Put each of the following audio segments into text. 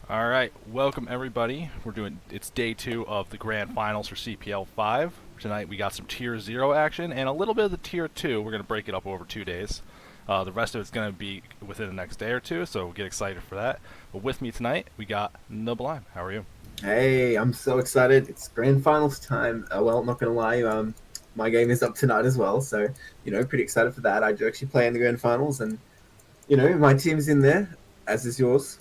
All right, welcome everybody. It's day 2 of the grand finals for CPL 5. Tonight we got some tier 0 action and a little bit of the tier 2. We're going to break it up over 2 days. The rest of it's going to be within the next day or two, so get excited for that. But with me tonight, we got Nublime. How are you? Hey, I'm so excited. It's grand finals time. Well, not gonna lie, my game is up tonight as well, so pretty excited for that. I do actually play in the grand finals, and my team's in there, as is yours.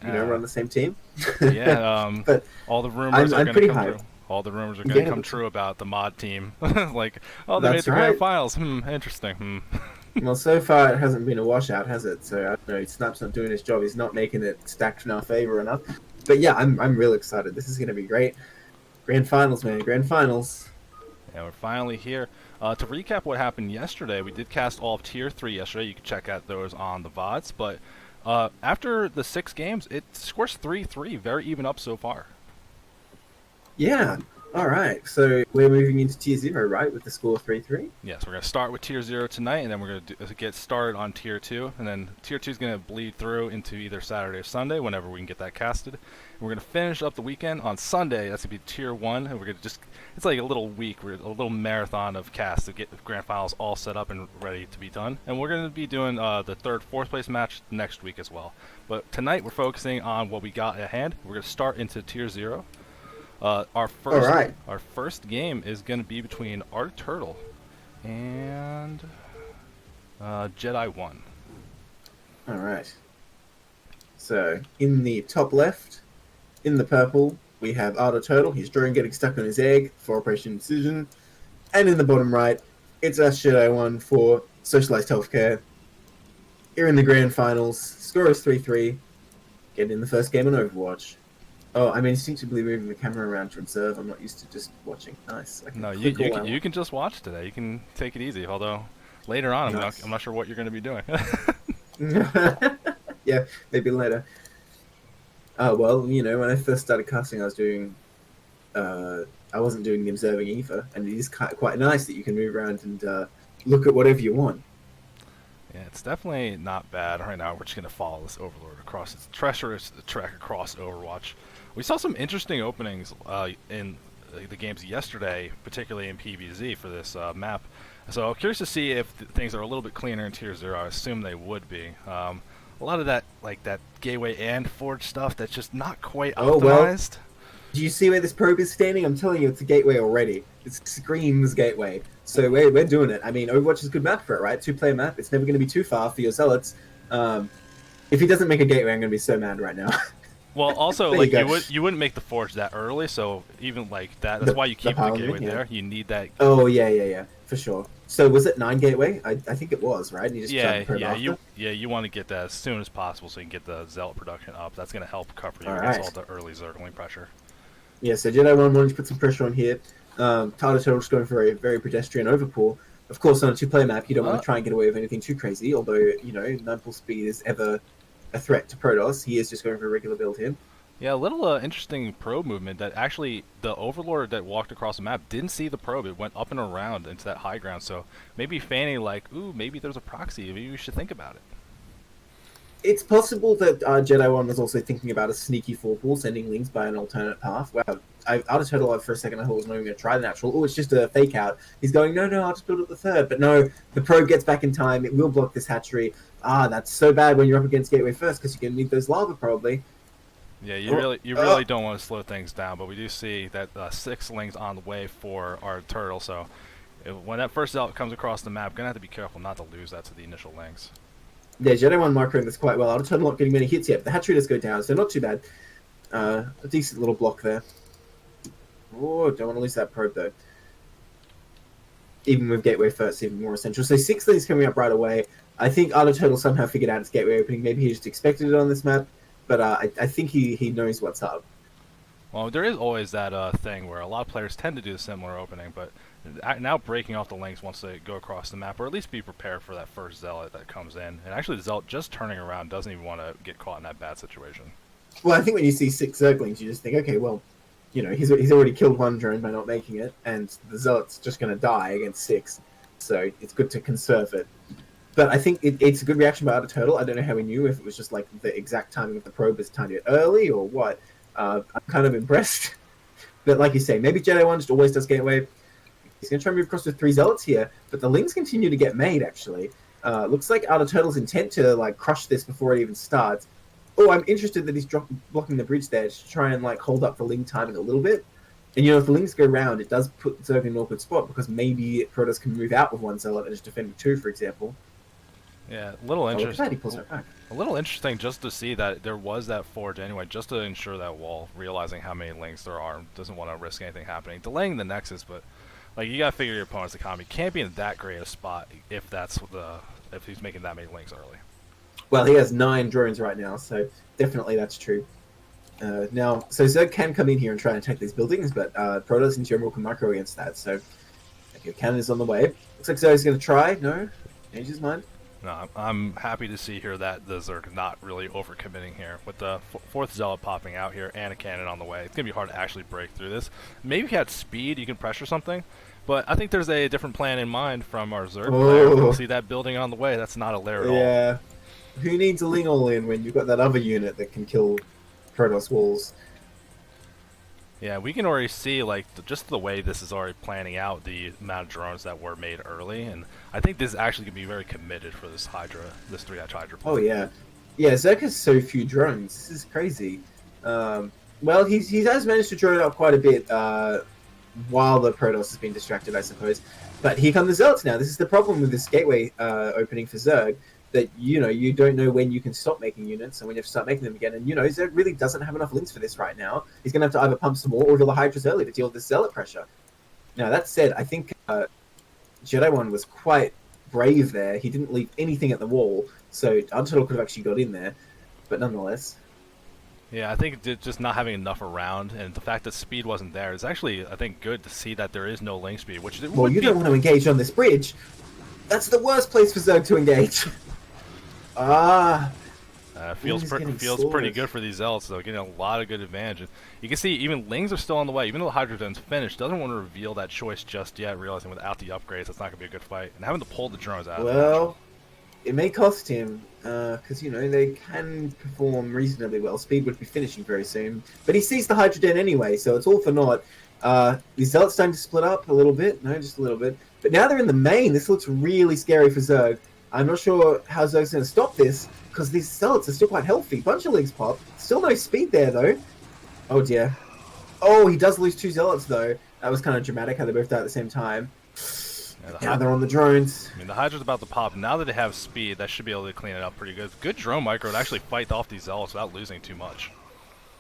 We're Uh, on the same team. yeah, But all the rumors I'm are I'm going to pretty come true. hyped. All the rumors are going to Yeah, come true about the mod team. Like, oh, they made that's the grand right. finals. Interesting. Well, so far it hasn't been a washout, has it? So I don't know. Snap's not doing his job. He's not making it stacked in our favor enough. But yeah, I'm real excited. This is gonna be great. Grand finals, man. Grand finals. Yeah, we're finally here. To recap what happened yesterday, we did cast all of Tier 3 yesterday. You can check out those on the VODs. But after the 6 games, it scores 3-3. Very even up so far. Yeah. All right. So we're moving into tier zero, right? With the score 3-3. Yes, we're going to start with Tier 0 tonight, and then we're going to get started on Tier 2. And then Tier 2 is going to bleed through into either Saturday or Sunday, whenever we can get that casted. And we're going to finish up the weekend on Sunday. That's going to be Tier 1. And we're going to it's like a little week, a little marathon of casts to get the Grand Finals all set up and ready to be done. And we're going to be doing the third, fourth place match next week as well. But tonight we're focusing on what we got at hand. We're going to start into Tier 0. Our All first right. our first game is going to be between Art Turtle and Jedi 1. All right. So in the top left, in the purple, we have Ardo Turtle. He's drone getting stuck on his egg for Operation Indecision. And in the bottom right, it's us Jedi 1 for Socialized Healthcare. Here in the grand finals, score is 3-3. Get in the first game on Overwatch. Oh, I'm instinctively moving the camera around to observe. I'm not used to just watching. Nice. I can No, click all I you want. can just watch today. You can take it easy. Although later on, I'm Nice. not sure what you're going to be doing. Yeah, maybe later. Well, when I first started casting, uh, I wasn't doing the observing either, and it is quite nice that you can move around and look at whatever you want. Yeah, it's definitely not bad. Right now, we're just going to follow this Overlord across its treacherous trek across Overwatch. We saw some interesting openings in the games yesterday, particularly in PBZ for this map. So I'm curious to see if things are a little bit cleaner in Tier 0. I assume they would be. A lot of that, like that Gateway and Forge stuff, that's just not quite Oh well, optimized. do you see where this probe is standing? I'm telling you, it's a gateway already. It screams gateway. So we're doing it. I mean, Overwatch is a good map for it, right? Two-player map. It's never going to be too far for your zealots. Um, if he doesn't make a gateway, I'm going to be so mad right now. Well, also There you like go. you wouldn't make the Forge that early, so even like that, that's The why you the keep the Parliament, Gateway yeah. there. You need that. Oh yeah, for sure. So was it 9 gateway? I think it was, right? And you just started the probe after. You want to get that as soon as possible so you can get the Zealot production up. That's going to help cover you All against all right. the early Zergling pressure. Yeah, so Jedi 1 wanted to put some pressure on here. Tata Turtle's going for a very pedestrian overpull. Of course, on a two-player map, you don't want Uh, to try and get away with anything too crazy, although, Nightfall Speed is ever a threat to Protoss. He is just going for a regular build here. yeah, a little interesting probe movement that actually the Overlord that walked across the map didn't see the probe. It went up and around into that high ground. So maybe Fanny like, ooh, maybe there's a proxy. Maybe we should think about it. It's possible that Jedi 1 was also thinking about a sneaky four-pull, sending links by an alternate path. Wow, I just heard a lot for a second. I thought I was not even going to try the natural. Oh, it's just a fake out. He's going, no, I'll just build it the third. But no, the probe gets back in time. It will block this hatchery. Ah, that's so bad when you're up against Gateway first because you're going to need those lava probably. Yeah, Oh, you really don't want to slow things down, but we do see that 6 lings on the way for our turtle. So when that first Zealot comes across the map, gonna have to be careful not to lose that to the initial lings. yeah, Jedi 1 microing this quite well. Autoturtle not getting many hits yet, but the hatchery does go down, so not too bad. A decent little block there. Oh, don't want to lose that probe though. Even with Gateway first, even more essential. So 6 things coming up right away. I think Autoturtle somehow figured out its Gateway opening. Maybe he just expected it on this map, but I think he knows what's up. Well, there is always that thing where a lot of players tend to do a similar opening, but now breaking off the links once they go across the map, or at least be prepared for that first Zealot that comes in. And actually, the Zealot just turning around doesn't even want to get caught in that bad situation. Well, I think when you see 6 Zerglings, you just think, okay, well, he's already killed one drone by not making it, and the Zealot's just going to die against 6. So it's good to conserve it. But I think it's a good reaction by Outer Turtle. I don't know how he knew, if it was just like the exact timing of the probe was timed it early or what. I'm kind of impressed. But like you say, maybe Jedi 1 just always does Gateway. He's going to try and move across with 3 Zealots here, but the Lings continue to get made, actually. Looks like Outer Turtle's intent to like crush this before it even starts. Oh, I'm interested that he's blocking the bridge there to try and like hold up the Ling timing a little bit. And if the Lings go round, it does put Zerg in an awkward spot because maybe Protoss can move out with 1 Zealot and just defend with 2, for example. Yeah, a little interesting. He pulls right back. A little interesting just to see that there was that forge anyway, just to ensure that wall, realizing how many links there are, doesn't want to risk anything happening. Delaying the Nexus, but like you gotta figure your opponent's economy can't be in that great a spot if if he's making that many links early. Well, he has 9 drones right now, so definitely that's true. Now, so Zerg can come in here and try and take these buildings, but Protoss in general can micro against that, so okay, cannon is on the way. Looks like Zerg's going to try. No, change his mind. No, I'm happy to see here that the Zerg not really overcommitting here. With the 4th Zealot popping out here and a cannon on the way, it's going to be hard to actually break through this. Maybe if you had speed, you can pressure something, but I think there's a different plan in mind from our Zerg player. We'll see that building on the way. That's not a lair at all. Yeah. Who needs a Ling all-in when you've got that other unit that can kill Protoss walls? Yeah, we can already see, like, just the way this is already planning out, the amount of drones that were made early, and I think this is actually going to be very committed for this 3-Hatch Hydra play. Oh, yeah. Yeah, Zerg has so few drones. This is crazy. Well, he has managed to drone out quite a bit while the Protoss has been distracted, I suppose. But here come the Zealots now. This is the problem with this gateway opening for Zerg, that, you don't know when you can stop making units and when you have to start making them again. And, Zerg really doesn't have enough links for this right now. He's going to have to either pump some more or reveal the Hydras early to deal with this Zealot pressure. Now, that said, I think Jedi 1 was quite brave there. He didn't leave anything at the wall, so Unturtle could have actually got in there. But nonetheless... Yeah, I think just not having enough around, and the fact that speed wasn't there is actually, I think, good to see that there is no link speed, which well, you don't want to engage on this bridge. That's the worst place for Zerg to engage. Feels pretty good for these Zealots, though, getting a lot of good advantage. And you can see even Lings are still on the way. Even though the Hydrogen's finished, doesn't want to reveal that choice just yet, realizing without the upgrades, that's not going to be a good fight. And having to pull the drones out. Well, it may cost him, because, they can perform reasonably well. Speed would be finishing very soon. But he sees the Hydrogen anyway, so it's all for naught. The Zealots starting to split up a little bit. No, just a little bit. But now they're in the main. This looks really scary for Zerg. I'm not sure how Zerg's going to stop this, because these Zealots are still quite healthy. Bunch of Lings pop. Still no speed there, though. Oh, dear. Oh, he does lose 2 Zealots, though. That was kind of dramatic how they both died at the same time. Yeah, now they're on the drones. I mean, the Hydra's about to pop. Now that they have speed, that should be able to clean it up pretty good. Good drone micro to actually fight off these Zealots without losing too much.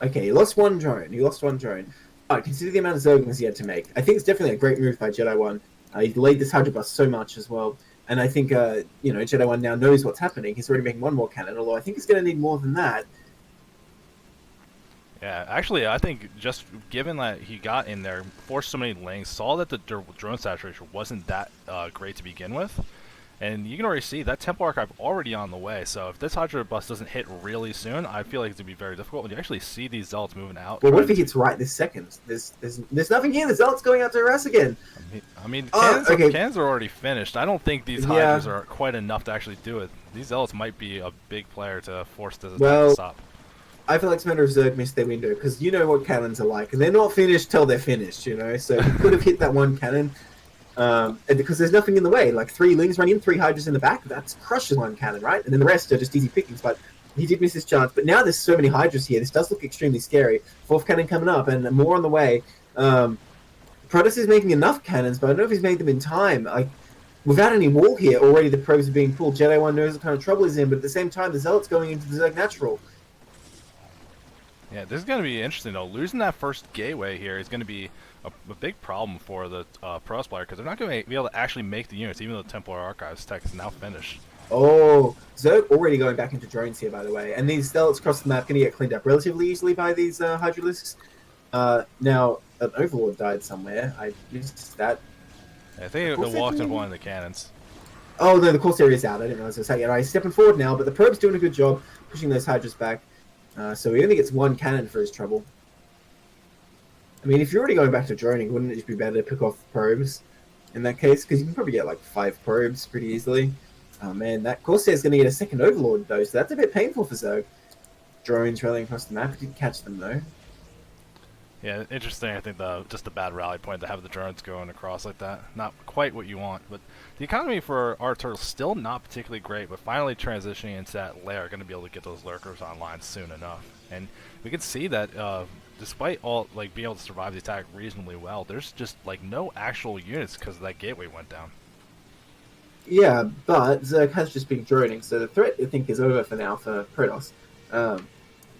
Okay, he lost 1 drone. Consider the amount of Zerglings he had to make. I think it's definitely a great move by Jedi 1. He delayed this Hydra bus so much as well. And I think, Jedi 1 now knows what's happening. He's already making 1 more cannon, although I think he's going to need more than that. Yeah, actually, I think just given that he got in there, forced so many lanes, saw that the drone saturation wasn't that great to begin with, and you can already see that Temple Archive already on the way. So if this Hydra bus doesn't hit really soon, I feel like it's going to be very difficult. When you actually see these Zealots moving out. Well, what if he hits right this second? There's nothing here. The Zealots going out to harass again. I mean, cannons are already finished. I don't think these Hydras are quite enough to actually do it. These Zealots might be a big player to force this attack to stop. I feel like Commander of Zerg missed their window, because you know what cannons are like, and they're not finished till they're finished, So he could have hit that 1 cannon, and because there's nothing in the way. Like 3 Lings running in, 3 Hydras in the back, that crushes 1 cannon, right? And then the rest are just easy pickings, but he did miss his chance. But now there's so many Hydras here, this does look extremely scary. 4th cannon coming up, and more on the way. Protoss is making enough cannons, but I don't know if he's made them in time. Like, without any wall here, already the probes are being pulled. Jedi 1 knows what kind of trouble he's in, but at the same time, the Zealot's going into the Zerg natural. Yeah, this is going to be interesting, though. Losing that first gateway here is going to be a big problem for the Protoss player, because they're not going to be able to actually make the units, even though the Templar Archives tech is now finished. Oh, Zerg already going back into drones here, by the way. And these Zealots across the map going to get cleaned up relatively easily by these Hydralisks. Now, an Overlord died somewhere. I missed that. Yeah, I think it walked into one of the cannons. Oh, no, the course area is out. I didn't realize it was out yet. All right, he's stepping forward now, but the probe's doing a good job pushing those Hydras back. So he only gets 1 cannon for his trouble. I mean, if you're already going back to droning, wouldn't it just be better to pick off probes in that case? Because you can probably get like 5 probes pretty easily. Oh man, that Corsair's going to get a second Overlord though, so that's a bit painful for Zerg. Drones rallying across the map. He didn't catch them though. Yeah, interesting. I think just the bad rally point to have the drones going across like that. Not quite what you want, but the economy for our turtles still not particularly great. But finally transitioning into that lair, going to be able to get those lurkers online soon enough. And we can see that despite all like being able to survive the attack reasonably well, there's just like no actual units because that gateway went down. Yeah, but Zerg has just been droning, so the threat I think is over for now for Protoss.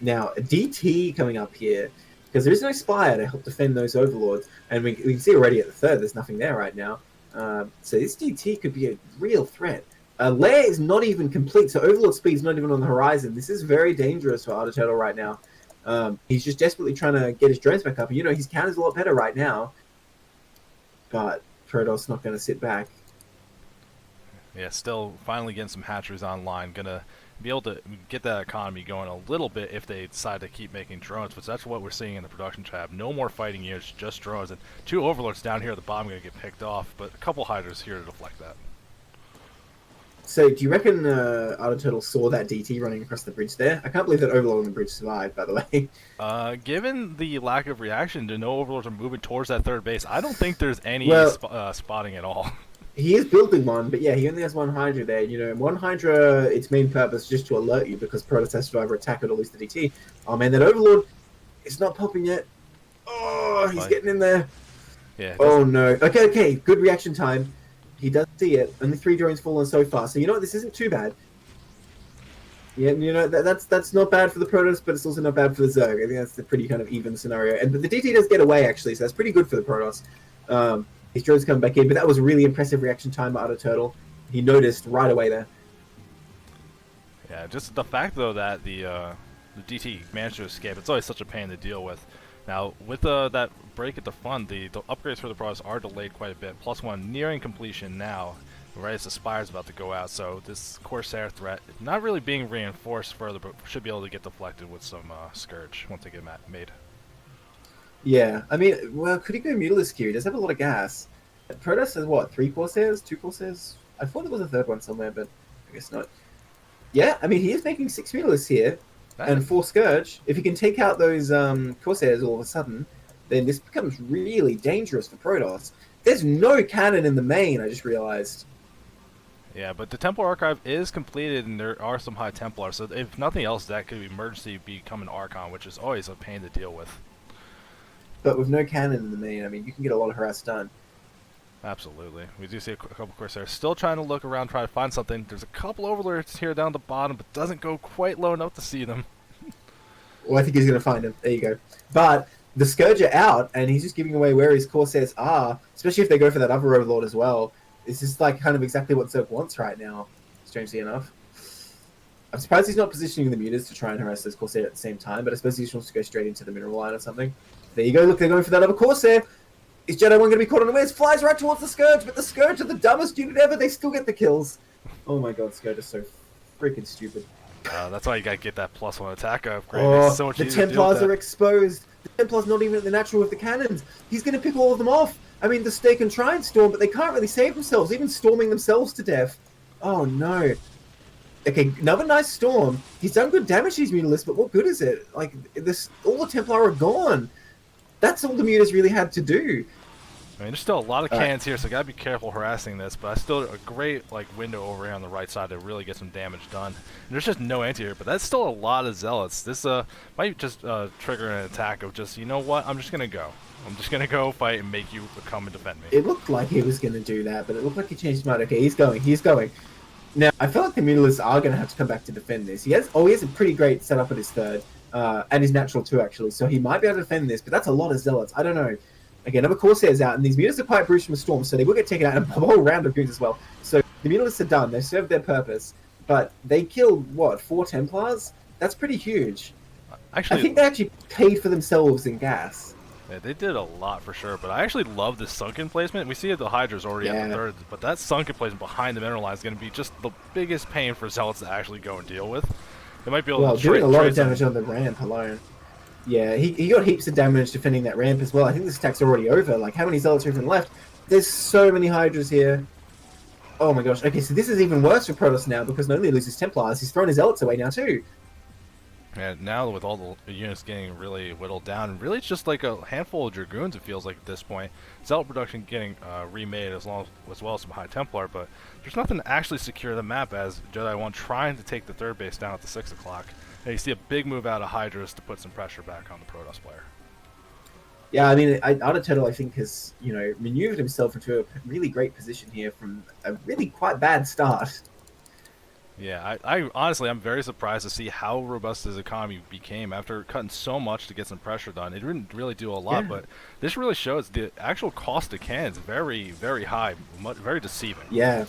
Now a DT coming up here because there is no Spire to help defend those Overlords, and we can see already at the third there's nothing there right now. So this DT could be a real threat. Lair is not even complete, so Overlord speed is not even on the horizon. This is very dangerous for Arda right now. He's just desperately trying to get his drones back up. You know, his counter's a lot better right now, but Protoss not going to sit back. Yeah, still finally getting some hatcheries online. Gonna be able to get that economy going a little bit if they decide to keep making drones, but that's what we're seeing in the production tab. No more fighting units, just drones. And 2 overlords down here at the bottom going to get picked off, but a couple hydras here to deflect that. So do you reckon Arda saw that DT running across the bridge there? I can't believe that Overlord on the bridge survived, by the way. Given the lack of reaction to no overlords are moving towards that third base, I don't think there's any spotting at all. He is building one, but yeah, he only has 1 Hydra there. You know, 1 Hydra, its main purpose is just to alert you because Protoss has to either attack it or lose the DT. Oh man, that Overlord is not popping yet. Oh, he's getting in there. Yeah. Oh no. Okay, good reaction time. He does see it. Only 3 drones fallen so far. So you know what? This isn't too bad. Yeah, you know that's not bad for the Protoss, but it's also not bad for the Zerg. I think that's a pretty kind of even scenario. And but the DT does get away actually, so that's pretty good for the Protoss. His drones coming back in, but that was a really impressive reaction time out of Turtle. He noticed right away there. Yeah, just the fact though that the DT managed to escape, it's always such a pain to deal with. Now with that break at the front, the upgrades for the Protoss are delayed quite a bit. +1 nearing completion now, right as the Spire's about to go out. So this Corsair threat not really being reinforced further, but should be able to get deflected with some Scourge once they get made. Yeah, I mean, well, could he go Mutalisk here? He does have a lot of gas. Protoss has what, 3 Corsairs? 2 Corsairs? I thought there was a third one somewhere, but I guess not. Yeah, I mean, he is making 6 Mutalisks here and 4 Scourge. If he can take out those Corsairs all of a sudden, then this becomes really dangerous for Protoss. There's no cannon in the main, I just realized. Yeah, but the Templar Archive is completed, and there are some High Templars, so if nothing else, that could emergency become an Archon, which is always a pain to deal with. But with no cannon in the main, I mean, you can get a lot of harass done. Absolutely. We do see a couple Corsairs still trying to look around, try to find something. There's a couple Overlords here down the bottom, but doesn't go quite low enough to see them. Well, I think he's going to find them. There you go. But the Scourge are out, and he's just giving away where his Corsairs are, especially if they go for that other Overlord as well. It's just like kind of exactly what Zerg wants right now, strangely enough. I'm surprised he's not positioning the Mutas to try and harass those Corsair at the same time, but I suppose he just wants to go straight into the mineral line or something. There you go, look, they're going for that other Corsair. Is Jedi 1 going to be caught on the whiz? Flies right towards the Scourge, but the Scourge are the dumbest unit ever. They still get the kills. Oh my god, Scourge is so freaking stupid. That's why you gotta get that +1 attack upgrade. Oh, it's so much the easier Templars to deal are with exposed. The Templars not even at the natural with the cannons. He's going to pick all of them off. I mean, the Stake can try and storm, but they can't really save themselves, even storming themselves to death. Oh no. Okay, another nice storm. He's done good damage to these Mutalisks, but what good is it? Like, all the Templar are gone. That's all the Mutas really had to do. I mean, there's still a lot of cannons here, so gotta be careful harassing this, but I still a great window over here on the right side to really get some damage done. And there's just no anti-here, but that's still a lot of Zealots. This might just trigger an attack of just, you know what, I'm just gonna go. I'm just gonna go fight and make you come and defend me. It looked like he was gonna do that, but it looked like he changed his mind. Okay, he's going. Now, I feel like the Mutalisks are gonna have to come back to defend this. He has a pretty great setup at his third, and his natural too, actually, so he might be able to defend this, but that's a lot of Zealots. I don't know. Again, another Corsair's out, and these Mutas are quite bruised from a storm, so they will get taken out in a whole round of goons as well. So the Mutalisks are done. They've served their purpose, but they killed, what, 4 Templars? That's pretty huge. Actually, I think they actually paid for themselves in gas. Yeah, they did a lot for sure, but I actually love this sunken placement. We see that the Hydra's already at the third, but that sunken placement behind the mineral line is going to be just the biggest pain for Zealots to actually go and deal with. They might be able to doing a lot of damage on the ramp alone. Yeah, he got heaps of damage defending that ramp as well. I think this attack's already over. Like, how many Zealots are even left? There's so many Hydras here. Oh my gosh. Okay, so this is even worse for Protoss now because not only loses Templars, he's thrown his Zealots away now too. And now with all the units getting really whittled down, and really it's just like a handful of Dragoons, it feels like at this point. Zealot production getting remade as well as some High Templar, but there's nothing to actually secure the map as Jedi 1 trying to take the third base down at the 6 o'clock. And you see a big move out of Hydras to put some pressure back on the Protoss player. Yeah, I mean, Outer Turtle, I think, has, maneuvered himself into a really great position here from a really quite bad start. Yeah, I honestly, I'm very surprised to see how robust his economy became after cutting so much to get some pressure done. It didn't really do a lot, Yeah. but this really shows the actual cost of cannons very, very high, very deceiving. Yeah.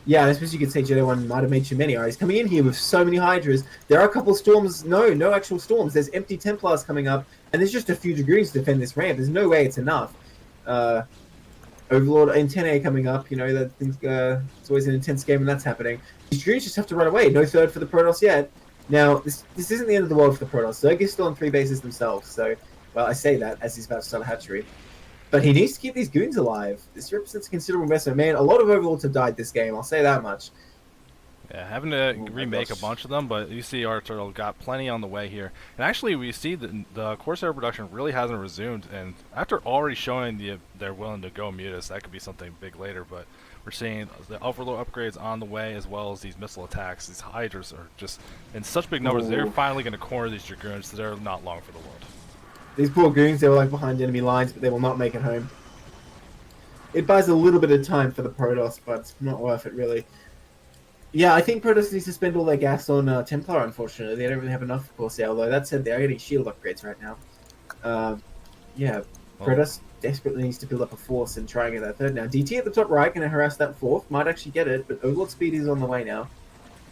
Yeah, I suppose you could say Jedi 1 might have made too many. Alright, he's coming in here with so many Hydras. There are a couple storms. No actual storms. There's empty Templars coming up, and there's just a few Dragoons to defend this ramp. There's no way it's enough. Overlord Antennae coming up. That thing's it's always an intense game when that's happening. These Dragoons just have to run away. No third for the Protoss yet. Now, this isn't the end of the world for the Protoss. Zerg is still on 3 bases themselves, so, well, I say that as he's about to start a hatchery. But he needs to keep these goons alive. This represents a considerable investment. Man, a lot of Overlords have died this game, I'll say that much. Yeah, having to Oh my remake a gosh. bunch of them, but you see our turtle got plenty on the way here. And actually, we see the Corsair production really hasn't resumed, and after already showing they're willing to go mutas, that could be something big later, but we're seeing the Overlord upgrades on the way, as well as these missile attacks. These Hydras are just in such big numbers, they're Oh. finally going to corner these Dragoons, so they're not long for the world. These poor goons, they were like behind enemy lines, but they will not make it home. It buys a little bit of time for the Protoss, but it's not worth it, really. Yeah, I think Protoss needs to spend all their gas on Templar, unfortunately. They don't really have enough, of course, although that said, they are getting shield upgrades right now. Yeah, Well, Protoss desperately needs to build up a force and try and get that third now. DT at the top right, going to harass that fourth. Might actually get it, but Overlord speed is on the way now.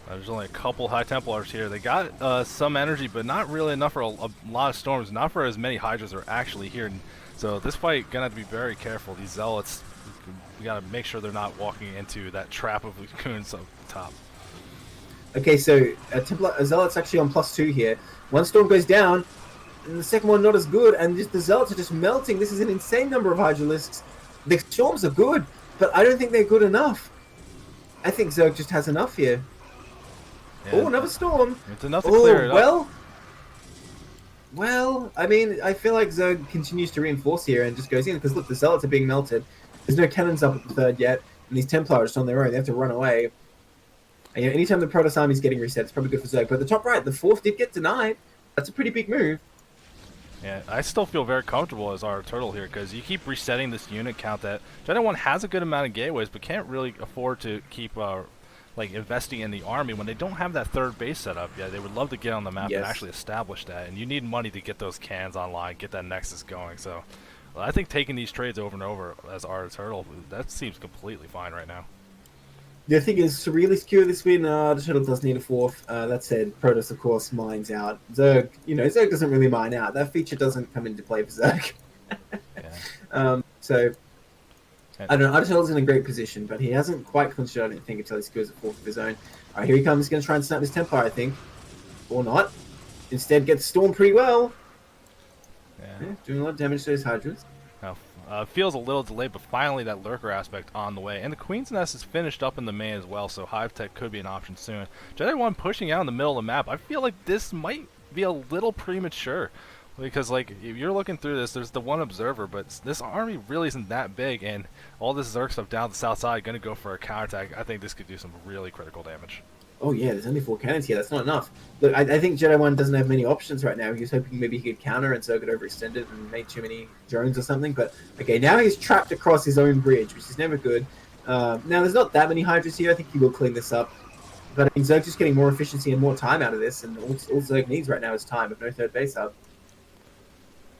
there's only a couple High Templars here. They got some energy, but not really enough for a lot of storms. Not for as many Hydras are actually here. And so this fight gonna have to be very careful. These Zealots, we gotta make sure they're not walking into that trap of goons up top. Okay, so Zealot's actually on +2 here. One storm goes down, and the second one not as good, and just the Zealots are just melting. This is an insane number of Hydralisks. The storms are good, but I don't think they're good enough. I think Zerg just has enough here. Yeah, Oh, another storm. it's enough to clear it up. Well, I mean, I feel like Zerg continues to reinforce here and just goes in, because look, the Zealots are being melted. There's no cannons up at the third yet, and these Templars are just on their own. They have to run away. And, anytime the Protoss army is getting reset, it's probably good for Zerg. But the top right, the fourth did get denied. That's a pretty big move. Yeah, I still feel very comfortable as our turtle here because you keep resetting this unit count. That Jedi 1 has a good amount of gateways, but can't really afford to keep like investing in the army when they don't have that third base set up. Yeah, they would love to get on the map and Yes. actually establish that, and you need money to get those cans online, get that nexus going. So, well, I think taking these trades over and over as our turtle, that seems completely fine right now. The thing is, to really secure this win, the Turtle does need a fourth. That said, Protoss, of course, mines out. Zerg, Zerg doesn't really mine out. That feature doesn't come into play for Zerg. So, I don't know. Artell's in a great position, but he hasn't quite clinched it, I don't think, until he secures a fourth of his own. Alright, here he comes. He's going to try and snap his Templar, I think. Or not. Instead, gets stormed pretty well. Yeah. Yeah, doing a lot of damage to those Hydras. Now, feels a little delayed, but finally that lurker aspect on the way. And the Queen's Nest is finished up in the main as well, so Hive Tech could be an option soon. Jedi 1 pushing out in the middle of the map. I feel like this might be a little premature. Because, like, if you're looking through this, there's the one observer, but this army really isn't that big, and all this Zerg stuff down the south side going to go for a counterattack. I think this could do some really critical damage. Oh yeah, there's only 4 cannons here. That's not enough. Look, I think Jedi 1 doesn't have many options right now. He was hoping maybe he could counter and Zerg had overextended and made too many drones or something. But okay, now he's trapped across his own bridge, which is never good. Now there's not that many Hydras here. I think he will clean this up. But I mean, Zerg's just getting more efficiency and more time out of this, and all Zerg needs right now is time, with no third base up.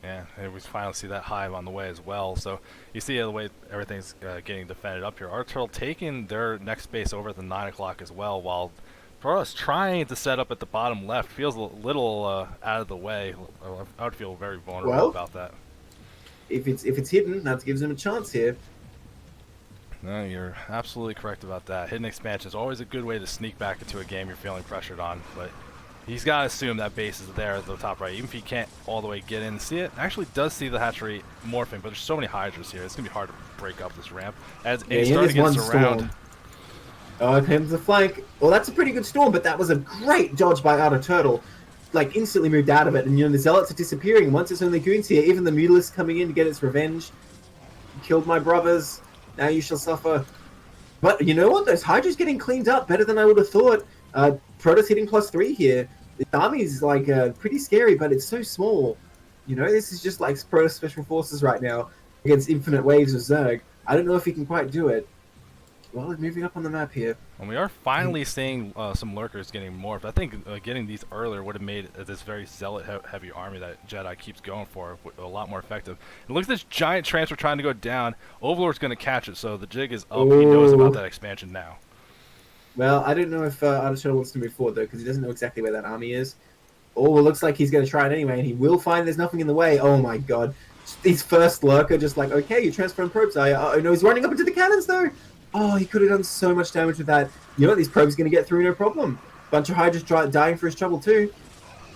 Yeah, and we finally see that Hive on the way as well. So you see the way everything's getting defended up here. Our turtle taking their next base over at the 9 o'clock as well, while Protoss trying to set up at the bottom left. Feels a little out of the way. I would feel very vulnerable about that. If it's hidden, that gives him a chance here. No, you're absolutely correct about that. Hidden expansion is always a good way to sneak back into a game you're feeling pressured on, but he's got to assume that base is there at the top right, even if he can't all the way get in and see it. Actually does see the hatchery morphing, but there's so many Hydras here. It's going to be hard to break up this ramp. As Yeah, he's he starting has to one get surrounded. storm. Oh, here comes the flank. Well, that's a pretty good storm, but that was a great dodge by Outer Turtle. Like, instantly moved out of it, and the Zealots are disappearing. Once it's only goons here, even the Mutalist coming in to get its revenge. You killed my brothers. Now you shall suffer. But you know what? Those Hydra's getting cleaned up better than I would have thought. Protoss hitting +3 here. The army is like pretty scary, but it's so small. This is just like Protoss Special Forces right now against infinite waves of Zerg. I don't know if he can quite do it. Well, we're moving up on the map here. And we are finally seeing some lurkers getting morphed. I think getting these earlier would have made this very zealot-heavy army that Jedi keeps going for a lot more effective. And look at this giant transfer trying to go down. Overlord's going to catch it, so the jig is up. He knows about that expansion now. Well, I don't know if Artichoke wants to move forward, though, because he doesn't know exactly where that army is. Oh, it looks like he's going to try it anyway, and he will find there's nothing in the way. Oh, my God. His first lurker just like, okay, you're transferring probes. Oh, no, he's running up into the cannons, though. Oh, he could have done so much damage with that. You know what? These probes are going to get through, no problem. Bunch of Hydras dying for his trouble, too.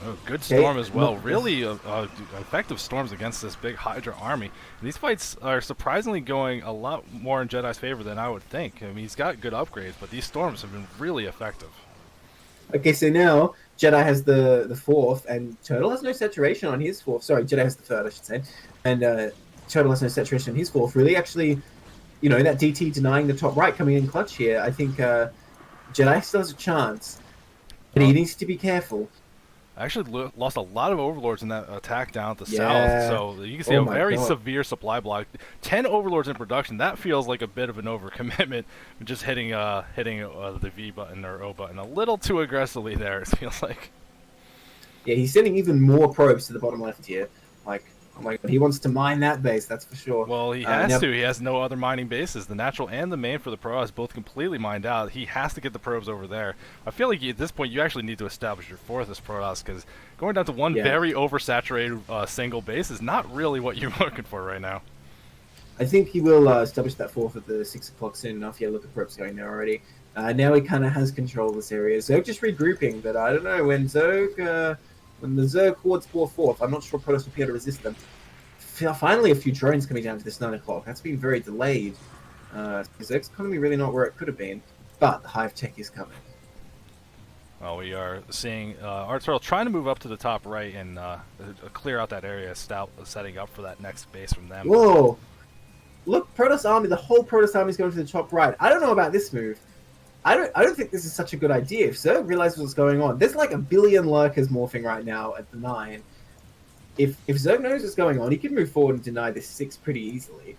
Oh, good storm as well. Really effective storms against this big Hydra army. These fights are surprisingly going a lot more in Jedi's favor than I would think. I mean, he's got good upgrades, but these storms have been really effective. Okay, so now Jedi has the fourth, and Turtle has no saturation on his fourth. Sorry, Jedi has the third, I should say. And Turtle has no saturation on his fourth. Really, actually, that DT denying the top right coming in clutch here. I think Jedi still has a chance, but he needs to be careful. I actually lost a lot of overlords in that attack down at the south, so you can see a very severe supply block. 10 overlords in production. That feels like a bit of an overcommitment. Just hitting the V button or O button a little too aggressively there. It feels like. Yeah, he's sending even more probes to the bottom left here. Like, oh my God, he wants to mine that base. That's for sure. Well, he has to. He has no other mining bases. The natural and the main for the Protoss both completely mined out. He has to get the probes over there. I feel like at this point you actually need to establish your fourth as Protoss, because going down to one very oversaturated single base is not really what you're looking for right now. I think he will establish that fourth at the 6 o'clock soon enough. Yeah, look at probes going there already. Now he kind of has control of this area. Zerg just regrouping, but I don't know when the Zerg hordes pour forth. I'm not sure Protoss will be able to resist them. Finally, a few drones coming down to this 9 o'clock. That's been very delayed. Zerg's economy really not where it could have been, but the Hive tech is coming. Well, we are seeing Arturel trying to move up to the top right and clear out that area, setting up for that next base from them. Whoa! Look, Protoss army. The whole Protoss army is going to the top right. I don't know about this move. I don't think this is such a good idea. If Zerg realizes what's going on, there's like 1 billion lurkers morphing right now at the 9. If Zerg knows what's going on, he can move forward and deny this 6 pretty easily.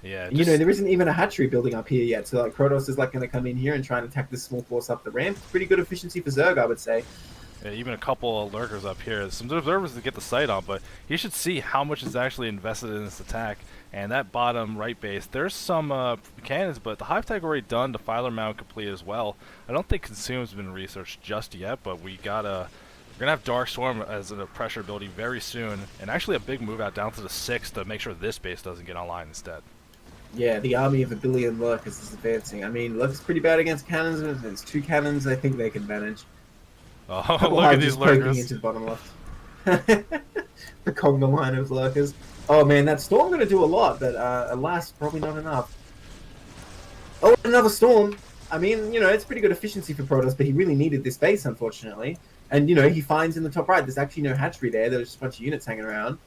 Yeah, there isn't even a hatchery building up here yet, so like Protoss is like going to come in here and try and attack this small force up the ramp. Pretty good efficiency for Zerg, I would say. Yeah, even a couple of lurkers up here. Some observers to get the sight on, but you should see how much is actually invested in this attack. And that bottom right base, there's some cannons, but the Hive tech already done, the Filer mount complete as well. I don't think Consume's been researched just yet, but we're gonna have Dark Storm as a pressure ability very soon, and actually a big move out down to the 6 to make sure this base doesn't get online instead. Yeah, the army of 1 billion lurkers is advancing. I mean, looks pretty bad against cannons, but it's 2 cannons. I think they can manage. Oh, look at these lurkers. Into the bottom left. The conga line of lurkers. Oh man, that storm going to do a lot, but alas, probably not enough. Oh, another storm. I mean, it's pretty good efficiency for Protoss, but he really needed this base, unfortunately. And, he finds in the top right, there's actually no hatchery there. There's just a bunch of units hanging around.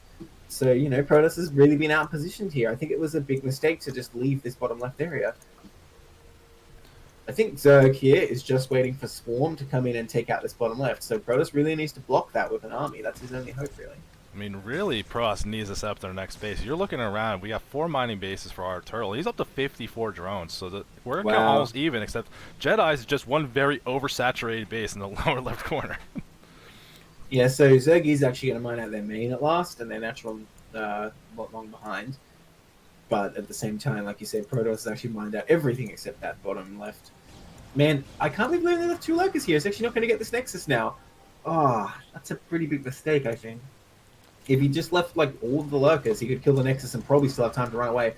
So, Protoss has really been out-positioned here. I think it was a big mistake to just leave this bottom left area. I think Zerg here is just waiting for Swarm to come in and take out this bottom left. So Protoss really needs to block that with an army. That's his only hope, really. I mean, really, Protoss needs to set up their next base. You're looking around, we got 4 mining bases for our Turtle. He's up to 54 drones, so we're almost even, except Jedi's just one very oversaturated base in the lower left corner. Yeah, so Zerg is actually going to mine out their main at last, and their natural long behind. But at the same time, like you said, Protoss has actually mined out everything except that bottom left. Man, I can't believe we only left 2 lurkers here. It's actually not going to get this Nexus now. Oh, that's a pretty big mistake, I think. If he just left like all of the lurkers, he could kill the Nexus and probably still have time to run away.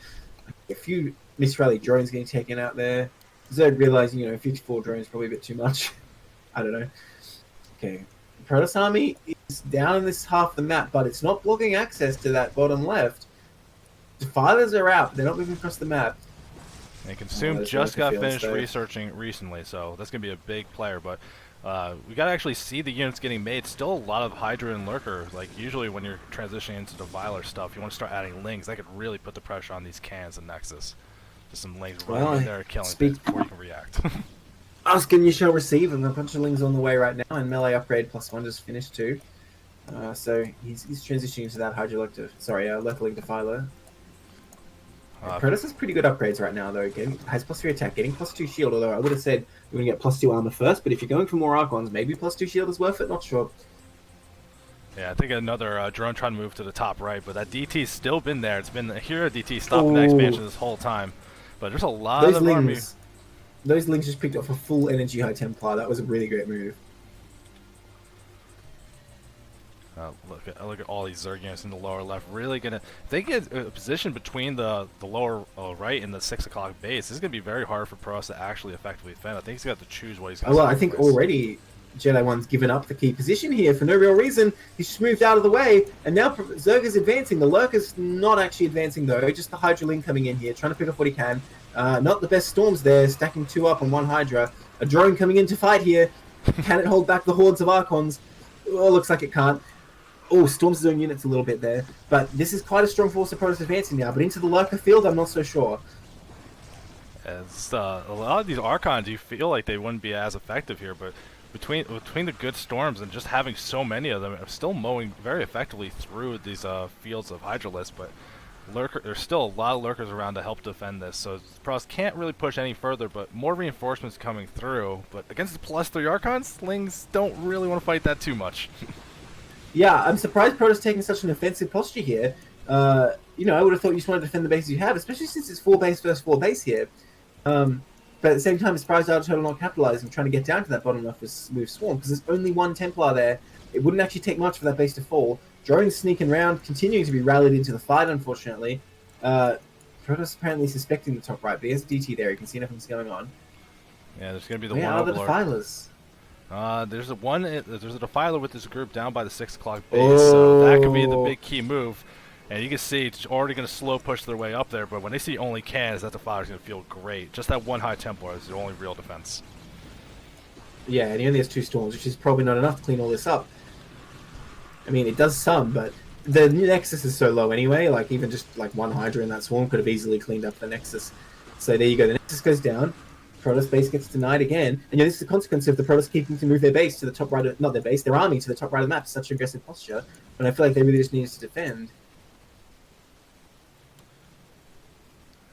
A few misrally drones getting taken out there. Zerg realizing, 54 drones is probably a bit too much. I don't know. Okay. The Protoss army is down in this half of the map, but it's not blocking access to that bottom left. The Defilers are out. They're not moving across the map. And Oh, Consume those just lurker got fields, finished though. researching recently, so that's going to be a big player. But we got to actually see the units getting made. Still a lot of Hydra and Lurker. Like, usually when you're transitioning into Defiler stuff, you want to start adding Lings. That could really put the pressure on these cans and Nexus. Just some Lings Well, running in I there, killing speak. things before you can react. Asking you shall receive, and a bunch of Lings on the way right now, and melee upgrade +1 just finished too. So he's transitioning into that Lurkerling Defiler. Protoss has pretty good upgrades right now, though. Has +3 attack, getting +2 shield, although I would have said you're going to get +2 armor first, but if you're going for more Archons, maybe +2 shield is worth it, not sure. Yeah, I think another drone trying to move to the top right, but that DT's still been there. It's been a hero DT stopping that expansion this whole time. But there's a lot Those of army. Lings just picked off a full energy High Templar. That was a really great move. Look at all these Zerg units in the lower left. Really gonna, if they get a position between the lower right and the 6 o'clock base, this is gonna be very hard for Protoss to actually effectively defend. I think he's got to choose what he's gonna Well, I sacrifice. think already Jedi One's given up the key position here for no real reason. He's just moved out of the way, and now Zerg is advancing. The Lurker's not actually advancing, though. Just the Hydra Ling coming in here, trying to pick up what he can. Not the best storms there, stacking 2 up on 1 Hydra. A drone coming in to fight here. Can it hold back the hordes of Archons? Oh, looks like it can't. Oh, storms his own units a little bit there. But this is quite a strong force of Protoss advancing now. But into the Lurker field, I'm not so sure. As a lot of these Archons, you feel like they wouldn't be as effective here, but between the good storms and just having so many of them, are still mowing very effectively through these fields of Hydralisk. But there's still a lot of Lurkers around to help defend this, so Protoss can't really push any further. But more reinforcements coming through. But against the +3 Archons, Lings don't really want to fight that too much. Yeah, I'm surprised Protoss taking such an offensive posture here. I would have thought you just want to defend the bases you have, especially since it's 4 base versus 4 base here. But at the same time, I'm surprised Total not capitalizing, trying to get down to that bottom left with Swarm, because there's only 1 Templar there. It wouldn't actually take much for that base to fall. Drones sneaking around, continuing to be rallied into the fight, unfortunately. Protoss apparently suspecting the top right, but he has a DT there. You can see nothing's going on. Yeah, there's going to be the Where one are the Overlord. Defilers? There's a Defiler with this group down by the 6 o'clock base, so that could be the big key move. And you can see it's already going to slow push their way up there, but when they see only cans, that Defiler's going to feel great. Just that 1 High Templar is the only real defense. Yeah, and he only has 2 storms, which is probably not enough to clean all this up. I mean, it does some, but the Nexus is so low anyway, like even just like 1 Hydra in that swarm could have easily cleaned up the Nexus. So there you go, the Nexus goes down. Protoss base gets denied again, and this is the consequence of the Protoss keeping to move their base to the top right of, not their base, their army to the top right of the map, such aggressive posture, but I feel like they really just needed to defend.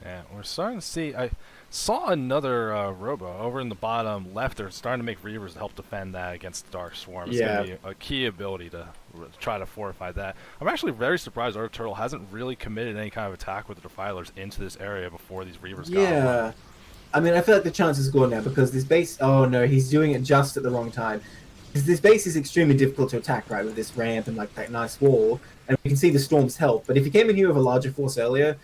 Yeah, we're starting to see, I saw another Robo over in the bottom left. They're starting to make Reavers to help defend that against Dark Swarm. It's going to be a key ability to try to fortify that. I'm actually very surprised Earth Turtle hasn't really committed any kind of attack with the Defilers into this area before these Reavers got Yeah. I mean, I feel like the chance is gone now because this base... Oh, no, he's doing it just at the wrong time. Because this base is extremely difficult to attack, right, with this ramp and, like, that nice wall. And we can see the storms help. But if he came in here with a larger force earlier,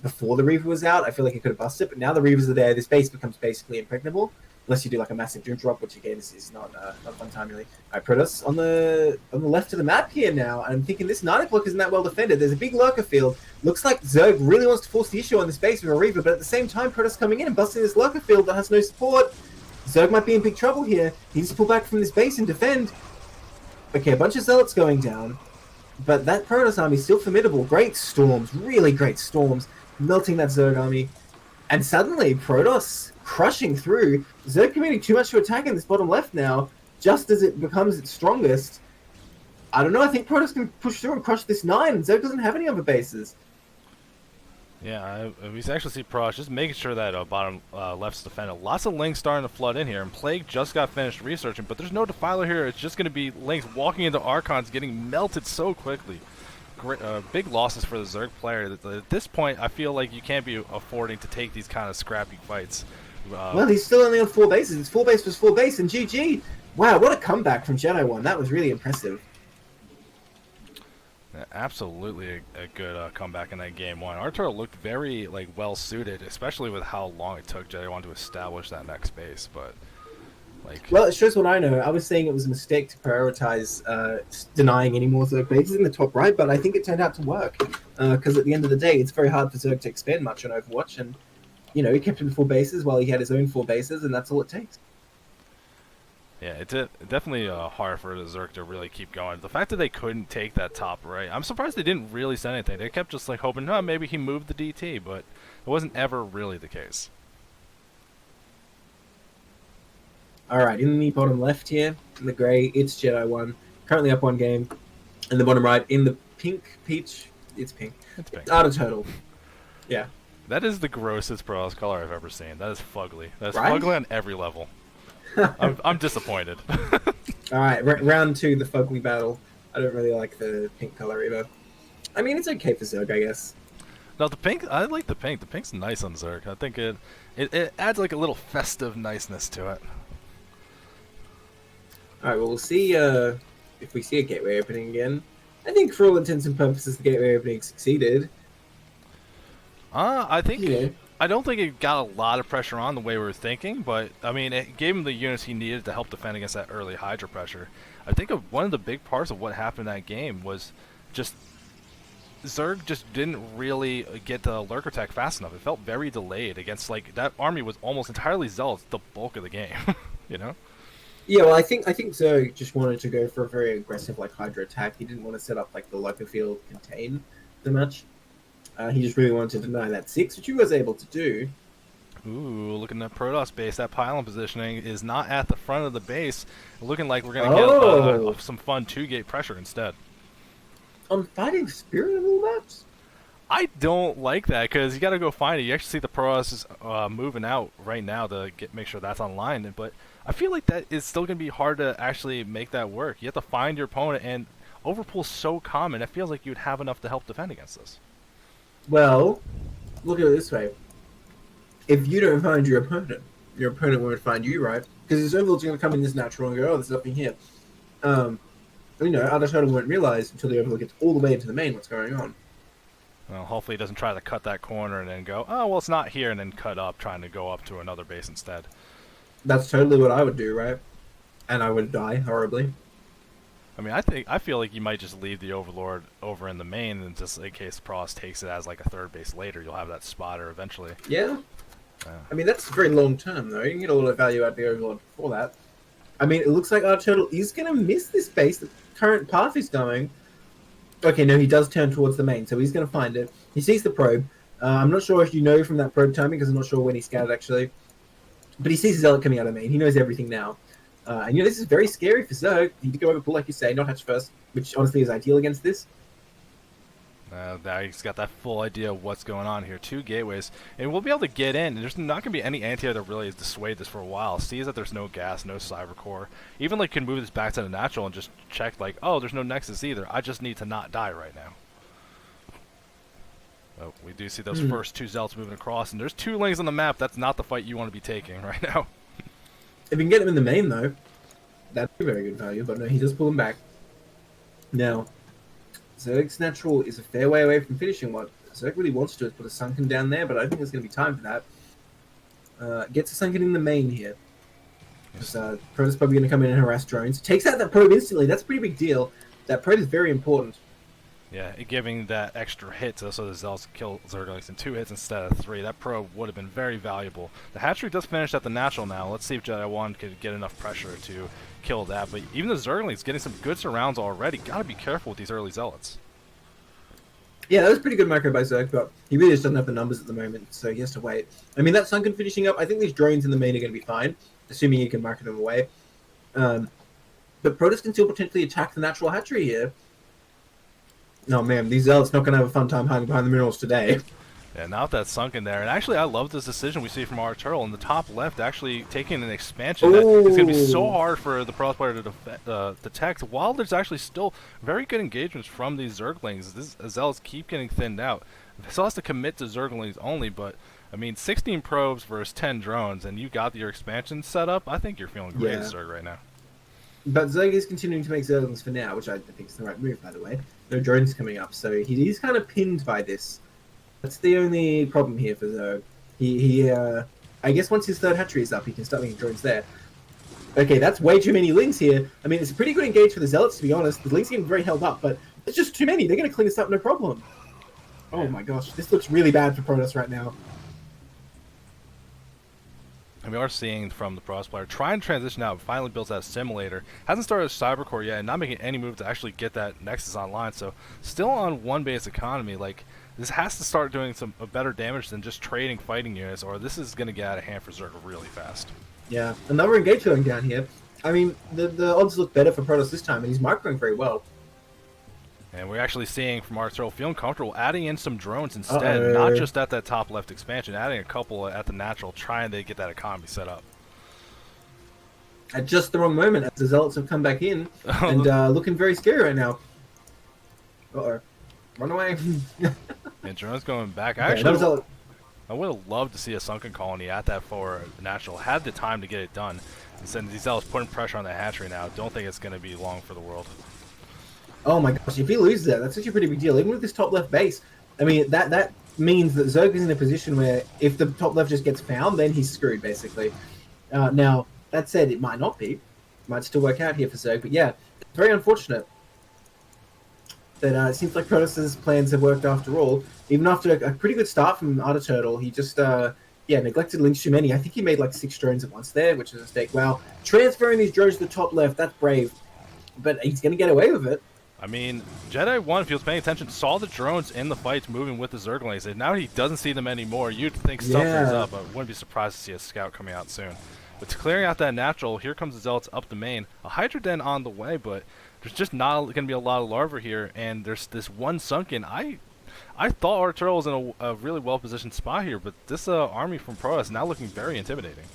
before the Reaver was out, I feel like he could have busted it. But now the Reavers are there, this base becomes basically impregnable. Unless you do, like, a massive Doom Drop, which, again, is not fun time, really. All right, Protoss on the left of the map here now. And I'm thinking this 9 block isn't that well defended. There's a big Lurker field. Looks like Zerg really wants to force the issue on this base with a Reaver, but at the same time, Protoss coming in and busting this Lurker field that has no support. Zerg might be in big trouble here. He needs to pull back from this base and defend. Okay, a bunch of Zealots going down. But that Protoss army is still formidable. Great storms, really great storms, melting that Zerg army. And suddenly, Protoss crushing through. Zerg committing too much to attack in this bottom left now, just as it becomes its strongest. I don't know, I think Protoss can push through and crush this 9, and Zerg doesn't have any other bases. Yeah, we actually see Protoss just making sure that bottom left's defended. Lots of Lings starting to flood in here, and Plague just got finished researching, but there's no Defiler here. It's just going to be Lings walking into Archons, getting melted so quickly. Great, big losses for the Zerg player. At this point, I feel like you can't be affording to take these kind of scrappy fights. Well, he's still only on 4 bases. It's 4 base plus 4 base, and GG. Wow, what a comeback from Jedi One. That was really impressive. Absolutely a good comeback in that game 1. Arturo looked very well suited, especially with how long it took Jedi One to establish that next base. But well, it shows what I know. I was saying it was a mistake to prioritize denying any more Zerg bases in the top right, but I think it turned out to work because at the end of the day, it's very hard for Zerg to expand much on Overwatch, and he kept him 4 bases while he had his own 4 bases, and that's all it takes. Yeah, it did definitely hard for the Zerg to really keep going. The fact that they couldn't take that top right, I'm surprised they didn't really send anything. They kept just like hoping, oh, maybe he moved the DT, but it wasn't ever really the case. All right, in the bottom left here, in the grey, it's Jedi 1, currently up 1 game. In the bottom right, in the pink peach, it's pink. It's pink. It's Art of Turtle. Yeah. That is the grossest Protoss color I've ever seen. That is fugly. That's Right? fugly on every level. I'm disappointed. All right, round 2, the fugly battle. I don't really like the pink color either. I mean, it's okay for Zerg, I guess. No, the pink. I like the pink. The pink's nice on Zerg. I think it adds like a little festive niceness to it. All right, well, we'll see if we see a gateway opening again. I think for all intents and purposes, the gateway opening succeeded. I think Yeah. I don't think it got a lot of pressure on the way we were thinking, but I mean, it gave him the units he needed to help defend against that early Hydra pressure. I think one of the big parts of what happened in that game was just Zerg just didn't really get the lurker attack fast enough. It felt very delayed against like that army was almost entirely Zealots the bulk of the game, you know. Yeah, well, I think Zerg just wanted to go for a very aggressive like Hydra attack. He didn't want to set up like the lurker field contain the match. He just really wanted to deny that 6, which he was able to do. Ooh, looking at Protoss base, that pylon positioning is not at the front of the base. Looking like we're going to get some fun 2-gate pressure instead. On fighting spirit and all that? I don't like that because you got to go find it. You actually see the Protoss is moving out right now to make sure that's online. But I feel like that is still going to be hard to actually make that work. You have to find your opponent, and overpull's so common. It feels like you'd have enough to help defend against this. Well, look at it this way. If you don't find your opponent won't find you, right? Because his overlord's going to come in this natural and go, oh, there's nothing here. Other Turtle won't realize until the overlord gets all the way into the main what's going on. Well, hopefully he doesn't try to cut that corner and then go, oh, well, it's not here, and then cut up, trying to go up to another base instead. That's totally what I would do, right? And I would die horribly. I mean, I feel like you might just leave the Overlord over in the main, and just in case Pross takes it as like a third base later, you'll have that spotter eventually. Yeah. I mean, that's very long term, though. You can get a lot of value out of the Overlord before that. I mean, it looks like our Turtle is going to miss this base. The current path is going. Okay, no, he does turn towards the main, so he's going to find it. He sees the probe. I'm not sure if you know from that probe timing, because I'm not sure when he scouted, actually. But he sees his Zealot coming out of main. He knows everything now. And this is very scary for Zerg. He did go overpull, like you say, not hatch first, which honestly is ideal against this. Now he's got that full idea of what's going on here. 2 gateways, and we'll be able to get in. There's not going to be any anti that really dissuade this for a while. Sees that there's no gas, no cyber core. Even like can move this back to the natural and just check like, oh, there's no nexus either. I just need to not die right now. Oh, we do see those first 2 zealots moving across, and there's 2 lanes on the map. That's not the fight you want to be taking right now. If you can get them in the main, though, that'd be very good value. But no, he does pull them back. Now, Zerg's natural is a fair way away from finishing. What Zerg really wants to do is put a Sunken down there, but I don't think there's going to be time for that. Gets a Sunken in the main here. Because Probe's probably going to come in and harass drones. Takes out that probe instantly. That's a pretty big deal. That probe is very important. Yeah, giving that extra hit so the Zealots kill Zerglings in 2 hits instead of 3. That probe would have been very valuable. The hatchery does finish at the natural now. Let's see if Jedi 1 could get enough pressure to kill that. But even the Zerglings getting some good surrounds already. Gotta be careful with these early Zealots. Yeah, that was pretty good micro by Zerg, but he really just doesn't have the numbers at the moment, so he has to wait. I mean, that Sunken finishing up, I think these drones in the main are going to be fine, assuming he can market them away. But Protoss can still potentially attack the natural hatchery here. No, man, these Zealots not going to have a fun time hiding behind the minerals today. Yeah, now that that's sunk in there. And actually, I love this decision we see from our Turtle in the top left, actually taking an expansion. That it's going to be so hard for the Protoss player to detect, while there's actually still very good engagements from these Zerglings. These Zealots keep getting thinned out. Still has to commit to Zerglings only, but, I mean, 16 probes versus 10 drones, and you got your expansion set up. I think you're feeling great as Zerg right now. But Zerg is continuing to make Zerglings for now, which I think is the right move, by the way. No drones coming up, so he's kind of pinned by this. That's the only problem here for Zerg. I guess once his third hatchery is up, he can start making drones there. Okay, that's way too many links here. I mean, it's a pretty good engage for the Zealots, to be honest. The links are getting very held up, but it's just too many. They're going to clean this up, no problem. Oh my gosh, this looks really bad for Protoss right now. we are seeing from the Pros player trying to transition out, finally builds that simulator. Hasn't started a Cybercore yet, and not making any move to actually get that Nexus online. So still on one base economy. Like, this has to start doing some better damage than just trading fighting units, or this is going to get out of hand for Zerg really fast. Yeah, another engage going down here. I mean, the odds look better for Protoss this time, and he's microing very well. And we're actually seeing from Arturo feeling comfortable adding in some drones instead, not just at that top left expansion, adding a couple at the natural, trying to get that economy set up. At just the wrong moment, as the Zealots have come back in, and looking very scary right now. Uh-oh. Run away. And drones going back. Okay, I would have loved to see a Sunken Colony at that forward natural. Had the time to get it done. Instead, these Zealots putting pressure on the hatchery now. Don't think it's going to be long for the world. Oh my gosh, if he loses that, that's such a pretty big deal. Even with this top left base, I mean, that means that Zerg is in a position where if the top left just gets found, then he's screwed, basically. Now, that said, it might not be. It might still work out here for Zerg, but yeah, it's very unfortunate that it seems like Protoss's plans have worked after all. Even after a pretty good start from Arda Turtle, he just, neglected Lynch too many. I think he made like 6 drones at once there, which is a mistake. Wow, transferring these drones to the top left, that's brave. But he's going to get away with it. I mean, Jedi 1, if he was paying attention, saw the drones in the fights moving with the Zerglings, and now he doesn't see them anymore. You'd think something's up. I wouldn't be surprised to see a scout coming out soon. But to clearing out that natural, here comes the Zealots up the main. A Hydra Den on the way, but there's just not going to be a lot of larvae here, and there's this one Sunken. I thought Arturo was in a really well-positioned spot here, but this army from Protoss is now looking very intimidating.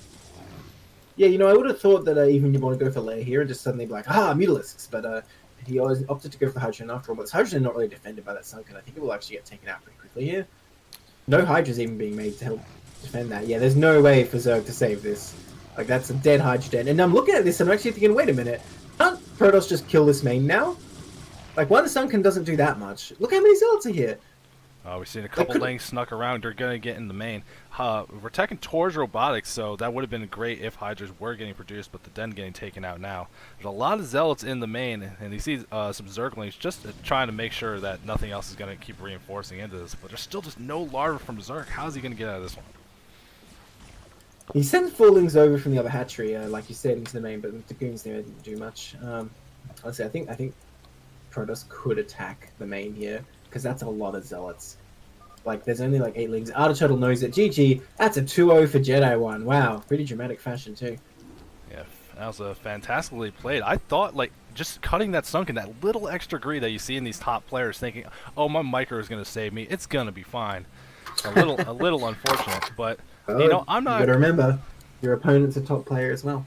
Yeah, I would have thought that even you want to go for Lair here and just suddenly be like, Mutalisks, but he always opted to go for the Hydrogen after all. But this Hydrogen not really defended by that Sunken. I think it will actually get taken out pretty quickly here. No Hydras even being made to help defend that. Yeah, there's no way for Zerg to save this. Like, that's a dead Hydrogen. And I'm looking at this and I'm actually thinking, wait a minute, can't Protoss just kill this main now? Like, one Sunken doesn't do that much. Look how many Zealots are here. We've seen a couple lanes snuck around. They're going to get in the main. We're attacking towards robotics, so that would have been great if Hydras were getting produced, but the Den getting taken out now. There's a lot of Zealots in the main, and you see some Zerglings just trying to make sure that nothing else is going to keep reinforcing into this. But there's still just no larva from Zerg. How's he going to get out of this one? He sent Fallings over from the other hatchery, like you said, into the main, but the Goons there didn't do much. Honestly, I think Protoss could attack the main here, because that's a lot of Zealots. Like, there's only like 8 leagues. Arda Turtle knows it. GG, that's a 2-0 for Jedi 1. Wow, pretty dramatic fashion too. Yeah, that was a fantastically played. I thought, like, just cutting that Sunken, that little extra greed that you see in these top players thinking, oh, my micro is going to save me. It's going to be fine. A little unfortunate, but, I'm not... You gotta remember, your opponent's a top player as well.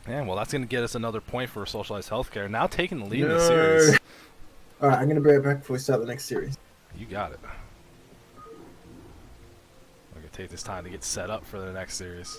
Yeah, well, that's going to get us another point for Socialized Healthcare. Now taking the lead in the series. Alright, I'm going to bring it back before we start the next series. You got it. I'm going to take this time to get set up for the next series.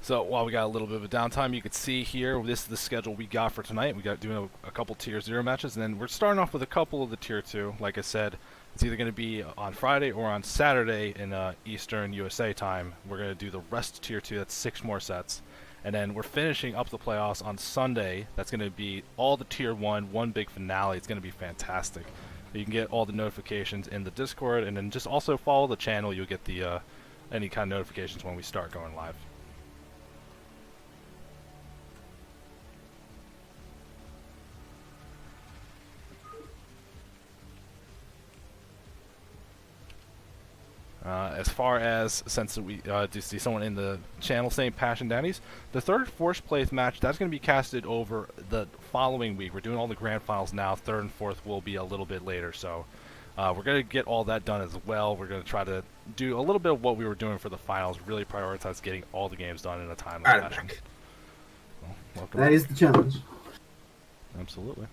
So while we got a little bit of a downtime, you can see here, this is the schedule we got for tonight. We got doing a couple Tier 0 matches, and then we're starting off with a couple of the Tier 2. Like I said, it's either going to be on Friday or on Saturday in Eastern USA time. We're going to do the rest of Tier 2, that's 6 more sets. And then we're finishing up the playoffs on Sunday. That's going to be all the Tier 1, one big finale. It's going to be fantastic. You can get all the notifications in the Discord, and then just also follow the channel. You'll get the any kind of notifications when we start going live. As far as, since we do see someone in the channel saying Passion Daddies, the third fourth place match, that's going to be casted over the following week. We're doing all the grand finals now. Third and fourth will be a little bit later. So we're going to get all that done as well. We're going to try to do a little bit of what we were doing for the finals, really prioritize getting all the games done in a timely fashion. Well, welcome. That is the challenge. Absolutely.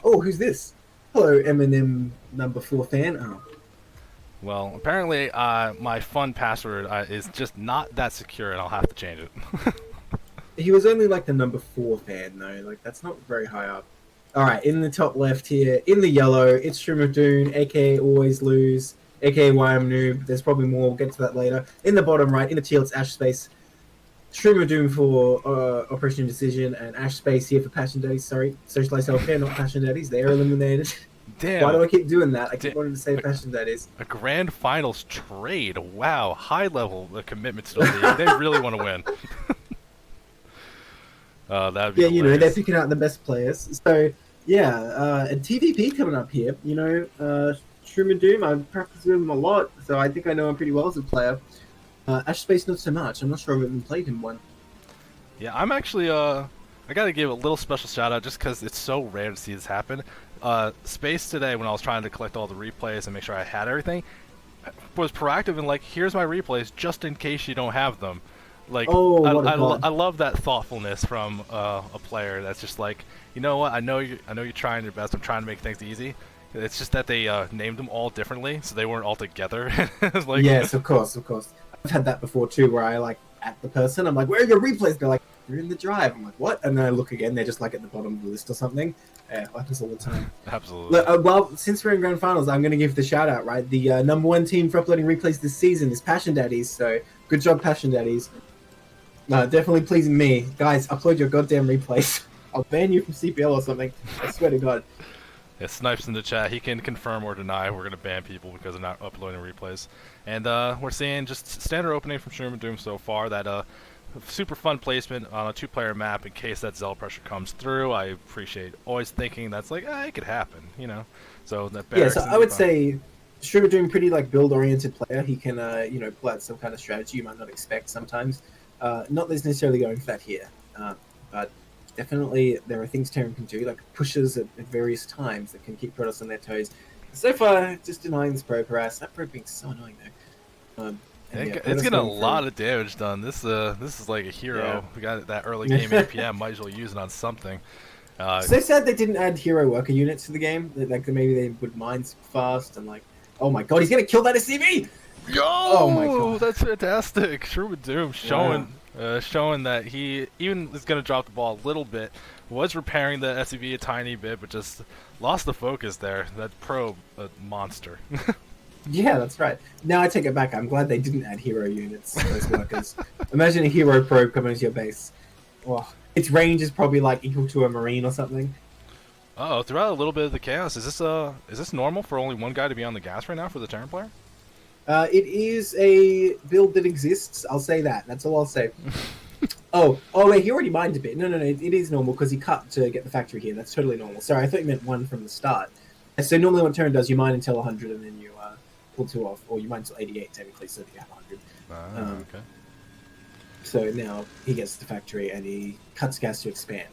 Oh, who's this? Hello, Eminem number 4 fan. Oh. Well, apparently my fun password is just not that secure, and I'll have to change it. He was only like the number 4 fan, though. Like, that's not very high up. Alright, in the top left here, in the yellow, it's Stream of Doom, aka Always Lose, aka YM Noob. There's probably more, we'll get to that later. In the bottom right, in the teal, it's Ash Space. Streamer Doom for Operation Indecision, and Ash Space here for Passion Daddies. Sorry, Socialized Healthcare, not Passion Daddies. They are eliminated. Why Damn. do I keep doing that? I keep Da- wanting to say a, Passion Daddies. a grand finals trade. Wow, high level commitment to the league. They really want to win. That'd be Yeah, you know, they're hilarious. picking out the best players. So, yeah, and TVP coming up here. You know, Streamer Doom, I've practiced with him a lot, so I think I know him pretty well as a player. Ash Space, not so much. I'm not sure I've even played him one. Yeah, I'm actually I gotta give a little special shout out just because it's so rare to see this happen. Space today, when I was trying to collect all the replays and make sure I had everything, was proactive and like, here's my replays just in case you don't have them. Like, Oh, what a god. I love that thoughtfulness from a player that's just like, you know what, I know you're trying your best. I'm trying to make things easy. It's just that they named them all differently, so they weren't all together. It's like, Yes, of course, of course. I've had that before too, where I like at the person, I'm like, "Where are your replays?" They're like, "They're in the drive." I'm like, "What?" And then I look again, they're just like at the bottom of the list or something. Yeah, it happens all the time. absolutely. Look, well, since we're in grand finals, I'm going to give the shout out. Right, the #1 team for uploading replays this season is Passion Daddies. So good job, Passion Daddies. Definitely pleasing me, guys. Upload your goddamn replays. I'll ban you from CPL or something. I swear to God. Yeah, Snipes in the chat. He can confirm or deny we're going to ban people because they're not uploading replays. And we're seeing just standard opening from Sherman Doom so far. That super fun placement on a 2-player map in case that Zell pressure comes through. I appreciate always thinking that's like, it could happen, you know. So that Yeah, so barracks I would say Streamer Doom pretty like build-oriented player. He can, you know, pull out some kind of strategy you might not expect sometimes. Not that it's necessarily going for that here, but definitely there are things Terran can do, like pushes at various times that can keep Protoss on their toes. So far, just denying this probe harass. That probe being so annoying though. And yeah, it's Protoss getting a going for- lot of damage done. This is like a hero. Yeah. We got that early game APM. Might as well use it on something. So sad they didn't add hero worker units to the game. Like maybe they would mine fast and like, oh my god, he's gonna kill that SCV! Yo! Oh my god. That's fantastic. Sherwood Doom showing showing that he even is going to drop the ball a little bit. Was repairing the SUV a tiny bit, but just lost the focus there. That probe, a monster. Yeah, that's right. Now I take it back. I'm glad they didn't add hero units to those workers. Imagine a hero probe coming into your base. Oh, its range is probably like equal to a marine or something. Oh, throughout a little bit of the chaos, is this normal for only one guy to be on the gas right now for the Terran player? It is a build that exists. I'll say that. That's all I'll say. Oh wait, he already mined a bit. No, it is normal because he cut to get the factory here. That's totally normal. Sorry, I thought you meant one from the start. So normally what Terran does, you mine until 100 and then you pull 2 off, or you mine until 88 technically, so that you have 100. Okay. So now he gets the factory and he cuts gas to expand.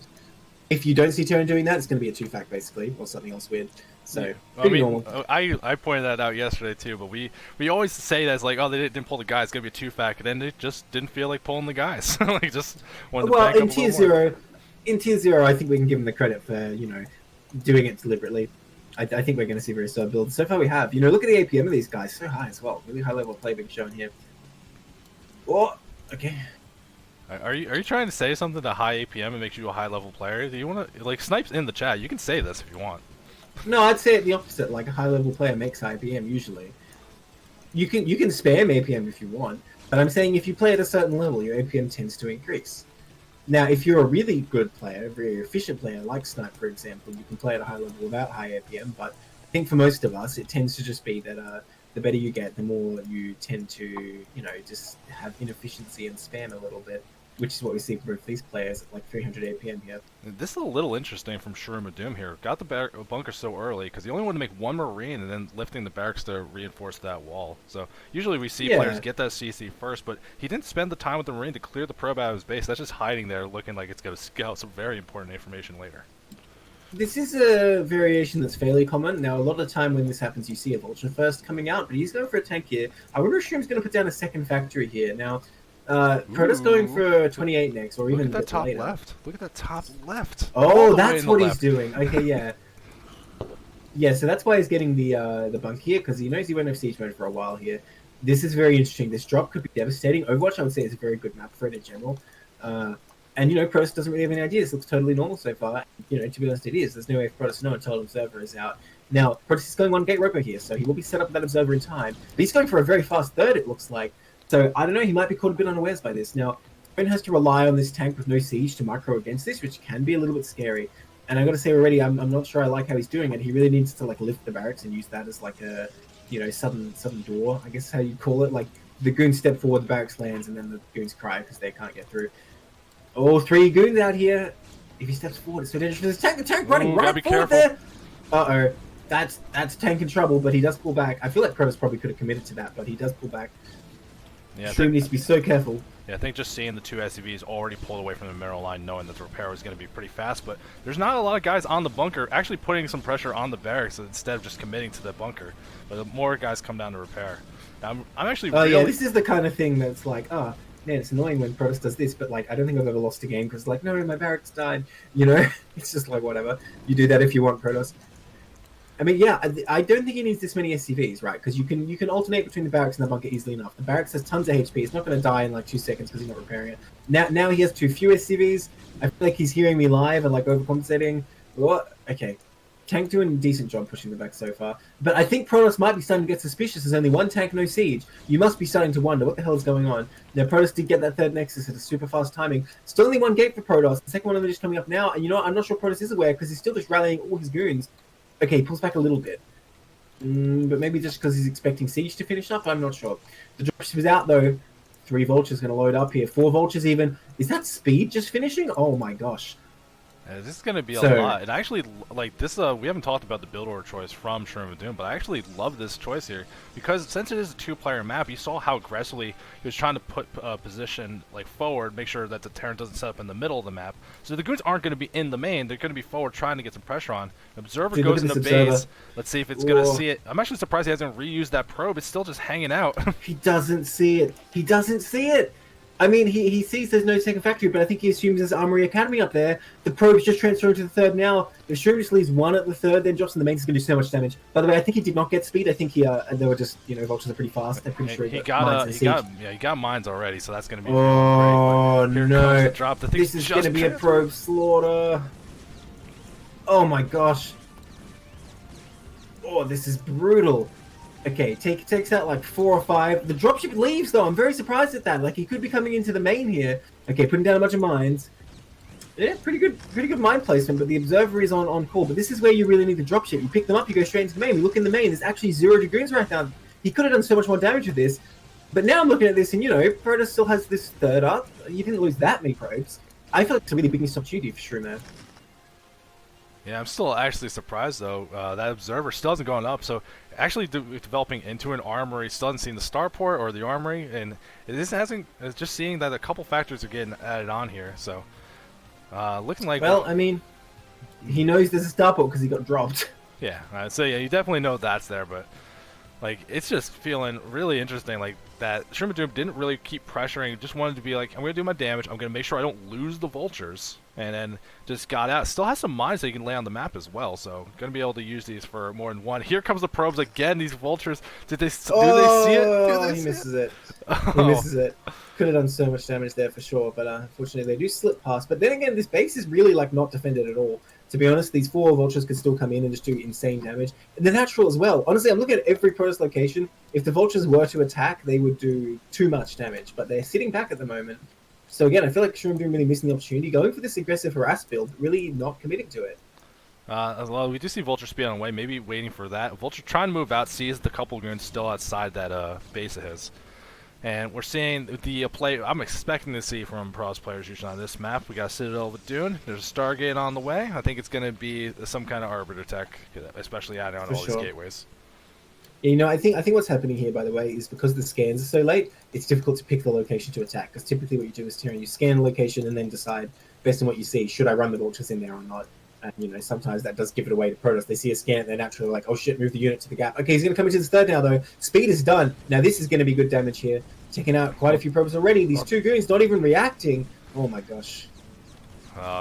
If you don't see Terran doing that, it's going to be a 2-fac basically, or something else weird. So pretty normal. I pointed that out yesterday too, but we always say that it's like, oh, they didn't pull the guys, it's gonna be a 2-fac, and then they just didn't feel like pulling the guys. Like just wanted to bank up a little more. In tier 0, I think we can give him the credit for doing it deliberately. I think we're going to see very solid builds. So far we have. Look at the APM of these guys, so high as well. Really high level play being shown here. Oh, okay. Are you trying to say something to high APM and makes you a high level player? Do you want to like Snipes in the chat? You can say this if you want. No, I'd say it the opposite. Like a high level player makes high APM usually. You can spam APM if you want, but I'm saying if you play at a certain level, your APM tends to increase. Now, if you're a really good player, a very efficient player like Snipe, for example, you can play at a high level without high APM. But I think for most of us, it tends to just be that the better you get, the more you tend to just have inefficiency and spam a little bit, which is what we see from both these players at like 300 APM here. This is a little interesting from Shurima Doom here. Got the bunker so early because he only wanted to make one Marine and then lifting the barracks to reinforce that wall. So usually we see players get that CC first, but he didn't spend the time with the Marine to clear the probe out of his base. That's just hiding there looking like it's going to scout some very important information later. This is a variation that's fairly common. Now, a lot of the time when this happens, you see a Vulture first coming out, but he's going for a tank here. I wonder if Shroom's going to put down a second factory here. Now, Protoss going for 28 next, or even look at that top later. left. Look at that top left. Oh, that's what he's doing. Okay, yeah. Yeah, so that's why he's getting the bunk here, because he knows he went off siege mode for a while here. This is very interesting. This drop could be devastating. Overwatch, I would say, is a very good map for it in general. And, Protoss doesn't really have any idea. This looks totally normal so far. To be honest, it is. There's no way for Protoss to know until an observer is out. Now, Protoss is going on Gate Roper here, so he will be set up with that observer in time. But he's going for a very fast third, it looks like. So, I don't know, he might be caught a bit unawares by this. Now, Terran has to rely on this tank with no siege to micro against this, which can be a little bit scary. And I got to say already, I'm not sure I like how he's doing it. He really needs to like lift the barracks and use that as like a, sudden door, I guess how you call it. Like the goons step forward, the barracks lands, and then the goons cry because they can't get through. All 3 goons out here. If he steps forward, it's so dangerous for this tank. The tank running right forward there. Uh-oh. That's tank in trouble, but he does pull back. I feel like Protoss probably could have committed to that, but he does pull back. Yeah, Stream needs to be so careful. Yeah, I think just seeing the 2 SCVs already pulled away from the mineral line, knowing that the repair was going to be pretty fast, but there's not a lot of guys on the bunker actually putting some pressure on the barracks instead of just committing to the bunker. But more guys come down to repair. Now, I'm actually really... yeah, this is the kind of thing that's like, man, it's annoying when Protoss does this, but like, I don't think I've ever lost a game because like, no, my barracks died. It's just like whatever. You do that if you want Protoss. I mean, yeah, I don't think he needs this many SCVs, right? Because you can alternate between the barracks and the bunker easily enough. The barracks has tons of HP. It's not going to die in like 2 seconds because he's not repairing it. Now he has too few SCVs. I feel like he's hearing me live and like overcompensating. What? Okay. Tank doing a decent job pushing the back so far. But I think Protoss might be starting to get suspicious. There's only 1 tank, no siege. You must be starting to wonder what the hell is going on. Now, Protoss did get that 3rd Nexus at a super fast timing. Still only 1 gate for Protoss. The second one of them is coming up now. And you know what? I'm not sure Protoss is aware because he's still just rallying all his goons. Okay, he pulls back a little bit. But maybe just because he's expecting siege to finish up, I'm not sure. The dropship is out though. 3 vultures going to load up here. 4 vultures even. Is that speed just finishing? Oh my gosh. This is going to be a lot. And actually, like this, we haven't talked about the build order choice from Shroom of Doom, but I actually love this choice here because since it is a 2-player map, you saw how aggressively he was trying to put position like forward, make sure that the Terran doesn't set up in the middle of the map. So the goons aren't going to be in the main; they're going to be forward, trying to get some pressure on. Observer goes into base. Let's see if it's going to see it. I'm actually surprised he hasn't reused that probe. It's still just hanging out. He doesn't see it. He doesn't see it. I mean, he sees there's no second factory, but I think he assumes there's Armory Academy up there. The probe's just transferring to the 3rd now. If Shroom just leaves 1 at the 3rd, then drops in the main, he's going to do so much damage. By the way, I think he did not get speed. I think they were just, vultures are pretty fast. I'm pretty sure he got mines already, so that's going to be great. Here No. comes the drop. The this is going to be a probe slaughter. Oh my gosh. Oh, this is brutal. Okay, takes out like 4 or 5. The dropship leaves though. I'm very surprised at that. Like he could be coming into the main here. Okay, putting down a bunch of mines. Yeah, pretty good mine placement. But the observer is on call. But this is where you really need the dropship. You pick them up, you go straight into the main. We look in the main. There's actually 0 dragoons right now. He could have done so much more damage with this. But now I'm looking at this, and Protoss still has this 3rd up. You didn't lose that many probes. I feel like it's a really big missed opportunity for Shroom there. Yeah, I'm still actually surprised though. That observer still hasn't gone up, so actually developing into an armory still hasn't seen the starport or the armory, and it's just seeing that a couple factors are getting added on here. So looking like I mean, he knows there's a starport because he got dropped. Yeah, so yeah, you definitely know that's there, but like it's just feeling really interesting. Like that Shroom of Doom didn't really keep pressuring; just wanted to be like, I'm gonna do my damage. I'm gonna make sure I don't lose the vultures. And then just got out. Still has some mines that you can lay on the map as well, so gonna be able to use these for more than one. Here comes the probes again. These vultures. Do they see it? He misses it. He misses it. Could have done so much damage there for sure, but unfortunately they do slip past. But then again, this base is really like not defended at all. To be honest, these 4 vultures could still come in and just do insane damage. And they're natural as well. Honestly, I'm looking at every Protoss location. If the vultures were to attack, they would do too much damage. But they're sitting back at the moment. So again, I feel like Shroom Doom really missing the opportunity, going for this aggressive harass build, really not committing to it. Well, we do see Vulture speed on the way, maybe waiting for that. Vulture trying to move out, sees the couple goons still outside that base of his. And we're seeing the play I'm expecting to see from Protoss players usually on this map. We got Citadel with Dune. There's a Stargate on the way. I think it's going to be some kind of Arbiter tech, especially adding on all these gateways. I think what's happening here, by the way, is because the scans are so late, it's difficult to pick the location to attack. Because typically what you do is you scan a location and then decide, based on what you see, should I run the vultures in there or not? And, sometimes that does give it away to Protoss. They see a scan, they're naturally like, oh shit, move the unit to the gap. Okay, he's going to come into the 3rd now, though. Speed is done. Now this is going to be good damage here. Checking out quite a few probes already. These 2 goons not even reacting. Oh my gosh.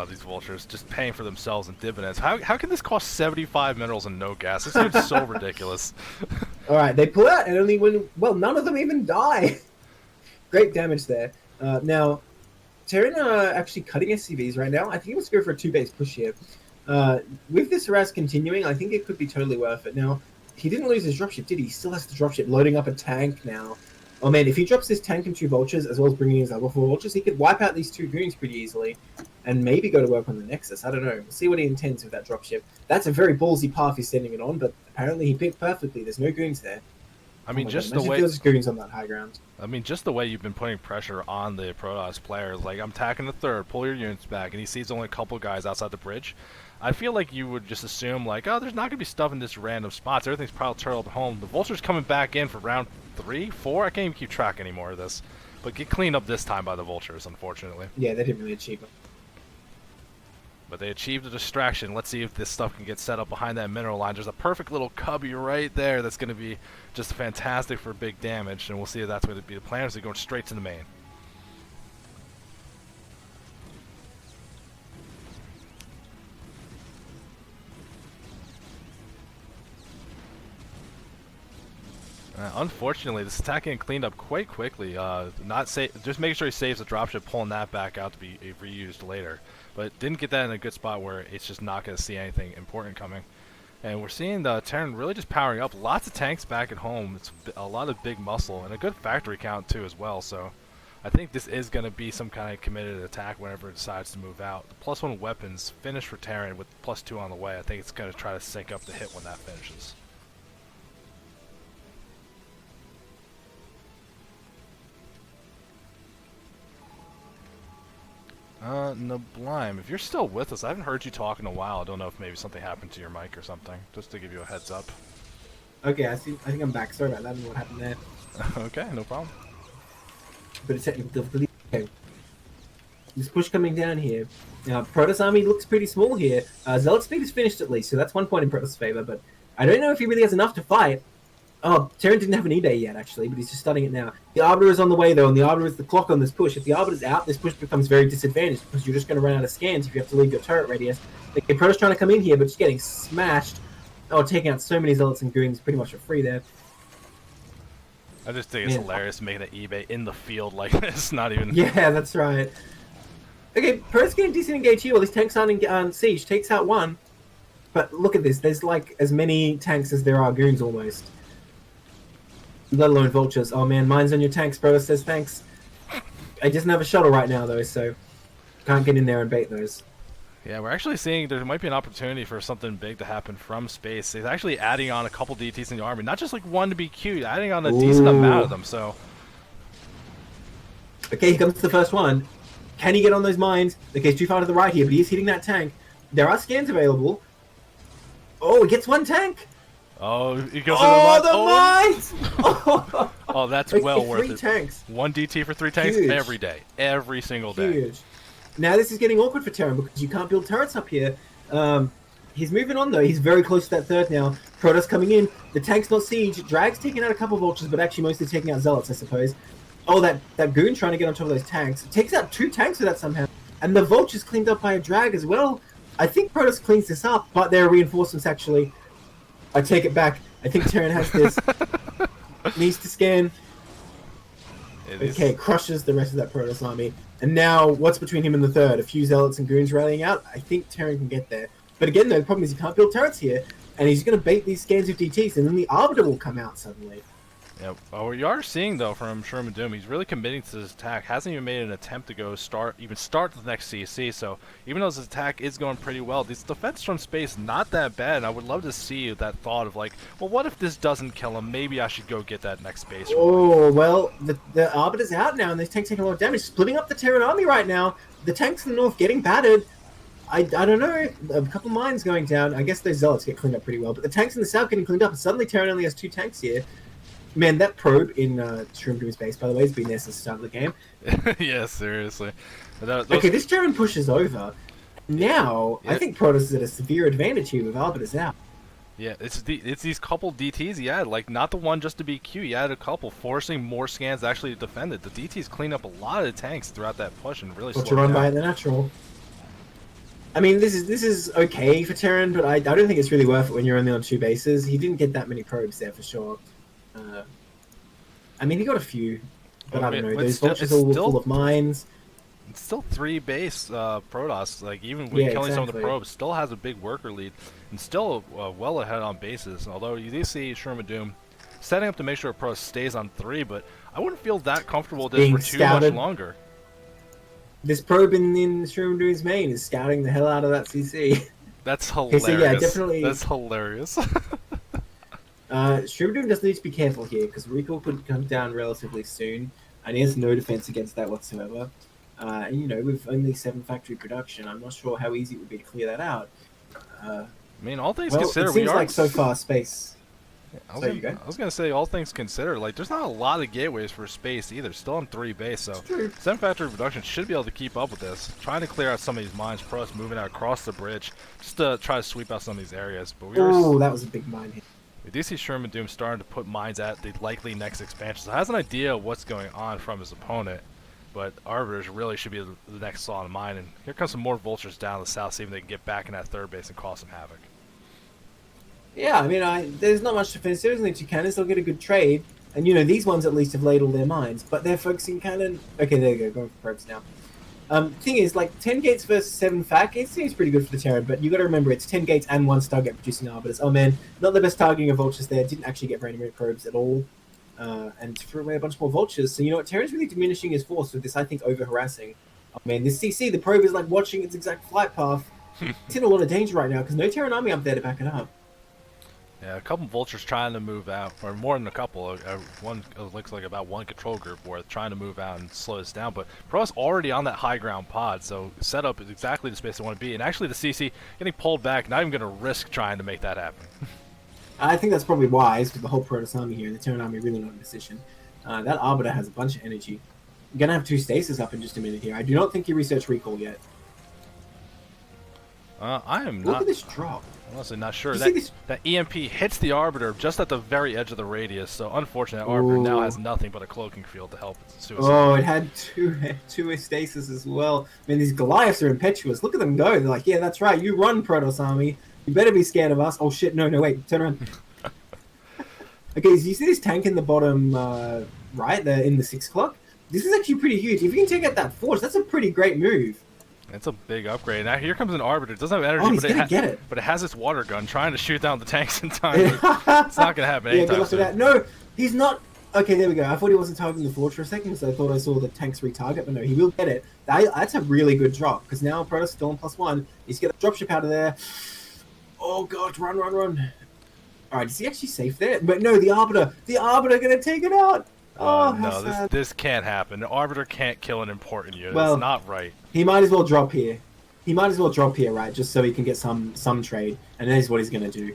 These vultures just paying for themselves in dividends. How can this cost 75 minerals and no gas? This seems so ridiculous. All right, they pull out and only none of them even die. Great damage there. Now, Terran are actually cutting SCVs right now. I think he wants to go for a 2-base push here. With this harass continuing, I think it could be totally worth it. Now, he didn't lose his dropship, did he? He still has the dropship loading up a tank now. Oh man, if he drops this tank and 2 vultures as well as bringing his level 4 vultures, he could wipe out these 2 goons pretty easily and maybe go to work on the Nexus. I don't know. We'll see what he intends with that dropship. That's a very ballsy path he's sending it on, but apparently he picked perfectly. There's no goons there. I mean, just God, the way there's goons on that high ground. I mean, just the way you've been putting pressure on the Protoss players. Like, I'm attacking the third, pull your units back, and he sees only a couple guys outside the bridge. I feel like you would just assume, like, oh, there's not going to be stuff in this random spots. Everything's probably turtled home. The Vulture's coming back in for round 3, 4? I can't even keep track anymore of this. But get cleaned up this time by the Vultures, unfortunately. Yeah, they didn't really achieve it. But they achieved a distraction. Let's see if this stuff can get set up behind that mineral line. There's a perfect little cubby right there that's going to be just fantastic for big damage. And we'll see if that's going to be the plan. They're going straight to the main. Unfortunately, this attack getting cleaned up quite quickly. Just making sure he saves the dropship, pulling that back out to be reused later. But didn't get that in a good spot where it's just not going to see anything important coming. And we're seeing the Terran really just powering up. Lots of tanks back at home. It's a lot of big muscle and a good factory count too as well. So I think this is going to be some kind of committed attack whenever it decides to move out. The +1 weapons finish for Terran with +2 on the way. I think it's going to try to sync up the hit when that finishes. Nablime, if you're still with us, I haven't heard you talk in a while. I don't know if maybe something happened to your mic or something. Just to give you a heads up. Okay, I think I'm back. Sorry about that. I don't know what happened there. Okay, no problem. Bit of technical difficulty. Okay. This push coming down here. Now, Protoss army looks pretty small here. Zealot speed is finished at least, so that's 1 point in Protoss' favor, but I don't know if he really has enough to fight. Oh, Terran didn't have an E-Day yet, actually, but he's just starting it now. The Arbiter is on the way, though, and the Arbiter is the clock on this push. If the Arbiter's out, this push becomes very disadvantaged, because you're just going to run out of scans if you have to leave your turret radius. The Protoss trying to come in here, but just getting smashed. Oh, taking out so many Zealots and Goons pretty much for free there. I just think it's hilarious making an eBay in the field like this, not even... Yeah, that's right. Okay, Protoss getting decent engage here while these tanks aren't on siege. Takes out 1. But look at this. There's like as many tanks as there are Goons almost. Let alone vultures. Oh man, mine's on your tanks, bro. Says thanks. I just have a shuttle right now though, so can't get in there and bait those. Yeah, we're actually seeing there might be an opportunity for something big to happen from space. He's actually adding on a couple DTs in the army, not just like 1 to be cute, adding on a decent amount of them. So, okay, here comes the first one. Can he get on those mines? Okay, he's too far to the right here, but he's hitting that tank. There are scans available. Oh, he gets 1 tank. Oh, he goes the mines! Oh, that's well worth 3 it. Tanks. 1 DT for 3 tanks Huge. every day, every single day. Huge. Now this is getting awkward for Terran because you can't build turrets up here. He's moving on though. He's very close to that third now. Protoss coming in. The tank's not siege. Drag's taking out a couple vultures, but actually mostly taking out zealots, I suppose. Oh, that goon trying to get on top of those tanks. It takes out 2 tanks with that somehow. And the vulture's cleaned up by a drag as well. I think Protoss cleans this up, but there are reinforcements actually. I take it back. I think Terran has this. Needs to scan. Okay, crushes the rest of that Protoss army. And now, what's between him and the third? A few Zealots and Goons rallying out? I think Terran can get there. But again, though, the problem is he can't build turrets here. And he's going to bait these scans with DTs, and then the Arbiter will come out suddenly. Yeah, well, we are seeing though from Sherman Doom, he's really committing to this attack. Hasn't even made an attempt to go start the next CC. So even though this attack is going pretty well, this defense from space not that bad. And I would love to see that thought of like, well, what if this doesn't kill him? Maybe I should go get that next space. Oh well, the Arbiter's out now, and these tanks taking a lot of damage, splitting up the Terran army right now. The tanks in the north getting battered. I don't know, a couple mines going down. I guess those Zealots get cleaned up pretty well, but the tanks in the south getting cleaned up, and suddenly Terran only has 2 tanks here. Man, that probe in Shroom Doom's base, by the way, has been there since the start of the game. Yeah, seriously. Okay, this Terran pushes over. Now, I think Protoss is at a severe advantage here with Arbiters out. Yeah, it's these couple DTs he had, like not the one just to be cute. He had a couple, forcing more scans to actually defend it. The DTs clean up a lot of tanks throughout that push and really slowed run down. by the natural. I mean, this is okay for Terran, but I don't think it's really worth it when you're only on 2 bases. He didn't get that many probes there for sure. I mean, he got a few, but I don't know. Those vultures are all full of mines. It's still 3 base Protoss. Like even with killing some of the probes, still has a big worker lead and still well ahead on bases. Although you do see Sherman Doom setting up to make sure Pro stays on 3, but I wouldn't feel that comfortable with this Being for too scouted. much longer. This probe in Shroomdoom's main is scouting the hell out of that CC. That's Okay, hilarious. so yeah, definitely. That's hilarious. Shroomdoom just needs to be careful here because recall could come down relatively soon, and he has no defense against that whatsoever. And you know, with only 7 factory production, I'm not sure how easy it would be to clear that out. I mean, all things Well, considered, it seems we are like so far space. I was gonna say, all things considered, like there's not a lot of gateways for space either. Still on 3 base, so 7 factory production should be able to keep up with this. Trying to clear out some of these mines, Pros moving out across the bridge just to try to sweep out some of these areas. But Oh, that was a big mine hit. We do see Sherman Doom starting to put mines at the likely next expansion. So has an idea of what's going on from his opponent, but Arbiters really should be the next solid mine. And here comes some more vultures down the south, see if they can get back in that 3rd base and cause some havoc. Yeah, I mean, there's not much defense. There's only 2 cannons. They'll get a good trade. And, you know, these ones at least have laid all their mines. But they're focusing cannon. Okay, there you go. Going for probes now. Thing is, like, 10 gates versus 7 fac, it seems pretty good for the Terran. But you got to remember, it's 10 gates and 1 Stargate producing Arbiters. Oh, man, not the best targeting of vultures there. Didn't actually get very many probes at all. And threw away a bunch more vultures. So, you know what? Terran's really diminishing his force with this, I think, over-harassing. Oh, man, this CC, the probe is, like, watching its exact flight path. It's in a lot of danger right now because no Terran army up there to back it up. Yeah, a couple vultures trying to move out, or more than a couple. One looks like about 1 control group worth trying to move out and slow this down. But Pro's already on that high ground pod, so set up is exactly the space they want to be. And actually, the CC getting pulled back, not even going to risk trying to make that happen. I think that's probably wise with the whole Protoss army here. The Terran army really not in position. That Arbiter has a bunch of energy. I'm gonna have 2 stasis up in just a minute here. I do not think he researched recall yet. I am Look not. at this drop. Honestly, not sure. You see That EMP hits the Arbiter just at the very edge of the radius, so unfortunately, Arbiter now has nothing but a cloaking field to help its suicide. Oh, it had two stasis as well. I mean, these Goliaths are impetuous. Look at them go. They're like, yeah, that's right. You run, Protoss army. You better be scared of us. Oh, shit. No, wait. Turn around. Okay, so you see this tank in the bottom right there in the 6 o'clock? This is actually pretty huge. If you can take out that force, that's a pretty great move. It's a big upgrade. Now here comes an Arbiter. It doesn't have energy, Oh, he's gonna get it. But it has its water gun trying to shoot down the tanks in time. It's not going to happen anytime soon. That. No, he's not. Okay, there we go. I thought he wasn't targeting the forge for a second, so I thought I saw the tanks retarget, but no, he will get it. That's a really good drop, because now Protoss still on +1. He's get the dropship out of there. Oh god, run. Alright, is he actually safe there? But no, the Arbiter gonna take it out. Oh, no, this can't happen. The Arbiter can't kill an important unit. Well, it's not right. He might as well drop here. Right, just so he can get some trade, and that is what he's gonna do.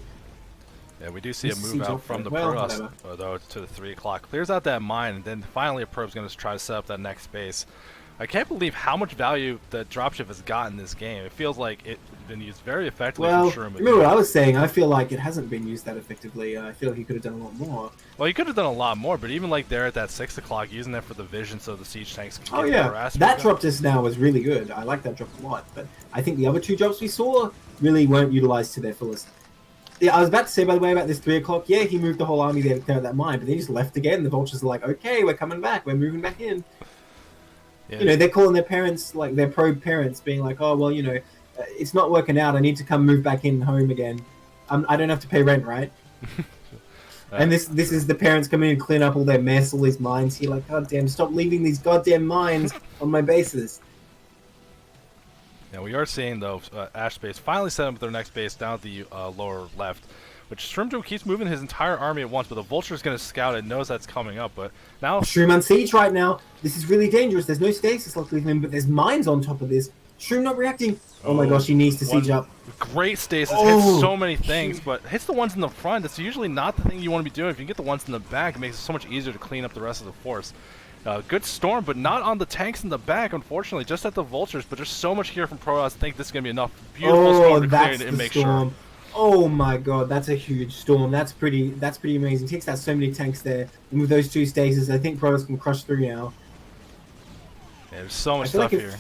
Yeah, we do see a move out from the Protoss, though, to the 3 o'clock. Clears out that mine, and then finally a probe's going to try to set up that next base. I can't believe how much value that dropship has got in this game. It feels like it's been used very effectively from Sherman. Remember what I was saying? I feel like it hasn't been used that effectively. I feel like he could have done a lot more. Well, he could have done a lot more, but even like there at that 6 o'clock, using that for the vision so the siege tanks can get harassed. That drop just now was really good. I like that drop a lot, but I think the other 2 drops we saw really weren't utilized to their fullest. Yeah, I was about to say, by the way, about this 3 o'clock. Yeah, he moved the whole army there to clear out that mine, but they just left again. The vultures are like, okay, we're coming back. We're moving back in. Yeah. You know, they're calling their parents, like their probe parents, being like, oh, well, you know, it's not working out. I need to come move back in home again. I don't have to pay rent, right? And this is the parents coming in and clean up all their mess, all these mines. You're like, god damn, stop leaving these goddamn mines on my bases. Yeah, we are seeing, though, Ash Space finally set up their next base down at the lower left, which Shroom keeps moving his entire army at once, but the Vulture's going to scout it, knows that's coming up, but now... Shroom on siege right now. This is really dangerous. There's no stasis luckily for him, but there's mines on top of this. Shroom not reacting. Oh my gosh, he needs to siege up. Great stasis, hits so many things, but hits the ones in the front. That's usually not the thing you want to be doing. If you get the ones in the back, it makes it so much easier to clean up the rest of the force. Good storm, but not on the tanks in the back, unfortunately, just at the Vultures. But there's so much here from Protoss. I think this is going to be enough. Beautiful storm to clear it and make sure. Oh my god, that's a huge storm. That's pretty amazing. Takes out so many tanks there. And with those 2 stasis, I think Protoss can crush through now. Yeah, there's so much stuff here.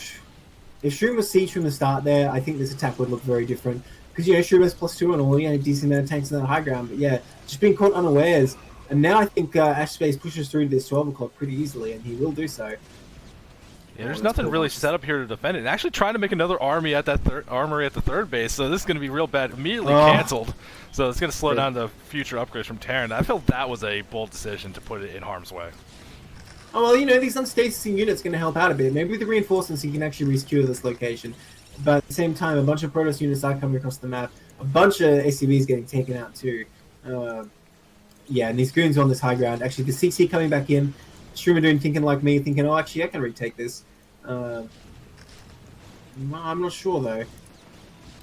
If Shroom was siege from the start there, I think this attack would look very different. Because, you know, Shroom has +2 on all, he had a decent amount of tanks on that high ground. But yeah, just being caught unawares. And now I think Ash Space pushes through to this 12 o'clock pretty easily, and he will do so. Yeah, there's Let's nothing put a really bunch of- set up here to defend it. And actually trying to make another army at that armory at the third base, so this is going to be real bad. Immediately Oh. canceled, so it's going to slow Yeah. down the future upgrades from Terran. I feel that was a bold decision to put it in harm's way. Oh, well, these unstasising units going to help out a bit. Maybe with the reinforcements, you can actually resecure this location. But at the same time, a bunch of Protoss units are coming across the map. A bunch of ACVs getting taken out too. Yeah, and these goons are on this high ground. Actually, the CC coming back in. Shroomadoon thinking like me, thinking, oh, actually, I can retake this. I'm not sure, though.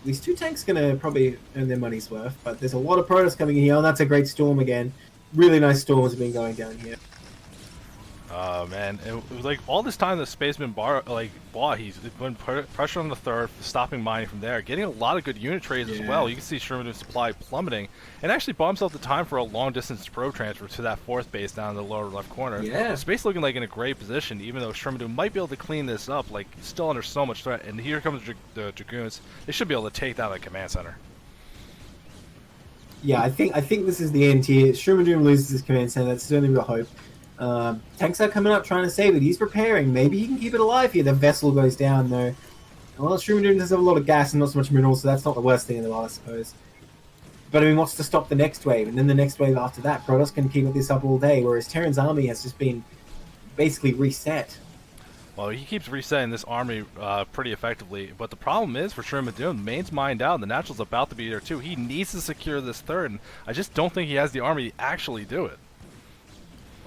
These 2 tanks going to probably earn their money's worth, but there's a lot of Protoss coming in here, and that's a great storm again. Really nice storms have been going down here. Oh man, it was like all this time the spaceman he's been pressure on the third, stopping mining from there, getting a lot of good unit trades as well. You can see Sherman's supply plummeting, and actually bought himself the time for a long distance probe transfer to that 4th base down in the lower left corner. Yeah. Space looking like in a great position, even though Sherman might be able to clean this up, like still under so much threat. And here comes the Dragoons. They should be able to take down the command center. Yeah, I think this is the end here. Shroomadoon loses his command center. That's the only real hope. Tanks are coming up trying to save it. He's repairing. Maybe he can keep it alive here. The vessel goes down, though. Well, Shroomadoon does have a lot of gas and not so much minerals, so that's not the worst thing in the world, I suppose. But I mean, what's to stop the next wave? And then the next wave after that? Protoss can keep this up all day, whereas Terran's army has just been basically reset. Well, he keeps resetting this army pretty effectively, but the problem is for Sherman, main's mined out, and the Natural's about to be there too. He needs to secure this third, and I just don't think he has the army to actually do it.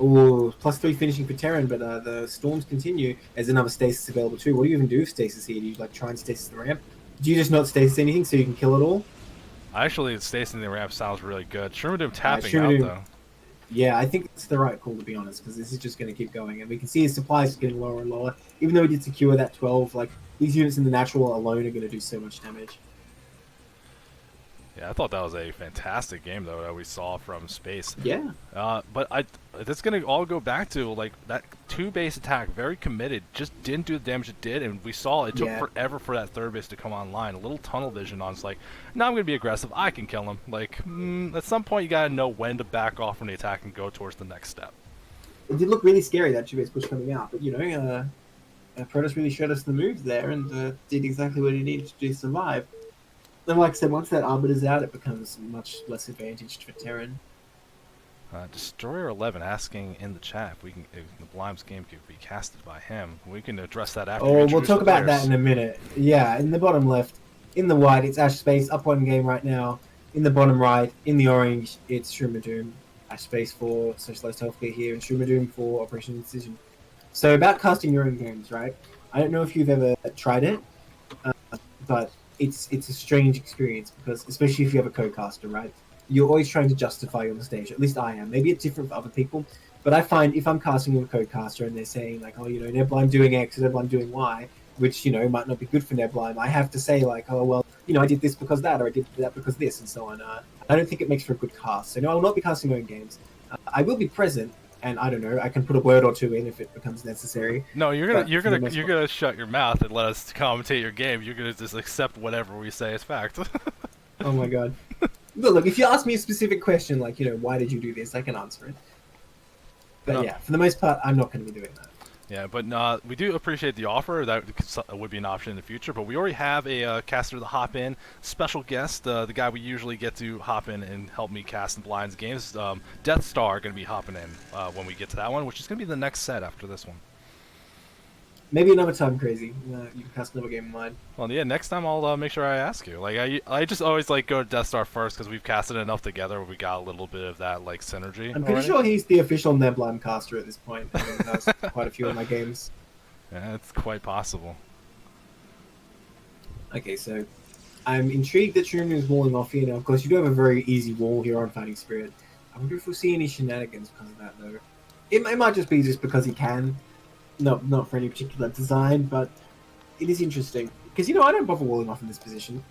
Oh, +3 finishing for Terran, but the storms continue. There's another stasis available too. What do you even do with stasis here? Do you like try and stasis the ramp? Do you just not stasis anything so you can kill it all? Actually, stasing the ramp sounds really good. Sherman tapping Sherman out though. Yeah, I think it's the right call, to be honest, because this is just going to keep going. And we can see his supplies getting lower and lower. Even though he did secure that 12, like, these units in the natural alone are going to do so much damage. Yeah, I thought that was a fantastic game, though, that we saw from space. Yeah. But that's going to all go back to, like, that 2-base attack, very committed, just didn't do the damage it did, and we saw it took forever for that 3rd base to come online. A little tunnel vision on, it's like, now I'm going to be aggressive, I can kill him. Like, at some point you got to know when to back off from the attack and go towards the next step. It did look really scary, that 2-base push coming out, but, Protoss really showed us the moves there and did exactly what he needed to do to survive. And like I said, once that Arbiter's out, it becomes much less advantaged for Terran. Destroyer 11 asking in the chat if the Blime's game could be casted by him. We can address that after. Oh, we'll talk about that in a minute. Yeah, in the bottom left, in the white, it's Ash Space, up 1 game right now. In the bottom right, in the orange, it's Shroomadoon. Ash Space for Socialized Healthcare here, and Shroomadoon for Operation Indecision. So about casting your own games, right? I don't know if you've ever tried it, but it's a strange experience because, especially if you have a co-caster, right? You're always trying to justify your mistake. At least I am. Maybe it's different for other people, but I find if I'm casting with a co-caster and they're saying like, oh, Nebline doing X and Nebline doing Y, which might not be good for Nebline, I have to say like, oh well, I did this because that, or I did that because this, and so on. I don't think it makes for a good cast. So no, I will not be casting my own games. I will be present. And I don't know, I can put a word or two in if it becomes necessary. No, you're gonna shut your mouth and let us commentate your game. You're gonna just accept whatever we say as fact. Oh my god. Look, if you ask me a specific question, like, why did you do this, I can answer it. But yeah, for the most part, I'm not going to be doing that. Yeah, but we do appreciate the offer. That would be an option in the future. But we already have a caster to hop in. Special guest, the guy we usually get to hop in and help me cast in Blinds games. Death Star going to be hopping in when we get to that one, which is going to be the next set after this one. Maybe another time, Crazy. You can cast another game of mine. Well, yeah, next time I'll make sure I ask you. Like I just always like go to Death Star first because we've casted enough together. We got a little bit of that like synergy. I'm pretty sure he's the official Nebline caster at this point. I mean, that's quite a few of my games. Yeah, it's quite possible. Okay, so I'm intrigued that Shroom is walling off here now. Of course, you do have a very easy wall here on Fighting Spirit. I wonder if we'll see any shenanigans because of that, though. It might just be just because he can. Not for any particular design, but it is interesting. Because, I don't bother walling off in this position.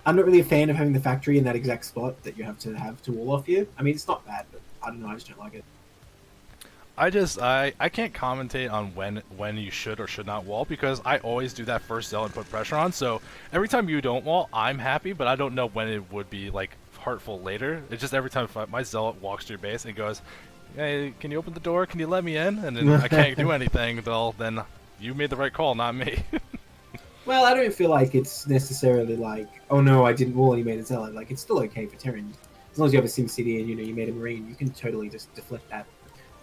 I'm not really a fan of having the factory in that exact spot that you have to wall off here. I mean, it's not bad, but I don't know, I just don't like it. I can't commentate on when you should or should not wall because I always do that first zealot and put pressure on. So every time you don't wall, I'm happy, but I don't know when it would be like hurtful later. It's just every time my zealot walks to your base and goes, "Hey, can you open the door? Can you let me in?" And then I can't do anything. Well, then You made the right call, not me. Well, I don't feel like it's necessarily like, oh no, I didn't wall and you made a zealot. Like, it's still okay for Terran. As long as you have a SimCity and, you made a Marine, you can totally just deflect that.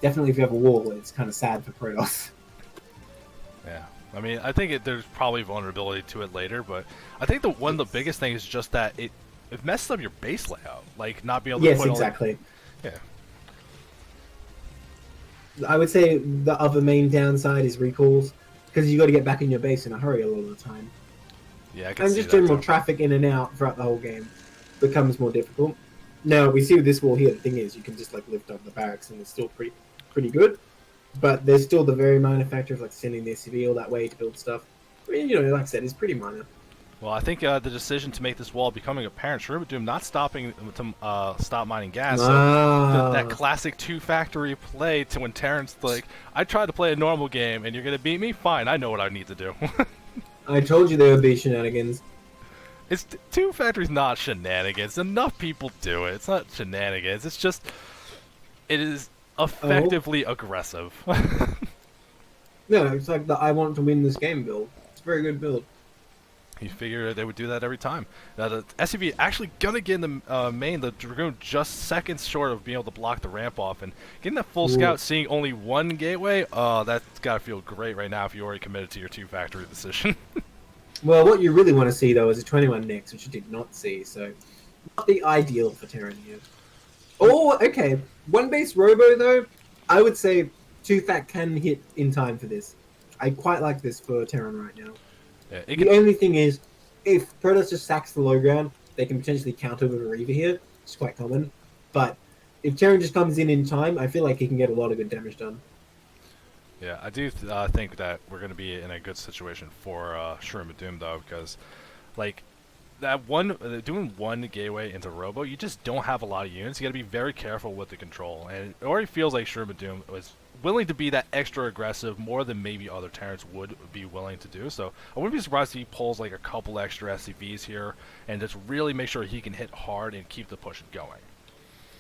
Definitely if you have a wall, it's kind of sad for Protoss. Yeah. I mean, I think there's probably vulnerability to it later, but I think one of the biggest things is just that it messes up your base layout. Like, not being able to Yes, put exactly. Yeah. I would say the other main downside is recalls, because you got to get back in your base in a hurry a lot of the time. Yeah, I can And see just that general too. traffic in and out throughout the whole game becomes more difficult. Now, we see with this wall here, the thing is, you can just, like, lift up the barracks and it's still pretty good. But there's still the very minor factor of, like, sending the SCV all that way to build stuff. I mean, like I said, it's pretty minor. Well, I think the decision to make this wall becoming apparent, Doom not stopping to stop mining gas. So that classic two-factory play to when Terran's like, I tried to play a normal game and you're going to beat me? Fine, I know what I need to do. I told you there would be shenanigans. It's two factories, not shenanigans. Enough people do it. It's not shenanigans. It's just, it is effectively aggressive. No, it's like the I want to win this game build. It's a very good build. You figure they would do that every time. Now the SCV actually gonna get in the main, the Dragoon just seconds short of being able to block the ramp off, and getting that full scout, seeing only one gateway, that's gotta feel great right now if you already committed to your two-factory decision. Well, what you really want to see, though, is a 21 next, which you did not see, so not the ideal for Terran here. Oh, okay. One base Robo, though, I would say 2-fac can hit in time for this. I quite like this for Terran right now. Yeah, the only thing is, if Protoss just sacks the low ground, they can potentially counter with a Reaver here. It's quite common. But if Terran just comes in time, I feel like he can get a lot of good damage done. Yeah, I do think that we're going to be in a good situation for Shroom of Doom, though, because, like, doing one gateway into Robo, you just don't have a lot of units. You got to be very careful with the control, and it already feels like Shroom of Doom was willing to be that extra aggressive more than maybe other Terrans would be willing to do. So I wouldn't be surprised if he pulls like a couple extra SCVs here and just really make sure he can hit hard and keep the push going.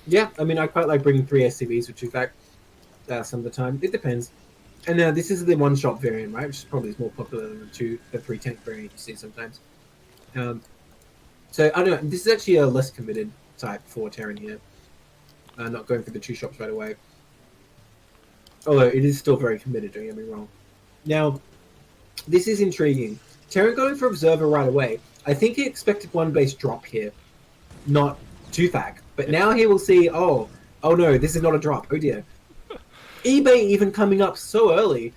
Yeah, I mean, I quite like bringing 3 SCVs with 2-fac some of the time. It depends. And this is the one-shot variant, right? Which is probably more popular than the 3-tank variant you see sometimes. So, I don't know. This is actually a less committed type for Terran here. Not going for the 2 shots right away. Although, it is still very committed, don't get me wrong. Now, this is intriguing. Terran going for Observer right away. I think he expected one base drop here, not 2-fac. But now he will see, oh no, this is not a drop. Oh dear. eBay even coming up so early.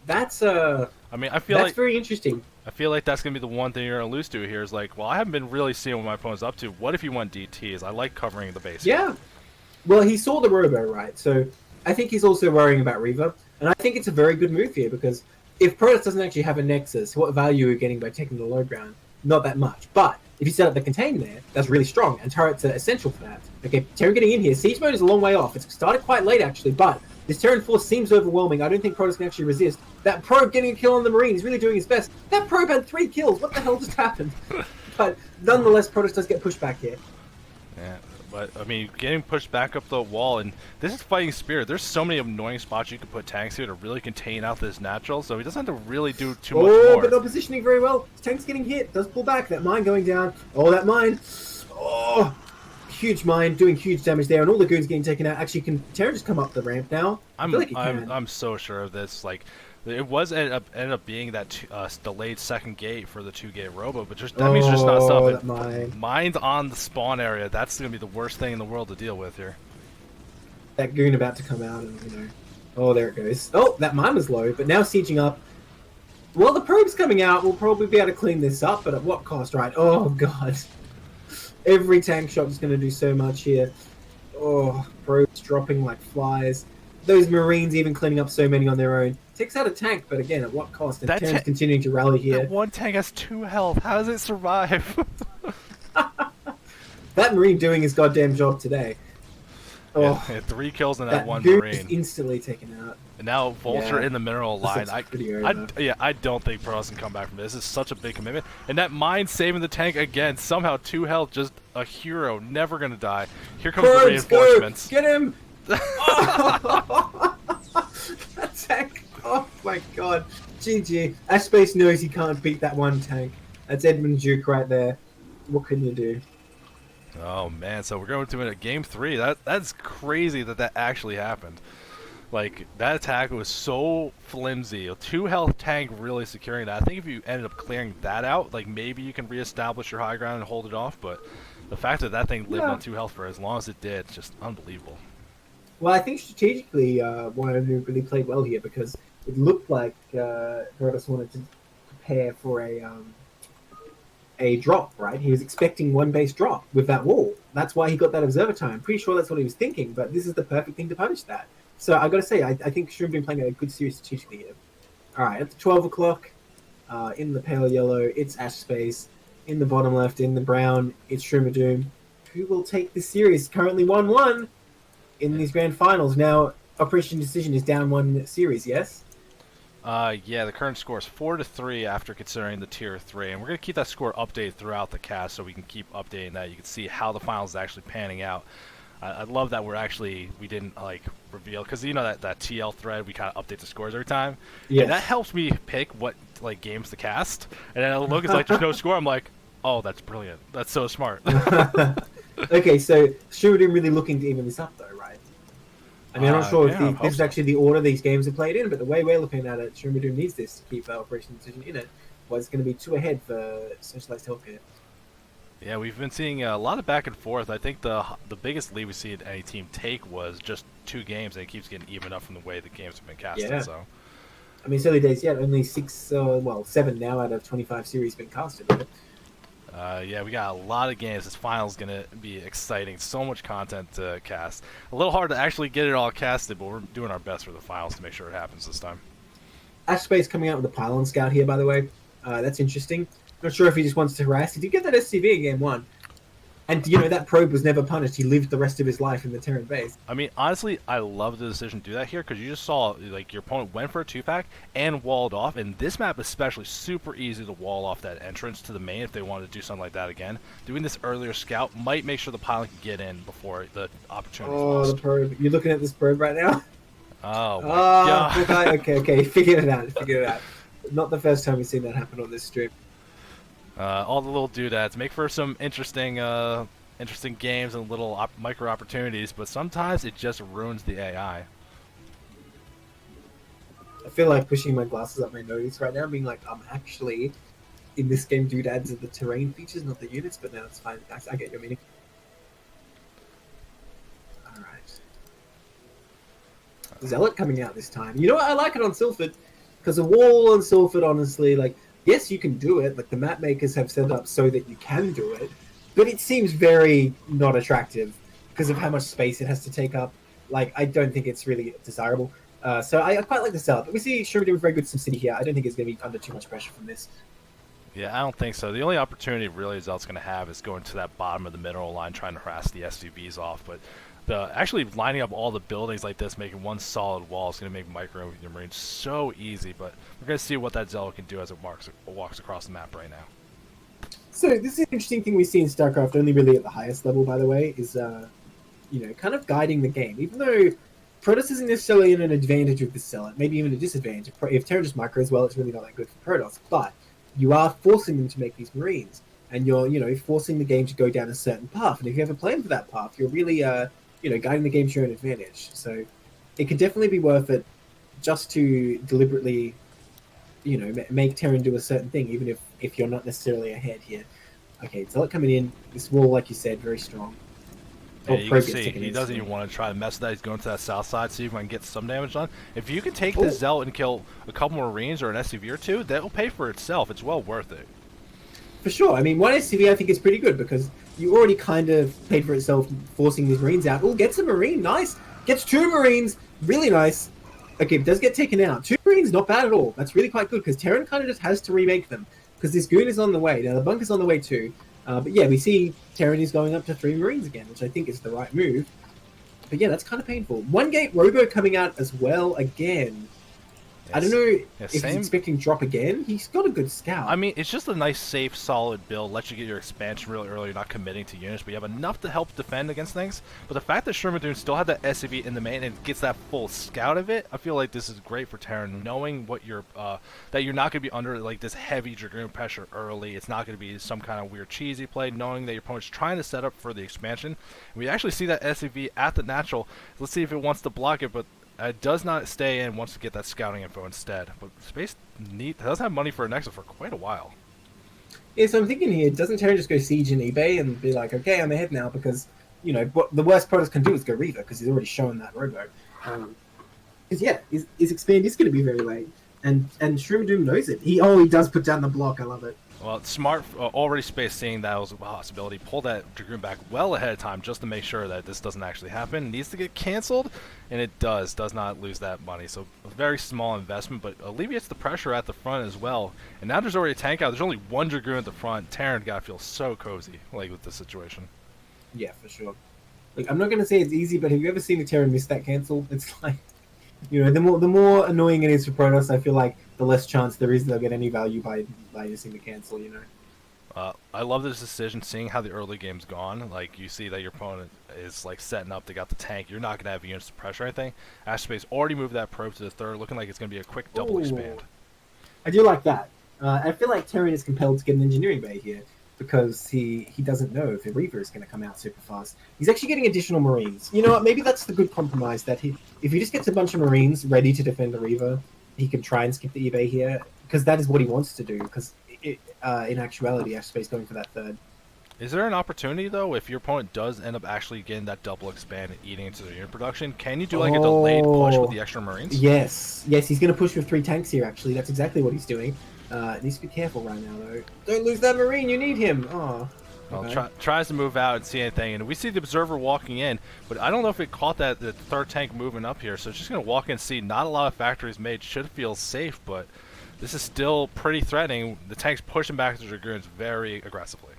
That's I mean, I feel that's like very interesting. I feel like that's gonna be the one thing you're gonna lose to here is like, well, I haven't been really seeing what my opponent's up to. What if you want DTs? I like covering the base. Yeah. Well, he saw the Robo, right? So I think he's also worrying about Reaver, and I think it's a very good move here because if Protoss doesn't actually have a Nexus, what value are you getting by taking the low ground? Not that much. But if you set up the contain there, that's really strong, and turrets are essential for that. Okay, Terran getting in here. Siege mode is a long way off. It's started quite late, actually, but this Terran force seems overwhelming. I don't think Protoss can actually resist. That probe getting a kill on the Marine. He's really doing his best. That probe had 3 kills. What the hell just happened? But nonetheless, Protoss does get pushed back here. Yeah. But, I mean, getting pushed back up the wall, and this is Fighting Spirit. There's so many annoying spots you can put tanks here to really contain out this natural, so he doesn't have to really do too much more. But not positioning very well. His tank's getting hit. Does pull back. That mine going down. Oh, that mine. Oh, huge mine. Doing huge damage there, and all the goons getting taken out. Actually, can Terran just come up the ramp now? I feel like he can. I'm so sure of this. Like, it was ended up being that delayed second gate for the 2-gate Robo, but that means just not stopping. Mine's on the spawn area. That's going to be the worst thing in the world to deal with here. That goon about to come out, and oh, there it goes. Oh, that mine was low, but now sieging up. Well, the probe's coming out. We'll probably be able to clean this up, but at what cost, right? Oh god, every tank shot is going to do so much here. Oh, probes dropping like flies. Those Marines even cleaning up so many on their own. Takes out a tank, but again, at what cost? And Terran's continuing to rally here. That one tank has 2 health. How does it survive? That Marine doing his goddamn job today. Oh, yeah, 3 kills in that one Marine. Marine. Just instantly taken out. And now Vulture in the mineral line. I don't think Protoss can come back from this. This is such a big commitment. And that mine saving the tank again. Somehow 2 health, just a hero, never gonna die. Here comes the reinforcements. Get him! Oh! That tank! Oh. My God, GG. Ashbase knows he can't beat that one tank. That's Edmund Duke right there. What can you do? Oh man, so we're going to a game 3. That's crazy that actually happened. Like, that attack was so flimsy. A 2 health tank really securing that. I think if you ended up clearing that out, like, maybe you can reestablish your high ground and hold it off, but the fact that that thing lived on 2 health for as long as it did, it's just unbelievable. Well, I think strategically, Wyoming really played well here because it looked like Herodis wanted to prepare for a drop, right? He was expecting one base drop with that wall. That's why he got that observer time. I'm pretty sure that's what he was thinking, but this is the perfect thing to punish that. So I got to say, I think Shroom been playing a good series strategically here. All right, at the 12 o'clock, in the pale yellow, it's Ash Space. In the bottom left, in the brown, it's Shroomadoom. Who will take this series? Currently 1-1 in these grand finals. Now, Operation Decision is down 1 series, yes? Yeah, the current score is 4-3 after considering the tier 3, and we're going to keep that score updated throughout the cast so we can keep updating that. You can see how the finals is actually panning out. I love that we didn't like reveal, because you know that TL thread, we kind of update the scores every time. Yeah. And that helps me pick what like games to cast. And then I look, it's like there's no score. I'm like, oh, that's brilliant. That's so smart. Okay, so Shroomadoom really looking to even this up, though, right? I mean, I'm not sure if this is actually the order these games are played in, but the way we're looking at it, Shroomadoom needs this to keep Operation Decision in it. Well, it's going to be 2 ahead for Socialized Healthcare. Yeah, we've been seeing a lot of back and forth. I think the biggest lead we see any team take was just 2 games, and it keeps getting even up from the way the games have been casted. Yeah. So, I mean, it's early days yet. Only 7 now out of 25 series been casted. Right? yeah, we got a lot of games. This final's going to be exciting. So much content to cast. A little hard to actually get it all casted, but we're doing our best for the finals to make sure it happens this time. Ash Space coming out with the Pylon Scout here, by the way. That's interesting. Not sure if he just wants to harass. He did get that SCV in game 1. And, that probe was never punished. He lived the rest of his life in the Terran base. I mean, honestly, I love the decision to do that here, because you just saw, like, your opponent went for a 2-pack and walled off, and this map especially, super easy to wall off that entrance to the main if they wanted to do something like that again. Doing this earlier scout might make sure the pylon can get in before the opportunity is lost. The probe. You're looking at this probe right now? Oh, my God. Okay. Figured it out. Not the first time we've seen that happen on this stream. All the little doodads make for some interesting games and little micro opportunities, but sometimes it just ruins the AI. I feel like pushing my glasses up my nose right now, being like, I'm actually in this game. Doodads are the terrain features, not the units, but now it's fine. I get your meaning. All right. Zealot coming out this time. You know what? I like it on Silphid, because a wall on Silphid, honestly, like, yes, you can do it. Like, the map makers have set up so that you can do it, but it seems very not attractive because of how much space it has to take up. Like, I don't think it's really desirable. So I quite like the setup. But we see Shroom doing very good SimCity here. I don't think it's going to be under too much pressure from this. Yeah, I don't think so. The only opportunity really Zelt's going to have is going to that bottom of the mineral line, trying to harass the SUVs off. But actually lining up all the buildings like this, making one solid wall, is going to make micro your Marines so easy. But we're going to see what that Zealot can do as it walks across the map right now. So this is an interesting thing we see in StarCraft, only really at the highest level, by the way, is kind of guiding the game. Even though Protoss isn't necessarily in an advantage with this Zealot, maybe even a disadvantage. If Terran just micro as well, it's really not that good for Protoss. But you are forcing them to make these Marines, and you're forcing the game to go down a certain path. And if you have a plan for that path, you're really guiding the game to your own advantage. So it could definitely be worth it just to deliberately make Terran do a certain thing, even if you're not necessarily ahead here. Okay, Zealot coming in. This wall, like you said, very strong. Yeah, you can see he doesn't even want to try to mess with that. He's going to that south side, see if I can get some damage done. If you can take this Zealot and kill a couple more Marines or an SCV or 2, that will pay for itself. It's well worth it. For sure. I mean, one SCV I think is pretty good because you already kind of paid for itself forcing these Marines out. Oh, gets a Marine. Nice. Gets 2 Marines. Really nice. Okay, it does get taken out. 2 Marines, not bad at all. That's really quite good because Terran kind of just has to remake them because this Goon is on the way. Now, the bunker's on the way too. But yeah, we see Terran is going up to 3 Marines again, which I think is the right move. But yeah, that's kind of painful. 1 gate Robo coming out as well again. I don't It's, know yeah, if he's same. expecting drop again. He's got a good scout. I mean, it's just a nice, safe, solid build. Lets you get your expansion really early. You're not committing to units, but you have enough to help defend against things. But the fact that Sherman still had that SCV in the main and gets that full scout of it, I feel like this is great for Terran, knowing what you're that you're not going to be under like this heavy Dragoon pressure early. It's not going to be some kind of weird cheesy play, knowing that your opponent's trying to set up for the expansion. And we actually see that SCV at the natural. Let's see if it wants to block it, but it does not stay in, wants to get that scouting info instead. But Space does have money for a Nexus for quite a while. Yeah, so I'm thinking here, doesn't Terran just go siege in eBay and be like, okay, I'm ahead now because, you know, what the worst Protoss can do is go Reaver because he's already shown that robo. Because yeah, his expand is going to be very late, and Shroom knows it. He does put down the block. I love it. Well, smart, already Space seeing that was a possibility. Pull that Dragoon back well ahead of time just to make sure that this doesn't actually happen. It needs to get canceled, and it does not lose that money. So a very small investment, but alleviates the pressure at the front as well. And now there's already a tank out. There's only one Dragoon at the front. Terran got to feel so cozy, like, with this situation. Yeah, for sure. Like, I'm not going to say it's easy, but have you ever seen a Terran miss that cancel? It's like, you know, the more annoying it is for Protoss, I feel like the less chance there is they'll get any value by missing the cancel, you know. I love this decision, seeing how the early game's gone. Like, you see that your opponent is, like, setting up. They got the tank. You're not going to have units to pressure anything. Space already moved that probe to the third, looking like it's going to be a quick double expand. I do like that. I feel like Terran is compelled to get an engineering bay here because he doesn't know if the Reaver is going to come out super fast. He's actually getting additional Marines. You know what? Maybe that's the good compromise, that if he just gets a bunch of Marines ready to defend the Reaver, he can try and skip the eBay here, because that is what he wants to do, because in actuality, Space going for that third. Is there an opportunity, though, if your opponent does end up actually getting that double expand and eating into their unit production? Can you do, like, a delayed push with the extra Marines? Yes, he's going to push with 3 tanks here, actually. That's exactly what he's doing. Needs to be careful right now, though. Don't lose that Marine, you need him! Oh. Well, tries to move out and see anything, and we see the Observer walking in, but I don't know if it caught the third tank moving up here, so it's just going to walk in and see. Not a lot of factories made. Should feel safe, but this is still pretty threatening. The tank's pushing back the Dragoons very aggressively.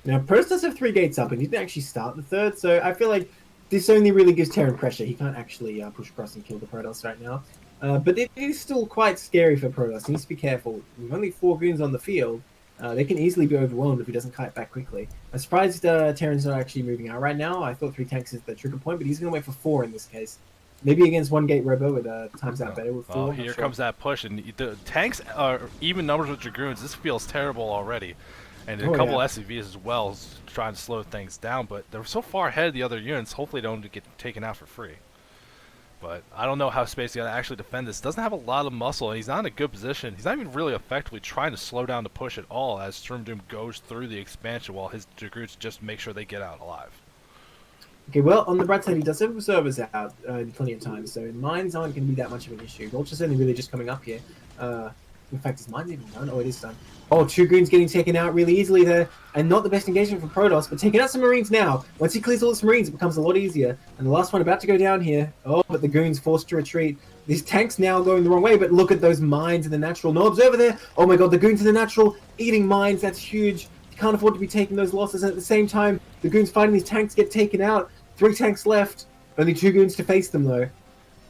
Now, Protoss does have 3 gates up, and he didn't actually start the third, so I feel like this only really gives Terran pressure. He can't actually push across and kill the Protoss right now. But it is still quite scary for Protoss. He needs to be careful. With only 4 goons on the field, they can easily be overwhelmed if he doesn't kite back quickly. I'm surprised Terran's not actually moving out right now. I thought 3 tanks is the trigger point, but he's going to wait for 4 in this case. Maybe against 1 gate robo, it times out better with 4. Well, here comes that push, and the tanks are even numbers with Dragoons. This feels terrible already. And a couple SCVs as well, trying to slow things down, but they're so far ahead of the other units, hopefully they don't get taken out for free. But I don't know how Space is going to actually defend this. Doesn't have a lot of muscle, and he's not in a good position. He's not even really effectively trying to slow down the push at all as Doom goes through the expansion while his Dragoons just make sure they get out alive. Okay, well, on the bright side, he does have observers out plenty of times, so mines aren't going to be that much of an issue. Vulture's only really just coming up here. In fact, is mine's even done? Oh, it is done. Oh, 2 goons getting taken out really easily there, and not the best engagement for Protoss, but taking out some Marines now. Once he clears all his Marines, it becomes a lot easier. And the last one about to go down here. Oh, but the goons forced to retreat. These tanks now going the wrong way, but look at those mines in the natural. No observer there. Oh my god, the goons in the natural eating mines. That's huge. You can't afford to be taking those losses. And at the same time, the goons fighting these tanks get taken out. 3 tanks left. Only 2 goons to face them, though.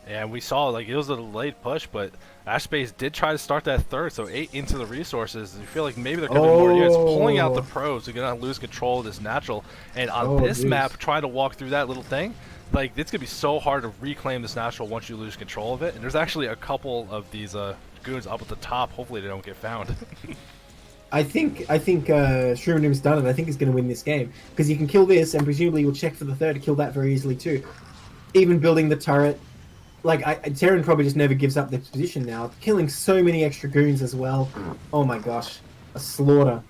Yeah, we saw, like, it was a delayed push, but Ashbase did try to start that third, so 8 into the resources. You feel like maybe there could be more units. Pulling out the probes, they're going to lose control of this natural. And on this map, trying to walk through that little thing, like, it's going to be so hard to reclaim this natural once you lose control of it. And there's actually a couple of these goons up at the top. Hopefully they don't get found. I think Shroom's done it. I think he's going to win this game. Because you can kill this, and presumably you'll check for the third to kill that very easily too. Even building the turret. Like, Terran probably just never gives up this position now. Killing so many extra goons as well. Oh my gosh. A slaughter.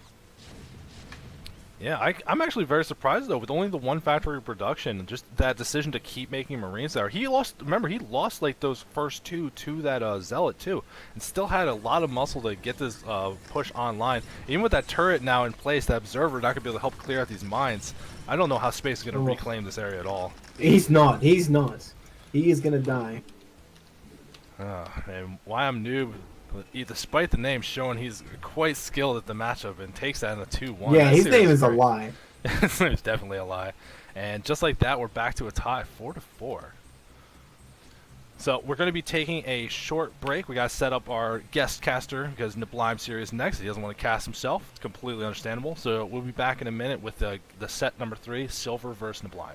Yeah, I'm actually very surprised, though, with only the 1 factory production, just that decision to keep making Marines there. He lost, remember, he lost, like, those first 2 to that Zealot, too, and still had a lot of muscle to get this push online. Even with that turret now in place, that Observer not going to be able to help clear out these mines. I don't know how Space is going to reclaim this area at all. He's not. He is going to die. And why I'm noob, despite the name showing he's quite skilled at the matchup and takes that in a 2-1. Yeah, his name is a lie. His name is definitely a lie. And just like that, we're back to a tie, 4-4. So we're going to be taking a short break. We got to set up our guest caster because Niblime's here is next. He doesn't want to cast himself. It's completely understandable. So we'll be back in a minute with the set number 3, Silver versus Niblime.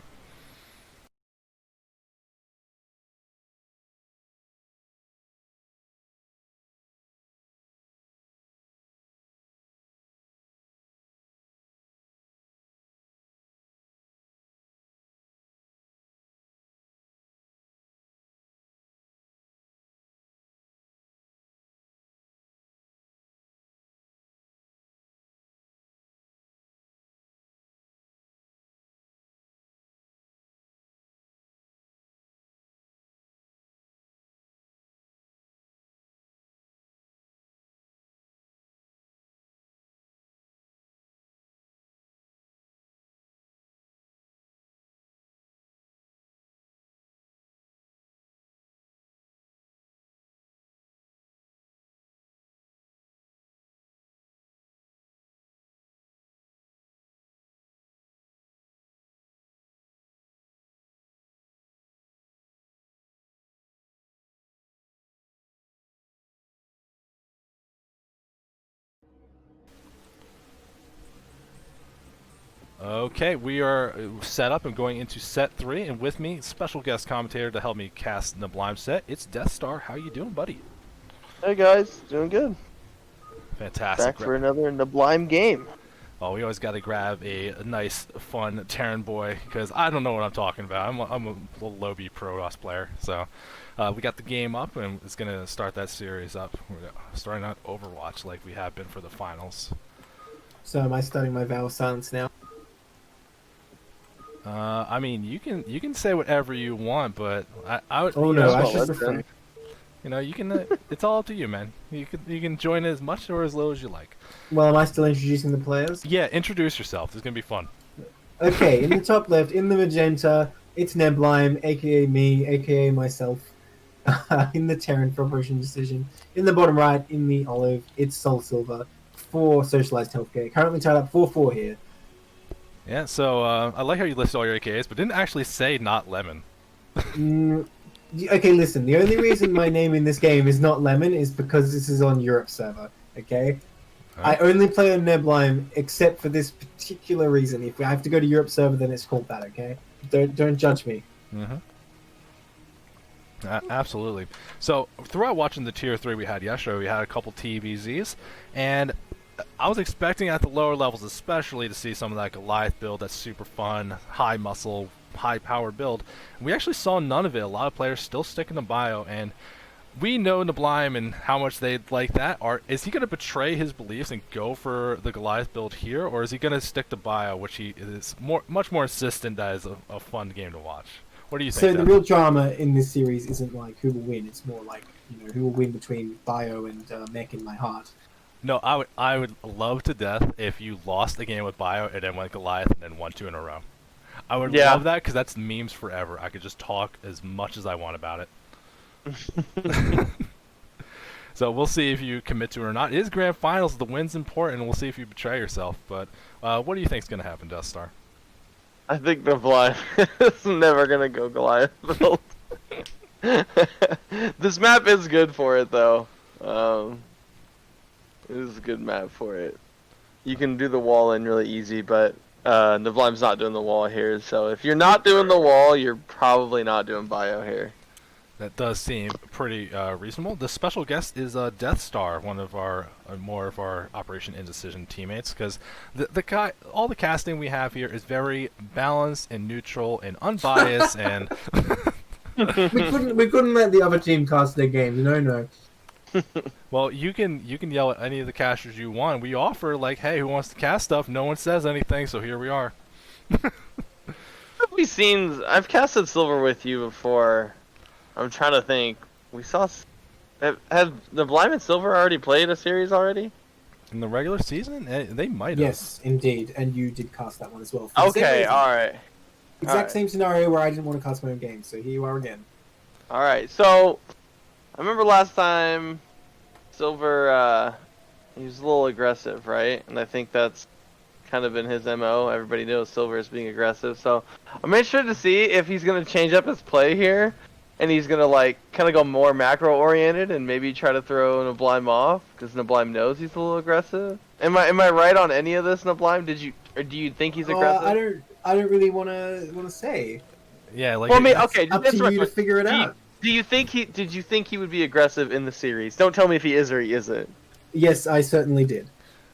Okay, we are set up and going into set 3, and with me, special guest commentator to help me cast Niblime set. It's Death Star. How you doing, buddy? Hey guys, doing good. Fantastic. Back for another Niblime game. Oh, we always got to grab a nice, fun Terran boy because I don't know what I'm talking about. I'm a little low-B Protoss player, so we got the game up and it's gonna start that series up. We're starting on Overwatch like we have been for the finals. So am I starting my vow of silence now? I mean, you can say whatever you want, but I would. Oh you no, know, I well, should let's refrain. You know, you can. It's all up to you, man. You can join as much or as little as you like. Well, am I still introducing the players? Yeah, introduce yourself. This is gonna be fun. Okay, in the top left, in the magenta, it's Niblime, aka me, aka myself. In the Terran for Operation Decision. In the bottom right, in the olive, it's Soul Silver for Socialized Healthcare. Currently tied up 4-4 here. Yeah. So I like how you listed all your AKAs, but didn't actually say not lemon. Okay, listen. The only reason my name in this game is not Lemon is because this is on Europe server. Okay, I only play on Niblime except for this particular reason. If I have to go to Europe server, then it's called that. Okay, don't judge me. Mm-hmm. Absolutely. So throughout watching the tier 3 we had yesterday, we had a couple TBZs, and I was expecting at the lower levels especially to see some of that Goliath build that's super fun, high muscle, high power build. We actually saw none of it. A lot of players still sticking to bio, and we know Niblime and how much they like that. Is he going to betray his beliefs and go for the Goliath build here, or is he going to stick to bio, which he is much more insistent that is a fun game to watch? What do you think? So the Devin? real drama in this series isn't like who will win. It's more like who will win between bio and mech in my heart. No, I would love to death if you lost the game with bio and then went Goliath and then won 2 in a row. I would love that because that's memes forever. I could just talk as much as I want about it. So we'll see if you commit to it or not. It is grand finals. The win's important. We'll see if you betray yourself. But what do you think is going to happen, Death Star? I think Niblime is never gonna go Goliath build. This map is good for it though. It is a good map for it. You can do the wall in really easy, but Niblime's not doing the wall here. So if you're not doing the wall, you're probably not doing bio here. That does seem pretty reasonable. The special guest is Death Star, one of our more of our Operation Indecision teammates, because all the casting we have here is very balanced and neutral and unbiased, and we couldn't let the other team cast their game. No. well, you can yell at any of the casters you want. We offer like, hey, who wants to cast stuff? No one says anything, so here we are. I've casted Silver with you before. I'm trying to think. We saw. Have Niblime and Silver already played a series already? In the regular season, they might have. Yes, indeed, and you did cast that one as well. For the same Okay, reason. all right. Exact same scenario where I didn't want to cast my own game, so here you are again. All right. So, I remember last time, Silver, he was a little aggressive, right? And I think that's kind of been his MO. Everybody knows Silver is being aggressive, so I'm interested to see if he's gonna change up his play here. and he's gonna like kind of go more macro oriented and maybe try to throw Nablime off because Nablime knows he's a little aggressive. Am I right on any of this, Nablime? Do you think he's aggressive? I don't really want to say. Yeah, like Well, I mean, That's okay, up just to real you to quick. figure it Do you, out. do you think did you think he would be aggressive in the series? Don't tell me if he is or he isn't. Yes, I certainly did.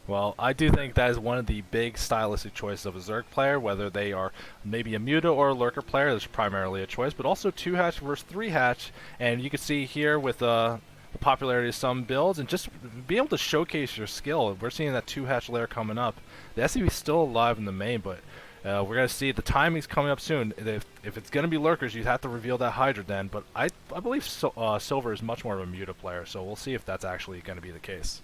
well, I do think that is one of the big stylistic choices of a Zerg player, whether they are maybe a Muta or a Lurker player. There's primarily a choice, but also 2-hatch versus 3-hatch, and you can see here with the popularity of some builds, and just be able to showcase your skill. We're seeing that 2-hatch layer coming up. The SCV is still alive in the main, but we're going to see the timing's coming up soon. If it's going to be Lurkers, you'd have to reveal that Hydra then, but I believe Silver is much more of a Muta player, so we'll see if that's actually going to be the case.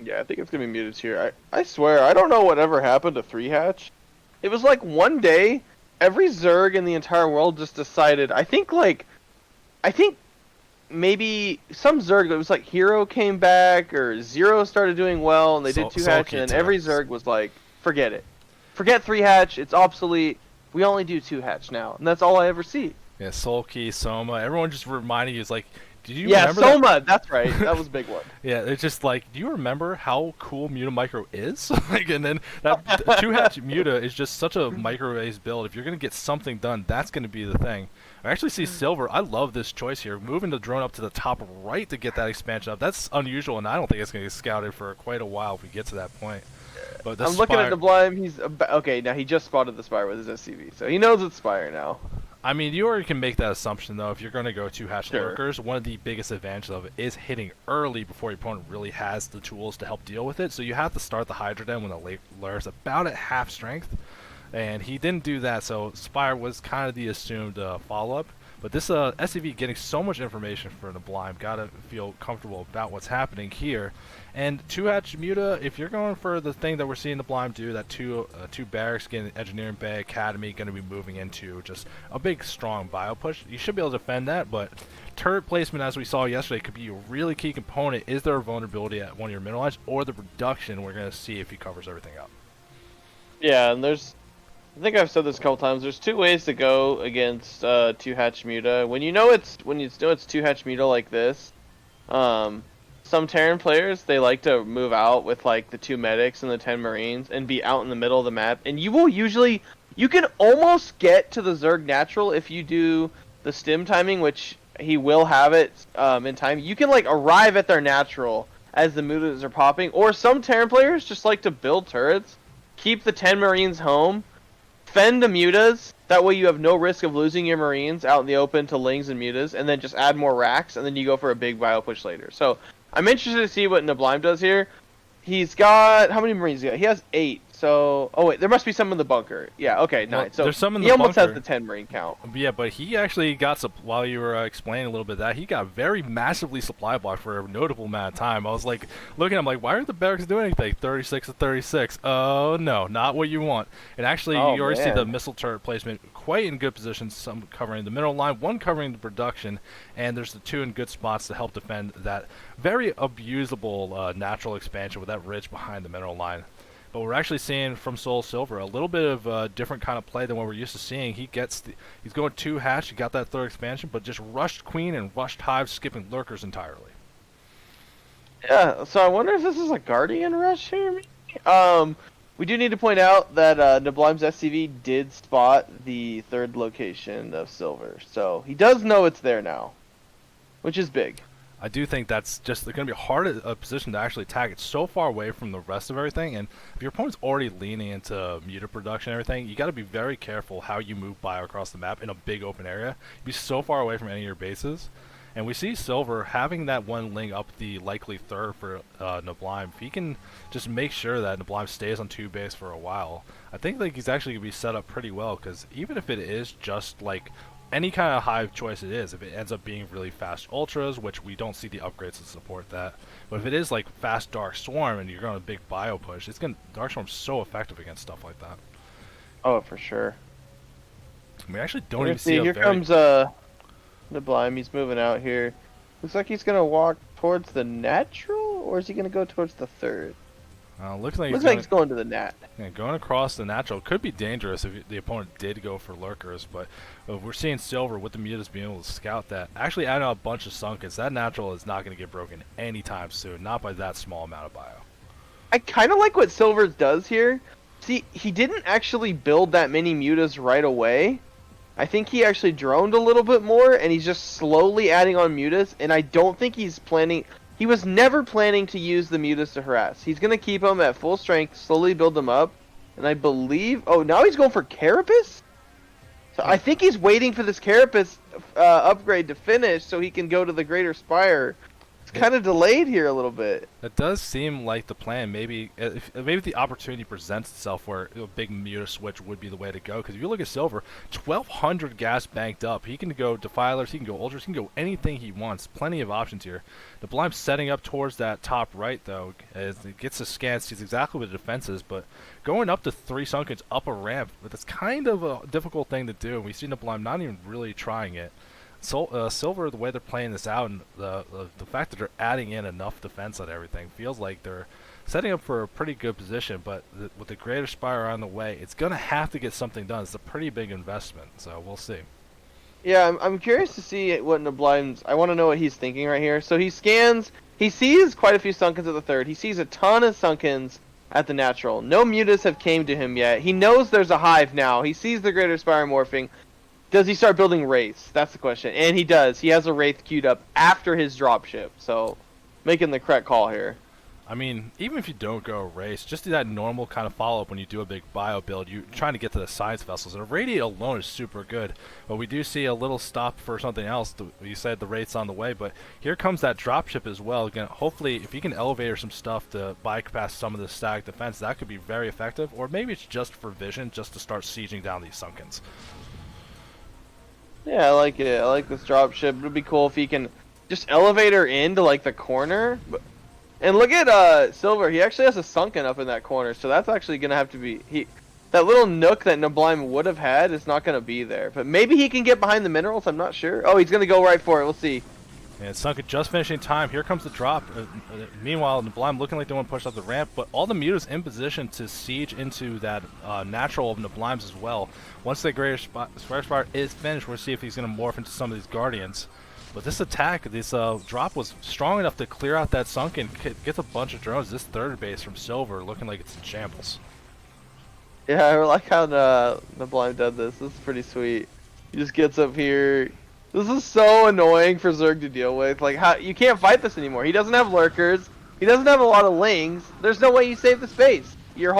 Yeah, I think it's gonna be muted here. I swear, I don't know whatever happened to 3-hatch. It was like one day, every Zerg in the entire world just decided. I think maybe some Zerg. It was like Hero came back or Zero started doing well, and they did 2-hatch, and then every Zerg was like, forget it, forget 3-hatch. It's obsolete. We only do 2-hatch now, and that's all I ever see. Yeah, Sulky, Soma, everyone just reminding you is like, did you Yeah, remember Soma. That's right. That was a big one. Yeah, it's just like, do you remember how cool Muta Micro is? Like, and then that 2-hatch Muta is just such a micro-based build. If you're gonna get something done, that's gonna be the thing. I actually see Silver. I love this choice here, moving the drone up to the top right to get that expansion up. That's unusual, and I don't think it's gonna get scouted for quite a while if we get to that point. But I'm looking at the Blime. He's okay. Now he just spotted the Spire with his SCV, so he knows it's Spire now. I mean, you already can make that assumption, though. If you're going to go 2-hatch Sure. Lurkers, one of the biggest advantages of it is hitting early before your opponent really has the tools to help deal with it. So you have to start the Hydra Den when the Lurker's about at half strength. And he didn't do that, so Spire was kind of the assumed follow-up. But this SCV getting so much information for the Blind, gotta feel comfortable about what's happening here. And 2-hatch Muta, if you're going for the thing that we're seeing the Blind do, that two barracks, getting Engineering Bay Academy, going to be moving into just a big, strong bio push. You should be able to defend that, but turret placement, as we saw yesterday, could be a really key component. Is there a vulnerability at one of your middle lines, or the reduction? We're going to see if he covers everything up. Yeah, and I think I've said this a couple times. There's two ways to go against 2-hatch Muta. When you know it's 2-hatch Muta like this, some Terran players, they like to move out with like the 2 medics and the 10 marines and be out in the middle of the map. And you can almost get to the Zerg natural if you do the stim timing, which he will have it in time. You can like arrive at their natural as the mutas are popping. Or some Terran players just like to build turrets, keep the 10 marines home, fend the mutas. That way you have no risk of losing your marines out in the open to lings and mutas, and then just add more racks, and then you go for a big bio push later. So I'm interested to see what Nablime does here. He's got, how many marines he got? He has 8. So, oh wait, there must be some in the bunker. Yeah, okay, 9. Well, So there's some in he the almost bunker. has the 10 marine count. Yeah, but he actually got, while you were explaining a little bit of that, he got very massively supply blocked for a notable amount of time. I was like, looking at him like, why aren't the barracks doing anything? 36 to 36. Oh, no, not what you want. And actually, you already see the missile turret placement quite in good position, some covering the middle line, one covering the production, and there's the 2 in good spots to help defend that very abusable natural expansion with that ridge behind the middle line. But we're actually seeing from Soul Silver a little bit of a different kind of play than what we're used to seeing. He's going 2-hatch, he got that 3rd expansion, but just rushed Queen and rushed Hive, skipping Lurkers entirely. Yeah, so I wonder if this is a Guardian rush here, maybe? We do need to point out that Nablime's SCV did spot the 3rd location of Silver, so he does know it's there now, which is big. I do think that's just going to be a hard position to actually attack. It's so far away from the rest of everything, and if your opponent's already leaning into Muta production and everything, you got to be very careful how you move bio across the map in a big open area. Be so far away from any of your bases. And we see Silver having that one link up the likely 3rd for Nablime. If he can just make sure that Nablime stays on 2 base for a while, I think like he's actually going to be set up pretty well, because even if it is just like any kind of Hive choice it is, if it ends up being really fast ultras, which we don't see the upgrades to support that, but if it is like fast Dark Swarm and you're going to big bio push, Dark Swarm's so effective against stuff like that. Oh, for sure. We actually don't even see here comes Nablime. He's moving out here. Looks like he's gonna walk towards the natural, or is he gonna go towards the 3rd? Looks like Looks like he's going to the Nat. going across the natural could be dangerous if the opponent did go for lurkers, but we're seeing Silver with the mutas being able to scout that. Actually adding out a bunch of sunkens. That natural is not going to get broken anytime soon, not by that small amount of bio. I kind of like what Silver does here. See, he didn't actually build that many mutas right away. I think he actually droned a little bit more, and he's just slowly adding on mutas, and I don't think he's planning... He was never planning to use the mutas to harass. He's going to keep them at full strength, slowly build them up, and I believe... Oh, now he's going for Carapace? So I think he's waiting for this Carapace upgrade to finish so he can go to the Greater Spire. It's kind of delayed here a little bit. That does seem like the plan. Maybe if the opportunity presents itself where a big muta switch would be the way to go. Because if you look at Silver, 1,200 gas banked up. He can go Defilers, he can go Ultras, he can go anything he wants. Plenty of options here. The Blind setting up towards that top right, though, as it gets a scan, sees exactly what the defense is. But going up to 3 Sunkens up a ramp, that's kind of a difficult thing to do. We've seen the Blind not even really trying it. Silver, the way they're playing this out, and the fact that they're adding in enough defense on everything, feels like they're setting up for a pretty good position. But with the Greater Spire on the way, it's going to have to get something done. It's a pretty big investment, so we'll see. Yeah, I'm curious to see what Nablind's... I want to know what he's thinking right here. So he scans... He sees quite a few Sunkens at the third. He sees a ton of Sunkens at the natural. No mutas have came to him yet. He knows there's a hive now. He sees the Greater Spire morphing. Does he start building Wraiths? That's the question. And he does. He has a Wraith queued up after his dropship. So, making the correct call here. I mean, even if you don't go Wraiths, just do that normal kind of follow-up when you do a big bio build. You're trying to get to the science vessels. And a Radiate alone is super good. But we do see a little stop for something else. You said the Wraith's on the way. But here comes that dropship as well. Again, hopefully, if you can elevate some stuff to bypass some of the static defense, that could be very effective. Or maybe it's just for vision, just to start sieging down these Sunkens. Yeah, I like it. I like this dropship. It would be cool if he can just elevate her into, like, the corner. And look at Silver. He actually has a Sunken up in that corner, so that's actually going to have to be... That little nook that Nablime would have had is not going to be there. But maybe he can get behind the minerals. I'm not sure. Oh, he's going to go right for it. We'll see. And Sunken just finishing time. Here comes the drop. Meanwhile, Nablime looking like they want to push up the ramp, but all the mutas in position to siege into that natural of Nablime's as well. Once the Greater Spire is finished, we'll see if he's going to morph into some of these Guardians. But this attack, this drop was strong enough to clear out that Sunken, gets a bunch of drones. This third base from Silver looking like it's in shambles. Yeah, I like how Nablime did this. This is pretty sweet. He just gets up here. This is so annoying for Zerg to deal with. Like, how you can't fight this anymore. He doesn't have lurkers. He doesn't have a lot of lings. There's no way you save the space. Your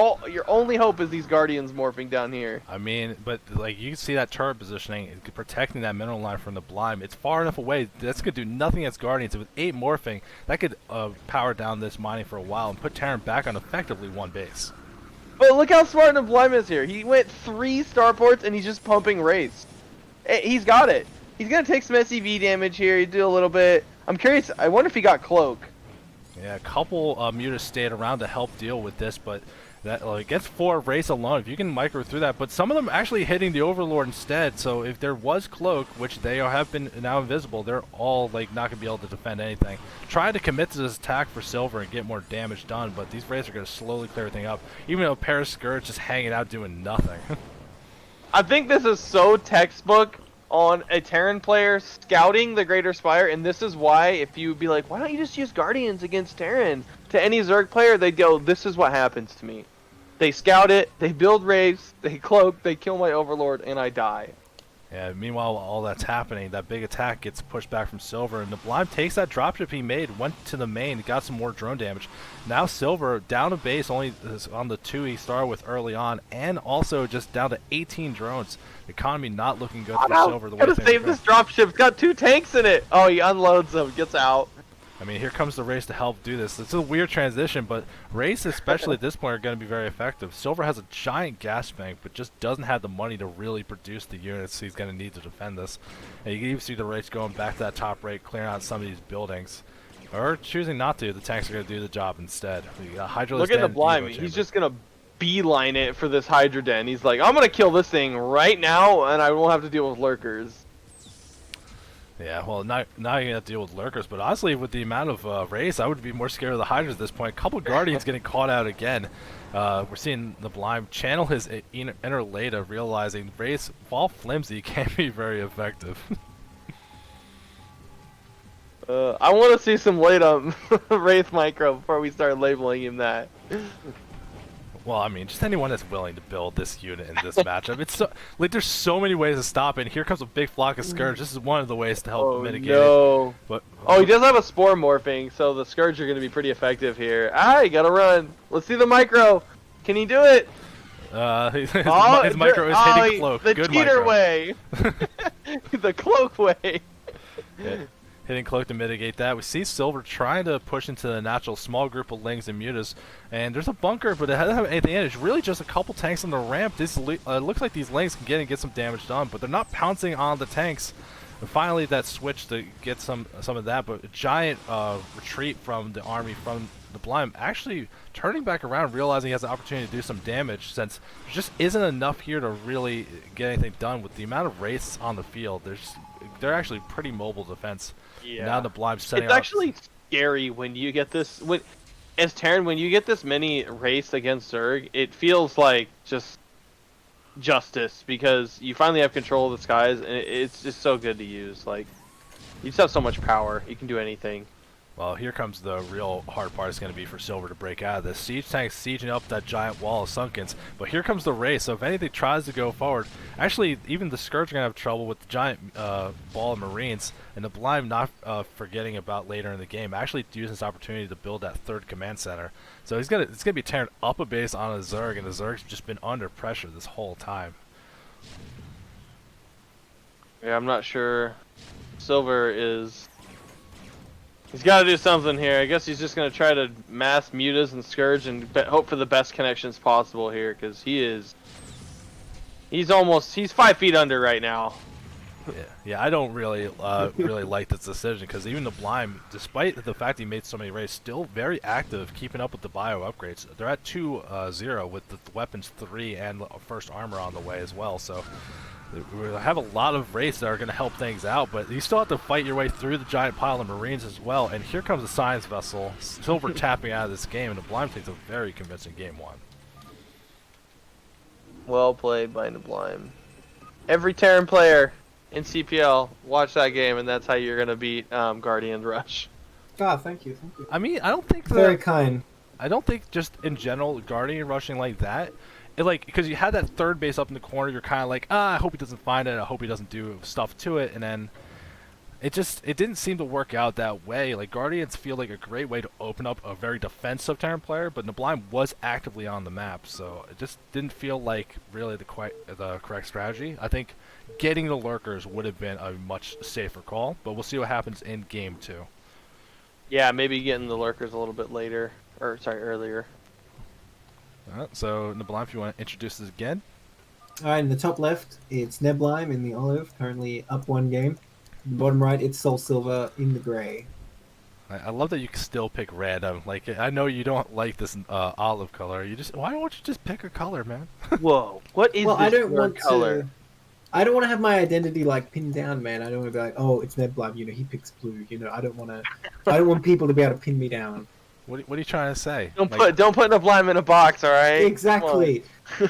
only hope is these Guardians morphing down here. I mean, but like you can see that turret positioning, protecting that mineral line from the Blind. It's far enough away. That's gonna do nothing against Guardians. With 8 morphing, that could power down this mining for a while and put Terran back on effectively 1 base. But look how smart Nablime is here. He went 3 starports and he's just pumping Wraiths. He's got it. He's going to take some SCV damage here. He do a little bit. I'm curious. I wonder if he got Cloak. Yeah, a couple mutas stayed around to help deal with this, but that against 4 Wraiths alone, if you can micro through that. But some of them actually hitting the Overlord instead. So if there was Cloak, which they have been now invisible, they're all like not going to be able to defend anything. Try to commit to this attack for Silver and get more damage done, but these Wraiths are going to slowly clear everything up. Even though Paris Scourge just hanging out doing nothing. I think this is so textbook on a Terran player scouting the Greater Spire, and this is why if you be like, why don't you just use Guardians against Terran? To any Zerg player, they'd go, this is what happens to me. They scout it, they build Wraiths, they cloak, they kill my Overlord, and I die. Yeah, meanwhile, all that's happening, that big attack gets pushed back from Silver, and the Blind takes that dropship he made, went to the main, got some more drone damage. Now Silver, down a base, only on the 2 he started with early on, and also just down to 18 drones. The economy not looking good for Silver. The way gotta save this dropship, it's got 2 tanks in it! Oh, he unloads them, gets out. I mean, here comes the Race to help do this. It's a weird transition, but Race, especially at this point, are going to be very effective. Silver has a giant gas bank, but just doesn't have the money to really produce the units he's going to need to defend this. And you can even see the Race going back to that top rate, clearing out some of these buildings. Or choosing not to. The tanks are going to do the job instead. Look at the Blind. He's just going to beeline it for this Hydra Den. He's like, I'm going to kill this thing right now, and I won't have to deal with lurkers. Yeah, well, now you're gonna have to deal with lurkers, but honestly, with the amount of race, I would be more scared of the Hydras at this point. A couple Guardians getting caught out again. We're seeing the Blind channel his inner Leda, realizing race, while flimsy, can be very effective. I want to see some late Wraith Micro before we start labeling him that. Well, I mean, just anyone that's willing to build this unit in this matchup. It's so like there's so many ways to stop it. And here comes a big flock of Scourge. This is one of the ways to help mitigate it. But oh, he does have a Spore morphing, so the Scourge are going to be pretty effective here. Ah, you gotta run. Let's see the micro. Can he do it? His micro is hitting cloak. The Good cheater micro. way. The cloak way. Yeah. Hitting cloak to mitigate that. We see Silver trying to push into the natural small group of Lings and Mutas, and there's a bunker, but it doesn't have anything in it. It's really just a couple tanks on the ramp. This looks like these Lings can get in and get some damage done, but they're not pouncing on the tanks. And finally, that switch to get some of that, but a giant retreat from the army from the Blind, actually turning back around, realizing he has the opportunity to do some damage, since there just isn't enough here to really get anything done with the amount of wraiths on the field. They're actually pretty mobile defense. Yeah. Now the Blind setting It's up. actually scary when you get this. As Terran, when you get this many wraiths against Zerg, it feels like just justice, because you finally have control of the skies, and it's just so good to use. Like, you just have so much power. You can do anything. Well, here comes the real hard part. It's going to be for Silver to break out of this. Siege tanks sieging up that giant wall of Sunkens, but here comes the race. So if anything tries to go forward, actually, even the Scourge are going to have trouble with the giant ball of Marines, and the Blind not forgetting about later in the game, actually using this opportunity to build that third command center. So it's going to be tearing up a base on a Zerg, and the Zerg's just been under pressure this whole time. Yeah, I'm not sure. Silver is... He's got to do something here. I guess he's just going to try to mass Mutas and Scourge and hope for the best connections possible here, because he's 5 feet under right now. Yeah, I don't really really like this decision, because even the Blind, despite the fact he made so many raids, still very active, keeping up with the bio upgrades. They're at 2-0 with the weapons 3 and first armor on the way as well. So we have a lot of raids that are going to help things out, but you still have to fight your way through the giant pile of Marines as well. And here comes the Science Vessel, Silver tapping out of this game, and the Blind takes a very convincing game one. Well played by Sublime. Every Terran player in CPL, watch that game, and that's how you're going to beat Guardian Rush. Ah, thank you. I mean, I don't think Very kind. I don't think just in general Guardian rushing like that, because you had that third base up in the corner, you're kind of like, I hope he doesn't find it, I hope he doesn't do stuff to it, and then it didn't seem to work out that way. Like, Guardians feel like a great way to open up a very defensive Terran player, but Sublime was actively on the map, so it just didn't feel like really the correct strategy. I think getting the lurkers would have been a much safer call, but we'll see what happens in game 2. Yeah, maybe getting the lurkers a little bit later, earlier. Alright, so Sublime, if you want to introduce this again. Alright, in the top left, it's Neblime in the olive, currently up 1 game. In the bottom right, it's Soul Silver in the grey. I love that you can still pick red. Like, I know you don't like this olive color. Why don't you just pick a color, man? Whoa, what is Well, this I don't want color? I don't want to have my identity like pinned down, man. I don't want to be like, oh, it's Neblime. He picks blue. I don't want people to be able to pin me down. What are you trying to say? Don't put Sublime in a box, all right? Exactly.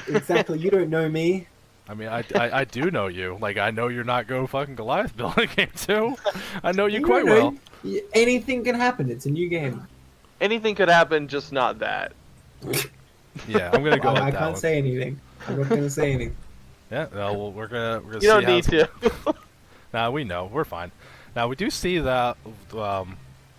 Exactly. You don't know me. I mean, I do know you. Like, I know you're not Go fucking Goliath building game 2. I know you quite well. Anything can happen. It's a new game. Anything could happen, just not that. Yeah, I'm gonna go with I that can't one. say anything. I'm not gonna say anything. Yeah, well, we're gonna You see don't how need to. Nah, we know. We're fine. Now, we do see that,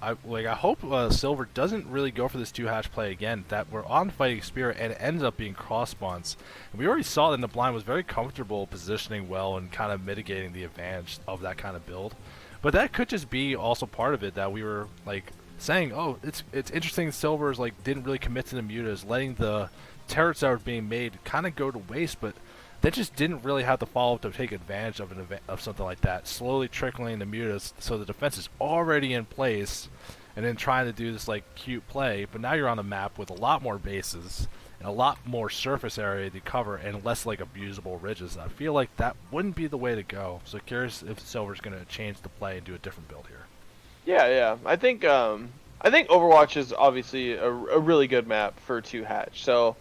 I hope Silver doesn't really go for this 2-hatch play again, that we're on Fighting Spirit and it ends up being cross spawns. And we already saw that the Blind was very comfortable positioning well and kind of mitigating the advantage of that kind of build. But that could just be also part of it, that we were, like, saying, oh, it's interesting Silver's, like, didn't really commit to the mutas, letting the turrets that were being made kind of go to waste, but they just didn't really have the follow-up to take advantage of something like that. Slowly trickling the mutas so the defense is already in place, and then trying to do this like cute play. But now you're on a map with a lot more bases, and a lot more surface area to cover and less like abusable ridges. I feel like that wouldn't be the way to go. So curious if Silver's going to change the play and do a different build here. Yeah. I think Overwatch is obviously a really good map for 2-hatch. So,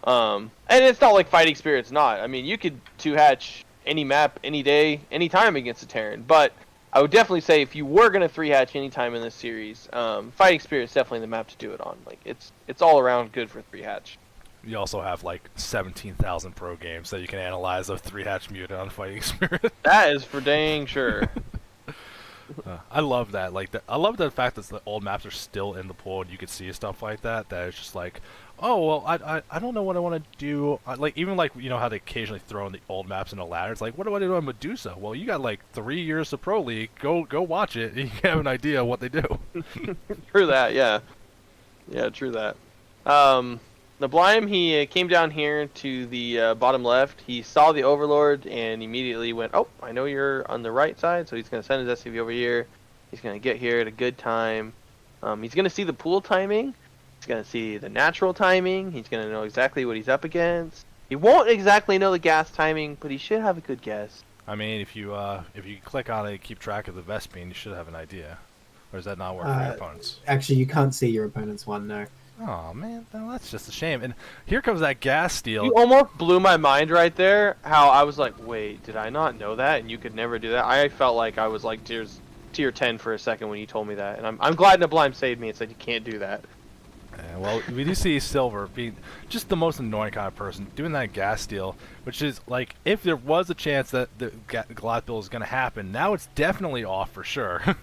and it's not like Fighting Spirit's not. I mean, you could 2-hatch any map, any day, any time against a Terran. But I would definitely say if you were gonna 3-hatch any time in this series, Fighting Spirit is definitely the map to do it on. Like it's all around good for 3-hatch. You also have like 17,000 pro games that you can analyze of 3-hatch mutant on Fighting Spirit. That is for dang sure. I love that. I love the fact that the old maps are still in the pool and you can see stuff like that. That it's just like, oh well, I don't know what I want to do. Even how they occasionally throw in the old maps into ladders. Like, what do I do on Medusa? Well, you got like 3 years of pro league. Go watch it. And you can have an idea of what they do. True that. Yeah, true that. Nablime, he came down here to the bottom left. He saw the Overlord and immediately went, oh, I know you're on the right side, so he's going to send his SCV over here. He's going to get here at a good time. He's going to see the pool timing. He's going to see the natural timing. He's going to know exactly what he's up against. He won't exactly know the gas timing, but he should have a good guess. I mean, if you click on it and keep track of the Vespene, you should have an idea. Or does that not work for your opponents? Actually, you can't see your opponent's one, no. Oh man, well, that's just a shame. And here comes that gas steal. You almost blew my mind right there. How I was like, wait, did I not know that? And you could never do that. I felt like I was like tier 10 for a second when you told me that. And I'm glad Nablime saved me and said you can't do that. Yeah, well, we do see Silver being just the most annoying kind of person doing that gas steal, which is like if there was a chance that the Goliath build is going to happen, now it's definitely off for sure.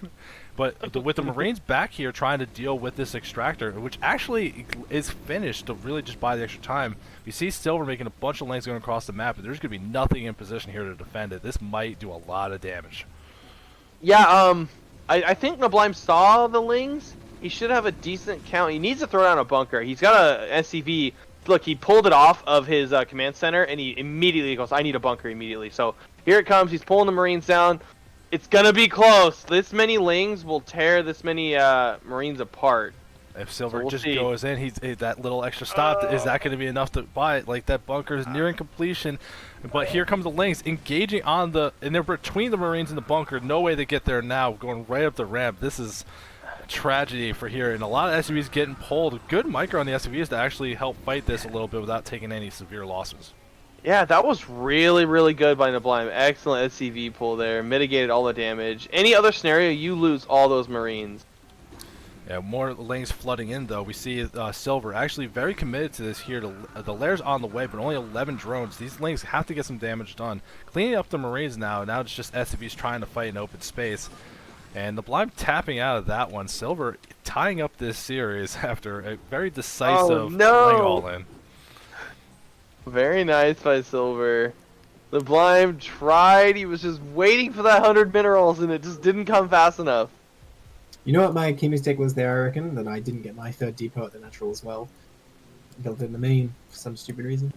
But with the Marines back here trying to deal with this extractor, which actually is finished to really just buy the extra time, we see Silver making a bunch of lanes going across the map, but there's going to be nothing in position here to defend it. This might do a lot of damage. Yeah, I think Nablime saw the Lings. He should have a decent count. He needs to throw down a bunker. He's got a SCV. Look, he pulled it off of his command center, and he immediately goes, I need a bunker immediately. So here it comes. He's pulling the Marines down. It's going to be close. This many Lings will tear this many Marines apart. If Silver So just see. goes in, that little extra stop, is that going to be enough to buy it? Like, that bunker is nearing completion, but here comes the Lings engaging on and they're between the Marines and the bunker. No way to get there now, going right up the ramp. This is a tragedy for here, and a lot of SUVs getting pulled. Good micro on the SUVs to actually help fight this a little bit without taking any severe losses. Yeah, that was really, really good by Nablime. Excellent SCV pull there. Mitigated all the damage. Any other scenario, you lose all those Marines. Yeah, more lanes flooding in, though. We see Silver actually very committed to this here. The Lair's on the way, but only 11 drones. These lanes have to get some damage done. Cleaning up the Marines now. Now it's just SCVs trying to fight in open space. And the Nablime tapping out of that one. Silver tying up this series after a very decisive lane all-in. Very nice by Silver. Nablime tried. He was just waiting for that 100 minerals, and it just didn't come fast enough. You know what my key mistake was there, I reckon? That I didn't get my third depot at the natural as well. Built it in the main for some stupid reason.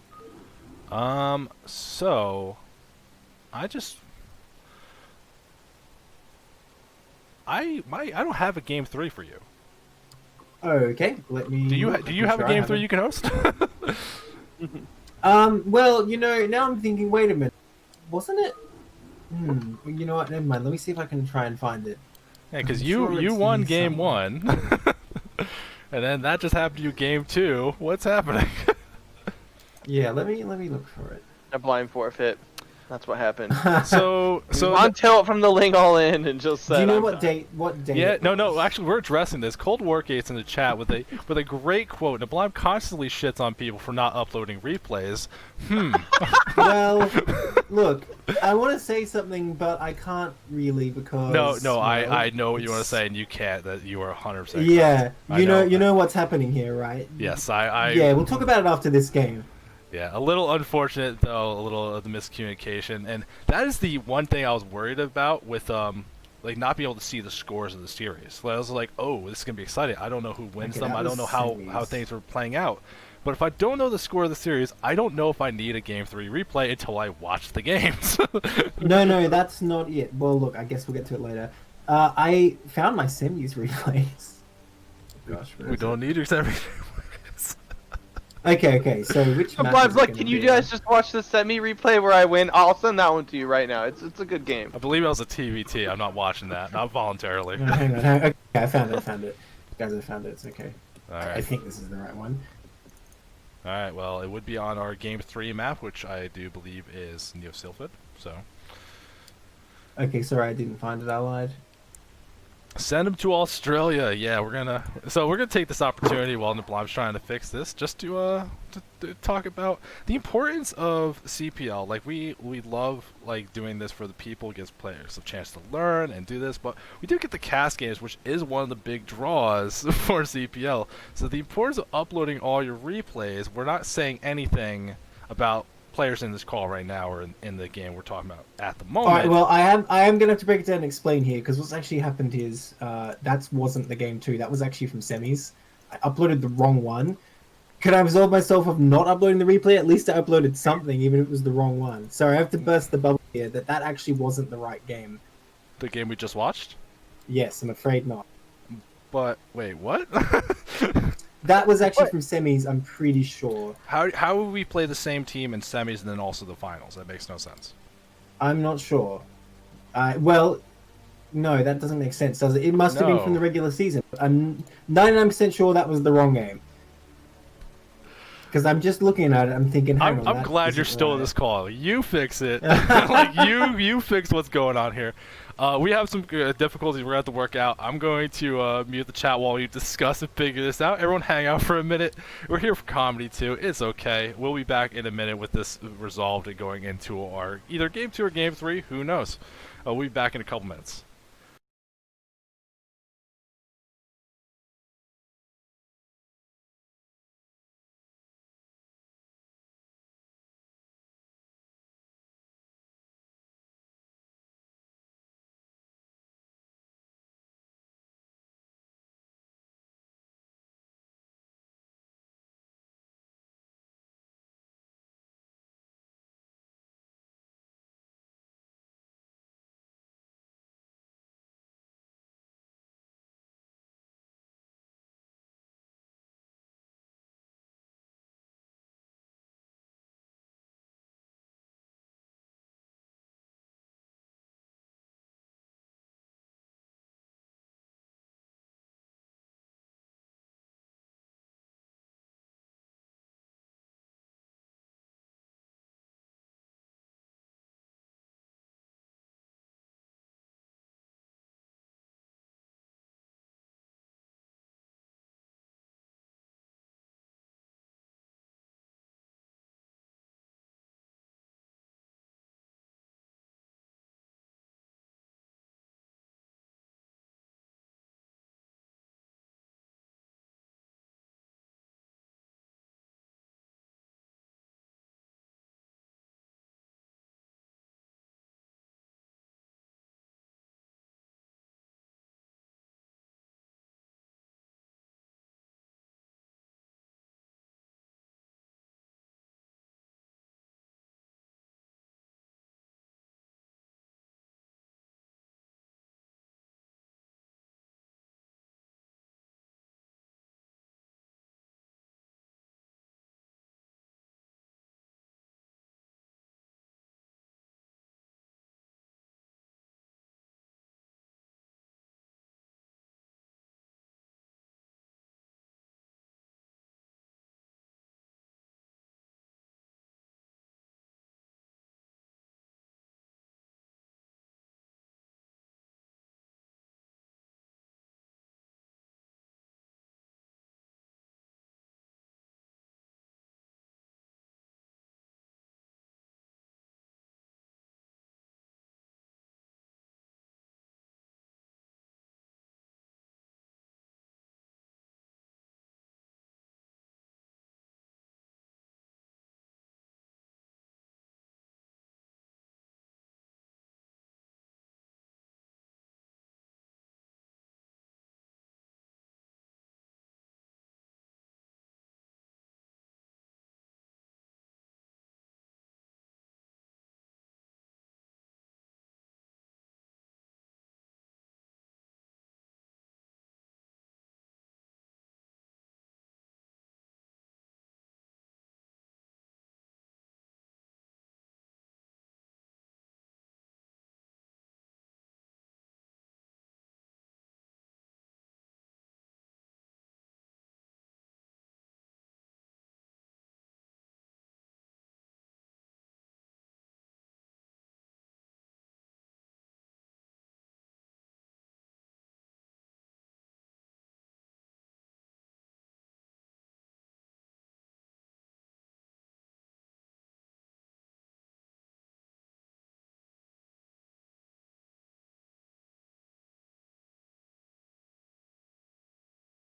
So I don't have a game 3 for you. Okay, let me. Do you have a game 3 you can host? Well, now I'm thinking, wait a minute. Wasn't it? Well, you know what? Never mind. Let me see if I can try and find it. Yeah, because I'm you sure it's won me game somewhere. 1, and then that just happened to you game 2. What's happening? Yeah, let me look for it. Nablime forfeit. That's what happened. so On tilt from the Ling all in and just said, Do you know I'm what done. date? What date? yeah, it no. was? Actually, we're addressing this. Cold War Gates in the chat with a great quote. Nablime constantly shits on people for not uploading replays. Well, look, I want to say something, but I can't really because. No. I know what you want to say, and you can't. That you are 100%. Yeah, I you know what's happening here, right? Yes, I. Yeah, we'll talk about it after this game. Yeah, a little unfortunate though, a little of the miscommunication, and that is the one thing I was worried about with like not being able to see the scores of the series. So I was like, oh, this is gonna be exciting. I don't know who wins Okay, them. that I don't was know how semis. things were playing out. But if I don't know the score of the series, I don't know if I need a Game 3 replay until I watch the games. No, that's not it. Well, look, I guess we'll get to it later. I found my semis replays. Gosh, we don't need your everything. Okay. So which map But is it like, going can to you be? guys just watch the semi replay where I win? I'll send that one to you right now. It's a good game. I believe it was a TVT. I'm not watching that. Not voluntarily. No, hang on. Okay, I found it. Guys, I found it. It's okay. All I right. think this is the right one. All right. Well, it would be on our Game 3 map, which I do believe is Neo Silphid. So Okay, sorry, I didn't find it. I lied. send him to Australia. Yeah, we're gonna take this opportunity while Niblam's trying to fix this, just to talk about the importance of CPL. Like we love like doing this for the people, gives players a chance to learn and do this, but we do get the cast games, which is one of the big draws for CPL. So the importance of uploading all your replays. We're not saying anything about players in this call right now or in the game we're talking about at the moment. All right, well, I am gonna have to break it down and explain here because what's actually happened is that wasn't the game 2. That was actually from semis. I uploaded the wrong one. Could I absolve myself of not uploading the replay? At least I uploaded something, even if it was the wrong one. Sorry, I have to burst the bubble here that actually wasn't the right game. The game we just watched? Yes, I'm afraid not. But wait, what? That was actually from semis. I'm pretty sure. How would we play the same team in semis and then also the finals? That makes no sense. I'm not sure. Well, no, that doesn't make sense, does it? It must have been from No. the regular season. I'm 99% sure that was the wrong game. Because I'm just looking at it, I'm thinking, hang on, I'm that glad you're isn't still in right. this call. You fix it. Like you fix what's going on here. We have some difficulties we're gonna have to work out. I'm going to mute the chat while we discuss and figure this out. Everyone hang out for a minute. We're here for comedy too. It's okay. We'll be back in a minute with this resolved and going into our either game 2 or game 3. Who knows? We'll be back in a couple minutes.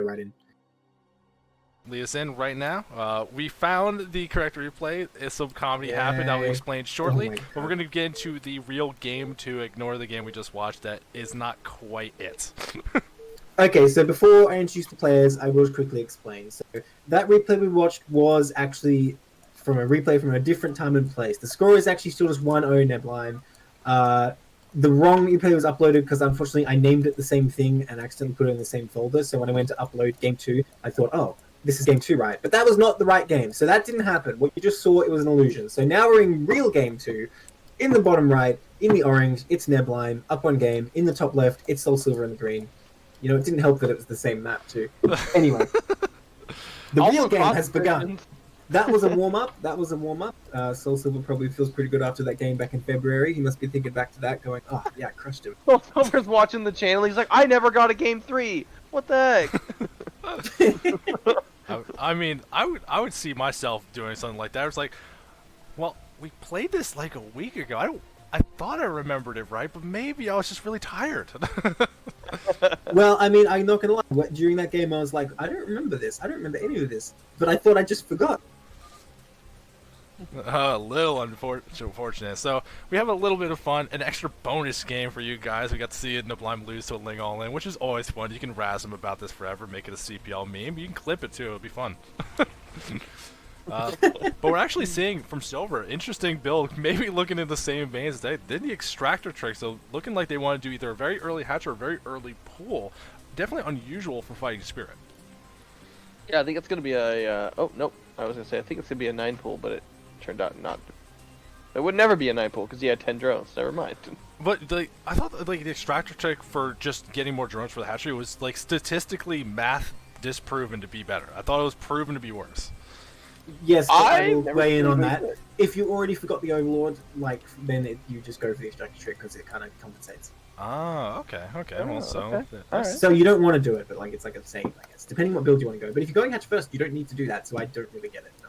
right in. Lead us in right now. We found the correct replay. Some comedy happened. I'll Yay. explain shortly. Oh my But we're God. going to get into the real game to ignore the game we just watched. That is not quite it. Okay, so before I introduce the players, I will quickly explain. So that replay we watched was actually from a replay from a different time and place. The score is actually still just 1-0 Nebline. The wrong replay was uploaded because unfortunately I named it the same thing and accidentally put it in the same folder. So when I went to upload game 2, I thought, oh, this is game 2, right? But that was not the right game. So that didn't happen. What you just saw, it was an illusion. So now we're in real game 2. In the bottom right, in the orange, it's Nebline. Up one game. In the top left, it's Soul Silver in the green. You know, it didn't help that it was the same map too. Anyway, the Also real game has begun. cross-versions. That was a warm-up. Soul Silver probably feels pretty good after that game back in February. He must be thinking back to that going, oh, yeah, I crushed him. Well, Silver's watching the channel. He's like, I never got a game 3. What the heck? I mean, I would see myself doing something like that. It's like, well, we played this like a week ago. I thought I remembered it right, but maybe I was just really tired. Well, I mean, I'm not going to lie. During that game, I was like, I don't remember this. I don't remember any of this. But I thought I just forgot. A little unfortunate. So we have a little bit of fun, an extra bonus game for you guys. We got to see Nebline lose to a Ling All In, which is always fun. You can razz him about this forever, make it a CPL meme. You can clip it too. It'll be fun. But we're actually seeing from Silver, interesting build, maybe looking in the same veins. They did the extractor trick, so looking like they want to do either a very early hatch or a very early pool. Definitely unusual for Fighting Spirit. Yeah, I think it's going to be a... oh, nope. I was going to say, I think it's going to be a 9 pool, but it turned out not. It would never be a 9 pool because he had 10 drones. Never mind. But I thought that, the extractor trick for just getting more drones for the hatchery was statistically math disproven to be better. I thought it was proven to be worse. Yes, but I will never weigh in on seen that. it. If you already forgot the Overlord, then you just go for the extractor trick because it kind of compensates. Ah, okay. Well, so okay. that's- Alright. So you don't want to do it, but it's like a saying, I guess. Depending what build you want to go. But if you're going hatch first, you don't need to do that, so I don't really get it. No.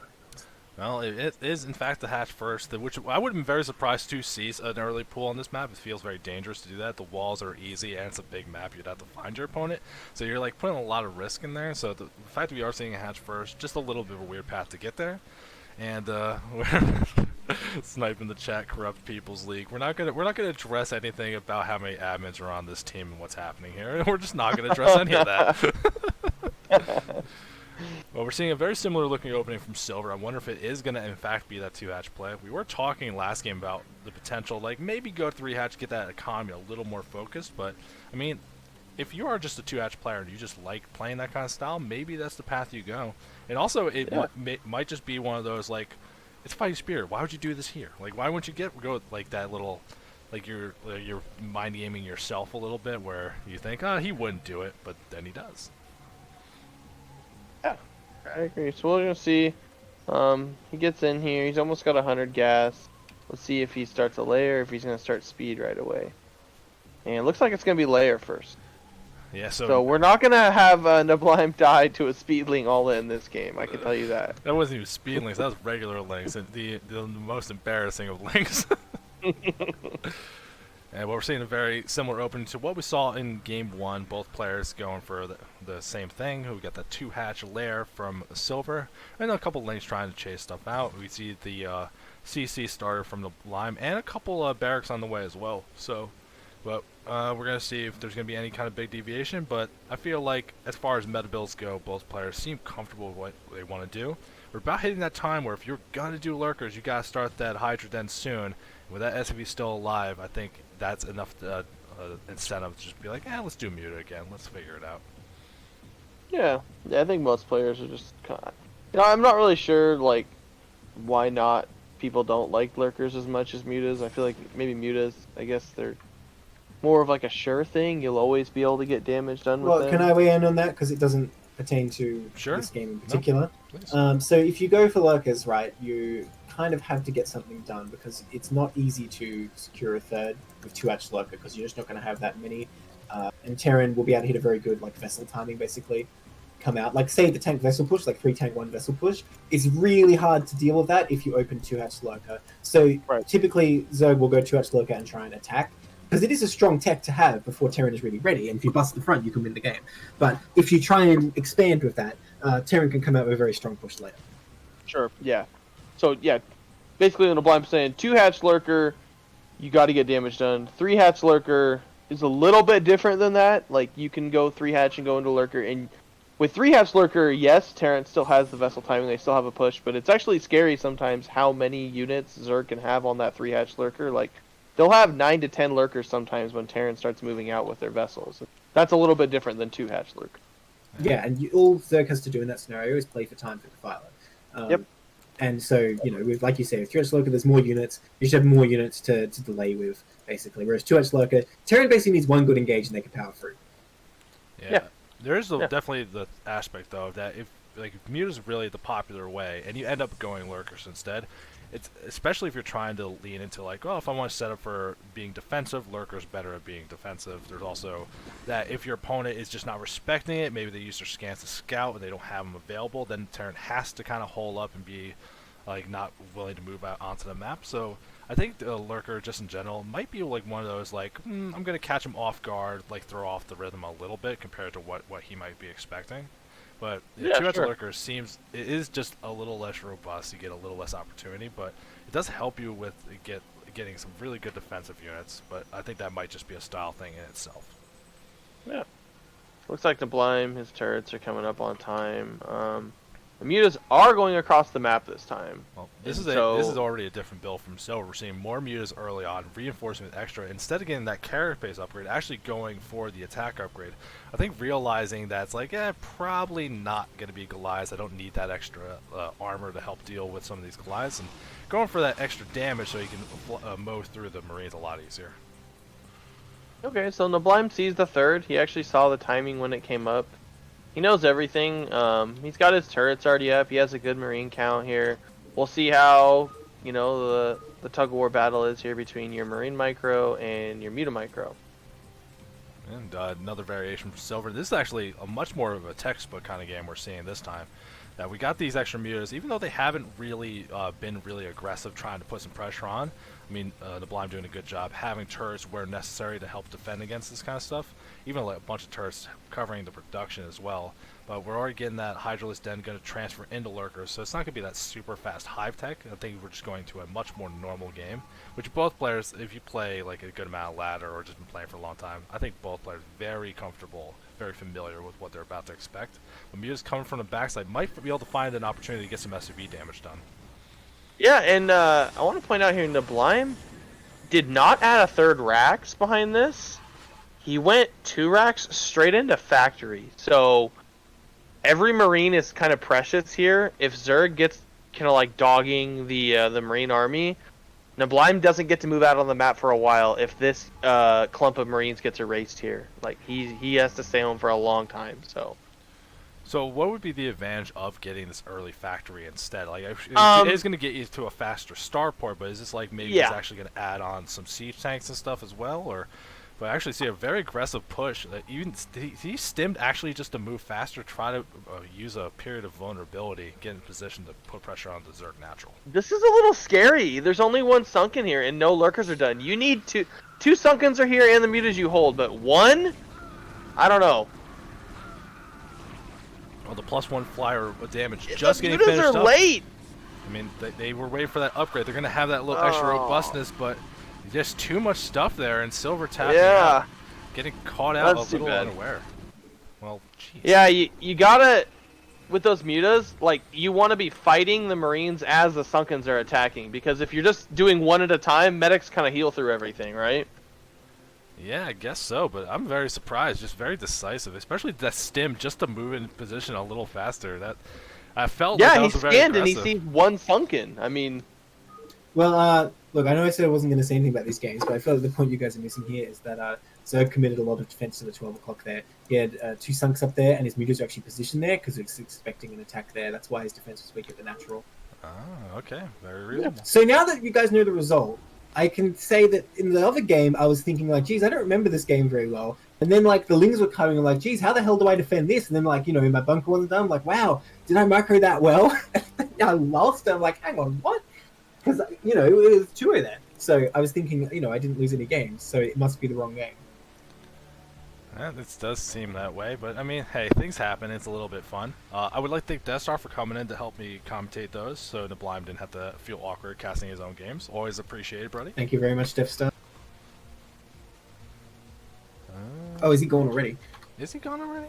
Well, it is in fact the hatch first, which I would have been very surprised to see an early pool on this map. It feels very dangerous to do that. The walls are easy, and it's a big map. You'd have to find your opponent, so you're putting a lot of risk in there. So the fact that we are seeing a hatch first, just a little bit of a weird path to get there. And we're sniping the chat, corrupt people's league. We're not gonna address anything about how many admins are on this team and what's happening here. We're just not gonna address any of that. Well, we're seeing a very similar looking opening from Silver. I wonder if it is going to, in fact, be that 2-hatch play. We were talking last game about the potential, maybe go 3-hatch, get that economy a little more focused. But, I mean, if you are just a 2-hatch player and you just like playing that kind of style, maybe that's the path you go. And also, it might just be one of those, it's Fighting Spirit. Why would you do this here? Why wouldn't you go with, that little, you're mind gaming yourself a little bit where you think, oh, he wouldn't do it, but then he does. I agree. So we're gonna see. He gets in here. He's almost got 100 gas. Let's see if he starts a layer, if he's gonna start speed right away. And it looks like it's gonna be layer first. Yeah. So we're not gonna have Nebline die to a speedling all in this game. I can tell you that. That wasn't even speed links. That was regular links, and the most embarrassing of links. And we're seeing a very similar opening to what we saw in Game 1. Both players going for the same thing. We got the 2-hatch lair from Silver, and a couple links trying to chase stuff out. We see the CC starter from the Lime, and a couple barracks on the way as well. So, but we're going to see if there's going to be any kind of big deviation. But I feel like as far as meta builds go, both players seem comfortable with what they want to do. We're about hitting that time where if you're going to do lurkers, you got to start that Hydra Den soon. With that SCV still alive, I think that's enough incentive to just be like, let's do Muta again. Let's figure it out. Yeah, I think most players are just kind of... I'm not really sure, why not people don't like lurkers as much as mutas. I feel like maybe mutas, I guess they're more of a sure thing. You'll always be able to get damage done with them. Well, can I weigh in on that? Because it doesn't pertain to this game in particular. No, so if you go for lurkers, right, you kind of have to get something done because it's not easy to secure a third with 2-hatch lurker because you're just not going to have that many. And Terran will be able to hit a very good vessel timing, basically, come out. Say the tank vessel push, 3 tank 1 vessel push. It's really hard to deal with that if you open 2-hatch lurker. So typically Zerg will go 2-hatch lurker and try and attack. because it is a strong tech to have before Terran is really ready. And if you bust the front, you can win the game. But if you try and expand with that, Terran can come out with a very strong push later. Sure. Yeah. So yeah, basically, in a blind saying 2-hatch lurker, you got to get damage done. 3-hatch lurker is a little bit different than that. Like you can go 3-hatch and go into lurker, and with 3-hatch lurker, yes, Terran still has the vessel timing. They still have a push, but it's actually scary sometimes how many units Zerg can have on that 3-hatch lurker. Like they'll have 9 to 10 lurkers sometimes when Terran starts moving out with their vessels. That's a little bit different than 2-hatch lurker. Yeah, and all Zerg has to do in that scenario is play for time for Defiler. Yep. And so, with, like you say, with 3-hatch lurker, there's more units. You should have more units to delay with, basically. Whereas 2-hatch lurker, Terran basically needs one good engage and they can power through. Yeah. There is definitely the aspect, though, that if Mute is really the popular way, and you end up going lurkers instead, it's especially if you're trying to lean into if I want to set up for being defensive, lurker's better at being defensive. There's also that if your opponent is just not respecting it, maybe they use their scans to scout and they don't have them available, then Terran has to kind of hole up and be not willing to move out onto the map. So I think the lurker, just in general, might be one of those I'm gonna catch him off guard, throw off the rhythm a little bit compared to what he might be expecting. But the 2-hatch lurker it is just a little less robust. You get a little less opportunity, but it does help you with getting some really good defensive units. But I think that might just be a style thing in itself. Yeah. Looks like the Blime, his turrets are coming up on time. The mutas are going across the map this time. Well, this is already a different build from Silver. We're seeing more mutas early on, reinforcing with extra. Instead of getting that carrier pace upgrade, actually going for the attack upgrade. I think realizing that it's probably not going to be Goliaths. I don't need that extra armor to help deal with some of these Goliaths, and going for that extra damage so you can mow through the Marines a lot easier. Okay, so Nablime sees the third. He actually saw the timing when it came up. He knows everything. He's got his turrets already up. He has a good Marine count here. We'll see how the tug of war battle is here between your Marine micro and your Muta micro. And another variation from Silver. This is actually a much more of a textbook kind of game we're seeing this time. That we got these extra mutas, even though they haven't really been really aggressive trying to put some pressure on. I mean, the Blime doing a good job having turrets where necessary to help defend against this kind of stuff. Even a bunch of turrets covering the production as well. But we're already getting that Hydralisk Den going to transfer into lurkers, so it's not going to be that super fast hive tech. I think we're just going to a much more normal game, which both players, if you play a good amount of ladder or just been playing for a long time, I think both players are very comfortable, very familiar with what they're about to expect. But Muta's coming from the backside might be able to find an opportunity to get some SUV damage done. Yeah, and I want to point out here, Nablime did not add a third racks behind this. He went 2 racks straight into factory. So every Marine is kind of precious here. If Zerg gets kind of dogging the Marine army, Nablime doesn't get to move out on the map for a while if this clump of Marines gets erased here. He has to stay home for a long time. So what would be the advantage of getting this early factory instead? It is going to get you to a faster starport, but is this maybe it's actually going to add on some siege tanks and stuff as well? But I actually see a very aggressive push. He stimmed actually just to move faster, try to use a period of vulnerability, get in position to put pressure on the Zerg natural. This is a little scary. There's only 1 sunken here, and no lurkers are done. You need 2 sunkens are here and the mutas you hold, but 1? I don't know. Well, the +1 flyer damage just getting mutas finished are up. late. I mean, they were waiting for that upgrade. They're going to have that little extra robustness, but just too much stuff there, and Silver tapping out, getting caught out a little unaware. Well, jeez. Yeah, you gotta, with those mutas, you want to be fighting the Marines as the sunkens are attacking, because if you're just doing 1 at a time, medics kind of heal through everything, right? Yeah, I guess so, but I'm very surprised. Just very decisive, especially that stim just to move in position a little faster. That I felt that was very aggressive. And he sees 1 sunken. I mean, well, look, I know I said I wasn't going to say anything about these games, but I feel like the point you guys are missing here is that Zerg committed a lot of defense to the 12 o'clock there. He had 2 sunks up there, and his mutas are actually positioned there because he was expecting an attack there. That's why his defense was weak at the natural. Oh, okay, very reasonable. So now that you guys know the result, I can say that in the other game, I was thinking geez, I don't remember this game very well. And then the lings were coming, I'm geez, how the hell do I defend this? And then in my bunker wasn't done, I'm wow, did I micro that well? I lost. I'm hang on, what? Because it was 2-0 there. So I was thinking, I didn't lose any games, so it must be the wrong game. This does seem that way, but I mean, hey, things happen. It's a little bit fun. I would like to thank Death Star for coming in to help me commentate those, so Nablime didn't have to feel awkward casting his own games. Always appreciated, buddy. Thank you very much, Death Star. Oh, is he gone already? Is he gone already?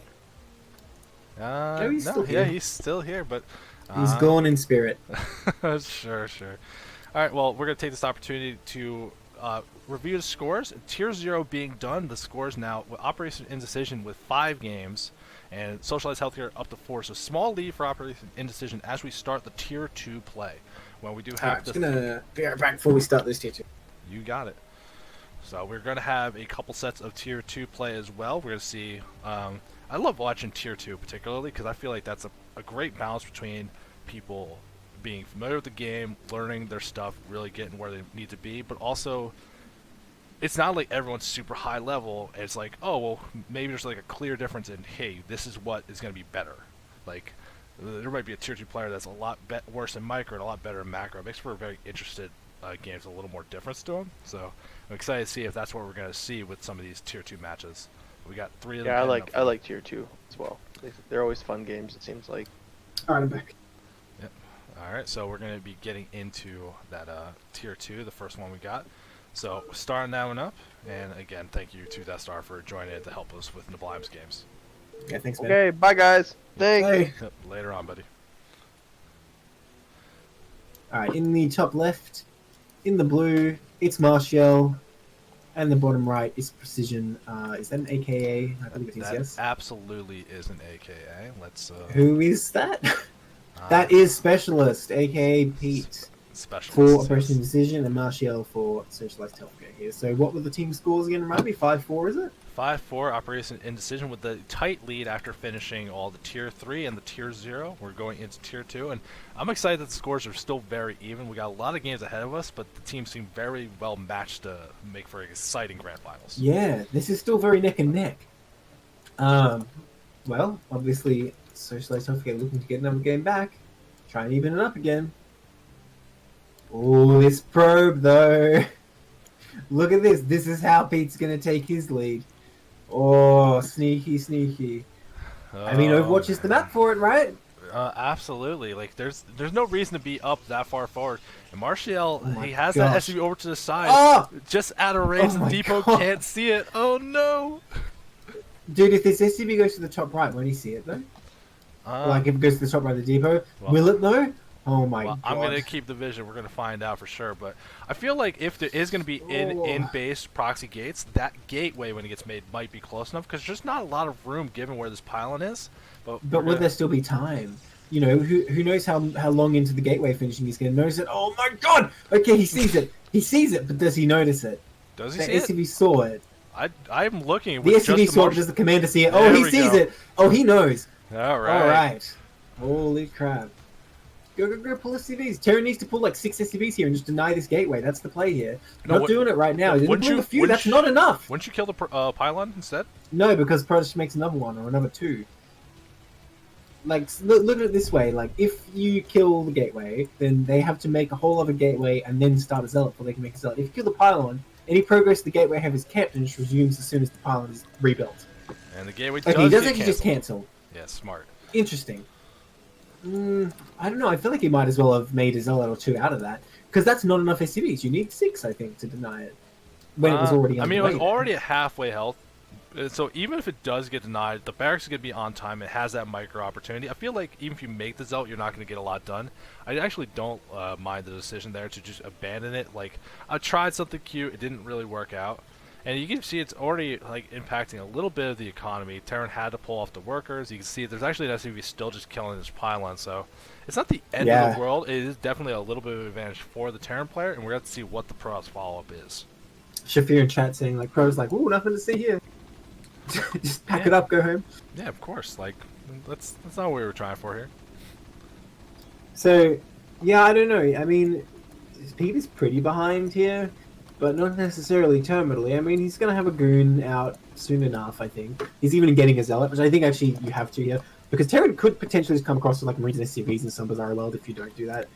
No, he's still here. Yeah, he's still here, but He's gone in spirit. sure. All right, well, we're gonna take this opportunity to review the scores. Tier 0 being done, the scores now with Operation Indecision with 5 games, and Socialized Healthcare up to 4. So small lead for Operation Indecision as we start the Tier 2 play. Well, we do have. I'm just gonna be right back before we start this Tier 2. You got it. So we're going to have a couple sets of Tier 2 play as well. We're going to see... I love watching Tier 2 particularly because I feel like that's a great balance between people being familiar with the game, learning their stuff, really getting where they need to be, but also it's not like everyone's super high level. It's like, oh, well, maybe there's like a clear difference in, hey, this is what is going to be better. Like, there might be a Tier 2 player that's a lot worse in micro and a lot better in macro. It makes for a very interested games, a little more difference to them. So I'm excited to see if that's what we're going to see with some of these Tier 2 matches. We got 3 of them. Yeah, I like Tier 2 as well. They're always fun games, it seems like. Alright, I'm back. Yep. Alright, so we're going to be getting into that Tier 2, the first one we got. So starting that one up, and again, thank you to Death Star for joining in to help us with Nablime's games. Yeah, thanks, man. Okay, bye guys. Thanks. Hey. Yep, later on, buddy. Alright, in the top left, in the blue, it's Martial, and the bottom right is Precision. Is that an AKA? I believe it is, That yes. absolutely is an AKA. Let's. Who is that? That is Specialist, aka Pete, Specialist. for Operation Indecision, and Martial for Socialized Healthcare here. So what were the team scores again? Remind me, 5-4, is it? 5-4 Operation Indecision with the tight lead after finishing all the Tier 3 and the Tier 0. We're going into Tier 2, and I'm excited that the scores are still very even. We got a lot of games ahead of us, but the teams seem very well matched to make for exciting Grand Finals. Yeah, this is still very neck and neck. Well, obviously, Socialized Healthcare looking to get another game back. Try and even it up again. Oh, this probe, though. Look at this. This is how Pete's going to take his lead. Oh, sneaky. I mean, Overwatch is the map for it, right? Absolutely. Like, there's no reason to be up that far forward. And Martial, Oh he has gosh. that SUV over to the side, Oh! just out of range, Oh and my Depot God. can't see it. Oh no! Dude, if this SUV goes to the top right, won't he see it, though? Like, if it goes to the top right of the depot, well- will it, though? Oh my well, God. I'm gonna keep the vision. We're gonna find out for sure. But I feel like if there is gonna be in-base proxy gates, that gateway when it gets made might be close enough because there's not a lot of room given where this pylon is. But will there still be time? You know, who knows how long into the gateway finishing he's going to notice it? Oh my God! Okay, he sees it. He sees it, but does he notice it? Does he The see it? SUV saw it. I'm looking. The With SUV just saw it. marshal- Does the commander see it? There Oh, he we sees go. it. Oh, he knows. All right. All right. Holy crap. Go pull SUVs. Terran needs to pull like 6 SUVs here and just deny this gateway. That's the play here. No, Not what- doing it right now. He's wouldn't pulling you- a few. wouldn't That's you- not enough. Wouldn't you kill the pylon instead? No, because Protoss makes another one or another 2. Like, look at it this way. Like, if you kill the gateway, then they have to make a whole other gateway and then start a zealot before they can make a zealot. If you kill the pylon, any progress the gateway have is kept and just resumes as soon as the pylon is rebuilt. And the gateway Okay, he does doesn't get actually just canceled. cancel. Yeah, smart. Interesting. I don't know. I feel like he might as well have made a zealot or 2 out of that. Because that's not enough SUVs. You need 6, I think, to deny it. When it was already I mean, it was underway. already at halfway health. So even if it does get denied, the barracks is going to be on time. It has that micro opportunity. I feel like even if you make the zealot, you're not going to get a lot done. I actually don't mind the decision there to just abandon it. Like, I tried something cute. It didn't really work out. And you can see it's already like impacting a little bit of the economy. Terran had to pull off the workers. You can see there's actually an SUV still just killing this pylon. So it's not the end of Yeah. the world. It is definitely a little bit of an advantage for the Terran player. And we're going to have to see what the Protoss follow-up is. Shafir in chat saying, like, Pro's like, ooh, nothing to see here. Just pack it up, go home. Yeah, of course. Like, that's not what we were trying for here. So, yeah, I don't know. I mean, Pete is pretty behind here, but not necessarily terminally. I mean, he's going to have a goon out soon enough, I think. He's even getting a zealot, which I think actually you have to here. Because Terran could potentially just come across with, like, Marines and SCVs in some bizarre world if you don't do that.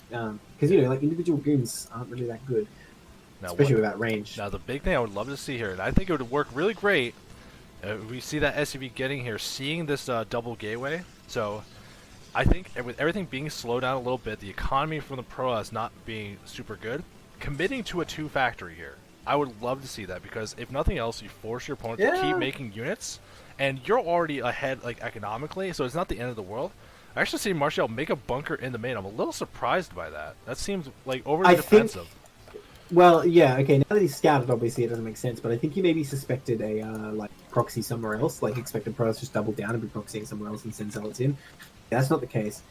Because, you know, like, individual goons aren't really that good. Now, especially with that range. now the big thing I would love to see here, and I think it would work really great. We see that SUV getting here, seeing this double gateway. So I think with everything being slowed down a little bit, the economy from the Protoss not being super good, committing to a 2-factory here. I would love to see that, because if nothing else, you force your opponent to keep making units, and you're already ahead like economically, so it's not the end of the world. I actually see Martial make a bunker in the main. I'm a little surprised by that. That seems like overly defensive. Well, yeah, okay. Now that he's scouted, obviously it doesn't make sense. But I think he maybe suspected a like proxy somewhere else. Like expected Protoss just double down and be proxying somewhere else and send zealots in. Yeah, that's not the case.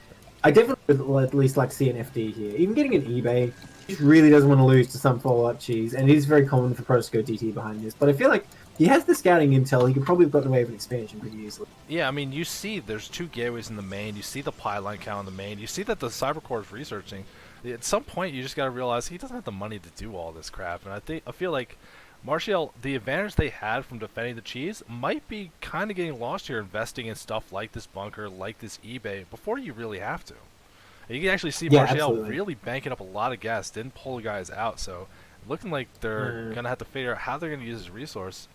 I definitely would at least like to see an FD here. Even getting an eBay, he just really doesn't want to lose to some follow-up cheese, and it is very common for Protoss to go DT behind this. But I feel like he has the scouting intel. He could probably have gotten away with an expansion pretty easily. Yeah, I mean, you see there's 2 gateways in the main. You see the pylon count in the main. You see that the Cybercore is researching. At some point, you just got to realize he doesn't have the money to do all this crap. And I feel like Martial, the advantage they had from defending the cheese might be kind of getting lost here, investing in stuff like this bunker, like this eBay, before you really have to. And you can actually see Martial really banking up a lot of gas, didn't pull the guys out, so looking like they're going to have to figure out how they're going to use this resource.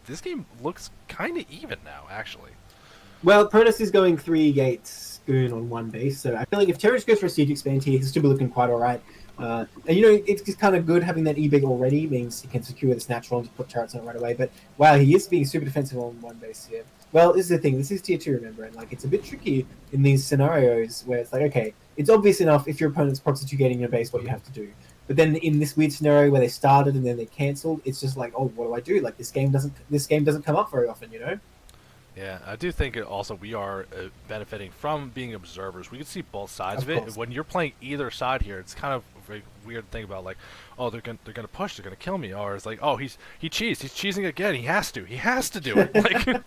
This game looks kind of even now, actually. Well, Protoss is going 3 gates goon on 1 base, so I feel like if Terrorist goes for a siege expand here, he'll still be looking quite alright. And you know, it's just kind of good having that E-Big already, means he can secure this natural and put turrets on it right away. But wow, he is being super defensive on 1 base here. Well, this is the thing, this is tier 2, remember, and like it's a bit tricky in these scenarios where it's like, okay, it's obvious enough if your opponent's proxy 2 gating your base what you have to do. But then in this weird scenario where they started and then they cancelled, it's just like, oh, what do I do? Like this game doesn't come up very often, you know? Yeah, I do think we are benefiting from being observers. We can see both sides of it. When you're playing either side here, it's kind of a very weird thing about like, oh, they're gonna push, they're gonna kill me, or it's like, oh, he's cheesing again. He has to do it. Like,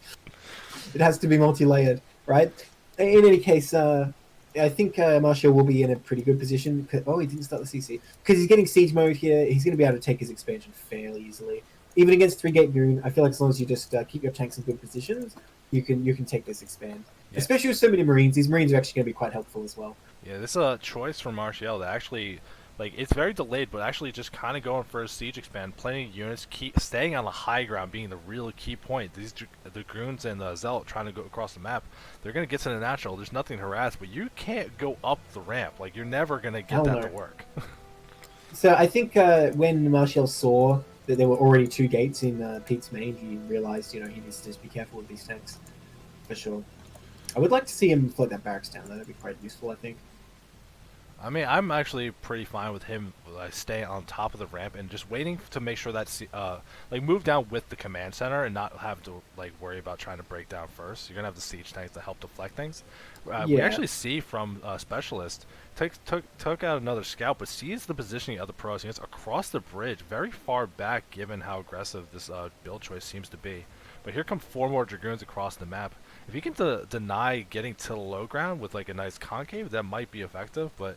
it has to be multi-layered, right? In any case, I think Martial will be in a pretty good position. Oh, he didn't start the CC because he's getting siege mode here. He's going to be able to take his expansion fairly easily. Even against 3-gate goon, I feel like as long as you just keep your tanks in good positions, you can take this expand. Yeah. Especially with so many Marines. These Marines are actually going to be quite helpful as well. Yeah, this is a choice for Martial that actually, like, it's very delayed, but actually just kind of going for a siege expand, playing units, keep staying on the high ground being the real key point. The Goons and the Zealot trying to go across the map, they're going to get to the natural. There's nothing to harass, but you can't go up the ramp. Like, you're never going to get that to work. So I think when Martial saw that there were already 2 gates in Pete's main, he realized, you know, he needs to just be careful with these tanks, for sure. I would like to see him float that barracks down. That would be quite useful, I think. I mean, I'm actually pretty fine with him staying on top of the ramp and just waiting to make sure that like move down with the command center and not have to like worry about trying to break down first. You're gonna have the siege tanks to help deflect things. We actually see from Specialist took out another scout, but sees the positioning of the Protoss units across the bridge, very far back given how aggressive this build choice seems to be. But here come 4 more Dragoons across the map. If you can deny getting to the low ground with like a nice concave, that might be effective, but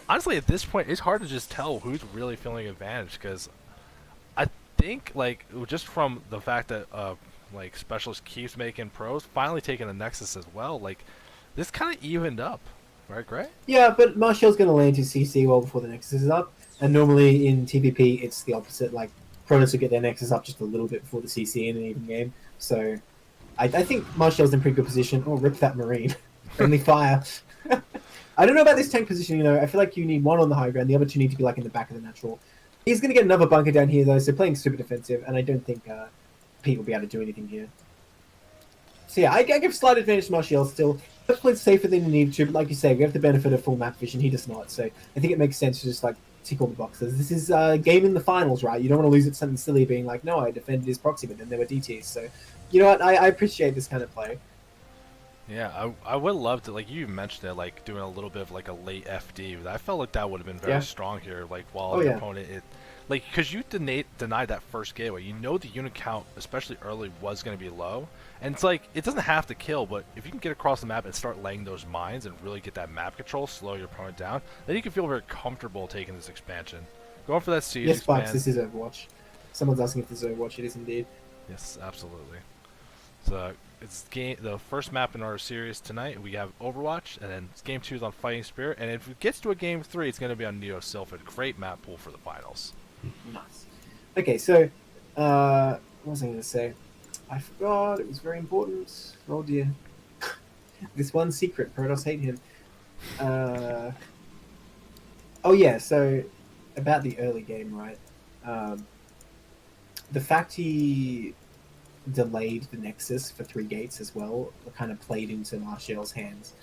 honestly, at this point, it's hard to just tell who's really feeling advantage, because I think, like, just from the fact that, like, Specialist keeps making pros, finally taking the Nexus as well, like, this kind of evened up, right, Gray? Yeah, but Martial's going to land his CC well before the Nexus is up, and normally in TPP, it's the opposite, like, Protoss will get their Nexus up just a little bit before the CC in an even game, so I think Martial's in pretty good position. Oh, rip that Marine. Friendly fire. I don't know about this tank position, you know. I feel like you need 1 on the high ground, the other 2 need to be like in the back of the natural. He's going to get another bunker down here, though, so playing super defensive, and I don't think Pete will be able to do anything here. So yeah, I give slight advantage to Martial still. He's played safer than you need to, but like you say, we have the benefit of full map vision, he does not, so I think it makes sense to just like tick all the boxes. This is a game in the finals, right? You don't want to lose at something silly being like, no, I defended his proxy, but then there were DTs, so you know what, I appreciate this kind of play. Yeah, I would love to, like you mentioned it, like doing a little bit of like a late FD. I felt like that would have been very strong here, like while the opponent, like, because you denied that first gateway. You know the unit count, especially early, was going to be low. And it's like, it doesn't have to kill, but if you can get across the map and start laying those mines and really get that map control, slow your opponent down, then you can feel very comfortable taking this expansion. Going for that siege expand. Yes, this is Overwatch. Someone's asking if this is Overwatch. It is indeed. Yes, absolutely. So it's the first map in our series tonight. We have Overwatch, and then game 2 is on Fighting Spirit. And if it gets to a game 3, it's going to be on Neo Sylphid. Great map pool for the finals. Nice. Okay, so what was I going to say? I forgot. It was very important. Oh dear. This one secret. Protoss hate him. Uh, oh yeah. So about the early game, right? Um, the fact he delayed the Nexus for 3 gates as well kind of played into Martial's hands.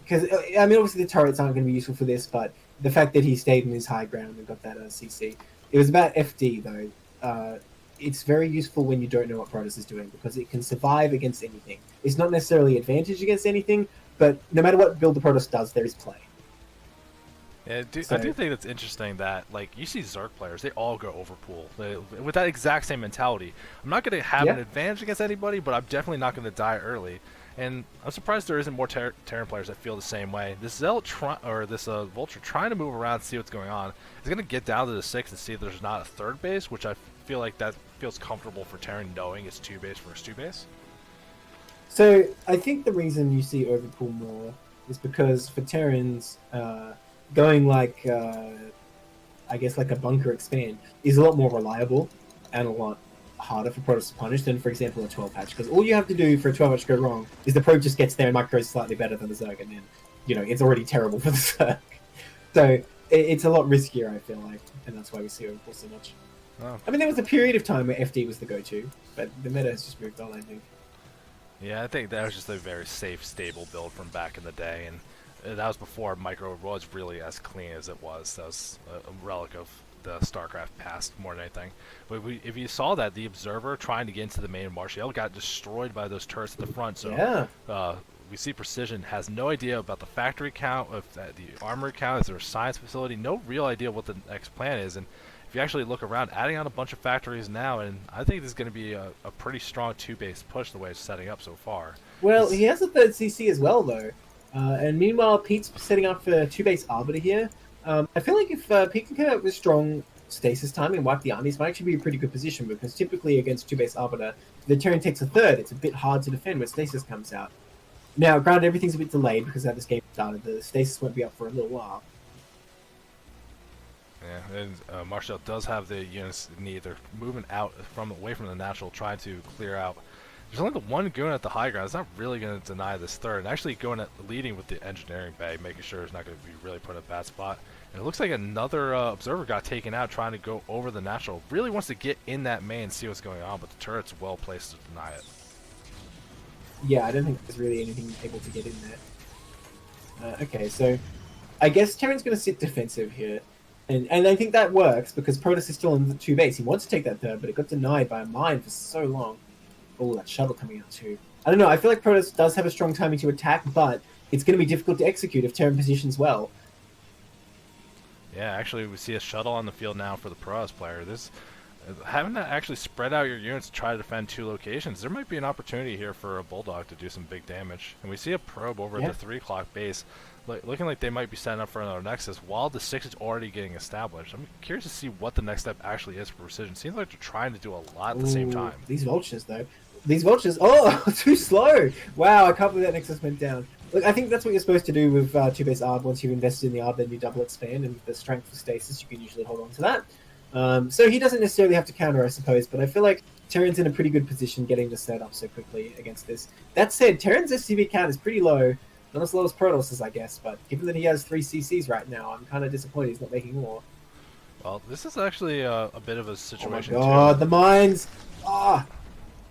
Because I mean, obviously the turrets aren't going to be useful for this, but the fact that he stayed in his high ground and got that CC, it was about FD though. It's very useful when you don't know what Protoss is doing because it can survive against anything. It's not necessarily advantage against anything, but no matter what build the Protoss does, there is play. Yeah, So- I do think it's interesting that, like, you see Zerg players, they all go overpool. With that exact same mentality. I'm not going to have an Yeah. advantage against anybody, but I'm definitely not going to die early. And I'm surprised there isn't more Terran players that feel the same way. This Zealot this Vulture trying to move around and see what's going on is going to get down to the 6 and see if there's not a third base, which I feel like that feels comfortable for Terran knowing it's 2 base versus 2 base. So I think the reason you see overpool more is because for Terrans, going like I guess like a bunker expand is a lot more reliable and a lot harder for Protoss to punish than, for example, a 12 hatch. Because all you have to do for a 12 hatch to go wrong is the Probe just gets there and micros slightly better than the Zerg, and then it's already terrible for the Zerg. So it's a lot riskier, I feel like, and that's why we see overpool so much. Oh. I mean, there was a period of time where FD was the go-to, but the meta has just moved on, I think. Yeah, I think that was just a very safe, stable build from back in the day, and that was before Micro was really as clean as it was. That was a relic of the StarCraft past more than anything. But if you saw that, the Observer trying to get into the main Martial got destroyed by those turrets at the front. So Yeah. we see Precision has no idea about the factory count, of the armory count, is there a science facility, no real idea what the next plan is. And if you actually look around, adding on a bunch of factories now, and I think this is going to be a pretty strong 2-base push the way it's setting up so far. Well, he has a third CC as well, though. And meanwhile, Pete's setting up for 2-base Arbiter here. I feel like if Pete can come out with strong stasis timing and wipe the armies, might actually be a pretty good position, because typically against 2-base Arbiter, if the Terran takes a third, it's a bit hard to defend when stasis comes out. Now, granted, everything's a bit delayed because how this game started. The stasis won't be up for a little while. Yeah, and Martial does have the units need. They're moving out away from the natural, trying to clear out. There's only the one goon at the high ground. It's not really going to deny this third. And actually going at leading with the engineering bay, making sure it's not going to be really put in a bad spot. And it looks like another observer got taken out trying to go over the natural. Really wants to get in that main and see what's going on, but the turret's well placed to deny it. Yeah, I don't think there's really anything able to get in there. Okay, so I guess Terran's going to sit defensive here. And I think that works because Protoss is still on the 2-base. He wants to take that third, but it got denied by a mine for so long. Oh, that shuttle coming out too. I don't know. I feel like Protoss does have a strong timing to attack, but it's going to be difficult to execute if Terran positions well. Yeah, actually, we see a shuttle on the field now for the Protoss player. Having to actually spread out your units to try to defend 2 locations, there might be an opportunity here for a Bulldog to do some big damage. And we see a probe over at the 3 o'clock base, looking like they might be setting up for another Nexus while the 6 is already getting established. I'm curious to see what the next step actually is for Precision. Seems like they're trying to do a lot at the same time. These vultures, though. These vultures, too slow. Wow, I can't believe that Nexus went down. Look, I think that's what you're supposed to do with 2-base Arb. Once you've invested in the Arb, then you double expand, and with the strength for stasis, you can usually hold on to that. So he doesn't necessarily have to counter, I suppose, but I feel like Terran's in a pretty good position getting the set up so quickly against this. That said, Terran's SCV count is pretty low. Not as low as Protoss's, I guess, but given that he has 3 CCs right now, I'm kind of disappointed he's not making more. Well, this is actually a bit of a situation, Oh my god, too. the mines! Ah!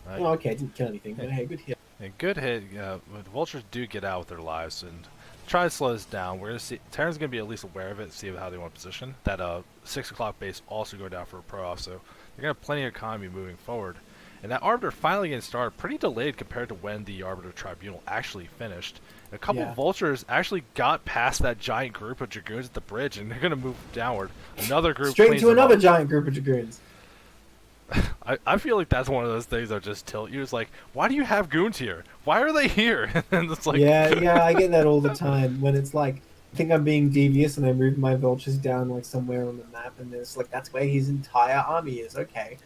Right. Oh, okay, didn't kill anything, but hey, good hit. A good hit. The Vultures do get out with their lives and try to slow this down. We're gonna see Terran's gonna be at least aware of it, see how they want to position. That 6 o'clock base also go down for a pro-off, so they're gonna have plenty of economy moving forward. And that Arbiter finally getting started, pretty delayed compared to when the Arbiter Tribunal actually finished. And a couple Vultures actually got past that giant group of Dragoons at the bridge, and they're gonna move downward. Another group straight cleans into them another up. giant group of Dragoons. I feel like that's one of those things that just tilt you. It's like, why do you have goons here? Why are they here? And it's like, yeah, I get that all the time when it's like, I think I'm being devious and I move my vultures down like somewhere on the map, and it's like that's where his entire army is. Okay.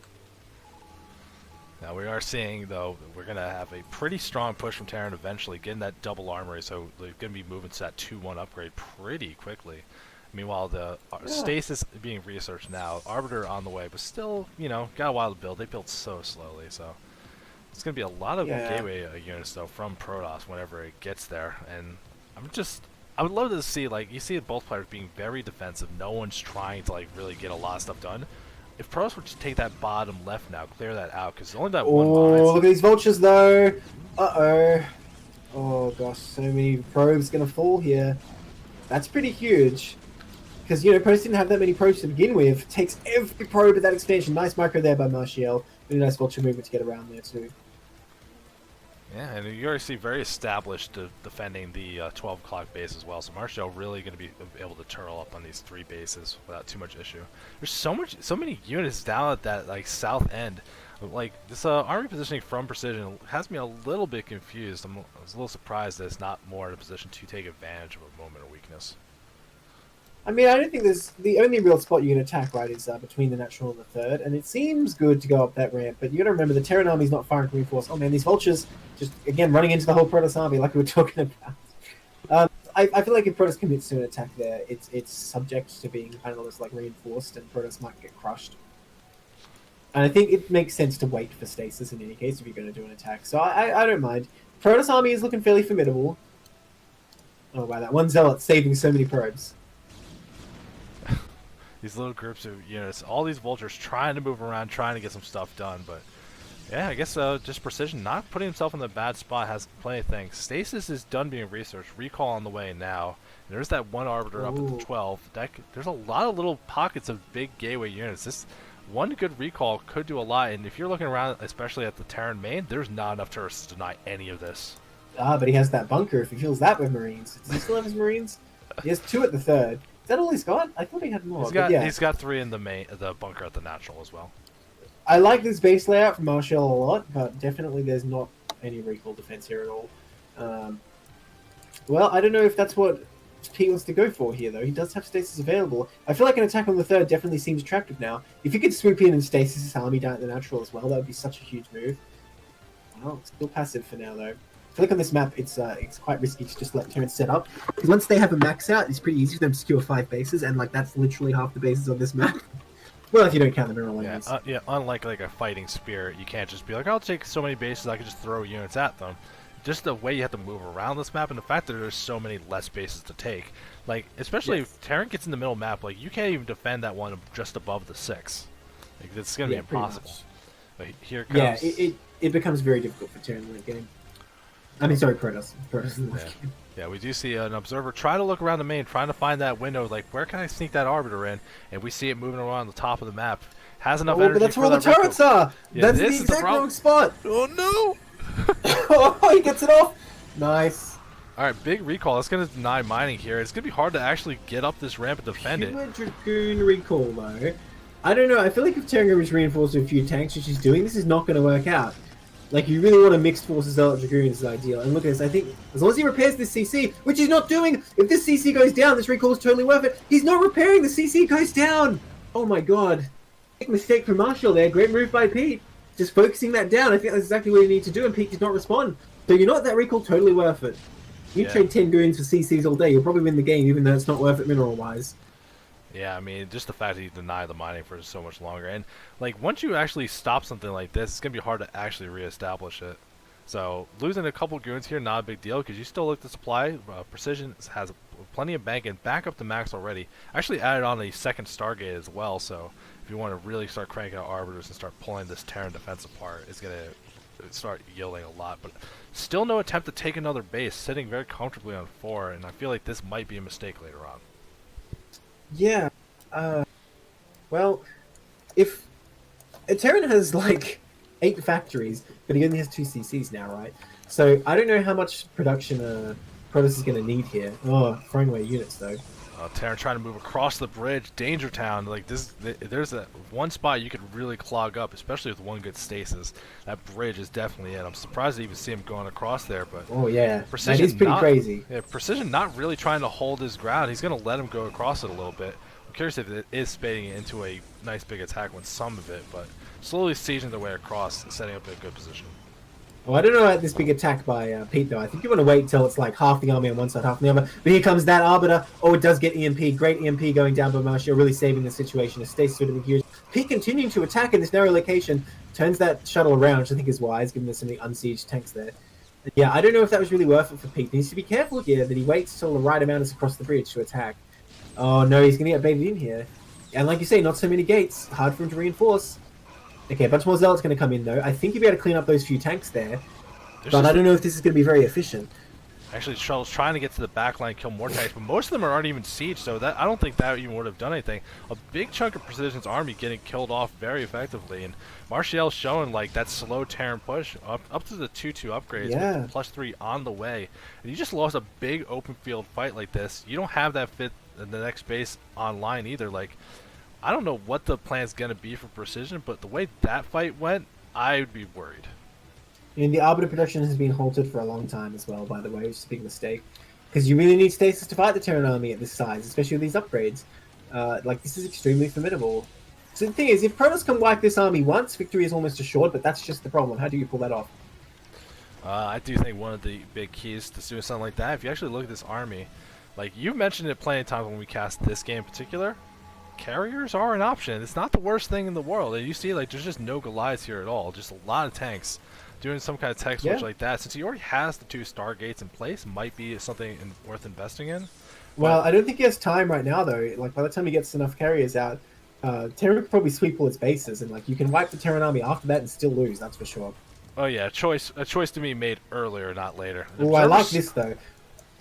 Now we are seeing, though, that we're going to have a pretty strong push from Terran eventually, getting that double armory, so they're going to be moving to that 2-1 upgrade pretty quickly. Meanwhile, the stasis being researched now, Arbiter on the way, but still, got a while to build. They built so slowly, so it's going to be a lot of Yeah. gateway units, though, from Protoss whenever it gets there. And I would love to see, like, you see both players being very defensive. No one's trying to, like, really get a lot of stuff done. If Protoss would just take that bottom left now, clear that out, because only that one Oh, mine. look at these vultures though. Uh-oh. Oh gosh, so many probes gonna fall here. That's pretty huge. Because, Protoss didn't have that many probes to begin with. Takes every probe at that expansion. Nice micro there by Martial. Really nice vulture movement to get around there too. Yeah, and you already see very established defending the 12 o'clock base as well. So Marshall really going to be able to turtle up on these 3 bases without too much issue. There's so many units down at that like south end. Like this army positioning from Precision has me a little bit confused. I was a little surprised that it's not more in a position to take advantage of a moment of weakness. I mean, I don't think there's the only real spot you can attack, right, is between the natural and the third, and it seems good to go up that ramp. But you got to remember the Terran army's not firing from reinforce. Oh man, these vultures just again running into the whole Protoss army like we were talking about. I feel like if Protoss commits to an attack there, it's subject to being kind of just like reinforced, and Protoss might get crushed. And I think it makes sense to wait for stasis in any case if you're going to do an attack. So I don't mind. Protoss army is looking fairly formidable. Oh wow, that one zealot saving so many probes. These little groups of units, all these vultures trying to move around, trying to get some stuff done, but yeah, I guess just Precision not putting himself in the bad spot has plenty of things. Stasis is done being researched, recall on the way now. And there's that one Arbiter up at the 12. There's a lot of little pockets of big gateway units. This one good recall could do a lot, and if you're looking around, especially at the Terran main, there's not enough turrets to deny any of this. Ah, but he has that bunker if he fills that with Marines. Does he still have his Marines? He has 2 at the third. Is that all he's got? I thought he had more. He's got 3 in the bunker at the natural as well. I like this base layout from Marshall a lot, but definitely there's not any recall defense here at all. Well, I don't know if that's what he wants to go for here, though. He does have stasis available. I feel like an attack on the third definitely seems attractive now. If you could swoop in and stasis his army down at the natural as well, that would be such a huge move. Well, still passive for now, though. I feel like on this map, it's quite risky to just let Terrans set up. Because once they have a max out, it's pretty easy for them to secure 5 bases, and like that's literally half the bases on this map. Well, if you don't count the mineral lanes. Yeah, unlike like a fighting spirit, you can't just be like, I'll take so many bases, I can just throw units at them. Just the way you have to move around this map, and the fact that there's so many less bases to take. Like, especially if Terran gets in the middle map, like, you can't even defend that one just above the 6. Like, it's going to be impossible. But here comes... Yeah, it becomes very difficult for Terran in that game. I mean, sorry, Protoss. Protoss in that game. Yeah, we do see an observer try to look around the main, trying to find that window, like, where can I sneak that Arbiter in? And we see it moving around the top of the map. Has enough energy but that's for where the that turrets are! Yeah, that's the exact wrong spot! Oh, no! Oh, he gets it off! Nice. Alright, big recall. That's going to deny mining here. It's going to be hard to actually get up this ramp and defend it. Pure Dragoon recall, though. I don't know. I feel like if Terran is reinforced with a few tanks, which he's doing, this is not going to work out. Like, you really want a mixed forces Zealot Dragoons is ideal. And look at this, I think, as long as he repairs this CC, which he's not doing, if this CC goes down, this recall is totally worth it. He's not repairing, the CC goes down! Oh my god. Big mistake from Marshall there, great move by Pete. Just focusing that down, I think that's exactly what you need to do, and Pete did not respond. So you know what, that recall totally worth it. You trade 10 goons for CCs all day, you'll probably win the game, even though it's not worth it mineral-wise. Yeah, I mean, just the fact that you deny the mining for so much longer. And, like, once you actually stop something like this, it's going to be hard to actually reestablish it. So, losing a couple goons here, not a big deal, because you still look to supply. Precision has plenty of bank and back up to max already. Actually added on a second Stargate as well, so if you want to really start cranking out Arbiters and start pulling this Terran defense apart, it's going to start yielding a lot. But still no attempt to take another base, sitting very comfortably on 4, and I feel like this might be a mistake later on. Yeah. Well, if Terran has like 8 factories, but he only has 2 CCs now, right? So I don't know how much production Protoss is going to need here. Oh, throwing away units though. Terran trying to move across the bridge, Danger Town. Like this, there's that one spot you could really clog up, especially with one good stasis. That bridge is definitely it. I'm surprised to even see him going across there, but oh yeah, Precision that is pretty crazy. Yeah, Precision not really trying to hold his ground. He's going to let him go across it a little bit. I'm curious if it is spading it into a nice big attack with some of it, but slowly sieging their way across, setting up a good position. Well, I don't know about this big attack by Pete, though. I think you want to wait until it's like half the army on one side, half on the other. But here comes that Arbiter. Oh, it does get EMP. Great EMP going down by Marshall, really saving the situation. It stays sort of huge. Pete continuing to attack in this narrow location, turns that shuttle around, which I think is wise, given there's so many unsieged tanks there. And yeah, I don't know if that was really worth it for Pete. He needs to be careful here that he waits till the right amount is across the bridge to attack. Oh, no, he's going to get baited in here. And like you say, not so many gates. Hard for him to reinforce. Okay, a bunch more Zealots going to come in, though. I think you'll be able to clean up those few tanks there. But I don't know if this is going to be very efficient. Actually, Shuttle's trying to get to the back line, kill more tanks, but most of them aren't even siege, so that I don't think that even would have done anything. A big chunk of Precision's army getting killed off very effectively, and Martial's showing like that slow Terran push up to the 2-2 upgrades with +3 on the way. And you just lost a big open field fight like this. You don't have that fit in the next base online either. Like, I don't know what the plan's going to be for Precision, but the way that fight went, I would be worried. And the Arbiter production has been halted for a long time as well, by the way, which is a big mistake. Because you really need stasis to fight the Terran army at this size, especially with these upgrades. Like, this is extremely formidable. So the thing is, if Protoss can wipe this army once, victory is almost assured, but that's just the problem. How do you pull that off? I do think one of the big keys to doing something like that, if you actually look at this army, like you mentioned it plenty of times when we cast this game in particular, carriers are an option. It's not the worst thing in the world. And you see, like, there's just no Goliaths here at all. Just a lot of tanks. Doing some kind of tech switch like that, since he already has the 2 Stargates in place, might be something worth investing in. Well, I don't think he has time right now, though. Like, by the time he gets enough carriers out, Terran could probably sweep all its bases, and like you can wipe the Terran army after that and still lose. That's for sure. Oh yeah, a choice to be made earlier, not later. Well, I like this though.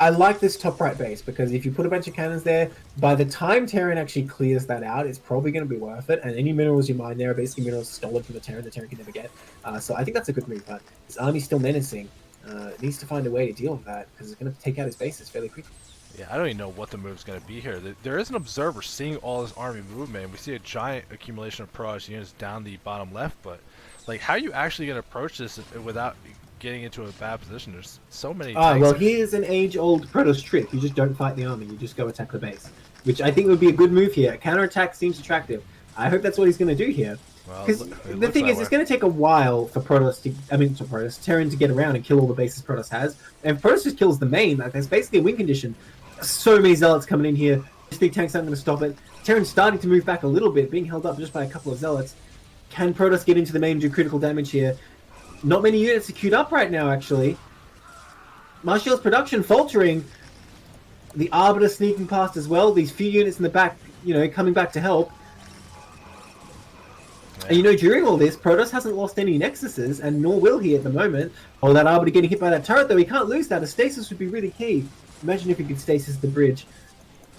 I like this top right base because if you put a bunch of cannons there, by the time Terran actually clears that out, it's probably going to be worth it. And any minerals you mine there are basically minerals stolen from the Terran can never get. So I think that's a good move. But this army's still menacing. It needs to find a way to deal with that because it's going to take out his bases fairly quickly. Yeah, I don't even know what the move's going to be here. There is an observer seeing all this army movement, and we see a giant accumulation of Protoss units down the bottom left, but like, how are you actually going to approach this without getting into a bad position? There's so many tanks. Well, here's an age-old Protoss trick. You just don't fight the army. You just go attack the base, which I think would be a good move here. Counterattack seems attractive. I hope that's what he's going to do here. Because the thing is, it's going to take a while for Terran to get around and kill all the bases Protoss has. And if Protoss just kills the main, like, there's basically a win condition. So many Zealots coming in here. These big tanks aren't going to stop it. Terran's starting to move back a little bit, being held up just by a couple of Zealots. Can Protoss get into the main and do critical damage here? Not many units are queued up right now, actually. Martial's production faltering. The Arbiter sneaking past as well. These few units in the back, coming back to help. Yeah. And during all this, Protoss hasn't lost any Nexuses, and nor will he at the moment. Oh, that Arbiter getting hit by that turret, though. He can't lose that. A stasis would be really key. Imagine if he could stasis the bridge.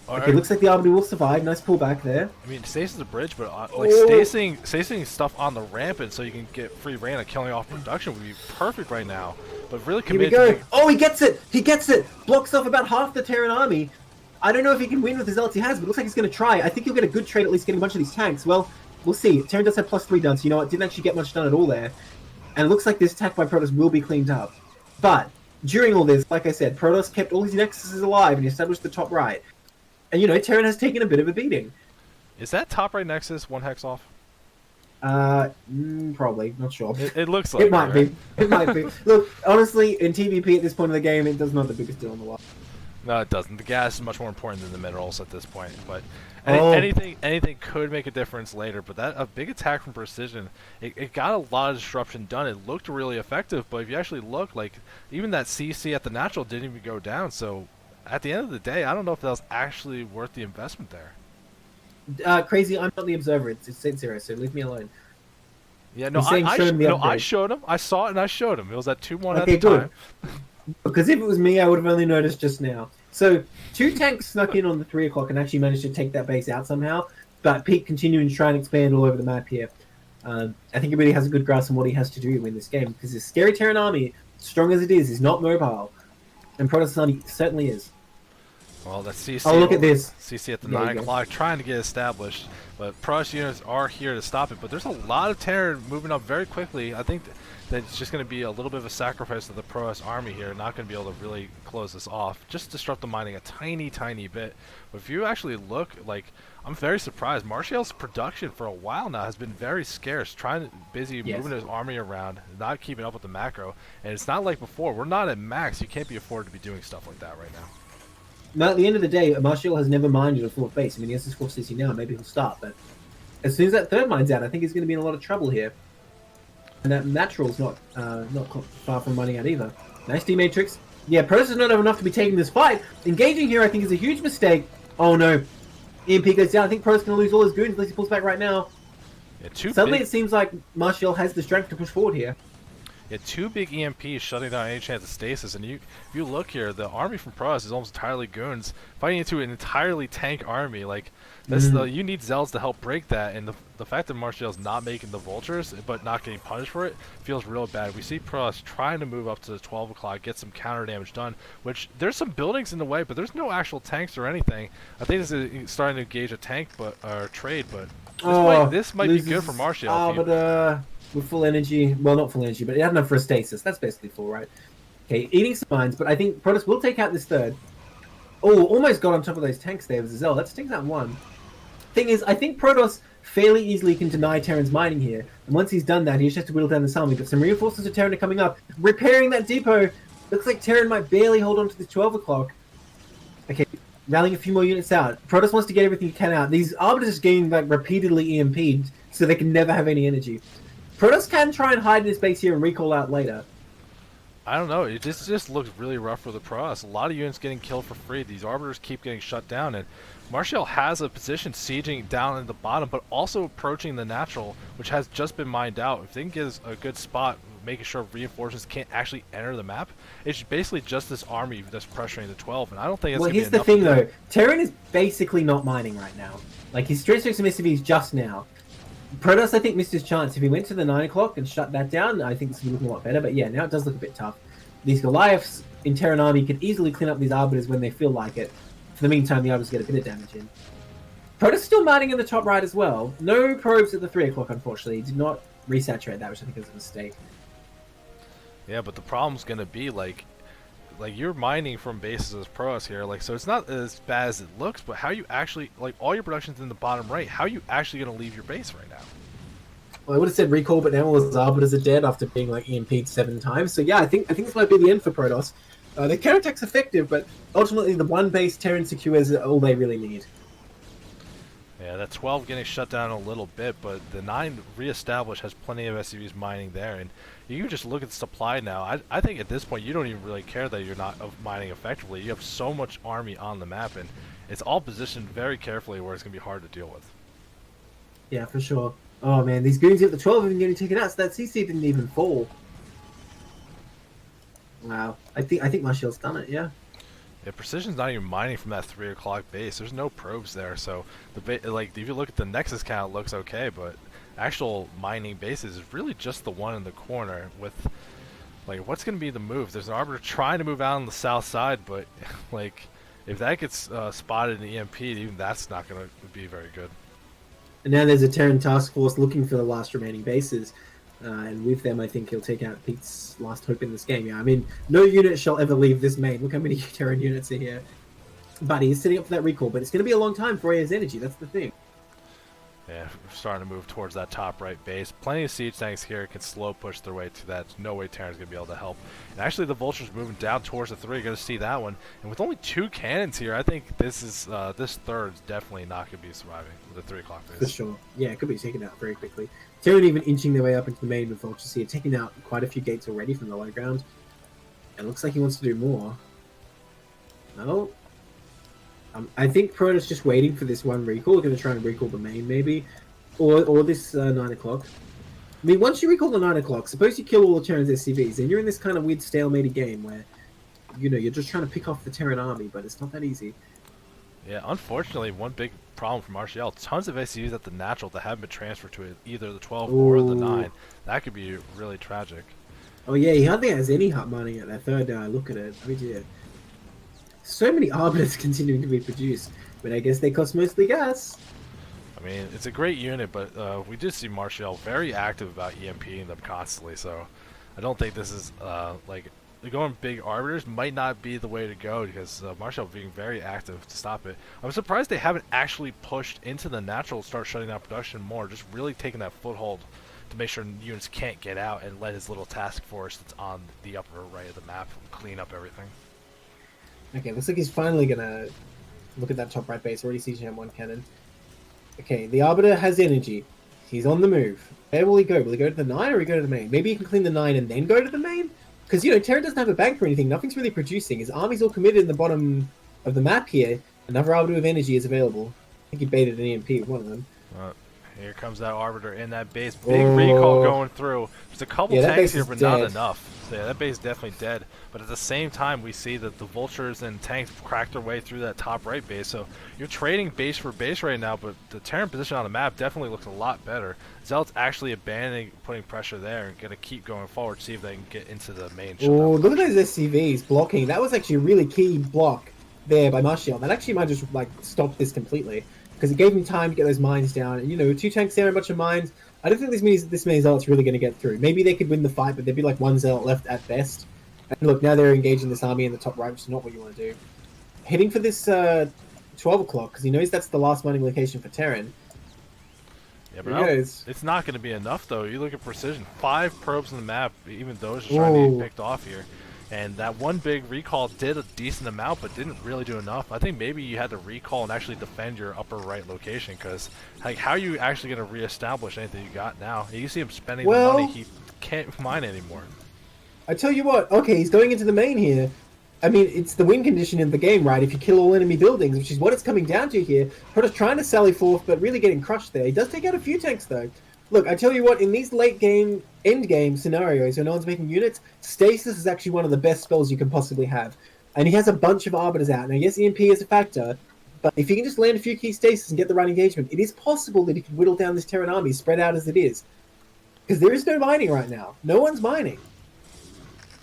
Okay, looks like the Arbiter will survive. Nice pullback there. I mean, stasis the bridge, but like stasing stuff on the rampant so you can get free reign of killing off production would be perfect right now. But really committed. Here we go. Oh, he gets it! He gets it! Blocks off about half the Terran army. I don't know if he can win with the Zealots he has, but it looks like he's going to try. I think he'll get a good trade at least getting a bunch of these tanks. Well, we'll see. Terran does have +3 done, so you know what? Didn't actually get much done at all there. And it looks like this attack by Protoss will be cleaned up. But during all this, like I said, Protoss kept all his Nexuses alive and established the top right. And, Terran has taken a bit of a beating. Is that top right Nexus 1 hex off? Probably. Not sure. It looks like it might be. It might be. Look, honestly, in TVP at this point of the game, it does not the biggest deal in the world. No, it doesn't. The gas is much more important than the minerals at this point. But anything could make a difference later. But a big attack from Precision, it got a lot of disruption done. It looked really effective. But if you actually look, like, even that CC at the natural didn't even go down. So at the end of the day, I don't know if that was actually worth the investment there. Crazy, I'm not the observer. It's zero, so leave me alone. Yeah, no, I showed him. I saw it and I showed him. It was at 2-1 at the time. Because if it was me, I would have only noticed just now. So 2 tanks snuck in on the 3 o'clock and actually managed to take that base out somehow. But Pete continuing to try and expand all over the map here. I think he really has a good grasp on what he has to do to win this game. Because this scary Terran army, strong as it is not mobile. And Protoss army certainly is. Well, that's CC. Oh, look at this. CC at the There you 9 go. o'clock, trying to get established. But Protoss units are here to stop it. But there's a lot of Terran moving up very quickly. I think that it's just going to be a little bit of a sacrifice of the Protoss army here. Not going to be able to really close this off. Just disrupt the mining a tiny, tiny bit. But if you actually look, like, I'm very surprised. Martial's production for a while now has been very scarce. Busy Yes. moving his army around, not keeping up with the macro. And it's not like before. We're not at max. You can't be afforded to be doing stuff like that right now. Now, at the end of the day, Martial has never minded a fourth base. I mean, he has his 4th CC now. Maybe he'll start, but as soon as that third mine's out, I think he's going to be in a lot of trouble here. And that natural's not far from running out either. Nice D-Matrix. Yeah, Protoss is not enough to be taking this fight. Engaging here, I think, is a huge mistake. Oh no, EMP goes down. I think Protoss going to lose all his goons unless he pulls back right now. Yeah, Suddenly, it seems like Martial has the strength to push forward here. Yeah, 2 big EMPs shutting down any chance of stasis, and if you look here, the army from Protoss is almost entirely goons fighting into an entirely tank army. Like you need Zells to help break that, and the fact that Martial's not making the vultures but not getting punished for it feels real bad. We see Protoss trying to move up to the 12 o'clock, get some counter damage done, which there's some buildings in the way, but there's no actual tanks or anything. I think this is starting to engage a tank or trade, but this might be good for Martial. With full energy, well, not full energy, but it had enough for a stasis. That's basically full, right? Okay, eating some mines, but I think Protoss will take out this third. Oh, almost got on top of those tanks there with Zell. Let's take that one. Thing is, I think Protoss fairly easily can deny Terran's mining here, and once he's done that, he just has to whittle down this army. But some reinforcements of Terran are coming up, repairing that depot. Looks like Terran might barely hold on to the 12 o'clock. Okay, rallying a few more units out. Protoss wants to get everything he can out. These Arbiters are getting like repeatedly EMP'd, so they can never have any energy. Protoss can try and hide in his base here and recall out later. I don't know. It just looks really rough for the Protoss. A lot of units getting killed for free. These Arbiters keep getting shut down, and Martial has a position sieging down at the bottom, but also approaching the natural, which has just been mined out. If they can get a good spot, making sure reinforcements can't actually enter the map, it's basically just this army that's pressuring the 12, and I don't think it's Well, going to be here's the enough thing, to do. though. Terran is basically not mining right now. Like, his strength checks and SCVs just now. Protoss, I think, missed his chance. If he went to the 9 o'clock and shut that down, I think this would be looking a lot better. But yeah, now it does look a bit tough. These Goliaths in Terran army can easily clean up these Arbiters when they feel like it. For the meantime, the Arbiters get a bit of damage in. Protoss still mining in the top right as well. No probes at the 3 o'clock, unfortunately. He did not resaturate that, which I think was a mistake. Yeah, but the problem's going to be, like you're mining from bases as Protoss here, like, so it's not as bad as it looks, but how you actually, like, all your production's in the bottom right, how are you actually going to leave your base right now? Well, I would have said recall, but now all his Arbiters are dead after being like EMP'd 7 times. So yeah, I think this might be the end for Protoss. The counterattack's effective, but ultimately the one base Terran secures all they really need. Yeah, that 12 getting shut down a little bit, but the 9 reestablished has plenty of SCVs mining there, and you can just look at the supply now. I think at this point you don't even really care that you're not mining effectively. You have so much army on the map, and it's all positioned very carefully where it's going to be hard to deal with. Yeah, for sure. Oh man, these goons at the 12 have been getting taken out, so that CC didn't even fall. Wow, I think Martial's done it. Yeah. Yeah, Precision's not even mining from that 3 o'clock base. There's no probes there, so like if you look at the Nexus count, it looks okay, but actual mining bases is really just the one in the corner. With like, what's going to be the move? There's an Arbiter trying to move out on the south side, but like if that gets spotted and EMP'd, even that's not going to be very good. And now there's a Terran task force looking for the last remaining bases. And with them, I think he'll take out Pete's last hope in this game. Yeah, I mean, no unit shall ever leave this main. Look how many Terran units are here. But he's setting up for that recall. But it's going to be a long time before he has energy. That's the thing. Yeah, we're starting to move towards that top right base. Plenty of siege tanks here can slow push their way to that. No way Terran's going to be able to help. And actually, the Vulture's moving down towards the 3. You're going to see that one. And with only 2 cannons here, I think this is this third's definitely not going to be surviving with the 3 o'clock base. For sure. Yeah, it could be taken out very quickly. Terran even inching their way up into the main with Vultures here, taking out quite a few gates already from the low ground. And looks like he wants to do more. No. I think Protoss just waiting for this one recall. We're going to try and recall the main, maybe. Or this 9 o'clock. I mean, once you recall the 9 o'clock, suppose you kill all the Terran's SCVs, and you're in this kind of weird stalemated game where, you know, you're just trying to pick off the Terran army, but it's not that easy. Yeah, unfortunately, one big problem for Martial, tons of SCVs at the natural that haven't been transferred to either the 12 or the 9. That could be really tragic. Oh yeah, he hardly has any hut mining at that third look at it. Oh dear. So many arbiters continuing to be produced, but I guess they cost mostly gas. I mean, it's a great unit, but we did see Martial very active about EMPing them constantly, so I don't think this is, like, going big arbiters might not be the way to go because Martial being very active to stop it. I'm surprised they haven't actually pushed into the natural, start shutting down production more, just really taking that foothold to make sure units can't get out and let his little task force that's on the upper right of the map clean up everything. Okay, looks like he's finally gonna look at that top right base. Already sees him one cannon. Okay, the Arbiter has energy. He's on the move. Where will he go? Will he go to the 9 or will he go to the main? Maybe he can clean the 9 and then go to the main? Because, you know, Terran doesn't have a bank or anything. Nothing's really producing. His army's all committed in the bottom of the map here. Another Arbiter with energy is available. I think he baited an EMP with one of them. Here comes that Arbiter in that base. Big recall going through. There's a couple tanks here, but not enough. So yeah, that base is definitely dead. But at the same time, we see that the Vultures and tanks cracked their way through that top right base. So you're trading base for base right now, but the Terran position on the map definitely looks a lot better. Zealot's actually abandoning putting pressure there and going to keep going forward, see if they can get into the main. Oh, look at those SCVs blocking. That was actually a really key block there by Martial. That actually might just, like, stop this completely. Because it gave him time to get those mines down. And, you know, 2 tanks there, a bunch of mines. I don't think this many Zealots really going to get through. Maybe they could win the fight, but there'd be like 1 Zealot left at best. And look, now they're engaging this army in the top right, which is not what you want to do. Heading for this 12 o'clock, because he knows that's the last mining location for Terran. Yeah, but it's not going to be enough, though. You look at precision. 5 probes on the map, even those are trying to be picked off here. And that one big recall did a decent amount, but didn't really do enough. I think maybe you had to recall and actually defend your upper right location, because like, how are you actually going to reestablish anything you got now? You see him spending the money, he can't mine anymore. I tell you what, okay, he's going into the main here. I mean, it's the win condition in the game, right? If you kill all enemy buildings, which is what it's coming down to here. Protoss trying to sally forth, but really getting crushed there. He does take out a few tanks, though. Look, I tell you what, in these late game, end game scenarios where no one's making units, Stasis is actually one of the best spells you can possibly have. And he has a bunch of Arbiters out. Now, yes, EMP is a factor, but if he can just land a few key Stasis and get the right engagement, it is possible that he can whittle down this Terran army, spread out as it is. Because there is no mining right now. No one's mining.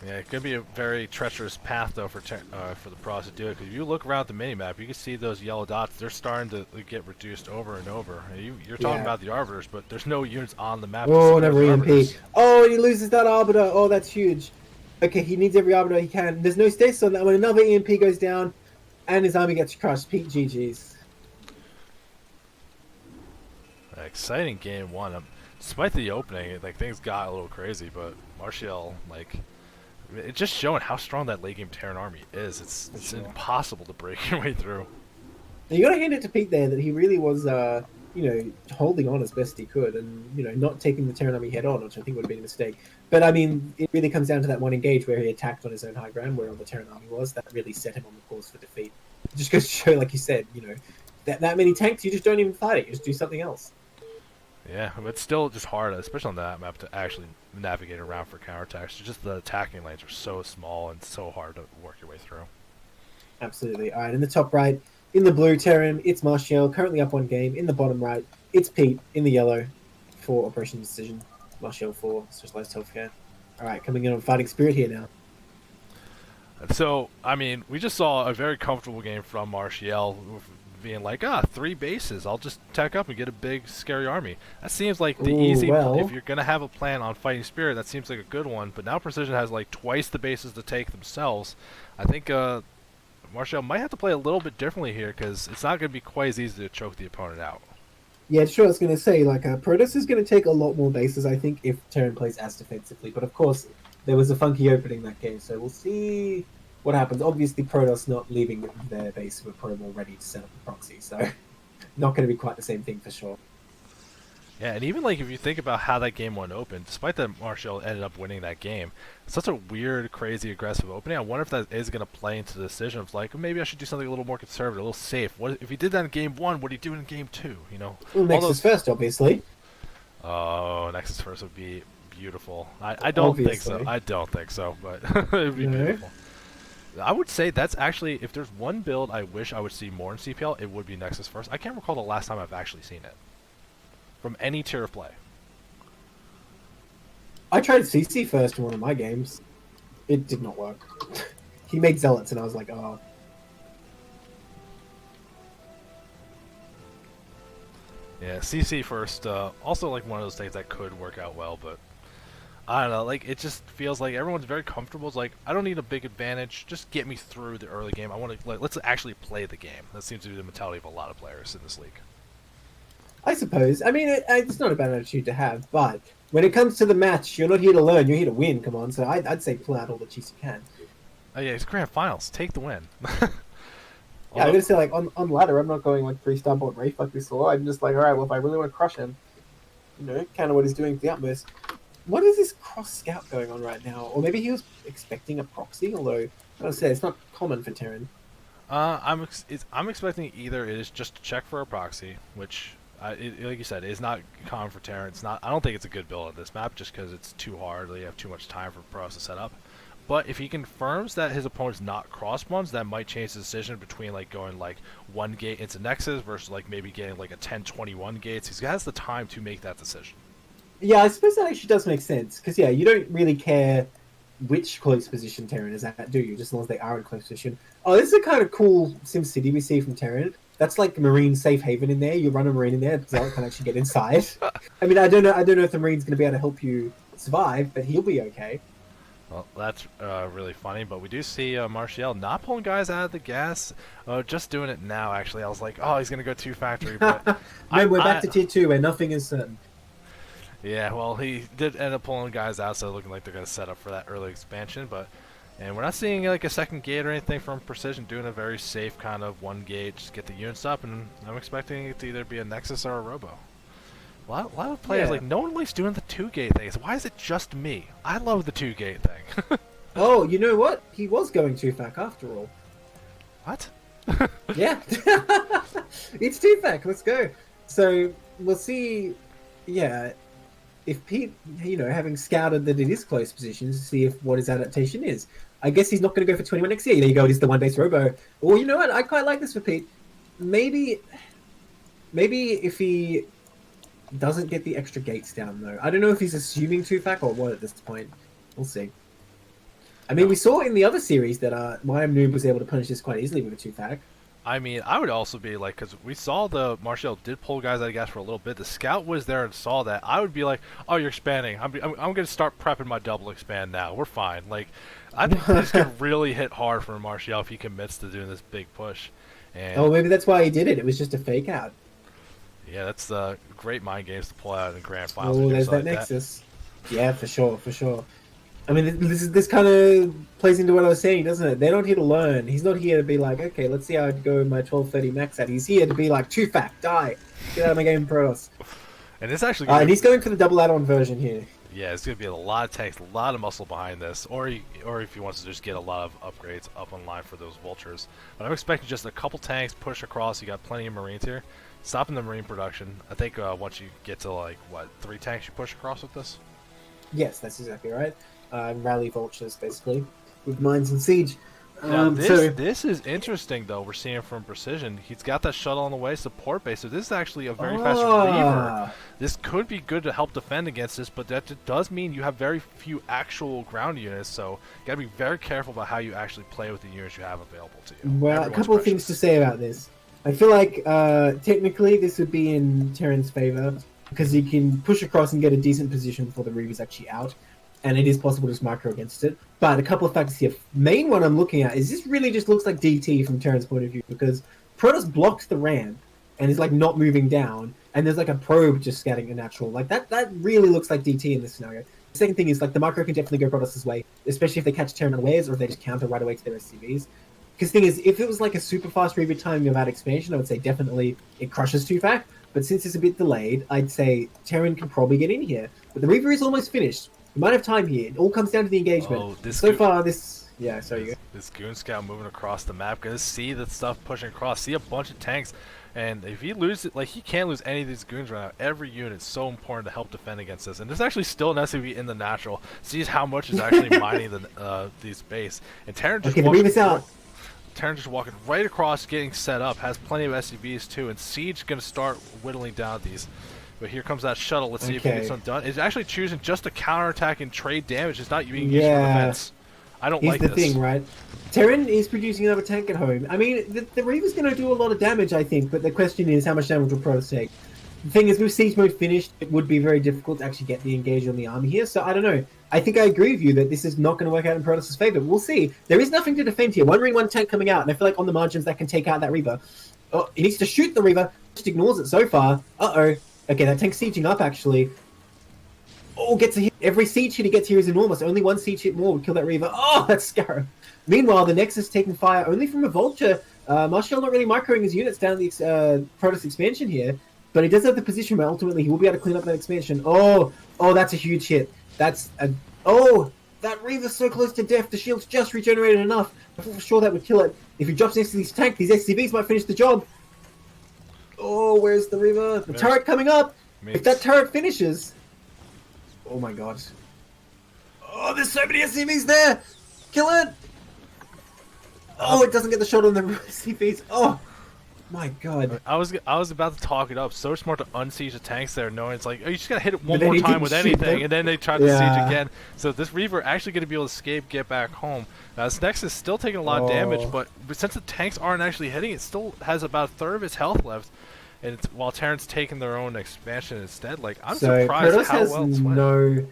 Yeah, it could be a very treacherous path, though, for the Protoss to do it. Because if you look around the minimap, you can see those yellow dots. They're starting to get reduced over and over. You're talking about the Arbiters, but there's no units on the map. Oh, another EMP. Oh, and he loses that Arbiter. Oh, that's huge. Okay, he needs every Arbiter he can. There's no stasis on that one. Another EMP goes down, and his army gets crushed. Pete GG's. Exciting game 1. Despite the opening, like, things got a little crazy, but Martial, like, it's just showing how strong that late game Terran army is. It's impossible to break your way through. Now, you got to hand it to Pete there that he really was, you know, holding on as best he could, and you know, not taking the Terran army head on, which I think would have been a mistake. But I mean, it really comes down to that one engage where he attacked on his own high ground, where all the Terran army was. That really set him on the course for defeat. It just goes to show, like you said, you know, that many tanks, you just don't even fight it. You just do something else. Yeah, but it's still just hard, especially on that map, to actually navigate around for counterattacks. Just the attacking lanes are so small and so hard to work your way through. Absolutely. All right, in the top right, in the blue Terran, it's Martial, currently up 1 game. In the bottom right, it's Pete, in the yellow, for Operation Indecision. Martial for Socialized Healthcare. All right, coming in on Fighting Spirit here now. So, I mean, we just saw a very comfortable game from Martial, being like, 3 bases, I'll just tech up and get a big, scary army. That seems like the easy, if you're going to have a plan on Fighting Spirit, that seems like a good one, but now Precision has like twice the bases to take themselves. I think Martial might have to play a little bit differently here, because it's not going to be quite as easy to choke the opponent out. Yeah, sure, I was going to say, like, Protoss is going to take a lot more bases, I think, if Terran plays as defensively, but of course, there was a funky opening that game, so we'll see what happens. Obviously, Protoss not leaving their base with Probe already to set up the proxy, so not going to be quite the same thing for sure. Yeah, and even like if you think about how that game 1 opened, despite that Martial ended up winning that game, it's such a weird, crazy, aggressive opening. I wonder if that is going to play into the decision of like, maybe I should do something a little more conservative, a little safe. What if he did that in game 1? What do you do in game 2? You know, well, Nexus first, obviously. Oh, Nexus first would be beautiful. I don't think so. I don't think so, but it would be beautiful. I would say that's actually, if there's one build I wish I would see more in CPL, it would be Nexus first. I can't recall the last time I've actually seen it from any tier of play. I tried CC first in one of my games. It did not work. He made Zealots, and I was like, oh. Yeah, CC first. Also, like one of those things that could work out well, but I don't know. Like it just feels like everyone's very comfortable. It's like I don't need a big advantage. Just get me through the early game. I want to let's actually play the game. That seems to be the mentality of a lot of players in this league. I suppose. I mean, it's not a bad attitude to have, but when it comes to the match, you're not here to learn. You're here to win. Come on. So I'd say pull out all the cheats you can. Oh yeah, it's grand finals. Take the win. Yeah, I'm gonna say like on ladder, I'm not going like 3-star board Wraith like we saw. I'm just like, all right, well, if I really want to crush him, kind of what he's doing with the utmost. What is this cross scout going on right now? Or maybe he was expecting a proxy, although I say it's not common for Terran. I'm expecting either it is just to check for a proxy, which like you said, is not common for Terran. It's not. I don't think it's a good build on this map just because it's too hard. You have too much time for pros to set up. But if he confirms that his opponent's not cross ones, that might change the decision between like going like one gate into Nexus versus like maybe getting like a 10-21 gates. He has the time to make that decision. Yeah, I suppose that actually does make sense because yeah, you don't really care which close position Terran is at, do you? Just as long as they are in close position. Oh, this is a kind of cool SimCity we see from Terran. That's like Marine safe haven in there. You run a Marine in there, Zealot can actually get inside. I mean, I don't know if the Marine's going to be able to help you survive, but he'll be okay. Well, that's really funny, but we do see Martial not pulling guys out of the gas, just doing it now, actually. I was like, oh, he's going to go 2-factory, but... No, we're back to tier 2 where nothing is certain. Yeah, well, he did end up pulling guys out, so looking like they're going to set up for that early expansion, but... And we're not seeing like a second gate or anything from Precision, doing a very safe kind of one gate, just get the units up, and I'm expecting it to either be a Nexus or a Robo. A lot of players, like, no one likes doing the 2-gate things. Why is it just me? I love the 2-gate thing. Oh, you know what? He was going 2-fac after all. What? Yeah. It's 2-fac. Let's go. So, we'll see, yeah, if Pete, having scouted that it is close positions, see if what his adaptation is. I guess he's not going to go for 21 next year. There you go. It is the one-base Robo. Or, you know what? I quite like this for Pete. Maybe if he doesn't get the extra gates down, though. I don't know if he's assuming 2-fac or what at this point. We'll see. I mean, we saw in the other series that Mayam Noob was able to punish this quite easily with a 2-fac. I mean, I would also be like, because we saw the Martial did pull guys out of gas for a little bit. The scout was there and saw that. I would be like, oh, you're expanding. I'm going to start prepping my double expand now. We're fine. Like, I think this could really hit hard for Martial if he commits to doing this big push. And Oh, maybe that's why he did it. It was just a fake out. yeah, that's great mind games to pull out in grand finals. Oh, there's that Nexus. Yeah, for sure, for sure. I mean, this kind of plays into what I was saying, doesn't it? They're not here to learn. He's not here to be like, okay, let's see how I go in my 1230 max at. He's here to be like, 2-fac, die. Get out of my game, Protoss. And it's actually And he's going for the double add-on version here. yeah, it's going to be a lot of tanks, a lot of muscle behind this, or if he wants to just get a lot of upgrades up online for those vultures. But I'm expecting just a couple tanks push across. You got plenty of Marines here. Stopping the Marine production. I think once you get to like, what, 3 tanks you push across with this? Yes, that's exactly right. Rally vultures, basically, with mines and siege. Now, this is interesting, though. We're seeing from Precision. He's got that shuttle on the way, support base. So this is actually a very fast Reaver. This could be good to help defend against this, but that does mean you have very few actual ground units. So you got to be very careful about how you actually play with the units you have available to you. Well, a couple of things to say about this. I feel like technically this would be in Terran's favor because he can push across and get a decent position before the Reaver's actually out. And it is possible to just micro against it. But a couple of factors here. Main one I'm looking at is this really just looks like DT from Terran's point of view because Protoss blocks the ramp and is like not moving down, and there's like a probe just scatting a natural. Like that really looks like DT in this scenario. The second thing is like the micro can definitely go Protoss's way, especially if they catch Terran unawares or if they just counter right away to their SCVs. Because the thing is, if it was like a super fast Reaver timing of that expansion, I would say definitely it crushes 2-fac. But since it's a bit delayed, I'd say Terran can probably get in here. But the Reaver is almost finished. You might have time here. It all comes down to the engagement. Oh, Yeah, sorry, you go. This Goon Scout moving across the map. Gonna see the stuff pushing across. See a bunch of tanks. And if he loses, like, he can't lose any of these goons right now. Every unit is so important to help defend against this. And there's actually still an SCV in the natural. Sees how much is actually mining these base. And Terran just Terran just walking right across, getting set up. Has plenty of SCVs too. And Siege gonna start whittling down these. But here comes that shuttle. Let's see if he gets something done. It's actually choosing just to counterattack and trade damage. It's not being used for defense. I don't like this. Here's the thing, right? Terran is producing another tank at home. I mean, the Reaver's going to do a lot of damage, I think, but the question is how much damage will Protoss take? The thing is, with Siege Mode finished, it would be very difficult to actually get the engage on the army here. So I don't know. I think I agree with you that this is not going to work out in Protoss' favor. We'll see. There is nothing to defend here. One Marine, one tank coming out, and I feel like on the margins that can take out that Reaver. Oh, he needs to shoot the Reaver. Just ignores it so far. Uh-oh. Okay, that tank's sieging up, actually. Oh, gets a hit. Every siege hit he gets here is enormous. Only one siege hit more would kill that Reaver. Oh, that's Scarab. Meanwhile, the Nexus taking fire only from a Vulture. Martial not really microing his units down the Protoss expansion here. But he does have the position where ultimately he will be able to clean up that expansion. Oh, that's a huge hit. That's a... Oh, that Reaver's so close to death. The shield's just regenerated enough. I'm sure that would kill it. If he drops next to these tanks, these SCVs might finish the job. Oh, where's the Reaver? The turret coming up. If that turret finishes... Oh my god. Oh, there's so many SCVs there. Kill it. Oh, it doesn't get the shot on the SCVs. Oh. My god. I was about to talk it up. So smart to unsiege the tanks there, knowing it's like, oh, you just gotta hit it one But then more he time didn't with shoot anything, them. and then they try to siege Yeah. again. So this Reaver actually gonna be able to escape, get back home. Now this Nexus is still taking a lot of damage, but since the tanks aren't actually hitting, it still has about a third of its health left. And it's, while Terran's taking their own expansion instead, like I'm surprised Protoss how has well it's went.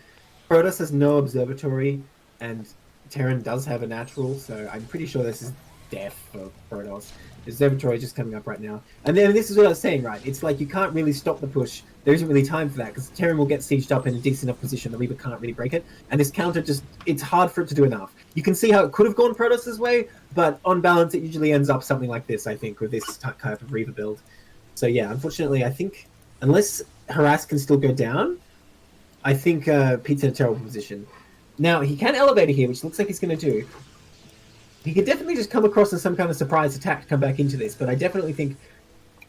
Protoss has no observatory, and Terran does have a natural, so I'm pretty sure this is death for Protoss. The observatory is just coming up right now. And then this is what I was saying, right? It's like you can't really stop the push. There isn't really time for that, because Terran will get sieged up in a decent enough position. The Reaver can't really break it. And this counter just, it's hard for it to do enough. You can see how it could have gone Protoss' way, but on balance, it usually ends up something like this, I think, with this type of Reaver build. So yeah, unfortunately, I think, unless Harass can still go down, I think Pete's in a terrible position. Now, he can elevate it here, which looks like he's going to do. He could definitely just come across as some kind of surprise attack to come back into this, but I definitely think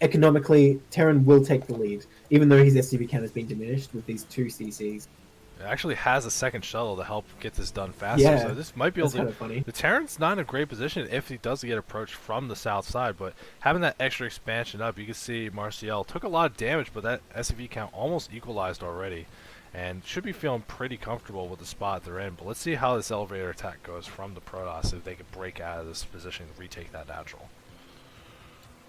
economically, Terran will take the lead, even though his SCV count has been diminished with these two CCs. It actually has a second shuttle to help get this done faster, Yeah, so this might be able that's to... kind of funny. The Terran's not in a great position if he does get approached from the south side, but having that extra expansion up, you can see Martial took a lot of damage, but that SCV count almost equalized already, and should be feeling pretty comfortable with the spot they're in. But let's see how this elevator attack goes from the Protoss, if they can break out of this position and retake that natural.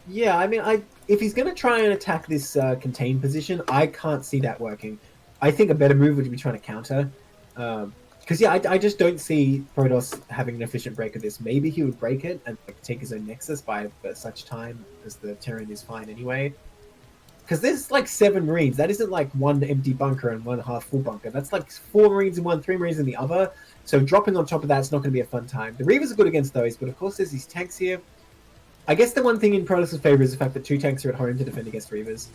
Yeah, I mean, if he's going to try and attack this contained position, I can't see that working. I think a better move would be trying to counter. Because, yeah, I just don't see Protoss having an efficient break of this. Maybe he would break it and like, take his own Nexus by such time as the Terran is fine anyway. Because there's like 7 Marines. That isn't like one empty bunker and one half full bunker. That's like 4 Marines in one, 3 Marines in the other. So dropping on top of that's not going to be a fun time. The Reavers are good against those, but of course there's these tanks here. I guess the one thing in Protoss' favor is the fact that 2 tanks are at home to defend against Reavers.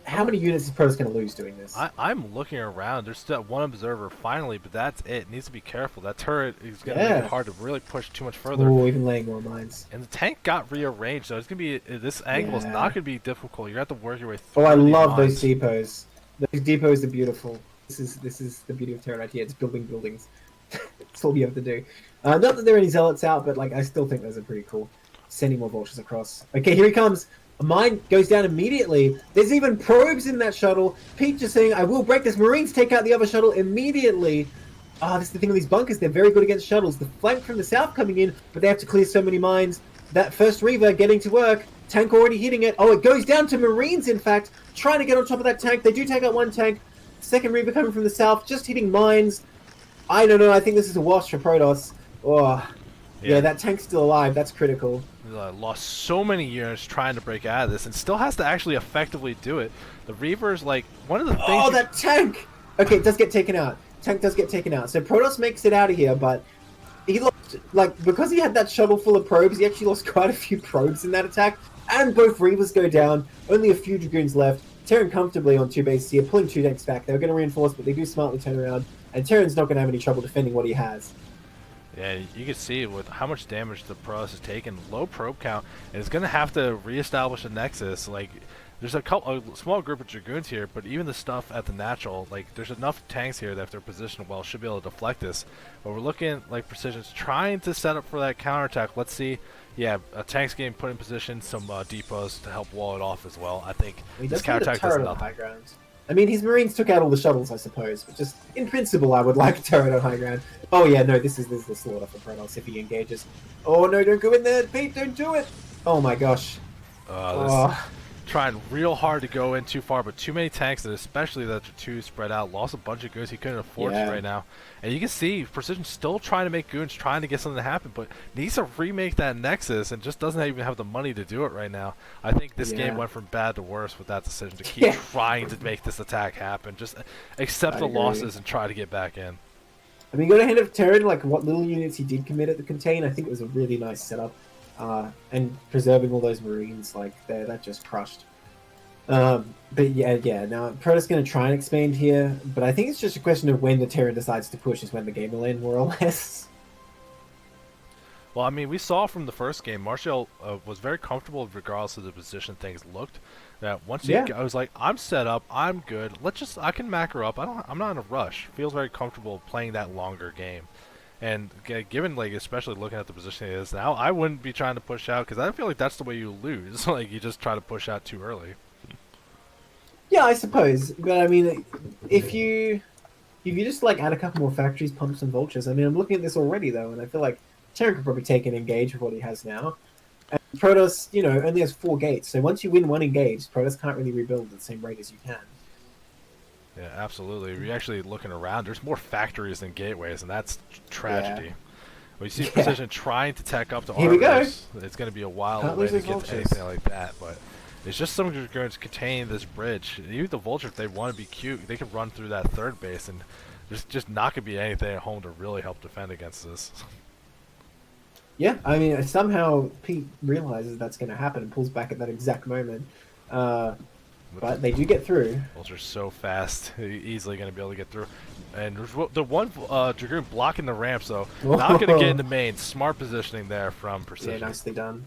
How many units is Protoss going to lose doing this? I'm looking around. There's still one observer finally, but that's it. Needs to be careful. That turret is going to make it hard to really push too much further. Oh, even laying more mines. And the tank got rearranged, so it's going to be... This angle is not going to be difficult. You're going to have to work your way through. Oh, I love mines. those depots. Those depots are beautiful. This is the beauty of Terran right here. It's building buildings. That's all you have to do. Not that there are any zealots out, but like I still think those are pretty cool. Sending more vultures across. Okay, here he comes. A mine goes down immediately. There's even probes in that shuttle. Pete just saying, I will break this. Marines take out the other shuttle immediately. Ah, this is the thing with these bunkers. They're very good against shuttles. The flank from the south coming in, but they have to clear so many mines. That first Reaver getting to work. Tank already hitting it. Oh, it goes down to Marines, in fact. Trying to get on top of that tank. They do take out one tank. Second Reaver coming from the south, just hitting mines. I don't know. I think this is a wash for Protoss. Oh, yeah, that tank's still alive. That's critical. Lost so many years trying to break out of this and still has to actually effectively do it. The Reaver's like one of the things. Oh, that tank! Okay, it does get taken out. Tank does get taken out. So Protoss makes it out of here, but he lost, like, because he had that shuttle full of probes, he actually lost quite a few probes in that attack. And both Reavers go down. Only a few Dragoons left. Terran comfortably on 2 bases here, pulling 2 decks back. They were going to reinforce, but they do smartly turn around. And Terran's not going to have any trouble defending what he has. Yeah, you can see with how much damage the Protoss has taken, low probe count, and it's going to have to reestablish a Nexus. Like, there's a small group of Dragoons here, but even the stuff at the natural, like, there's enough tanks here that if they're positioned well, should be able to deflect this. But we're looking, like, Precision's trying to set up for that counterattack. Let's see. Yeah, a tank's getting put in position, some depots to help wall it off as well. I think this counterattack does nothing. I mean, his Marines took out all the shuttles, I suppose, but just in principle, I would like a turret on high ground. Oh yeah, no, this is the slaughter for Protoss if he engages. Oh no, don't go in there, Pete, don't do it! Oh my gosh. Trying trying real hard to go in too far, but too many tanks, and especially that they're too spread out, lost a bunch of goons he couldn't afford right now. And you can see Precision still trying to make goons, trying to get something to happen, but needs to remake that Nexus and just doesn't even have the money to do it right now. I think this game went from bad to worse with that decision to keep trying to make this attack happen. Just accept the losses and try to get back in. I mean, got to hand of Terran, like what little units he did commit at the contain, I think it was a really nice setup. And preserving all those Marines, like that just crushed. But now Protoss going to try and expand here, but I think it's just a question of when the Terran decides to push is when the game will end, more or less. Well, I mean, we saw from the first game, Martial was very comfortable regardless of the position things looked. That once I was like, I'm set up, I'm good. I can macro up. I'm not in a rush. Feels very comfortable playing that longer game. And given, like, especially looking at the position it is now, I wouldn't be trying to push out because I feel like that's the way you lose. Like, you just try to push out too early. Yeah, I suppose. But, I mean, if you just, like, add a couple more factories, pumps, and vultures, I mean, I'm looking at this already, though, and I feel like Terran could probably take an engage with what he has now. And Protoss, only has 4 gates, so once you win 1 engage, Protoss can't really rebuild at the same rate as you can. Yeah, absolutely. If you're actually looking around, there's more factories than gateways, and that's tragedy. When you see Precision trying to tech up to Arbors, it's going to be a while away to get to anything like that, but it's just some going to contain this bridge. Even the Vulture, if they want to be cute, they can run through that third base, and there's just not going to be anything at home to really help defend against this. Yeah, I mean, somehow Pete realizes that's going to happen and pulls back at that exact moment. But they do get through. Vulture's so fast, easily going to be able to get through. And the one Dragoon blocking the ramp, so not going to get in the main. Smart positioning there from Precision. Yeah, nicely done.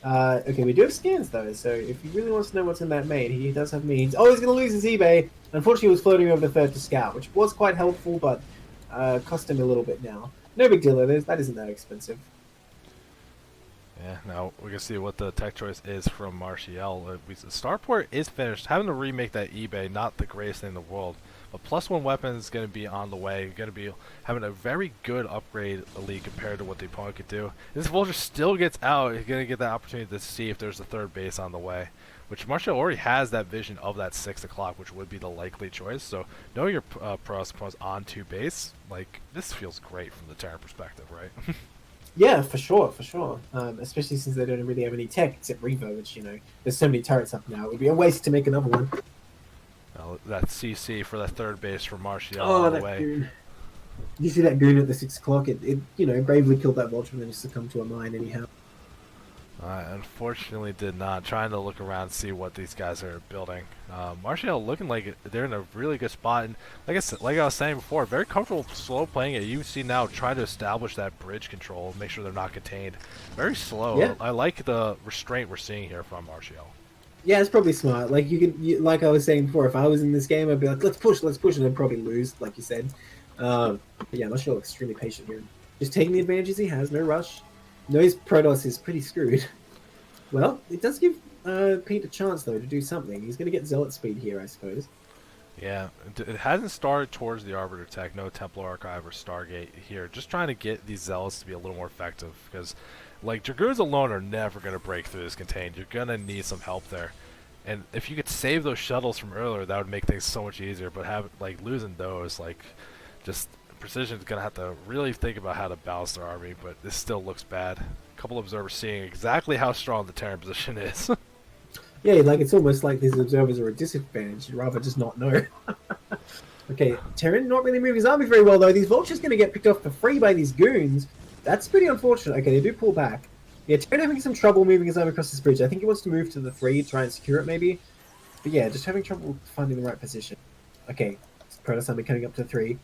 Okay, we do have scans, though, so if he really wants to know what's in that main, he does have means. Oh, he's going to lose his eBay. Unfortunately, he was floating over the third to scout, which was quite helpful, but cost him a little bit now. No big deal, though. That isn't that expensive. Yeah, now we're going to see what the tech choice is from Martial. Starport is finished. Having to remake that eBay, not the greatest thing in the world. But +1 weapon is going to be on the way. You're going to be having a very good upgrade elite compared to what the opponent could do. This Vulture still gets out. You're going to get that opportunity to see if there's a third base on the way. Which Martial already has that vision of that 6 o'clock, which would be the likely choice. So knowing your Protoss opponent's on 2 base, like, this feels great from the Terran perspective, right? Yeah, for sure. Especially since they don't really have any tech except Revo, which, there's so many turrets up now. It would be a waste to make another one. Well, that CC for that third base for Martial Oh, on the that way. goon. You see that goon at the 6 o'clock? It bravely killed that Vulture and then just succumbed to a mine anyhow. I unfortunately did not. Trying to look around and see what these guys are building. Martial looking like they're in a really good spot, and like I was saying before, very comfortable slow playing it. You see now trying to establish that bridge control, make sure they're not contained. Very slow. Yeah. I like the restraint we're seeing here from Martial. Yeah, it's probably smart. Like like I was saying before, if I was in this game, I'd be like, let's push, and I'd probably lose, like you said. But yeah, Martial extremely patient here, just taking the advantages he has, no rush. Knows Protoss is pretty screwed. Well, it does give Pete a chance, though, to do something. He's going to get Zealot speed here, I suppose. Yeah, it hasn't started towards the Arbiter tech. No Templar Archive or Stargate here. Just trying to get these Zealots to be a little more effective. Because, like, Dragoons alone are never going to break through this contained. You're going to need some help there. And if you could save those shuttles from earlier, that would make things so much easier. But losing those, just Precision's going to have to really think about how to balance their army. But this still looks bad. A couple observers seeing exactly how strong the Terran position is. Yeah, it's almost like these observers are a disadvantage. You'd rather just not know. Okay, Terran not really moving his army very well, though. These Vultures going to get picked off for free by these goons. That's pretty unfortunate. Okay, they do pull back. Yeah, Terran having some trouble moving his army across this bridge. I think he wants to move to the 3, try and secure it, maybe. But yeah, just having trouble finding the right position. Okay, Protoss army coming up to 3.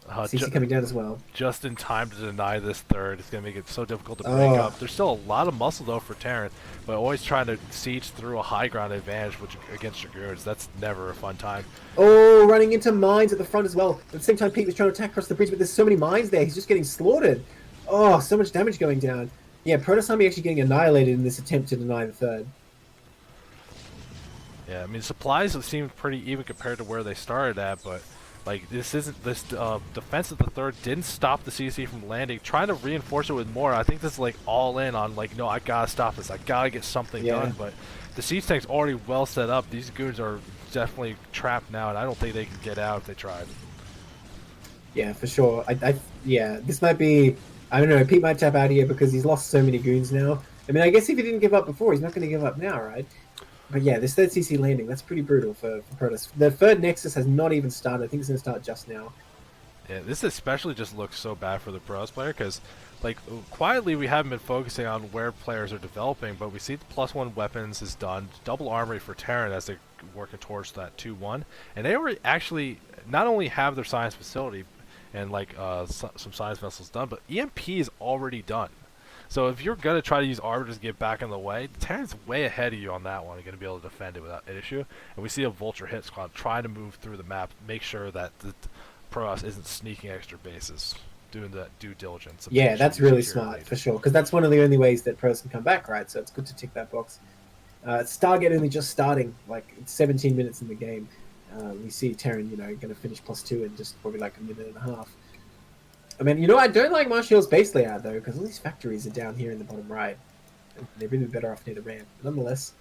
CC coming down as well. Just in time to deny this third. It's going to make it so difficult to break up. There's still a lot of muscle, though, for Terran, but always trying to siege through a high ground advantage against Dragoons. That's never a fun time. Oh, running into mines at the front as well. At the same time, Pete was trying to attack across the bridge, but there's so many mines there. He's just getting slaughtered. Oh, so much damage going down. Yeah, Protoss army actually getting annihilated in this attempt to deny the third. Yeah, I mean, supplies seem pretty even compared to where they started at, but Like, this isn't this defense of the third didn't stop the CC from landing. Trying to reinforce it with more. I think this is like all in on like, no, I gotta stop this. I gotta get something done. But the siege tank's already well set up. These goons are definitely trapped now, and I don't think they can get out if they tried. Yeah, for sure. Yeah, this might be. I don't know. Pete might tap out here because he's lost so many goons now. I mean, I guess if he didn't give up before, he's not going to give up now, right? But yeah, this third CC landing, that's pretty brutal for Protoss. The third Nexus has not even started. I think it's going to start just now. Yeah, this especially just looks so bad for the Protoss player because, like, quietly we haven't been focusing on where players are developing, but we see the +1 weapons is done, double armory for Terran as they're working towards that 2-1, and they already actually not only have their science facility and like some science vessels done, but EMP is already done. So if you're going to try to use Arbiters to get back in the way, Terran's way ahead of you on that one. You're going to be able to defend it without an issue. And we see a Vulture hit squad trying to move through the map, make sure that the Protoss isn't sneaking extra bases, doing that due diligence. Yeah, that's really smart, for sure, because that's one of the only ways that Protoss can come back, right? So it's good to tick that box. Stargate only just starting, like it's 17 minutes in the game. We see Terran, going to finish +2 in just probably like a minute and a half. I mean, I don't like Martial's base layout, though, because all these factories are down here in the bottom right. They're really better off near the ramp. But nonetheless,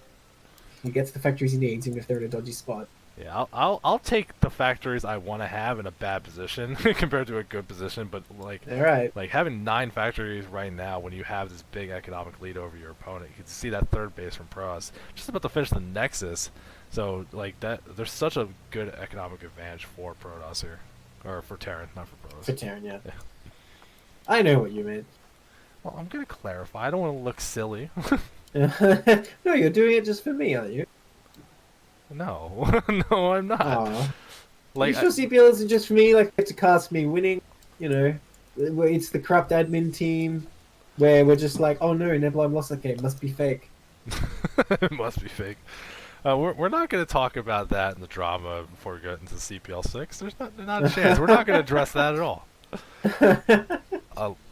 he gets the factories he needs, even if they're in a dodgy spot. Yeah, I'll take the factories I want to have in a bad position compared to a good position, but like having 9 factories right now when you have this big economic lead over your opponent, you can see that third base from Protoss just about to finish the Nexus. So like that, there's such a good economic advantage for Protoss here, or for Terran, not for Protoss. For Terran, yeah. I know what you meant. Well, I'm gonna clarify. I don't want to look silly. No, you're doing it just for me, aren't you? No, no, I'm not. Aww. Like, you sure CPL isn't just for me? Like, to cast me winning, it's the corrupt admin team where we're just like, oh no, Nebulum lost that game. Must be fake. It must be fake. We're not going to talk about that in the drama before we get into CPL 6. There's not a chance. We're not going to address that at all.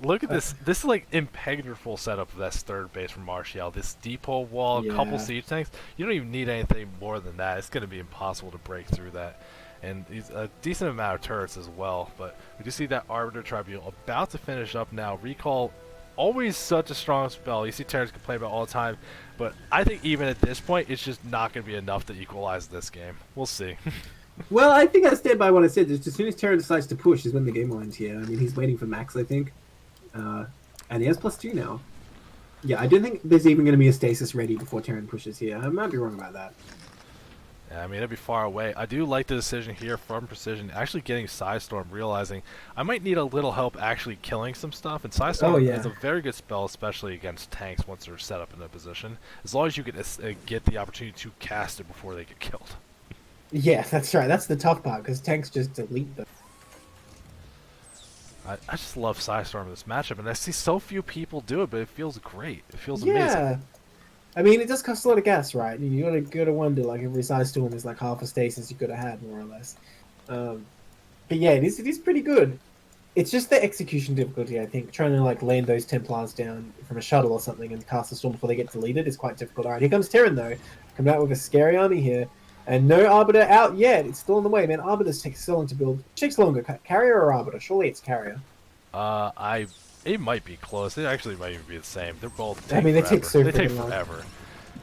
Look at this. This is like impenetrable setup of that third base from Martial. This depot wall, a couple siege tanks. You don't even need anything more than that. It's going to be impossible to break through that. And a decent amount of turrets as well. But we do see that Arbiter Tribunal about to finish up now. Recall, always such a strong spell. You see Terrans complain about all the time. But I think even at this point, it's just not going to be enough to equalize this game. We'll see. Well, I think I stand by what I said. Just as soon as Terran decides to push is when the game will end here. I mean, he's waiting for Max, I think. And he has +2 now. Yeah, I don't think there's even going to be a stasis ready before Terran pushes here. I might be wrong about that. Yeah, I mean, it'd be far away. I do like the decision here from Precision, actually getting Psystorm, realizing I might need a little help actually killing some stuff. And Psystorm is a very good spell, especially against tanks once they're set up in a position. As long as you get the opportunity to cast it before they get killed. Yeah, that's right. That's the tough part, because tanks just delete them. I just love Psystorm in this matchup, and I see so few people do it, but it feels great. It feels Yeah. amazing. I mean, it does cost a lot of gas, right? You gotta wonder, like, every Psystorm is like half a stasis you could have had, more or less. But yeah, it is pretty good. It's just the execution difficulty, I think. Trying to like land those Templars down from a shuttle or something and cast a storm before they get deleted is quite difficult. Alright, here comes Terran though. Coming out with a scary army here. And no Arbiter out yet. It's still on the way, man. Arbiters take so long to build. Which takes longer, Carrier or Arbiter? Surely it's Carrier. It might be close. It actually might even be the same. They're both. They take so They take long. forever.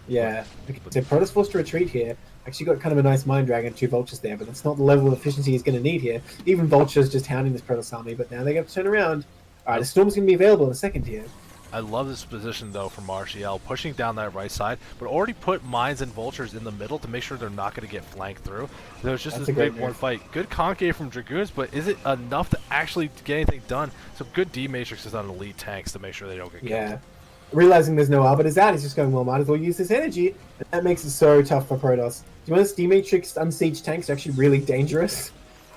Yeah. Okay, so Protoss forced to retreat here. Actually got kind of a nice Mind Dragon, 2 Vultures there, but that's not the level of efficiency he's going to need here. Even Vultures just hounding this Protoss army, but now they have to turn around. Alright, the Storm's going to be available in a second here. I love this position though from Martial, pushing down that right side, but already put mines and vultures in the middle to make sure they're not going to get flanked through. There's just this big one fight. Good concave from Dragoons, but is it enough to actually get anything done? So good D-matrixes on elite tanks to make sure they don't get killed. Yeah. Realizing there's no Arbiters out, he's just going, well, might as well use this energy. And that makes it so tough for Protoss. To be honest, D-matrix unsieged tanks are actually really dangerous.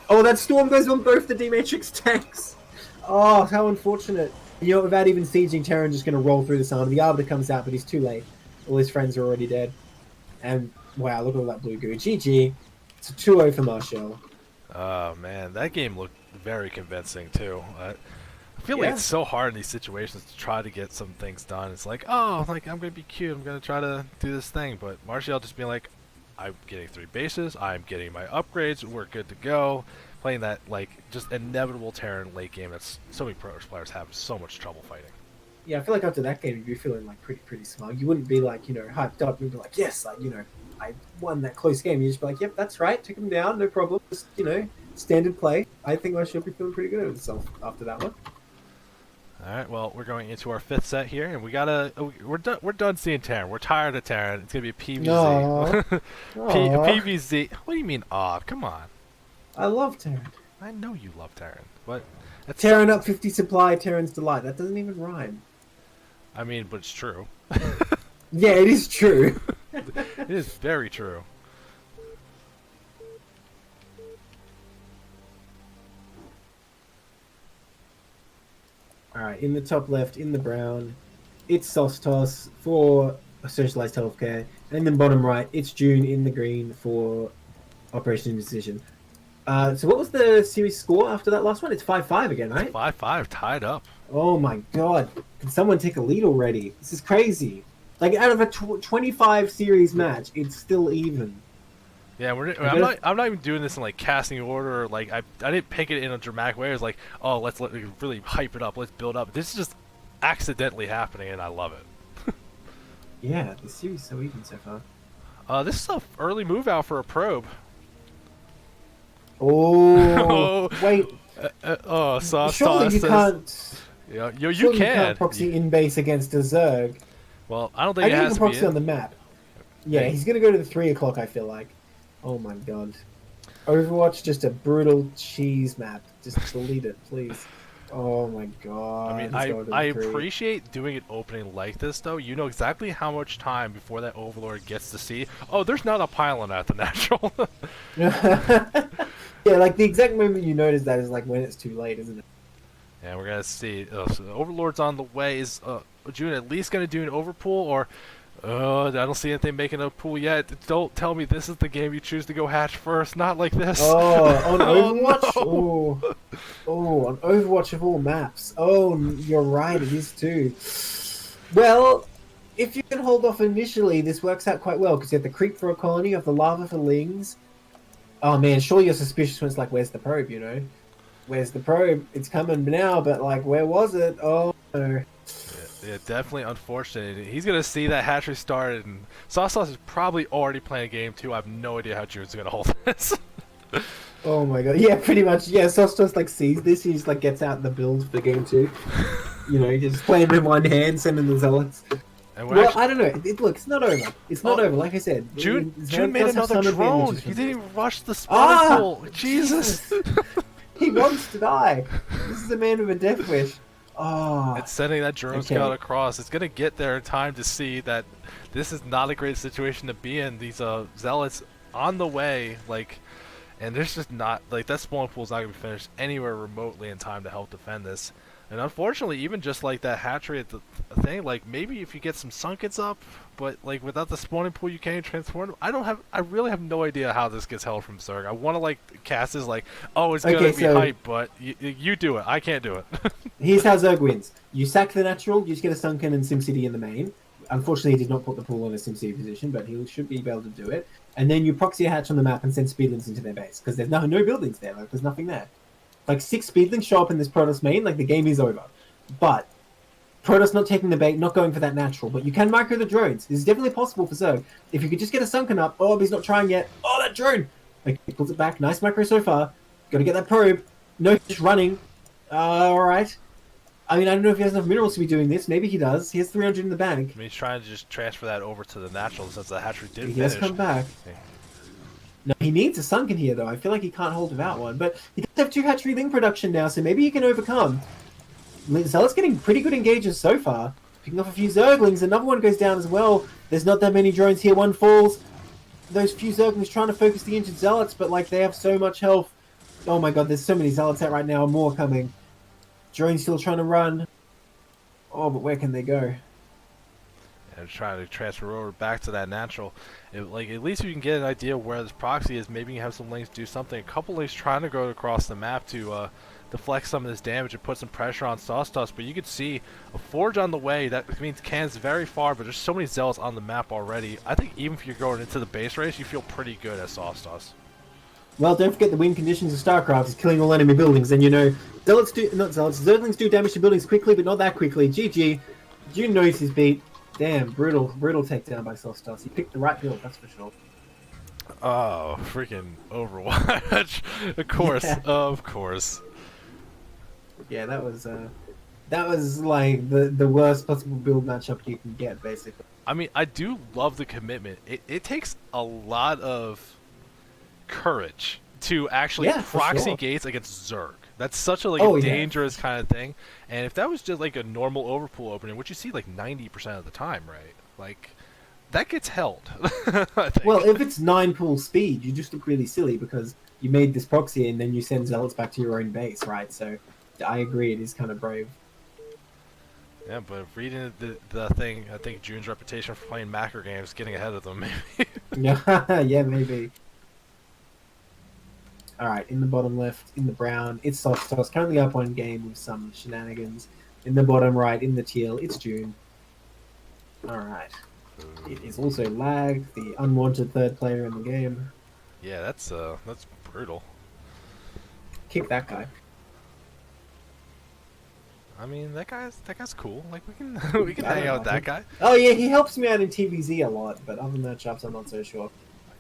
Oh, that Storm goes on both the D-matrix tanks. Oh, how unfortunate. Without even sieging, Terran just going to roll through this army. The Arbiter comes out, but he's too late. All his friends are already dead. And, wow, look at all that blue goo. GG. It's a 2-0 for Martial. Oh, man. That game looked very convincing, too. I feel like it's so hard in these situations to try to get some things done. It's like, oh, like, I'm going to be cute. I'm going to try to do this thing. But Martial just being like, I'm getting 3 bases. I'm getting my upgrades. We're good to go. playing that like just inevitable Terran late game that so many pro players have so much trouble fighting. Yeah, I feel like after that game, you'd be feeling like pretty smug. You wouldn't be like, hyped up. You'd be like, yes, like, I won that close game. You'd just be like, yep, that's right. Took him down, no problem. Just, standard play. I think I should be feeling pretty good with myself after that one. All right, well, we're going into our 5th set here, and we're done seeing Terran. We're tired of Terran. It's gonna be PVZ. Aw. Aw. PVZ. What do you mean? Aw, come on. I love Terran. I know you love Terran, but that's Terran up 50 supply, Terran's delight. That doesn't even rhyme. I mean, but it's true. Yeah, it is true. It is very true. Alright, in the top left, in the brown, it's Sostos for Socialized Healthcare. And then bottom right, it's June in the green for Operation Indecision. So what was the series score after that last one? It's 5-5 again, right? 5-5, tied up. Oh my god. Can someone take a lead already? This is crazy. Like, out of a 25 series match, it's still even. Yeah, I'm not even doing this in like casting order. Or, like I didn't pick it in a dramatic way. It's like, oh, let's really hype it up. Let's build up. This is just accidentally happening, and I love it. Yeah, the series is so even so far. This is a early move out for a probe. Oh, wait. Surely you can't. Yeah, you Surely can. You can't proxy in base against a Zerg. Well, I don't think I it think has he to can be. proxy on the map. Yeah, he's gonna go to the 3 o'clock. I feel like. Oh my god. Overwatch, just a brutal cheese map. Just delete it, please. Oh my god. I mean, I appreciate doing an opening like this, though. You know exactly how much time before that Overlord gets to see, oh, there's not a pylon at the natural. Yeah, like the exact moment you notice that is like when it's too late, isn't it? And we're gonna see. So the Overlord's on the way. Is June at least gonna do an overpool, or I don't see anything making a pool yet. Don't tell me this is the game you choose to go hatch first. Not like this. Oh, on Overwatch? No. Oh, on Overwatch of all maps. Oh, you're right, it is too. Well, if you can hold off initially, this works out quite well, because you have the creep for a colony, you have the lava for lings. Oh man, sure you're suspicious when it's like, where's the probe, Where's the probe? It's coming now, but like, where was it? Oh no. Yeah, definitely unfortunate. He's gonna see that hatchery started, and Sauce is probably already playing game 2. I have no idea how June's gonna hold this. Oh my god. Yeah, pretty much. Yeah, Sauce just like sees this, he just like gets out the build for game 2. Just playing with one hand, sending the zealots. Well, I don't know. Look, it's not over. It's not over. Like I said, June Zerg made does have another some drone. advantages He from didn't this. even rush the spawn pool. Jesus. He wants to die. This is a man with a death wish. Oh. It's sending that drone scout across. It's gonna get there in time to see that this is not a great situation to be in. These zealots on the way, and there's just not that spawn pool is not gonna be finished anywhere remotely in time to help defend this. And unfortunately, even just like that hatchery at the thing, maybe if you get some sunkets up, but without the spawning pool, you can't transform. I really have no idea how this gets held from Zerg. I want to cast this oh, it's gonna be hype, but you do it. I can't do it. Here's how Zerg wins. You sack the natural, you just get a sunken and SimCity in the main. Unfortunately, he did not put the pool in a SimCity position, but he should be able to do it. And then you proxy a hatch on the map and send speedlings into their base, because there's no buildings there. There's nothing there. 6 speedlings show up in this Protoss main, the game is over. But Protoss not taking the bait, not going for that natural, but you can micro the drones. This is definitely possible for Zerg. If you could just get a sunken up, oh, but he's not trying yet. Oh, that drone! He pulls it back. Nice micro so far. Gotta get that probe. No, just running. Alright. I mean, I don't know if he has enough minerals to be doing this. Maybe he does. He has 300 in the bank. I mean, he's trying to just transfer that over to the natural since the hatchery did He finish. does come back. Okay. No, he needs a sunken here, though. I feel like he can't hold without one. But he does have 2 hatchery ling production now, so maybe he can overcome. Zealot's getting pretty good engages so far. Picking off a few Zerglings. Another one goes down as well. There's not that many drones here. One falls. Those few Zerglings trying to focus the injured Zealots, but they have so much health. Oh my god, there's so many Zealots out right now, and more coming. Drone's still trying to run. Oh, but where can they go? And trying to transfer over back to that natural. At least you can get an idea of where this proxy is. Maybe you have some links do something. A couple links trying to go across the map to deflect some of this damage and put some pressure on Saucetos. But you can see a forge on the way. That means Can's very far, but there's so many zealots on the map already. I think even if you're going into the base race, you feel pretty good at Saucetos. Well, don't forget the win conditions of StarCraft is killing all enemy buildings, and Zerglings do damage to buildings quickly, but not that quickly. GG. June knows his beat. Damn, brutal takedown by Solstas. He picked the right build, that's for sure. Oh, freaking Overwatch. Of course, Yeah. of course. Yeah, that was like the worst possible build matchup you can get, basically. I mean, I do love the commitment. It takes a lot of courage to actually Yeah, for proxy sure. gates against Zerg. That's such a Oh, yeah. dangerous kind of thing. And if that was just like a normal overpool opening, which you see like 90% of the time, right? Like that gets held. I think. Well, if it's 9 pool speed, you just look really silly because you made this proxy and then you send zealots back to your own base, right? So I agree, it is kind of brave. Yeah, but reading the thing, I think June's reputation for playing macro games is getting ahead of them. Maybe. Yeah, maybe. Alright, in the bottom left, in the brown, it's Solstas, currently up one game with some shenanigans. In the bottom right, in the teal, it's June. Alright. It is also Lag, the unwanted third player in the game. Yeah, that's brutal. Kick that guy. I mean, that guy's cool. Like we can we can I hang don't out with know. that guy. Oh yeah, he helps me out in TVZ a lot, but other matchups I'm not so sure.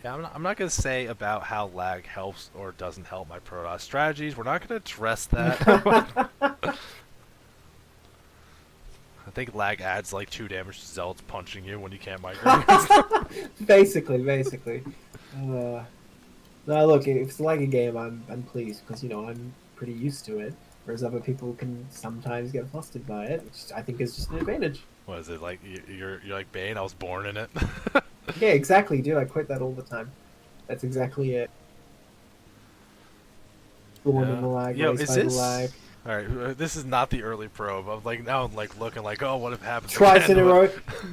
Yeah, I'm not gonna say about how lag helps or doesn't help my Protoss strategies. We're not gonna address that. I think lag adds like 2 damage to zealots punching you when you can't migrate. basically. No, look, if it's like a game, I'm pleased because I'm pretty used to it. Whereas other people can sometimes get flustered by it, which I think is just an advantage. What is it like? You're like Bane. I was born in it. Yeah, exactly, dude. I quote that all the time. That's exactly it. Born in the lag, Yo, raised is by the this? lag. All right, this is not the early probe. I'm like now I'm like looking like, oh, what if happens Twice again? in a row.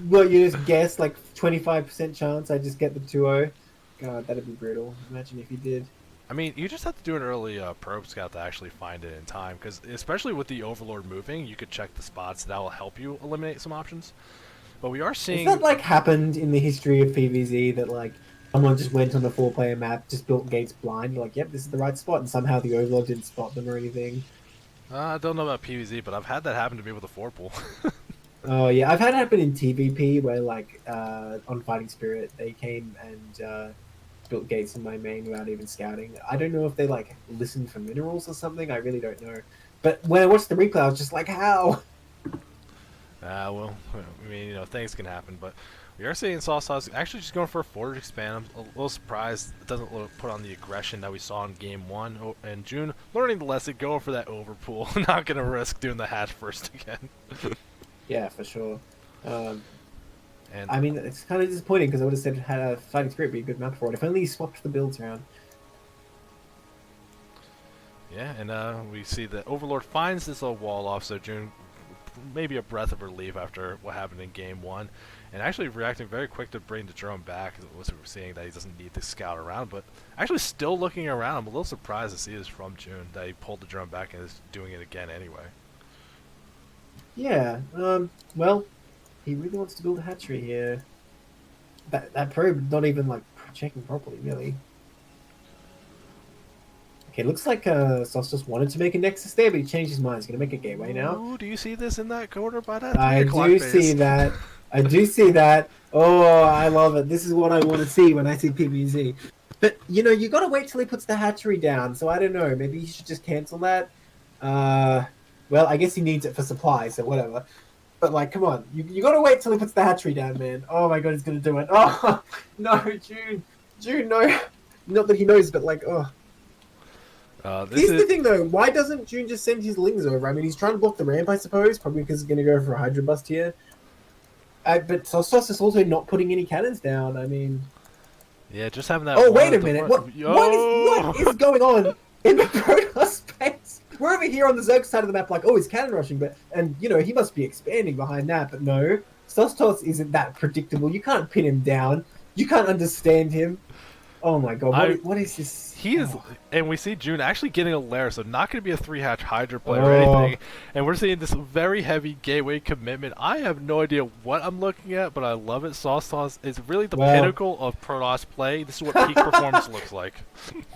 Well, you just guess like 25% chance I just get the 2-0. God, that'd be brutal. Imagine if you did. I mean, you just have to do an early probe scout to actually find it in time, because especially with the Overlord moving, you could check the spots that will help you eliminate some options. But we are seeing. Has that like happened in the history of PvZ that like someone just went on a 4-player map, just built gates blind, you're like, yep, this is the right spot, and somehow the Overlord didn't spot them or anything? I don't know about PvZ, but I've had that happen to me with a 4-pool. Oh yeah, I've had it happen in TVP where like on Fighting Spirit they came and built gates in my main without even scouting. I don't know if they like listened for minerals or something. I really don't know. But when I watched the replay, I was just like, how? Well, I mean, things can happen, but we are seeing Sauce actually just going for a forward expand. I'm a little surprised it doesn't put on the aggression that we saw in Game 1. And June, learning the lesson, going for that overpool, not going to risk doing the hatch first again. Yeah, for sure. And I mean, it's kind of disappointing because I would have said had a Fighting Spirit be a good map for it. If only he swapped the builds around. yeah, and we see that Overlord finds this little wall off, so June maybe a breath of relief after what happened in Game 1, and actually reacting very quick to bring the drone back. Was seeing that he doesn't need to scout around, but actually still looking around. I'm a little surprised to see this from June, that he pulled the drone back and is doing it again anyway. Yeah. Well, he really wants to build a hatchery here. That probe not even like checking properly, really. Okay, looks like Sauce just wanted to make a Nexus there, but he changed his mind. He's gonna make a gateway now. Ooh, do you see this in that corner by that 3 I o'clock do base? see that. I do see that. Oh, I love it. This is what I want to see when I see PvZ. But you gotta wait till he puts the hatchery down. So I don't know. Maybe he should just cancel that. Well, I guess he needs it for supply, so whatever. But like, come on, you gotta wait till he puts the hatchery down, man. Oh my god, he's gonna do it. Oh no, June, no. Not that he knows, but like, oh. Here's the thing though, why doesn't June just send his lings over? I mean, he's trying to block the ramp, I suppose, probably because he's gonna go for a Hydra bust here. But Sostos is also not putting any cannons down. I mean, yeah, just having that. oh one wait at a the minute, front. what is going on in the Protoss space? We're over here on the Zerg side of the map, like, oh, he's cannon rushing, but he must be expanding behind that. But no, Sostos isn't that predictable. You can't pin him down. You can't understand him. Oh my god, what is this? He is, Oh. and we see June actually getting a lair, so not going to be a 3-hatch Hydra play or Oh. anything. And we're seeing this very heavy gateway commitment. I have no idea what I'm looking at, but I love it. Sauce Toss is really the pinnacle of Protoss play. This is what peak performance looks like.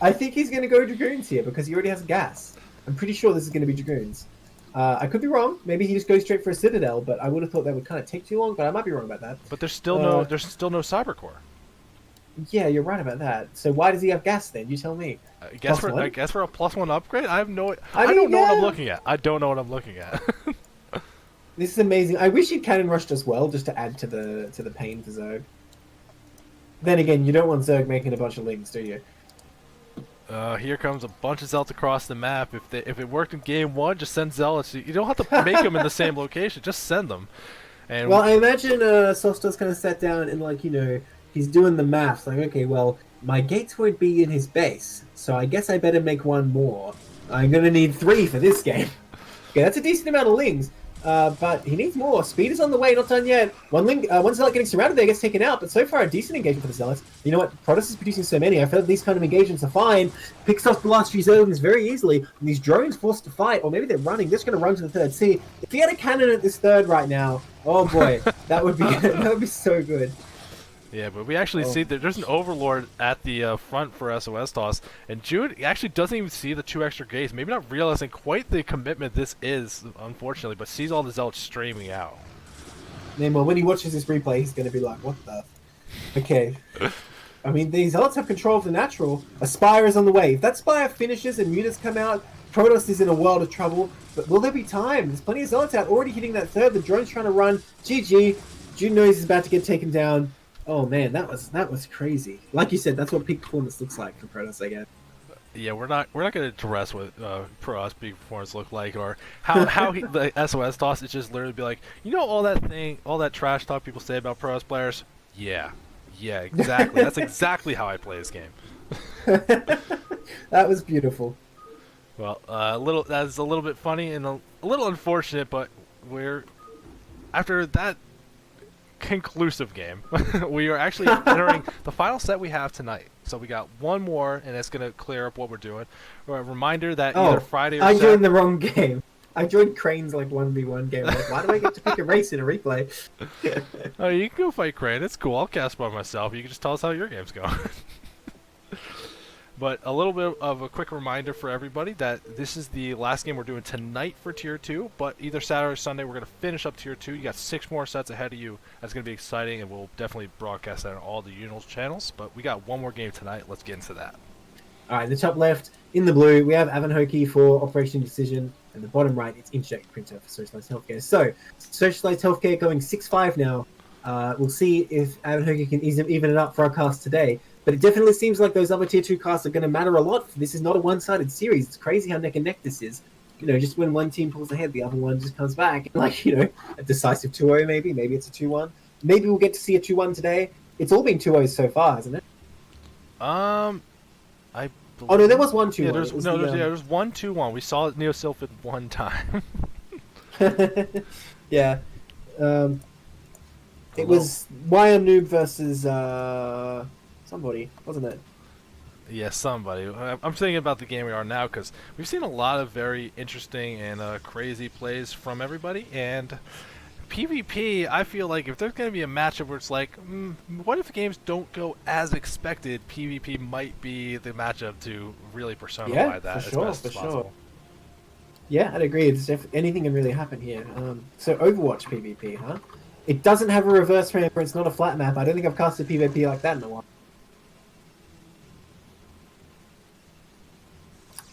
I think he's going to go Dragoons here because he already has gas. I'm pretty sure this is going to be Dragoons. I could be wrong. Maybe he just goes straight for a Citadel, but I would have thought that would kind of take too long. But I might be wrong about that. But there's still no Cyber Core. Yeah, you're right about that. So why does he have gas then? You tell me. I guess for a +1 upgrade. I don't know what yeah. I'm looking at. I don't know what I'm looking at. This is amazing. I wish he'd cannon rushed as well, just to add to the pain for Zerg. Then again, you don't want Zerg making a bunch of links, do you? Here comes a bunch of Zealots across the map. If it worked in game 1, just send Zealots. You don't have to make them in the same location. Just send them. And well, I imagine Sofstar's kind of sat down and, like, you know, he's doing the maths. Like, okay, well, my gates would be in his base, so I guess I better make one more. I'm going to need 3 for this game. Okay, that's a decent amount of lings. But he needs more. Speed is on the way, not done yet. One Zealot getting surrounded there gets taken out, but so far a decent engagement for the Zealots. You know what? Protoss is producing so many. I feel like these kind of engagements are fine. Picks off the last few zones very easily, and these drones forced to fight, or maybe they're running. They're just going to run to the third. See, if he had a cannon at this third right now, oh boy, that would be so good. yeah, but we actually see that there's an Overlord at the front for SOS Toss, and Jude actually doesn't even see the 2 extra gates, maybe not realizing quite the commitment this is, unfortunately, but sees all the Zealots streaming out. Then, well, when he watches this replay, he's going to be like, what the... Okay. I mean, these Zealots have control of the natural. A Spire is on the way. If that Spire finishes and Mutas come out, Protoss is in a world of trouble. But will there be time? There's plenty of Zealots out already hitting that third. The drone's trying to run. GG. Jude knows he's about to get taken down. Oh man, that was crazy. Like you said, that's what peak performance looks like for Protoss, I guess. Yeah, we're not going to address what Protoss peak performance look like, or how the SOS Toss is just literally be like, you know, all that trash talk people say about Protoss players. Yeah, exactly. That's exactly how I play this game. That was beautiful. Well, that's a little bit funny and a little unfortunate, but we're after that conclusive game, we are actually entering the final set we have tonight. So we got one more, and it's going to clear up what we're doing. A reminder that either Friday or I Saturday... joined the wrong game. I joined Crane's like 1v1 game. Like, why do I get to pick a race in a replay? Oh, you can go fight Crane. It's cool. I'll cast by myself. You can just tell us how your game's going. But a little bit of a quick reminder for everybody that this is the last game we're doing tonight for Tier 2, but either Saturday or Sunday we're going to finish up Tier 2. You got 6 more sets ahead of you. That's going to be exciting, and we'll definitely broadcast that on all the Unals channels. But we got one more game tonight. Let's get into that. All right, in the top left, in the blue, we have Avanhoki for Operation Indecision, and the bottom right, it's Inject Printer for Socialized Healthcare. So, Socialized Healthcare going 6-5 now. We'll see if Avanhoki can even it up for our cast today. But it definitely seems like those other Tier 2 casts are going to matter a lot. This is not a one-sided series. It's crazy how neck and neck this is. You know, just when one team pulls ahead, the other one just comes back. Like, you know, a decisive 2-0 maybe. Maybe it's a 2-1. Maybe we'll get to see a 2-1 today. It's all been 2-0s so far, hasn't it? Oh no, there was 1-2-1. Yeah, there's 1-2-1. We saw it Neosylphid one time. Yeah. It was Wire Noob versus somebody, wasn't it? Yeah, somebody. I'm thinking about the game we are now because we've seen a lot of very interesting and crazy plays from everybody. And PvP, I feel like if there's going to be a matchup where it's like, what if games don't go as expected, PvP might be the matchup to really personify that as best as possible. Yeah, I'd agree. Anything can really happen here. So Overwatch PvP, huh? It doesn't have a reverse frame, it's not a flat map. I don't think I've casted PvP like that in a while.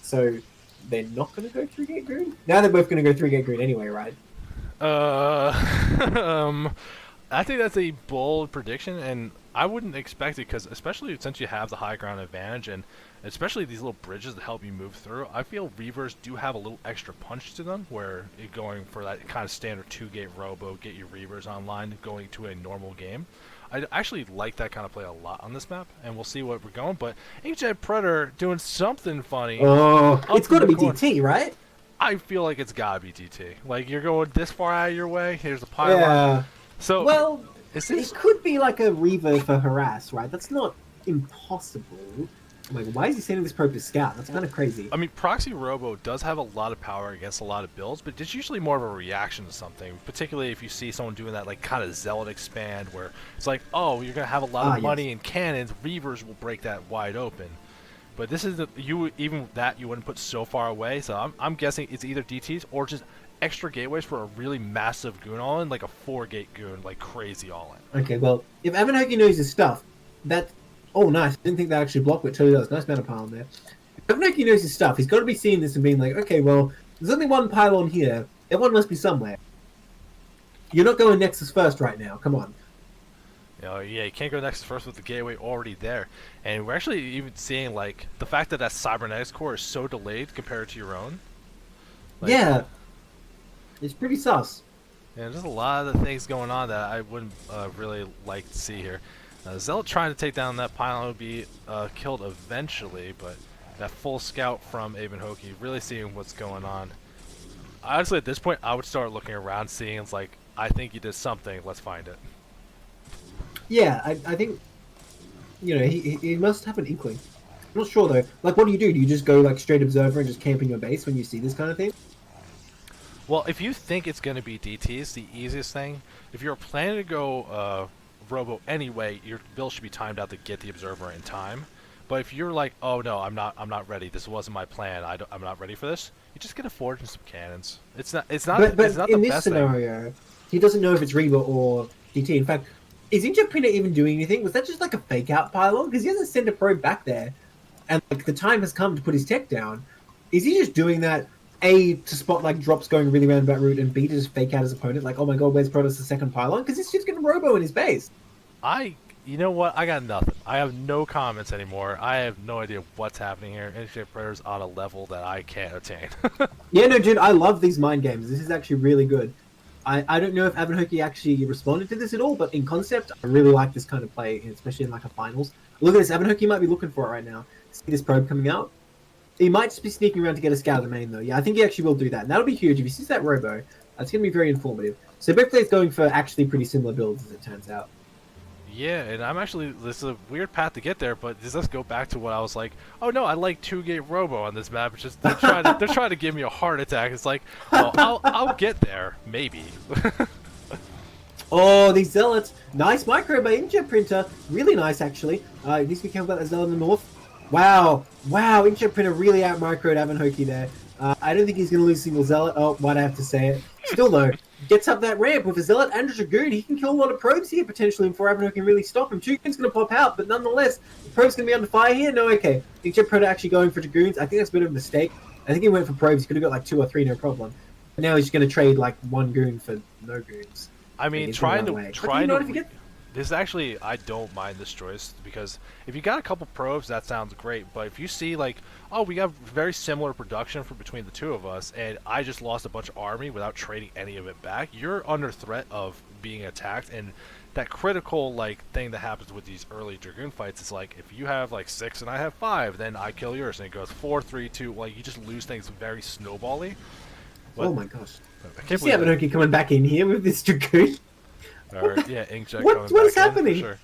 So they're not going to go 3-gate green? Now they're both going to go 3-gate green anyway, right? I think that's a bold prediction, and I wouldn't expect it because, especially since you have the high ground advantage, and especially these little bridges that help you move through, I feel Reavers do have a little extra punch to them, where you're going for that kind of standard 2-gate robo, get your Reavers online, going to a normal game. I actually like that kind of play a lot on this map, and we'll see what we're going. But Inkjet Predator doing something funny. Oh, it's got to be DT, right? I feel like it's gotta be DT. Like, you're going this far out of your way. Here's a pylon. Yeah. So well, it could be like a Reaver for harass, right? That's not impossible. I'm like, why is he sending this probe to scout? That's kind of crazy. I mean, Proxy Robo does have a lot of power against a lot of builds, but it's usually more of a reaction to something, particularly if you see someone doing that like kind of Zealot expand where it's like, oh, you're going to have a lot of money and cannons, Reavers will break that wide open. But this is even that you wouldn't put so far away, so I'm guessing it's either DTs or just extra gateways for a really massive goon all-in, like a 4-gate goon, like crazy all-in. Okay, well, if Avanhoki knows his stuff, that... Oh, nice. Didn't think that actually blocked, but totally does. Nice mana pylon there. If Avanhoki knows his stuff, he's got to be seeing this and being like, okay, well, there's only one pylon here. That one must be somewhere. You're not going Nexus first right now. Come on. Yeah, you can't go Nexus first with the gateway already there. And we're actually even seeing, like, the fact that Cybernetics core is so delayed compared to your own. Like, yeah. It's pretty sus. Yeah, there's a lot of the things going on that I wouldn't really like to see here. Zealot trying to take down that pylon would be killed eventually, but that full scout from Abenhoki, really seeing what's going on. Honestly, at this point, I would start looking around, seeing it's like, I think you did something, let's find it. Yeah, I think, you know, he must have an inkling. I'm not sure, though. Like, what do? Do you just go, like, straight observer and just camp in your base when you see this kind of thing? Well, if you think it's going to be DTs, the easiest thing, if you're planning to go Robo anyway, your build should be timed out to get the observer in time. But if you're like, oh no, I'm not ready. This wasn't my plan. I'm not ready for this. You just get a forge and some cannons. It's not. But it's not in the this best scenario, thing. he doesn't know if it's Reba or DT. In fact, is Injeprinter even doing anything? Was that just like a fake out pylon? Because he hasn't sent a probe back there, and like the time has come to put his tech down. Is he just doing that? A, to spot like drops going really roundabout route, and B, to just fake out his opponent, like, oh my god, where's Protoss the second pylon? Because he's just getting Robo in his base. You know what? I got nothing. I have no comments anymore. I have no idea what's happening here. NJ Predator's on a level that I can't attain. Yeah, no, dude, I love these mind games. This is actually really good. I don't know if Avanhoki actually responded to this at all, but in concept, I really like this kind of play, especially in like a finals. Look at this, Avanhoki might be looking for it right now. See this probe coming out? He might just be sneaking around to get a scout of the main, though. Yeah, I think he actually will do that. And that'll be huge. If he sees that Robo, that's going to be very informative. So both players going for actually pretty similar builds, as it turns out. Yeah, and I'm actually, this is a weird path to get there, but does this go back to what I was like, oh no, I like 2-gate Robo on this map. It's just, they're trying to give me a heart attack. It's like, well, I'll get there, maybe. Oh, these Zealots. Nice micro by Inkjet Printer. Really nice, actually. Needs to be careful about that Zealot in the north. Wow, Inkjet Printer really out microed Avanhoki there. I don't think he's going to lose a single Zealot. Oh, why'd I have to say it? Still, though, gets up that ramp with a Zealot and a Dragoon. He can kill a lot of probes here, potentially, before Avanhoki can really stop him. Dragoon's going to pop out, but nonetheless, the probe's going to be under fire here? No, okay. Inkjet Printer actually going for Dragoons. I think that's a bit of a mistake. I think he went for probes. He could have got like 2 or 3, no problem. But now he's just going to trade like 1 goon for no goons. I mean, this actually, I don't mind this choice, because if you got a couple probes, that sounds great, but if you see like, oh, we got very similar production between the two of us, and I just lost a bunch of army without trading any of it back, you're under threat of being attacked, and that critical like thing that happens with these early Dragoon fights is like, if you have like 6 and I have 5, then I kill yours, and it goes 4, 3, 2, like you just lose things very snowbally. But, oh my gosh. You see Avanhoki coming back in here with this Dragoon? Or, yeah, Inkjet what coming back is happening? in, for sure.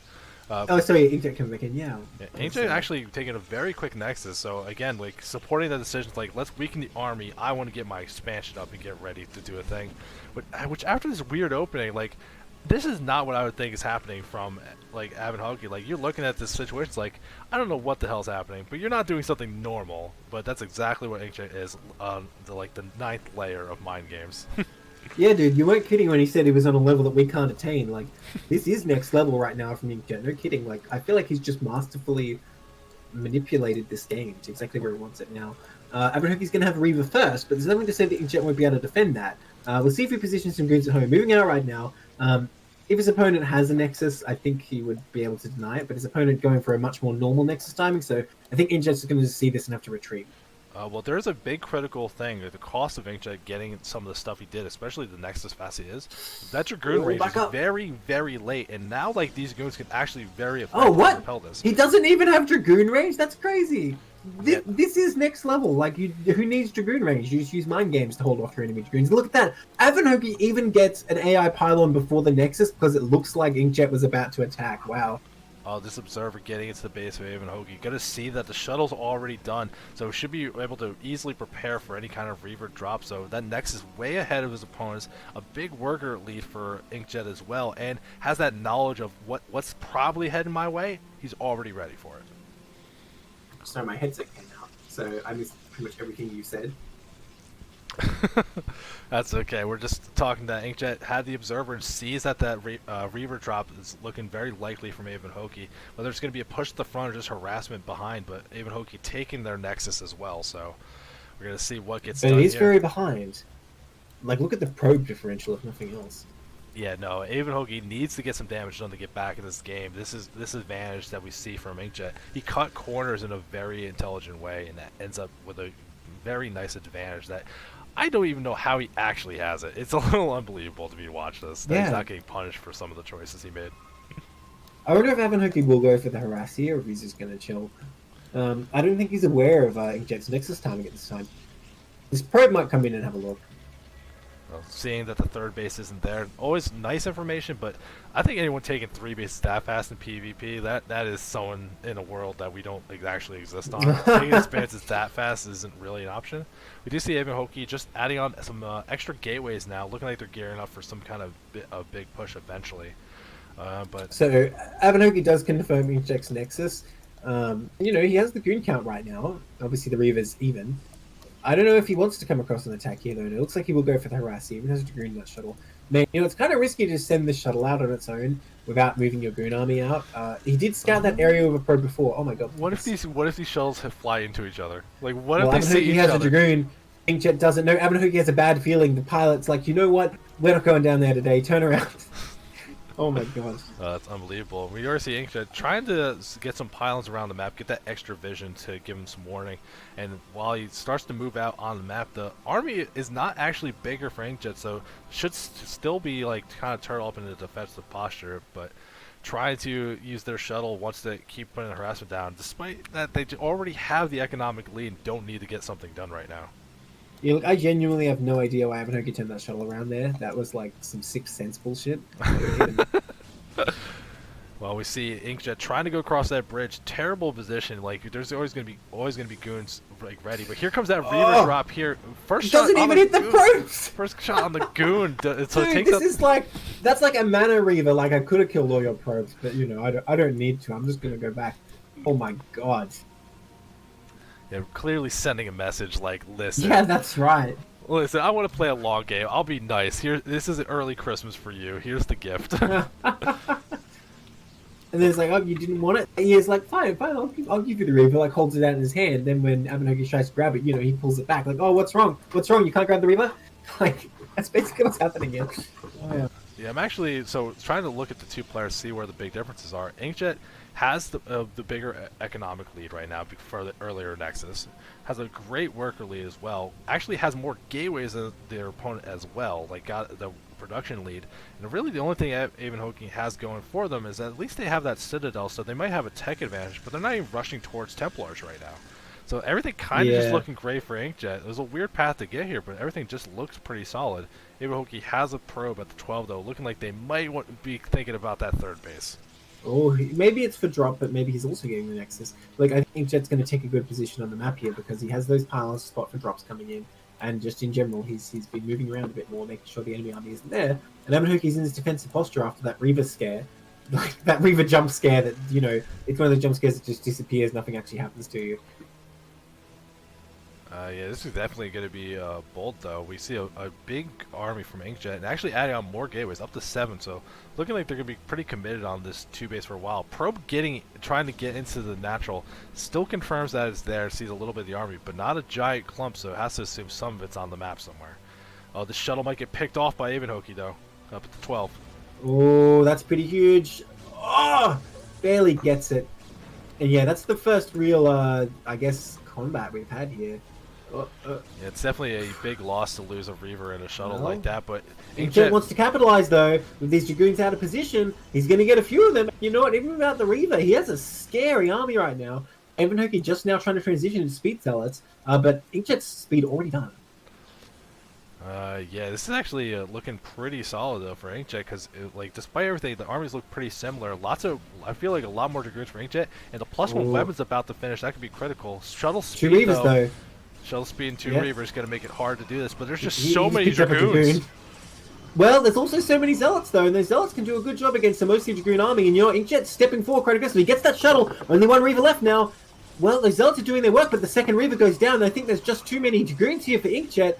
Oh, sorry, Inkjet coming back in, yeah. Inkjet actually taking a very quick Nexus, so again, like, supporting the decisions, like, let's weaken the army, I want to get my expansion up and get ready to do a thing. But, which after this weird opening, like, this is not what I would think is happening from, like, Avanhoki. Like, you're looking at this situation, it's like, I don't know what the hell's happening, but you're not doing something normal, but that's exactly what Inkjet is on, the 9th layer of mind games. Yeah, dude, you weren't kidding when he said he was on a level that we can't attain. Like, this is next level right now from Inkjet. No kidding. Like, I feel like he's just masterfully manipulated this game to exactly where he wants it now. Avanhoki's going to have a Reaver first, but there's nothing to say that Inkjet won't be able to defend that. We'll see if he positions some goons at home. Moving out right now. If his opponent has a Nexus, I think he would be able to deny it, but his opponent going for a much more normal Nexus timing, so I think Inkjet's going to see this and have to retreat. Well, there's a big critical thing. The cost of Inkjet getting some of the stuff he did, especially the Nexus fast he is. That Dragoon range is very, very late, and now like these goons can actually very effectively repel this. He doesn't even have Dragoon range? That's crazy. This is next level. Like, who needs Dragoon range? You just use mind games to hold off your enemy Dragoons. Look at that. Avanhoki even gets an AI pylon before the Nexus because it looks like Inkjet was about to attack. Wow. Oh, this observer getting into the base of Avon Hoagie. Gonna see that the shuttle's already done, so should be able to easily prepare for any kind of Reaver drop. So that Nexus way ahead of his opponents, a big worker lead for Inkjet as well, and has that knowledge of what's probably heading my way. He's already ready for it. Sorry, my headset came out, so I missed pretty much everything you said. That's okay. We're just talking that Inkjet had the observer and sees that Reaver drop is looking very likely from Avon Hoagie. Whether it's going to be a push to the front or just harassment behind, but Avon Hoagie taking their Nexus as well. So we're going to see what gets But done he's here. very behind. Like, look at the probe differential, if nothing else. Yeah, no, Avon Hoagie needs to get some damage done to get back in this game. This advantage that we see from Inkjet. He cut corners in a very intelligent way, and that ends up with a very nice advantage that I don't even know how he actually has it. It's a little unbelievable to me to watch this. That Yeah. he's not getting punished for some of the choices he made. I wonder if Avon Hoagie will go for the harass here, or if he's just going to chill. I don't think he's aware of Inkjet's Nexus timing at this time. This probe might come in and have a look. Well, seeing that the third base isn't there, always nice information, but I think anyone taking 3 bases that fast in PvP, that is someone in a world that we don't actually exist on. Taking expanses that fast isn't really an option. We do see Avon Hoagie just adding on some extra gateways now, looking like they're gearing up for some kind of a big push eventually. But So, Avon Hoagie does confirm Inkjet's Nexus. He has the goon count right now. Obviously, the Reaver's even. I don't know if he wants to come across an attack here, though. And it looks like he will go for the harass. He even has a goon that shuttle. Man, it's kind of risky to send this shuttle out on its own without moving your goon army out. He did scout that area with a probe before. Oh my god! what if these shuttles fly into each other? Like, what Well, if they Avon see Hoagie each has other? a dragoon. Inkjet doesn't know. Avon Hoagie has a bad feeling. The pilot's like, you know what? We're not going down there today. Turn around. Oh my god. That's unbelievable. We already see Inkjet trying to get some pylons around the map, get that extra vision to give him some warning. And while he starts to move out on the map, the army is not actually bigger for Inkjet, so should still be like kind of turtle up into the defensive posture, but trying to use their shuttle wants to keep putting the harassment down, despite that they already have the economic lead and don't need to get something done right now. Yeah, look, I genuinely have no idea why Avon Hoagie turned that shuttle around there. That was like some Sixth Sense bullshit. Well, we see Inkjet trying to go across that bridge. Terrible position. Like, there's always gonna be goons like ready. But here comes that Reaver drop here. First It shot doesn't on even the hit the goon. probes! First shot on the goon. So it Dude, takes this out. is like, that's like a mana Reaver. Like, I could have killed all your probes, but I don't need to. I'm just gonna go back. Oh my god. Yeah, clearly sending a message like, listen, Yeah, that's right. listen. I want to play a long game. I'll be nice. This is an early Christmas for you. Here's the gift. And then it's like, oh, you didn't want it? And he's like, fine, I'll give you the Reaver. Like, holds it out in his hand. Then when Avon Hoagie tries to grab it, he pulls it back. Like, oh, what's wrong? What's wrong? You can't grab the Reaver? Like, that's basically what's happening here. Oh, yeah. Yeah, I'm actually trying to look at the two players, see where the big differences are. Inkjet has the bigger economic lead right now for the earlier Nexus. Has a great worker lead as well. Actually has more gateways than their opponent as well. Like, got the production lead. And really the only thing Avon Hoagie has going for them is that at least they have that Citadel, so they might have a tech advantage, but they're not even rushing towards Templars right now. So everything kind of just looking great for Inkjet. It was a weird path to get here, but everything just looks pretty solid. Avon Hoagie has a probe at the 12, though, looking like they might be thinking about that third base. Oh, maybe it's for drop, but maybe he's also getting the Nexus. Like, I think Jet's going to take a good position on the map here because he has those pylons to spot for drops coming in, and just in general, he's been moving around a bit more, making sure the enemy army isn't there. And Avon Hoagie's in his defensive posture after that Reaver scare, like that Reaver jump scare that it's one of those jump scares that just disappears, nothing actually happens to you. Yeah, this is definitely going to be bold, though. We see a big army from Inkjet, and actually adding on more gateways, up to 7. So looking like they're going to be pretty committed on this 2 base for a while. Probe trying to get into the natural, still confirms that it's there, sees a little bit of the army, but not a giant clump, so it has to assume some of it's on the map somewhere. Oh, the shuttle might get picked off by Avon Hoagie, though, up at the 12. Oh, that's pretty huge. Oh, barely gets it. And yeah, that's the first real, I guess, combat we've had here. Yeah, it's definitely a big loss to lose a Reaver in a shuttle No. like that, but Inkjet wants to capitalize, though. With these Dragoons out of position, he's going to get a few of them. You know what? Even without the Reaver, he has a scary army right now. Avon Hoagie just now trying to transition to Speed Zealots, but Inkjet's speed already done. Yeah, this is actually looking pretty solid though for Inkjet because like despite everything, the armies look pretty similar. I feel like a lot more dragoons for Inkjet, and the +1 Ooh. weapon's about to finish. That could be critical. Shuttle 2 speed Reavers though. shuttle speed and 2 Yeah. Reavers gonna make it hard to do this, but there's just He so just many picked up a dragoons. dragoon. Well, there's also so many zealots though, and those zealots can do a good job against a mostly dragoon army. And you know, Inkjet's stepping forward quite aggressively. He gets that shuttle. Only 1 Reaver left now. Well, the zealots are doing their work, but the second Reaver goes down. And I think there's just too many dragoons here for Inkjet.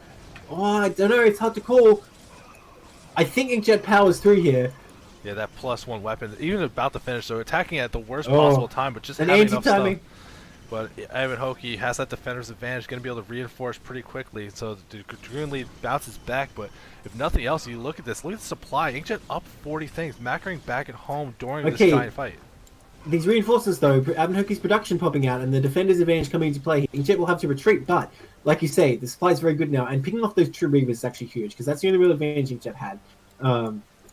Oh, I don't know. It's hard to call. I think Inkjet powers through here. Yeah, that +1 weapon, even about to finish, so attacking at the worst Oh, possible time, but just an having enough anti-timing. stuff. But Ivan Hoki has that defender's advantage, going to be able to reinforce pretty quickly, so the Dragoon lead bounces back, but if nothing else, you look at this, look at the supply, Inkjet up 40 things, Mackering back at home during this giant fight. These reinforcements, though, Ivan Hoki's production popping out and the defender's advantage coming into play, Inkjet will have to retreat, but, like you say, the supply is very good now, and picking off those 2 Reavers is actually huge, because that's the only real advantage Inkjet had.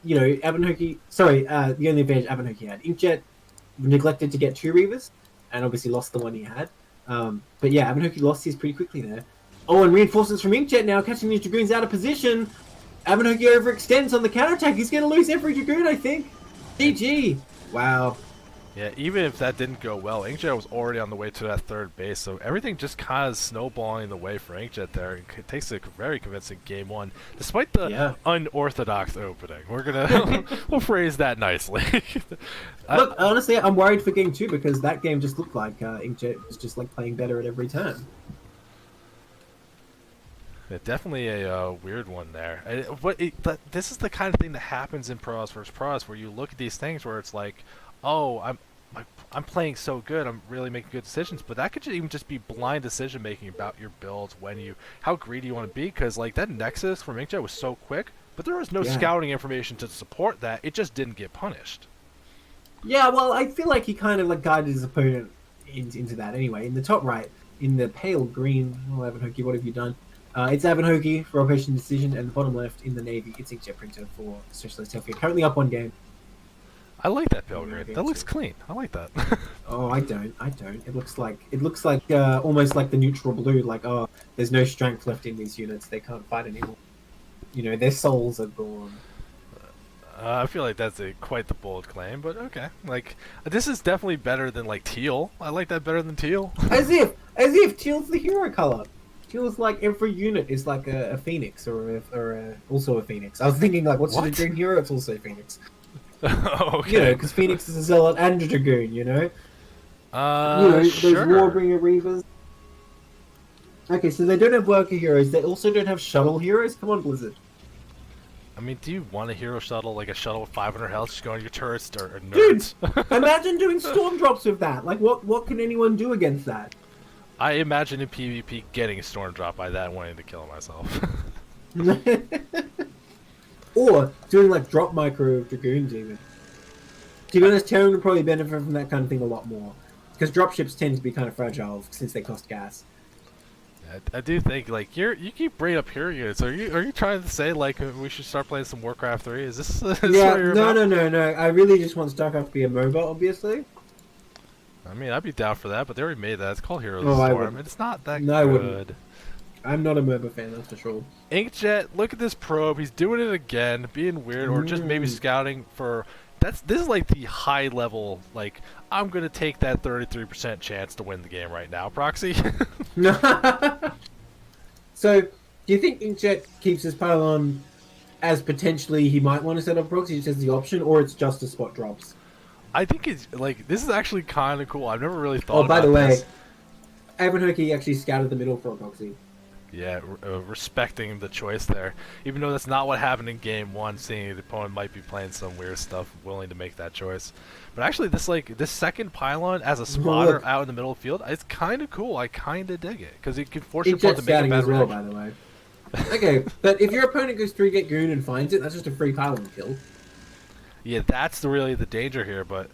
You know, the only advantage Ivan Hoki had. Inkjet neglected to get 2 Reavers, and obviously lost the one he had. But yeah, Ivan Hoki lost his pretty quickly there. Oh, and reinforcements from Inkjet now, catching these Dragoons out of position. Ivan Hoki overextends on the counterattack. He's going to lose every Dragoon, I think. GG. Wow. Yeah, even if that didn't go well, Inkjet was already on the way to that 3rd base, so everything just kind of snowballing the way for Inkjet there. It takes a very convincing game 1, despite the unorthodox opening. We're gonna we'll phrase that nicely. Look, honestly, I'm worried for game 2 because that game just looked like Inkjet was just like playing better at every turn. Yeah, definitely a weird one there. But this is the kind of thing that happens in Pros versus Pros, where you look at these things where it's like, oh, I'm playing so good, I'm really making good decisions, but that could even just be blind decision making about your builds, how greedy you want to be, because like that Nexus from Inkjet was so quick, but there was no scouting information to support that. It just didn't get punished. Yeah, well, I feel like he kind of like guided his opponent into that anyway. In the top right, in the pale green, well, Ivan Hoki, what have you done? It's Ivan Hoki for Operation Indecision, and the bottom left in the navy, it's Inkjet Printer for Socialized Healthcare. Currently up 1 game. I like that pale green. That looks clean. I like that. Oh, I don't. It looks like almost like the neutral blue. Like, oh, there's no strength left in these units. They can't fight anymore. You know, their souls are gone. I feel like that's quite the bold claim, but okay. Like, this is definitely better than like teal. I like that better than teal. As if teal's the hero color. Teal's like every unit is like a phoenix or also a phoenix. I was thinking like, what's the green hero? It's also a phoenix. Okay. You know, because Phoenix is a zealot and a dragoon. You know. Sure. Those Warbringer Reavers. Okay, so they don't have worker heroes. They also don't have shuttle heroes. Come on, Blizzard. I mean, do you want a hero shuttle, like a shuttle with 500 health, just going on your turrets or Dude, nerds? imagine doing storm drops with that. Like, what can anyone do against that? I imagine in PvP getting a storm drop by that and wanting to kill myself. Or doing like drop micro dragoons even. To be honest, Terran would probably benefit from that kind of thing a lot more. Because dropships tend to be kind of fragile since they cost gas. I do think like you keep bringing up hero units. Are you trying to say like we should start playing some Warcraft 3? Is this Yeah, what you're about? no. I really just want StarCraft to be a MOBA, obviously. I mean, I'd be down for that, but they already made that. It's called Heroes Oh, of I Storm, wouldn't. and it's not that No, I good. wouldn't. I'm not a MOBA fan, that's for sure. Inkjet, look at this probe. He's doing it again, being weird, or just maybe scouting for. This is like the high level. Like I'm gonna take that 33% chance to win the game right now, Proxy. So, do you think Inkjet keeps his pylon as potentially he might want to set up proxy just as the option, or it's just a spot drops? I think it's like this is actually kind of cool. I've never really thought. Oh, by about the way, this. Ivan Hoki actually scouted the middle for a proxy. Yeah, respecting the choice there. Even though that's not what happened in game 1, seeing the opponent might be playing some weird stuff, willing to make that choice. But actually, this second pylon as a spotter out in the middle of the field, it's kind of cool. I kind of dig it because it can force your opponent to make a scouting bad as well, reaction. by the way. Okay, but if your opponent goes 3-get goon and finds it, that's just a free pylon kill. Yeah, that's really the danger here, but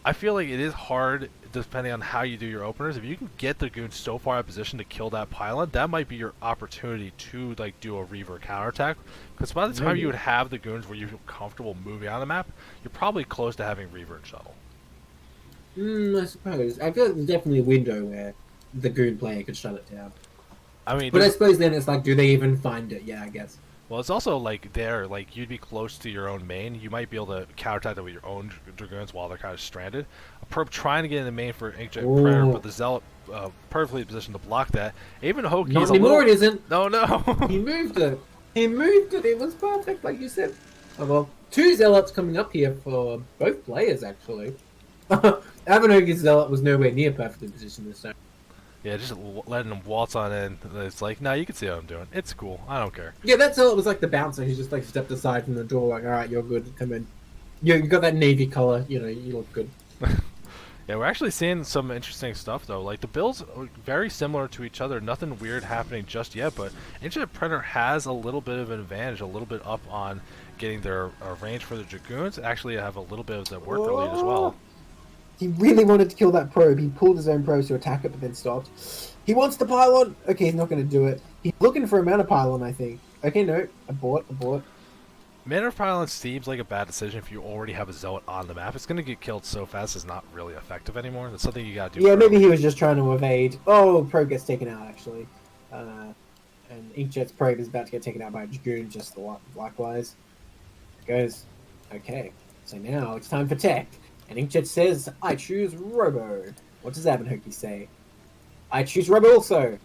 I feel like it is hard depending on how you do your openers. If you can get the goons so far out of position to kill that pylon, that might be your opportunity to like do a Reaver counterattack. Because by the time you would have the goons where you feel comfortable moving on the map, you're probably close to having Reaver and Shuttle. I suppose. I feel like there's definitely a window where the goon player could shut it down. I mean, But I suppose then it's like, do they even find it? Yeah, I guess. well, it's also like there, like you'd be close to your own main. You might be able to counterattack it with your own dragoons while they're kind of stranded. A perp trying to get in the main for Inkjet Predator, Ooh. but the zealot perfectly positioned to block that. Even Hoki's Not a anymore, little. it isn't. No, no. He moved it. He moved it. It was perfect, like you said. Oh, well, 2 zealots coming up here for both players, actually. Avanogi's zealot was nowhere near perfectly positioned this time. Yeah, just letting him waltz on in. It's like, nah, you can see what I'm doing. It's cool. I don't care. Yeah, that zealot was like the bouncer. He just like stepped aside from the door, like, all right, you're good. Come in. You got that navy color. You know, you look good. Yeah, we're actually seeing some interesting stuff though. Like the builds are very similar to each other. Nothing weird happening just yet, but Inkjet Predator has a little bit of an advantage, a little bit up on getting their range for the dragoons. Actually, have a little bit of the worker lead as well. He really wanted to kill that probe. He pulled his own probes to attack it, but then stopped. He wants the pylon. Okay, he's not going to do it. He's looking for a mana pylon, I think. Okay, no, abort. Mana of Pylon seems like a bad decision if you already have a zealot on the map. It's going to get killed so fast it's not really effective anymore. That's something you got to do. Yeah, maybe he was just trying to evade. Oh, probe gets taken out, actually. And Inkjet's probe is about to get taken out by a dragoon, just likewise. It goes, okay, so now it's time for tech. And Inkjet says, I choose Robo. What does Abernhoki say? I choose Robo also.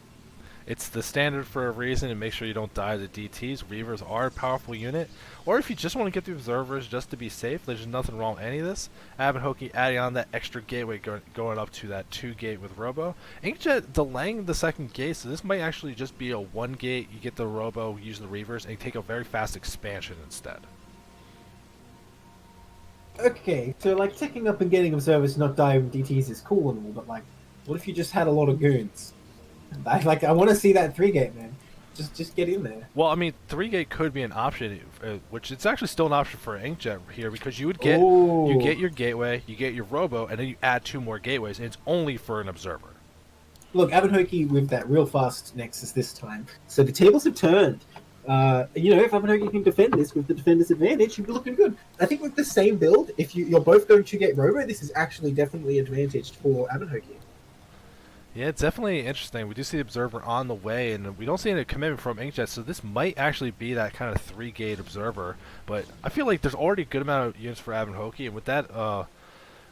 It's the standard for a reason, and make sure you don't die to DTs. Reavers are a powerful unit. Or if you just want to get the Observers just to be safe, there's nothing wrong with any of this. Abernhoki adding on that extra gateway going up to that 2 gate with Robo. Inkjet delaying the second gate, so this might actually just be a 1 gate. You get the Robo, use the Reavers, and take a very fast expansion instead. Okay, so like ticking up and getting Observers to not die with DTs is cool and all, but like, what if you just had a lot of goons? I want to see that 3-gate, man. Just get in there. Well, I mean, 3-gate could be an option, which it's actually still an option for Inkjet here, because you would get you get your gateway, you get your Robo, and then you add 2 more gateways, and it's only for an Observer. Look, Abernhoki with that real fast Nexus this time. So the tables have turned. You know, if Abernhoki can defend this with the defender's advantage, he'd be looking good. I think with the same build, if you're both going 2-gate Robo, this is actually definitely advantaged for Abernhoki. Yeah, it's definitely interesting. We do see the Observer on the way, and we don't see any commitment from Inkjet, so this might actually be that kind of 3-gate Observer. But I feel like there's already a good amount of units for Abernhoki, and with that,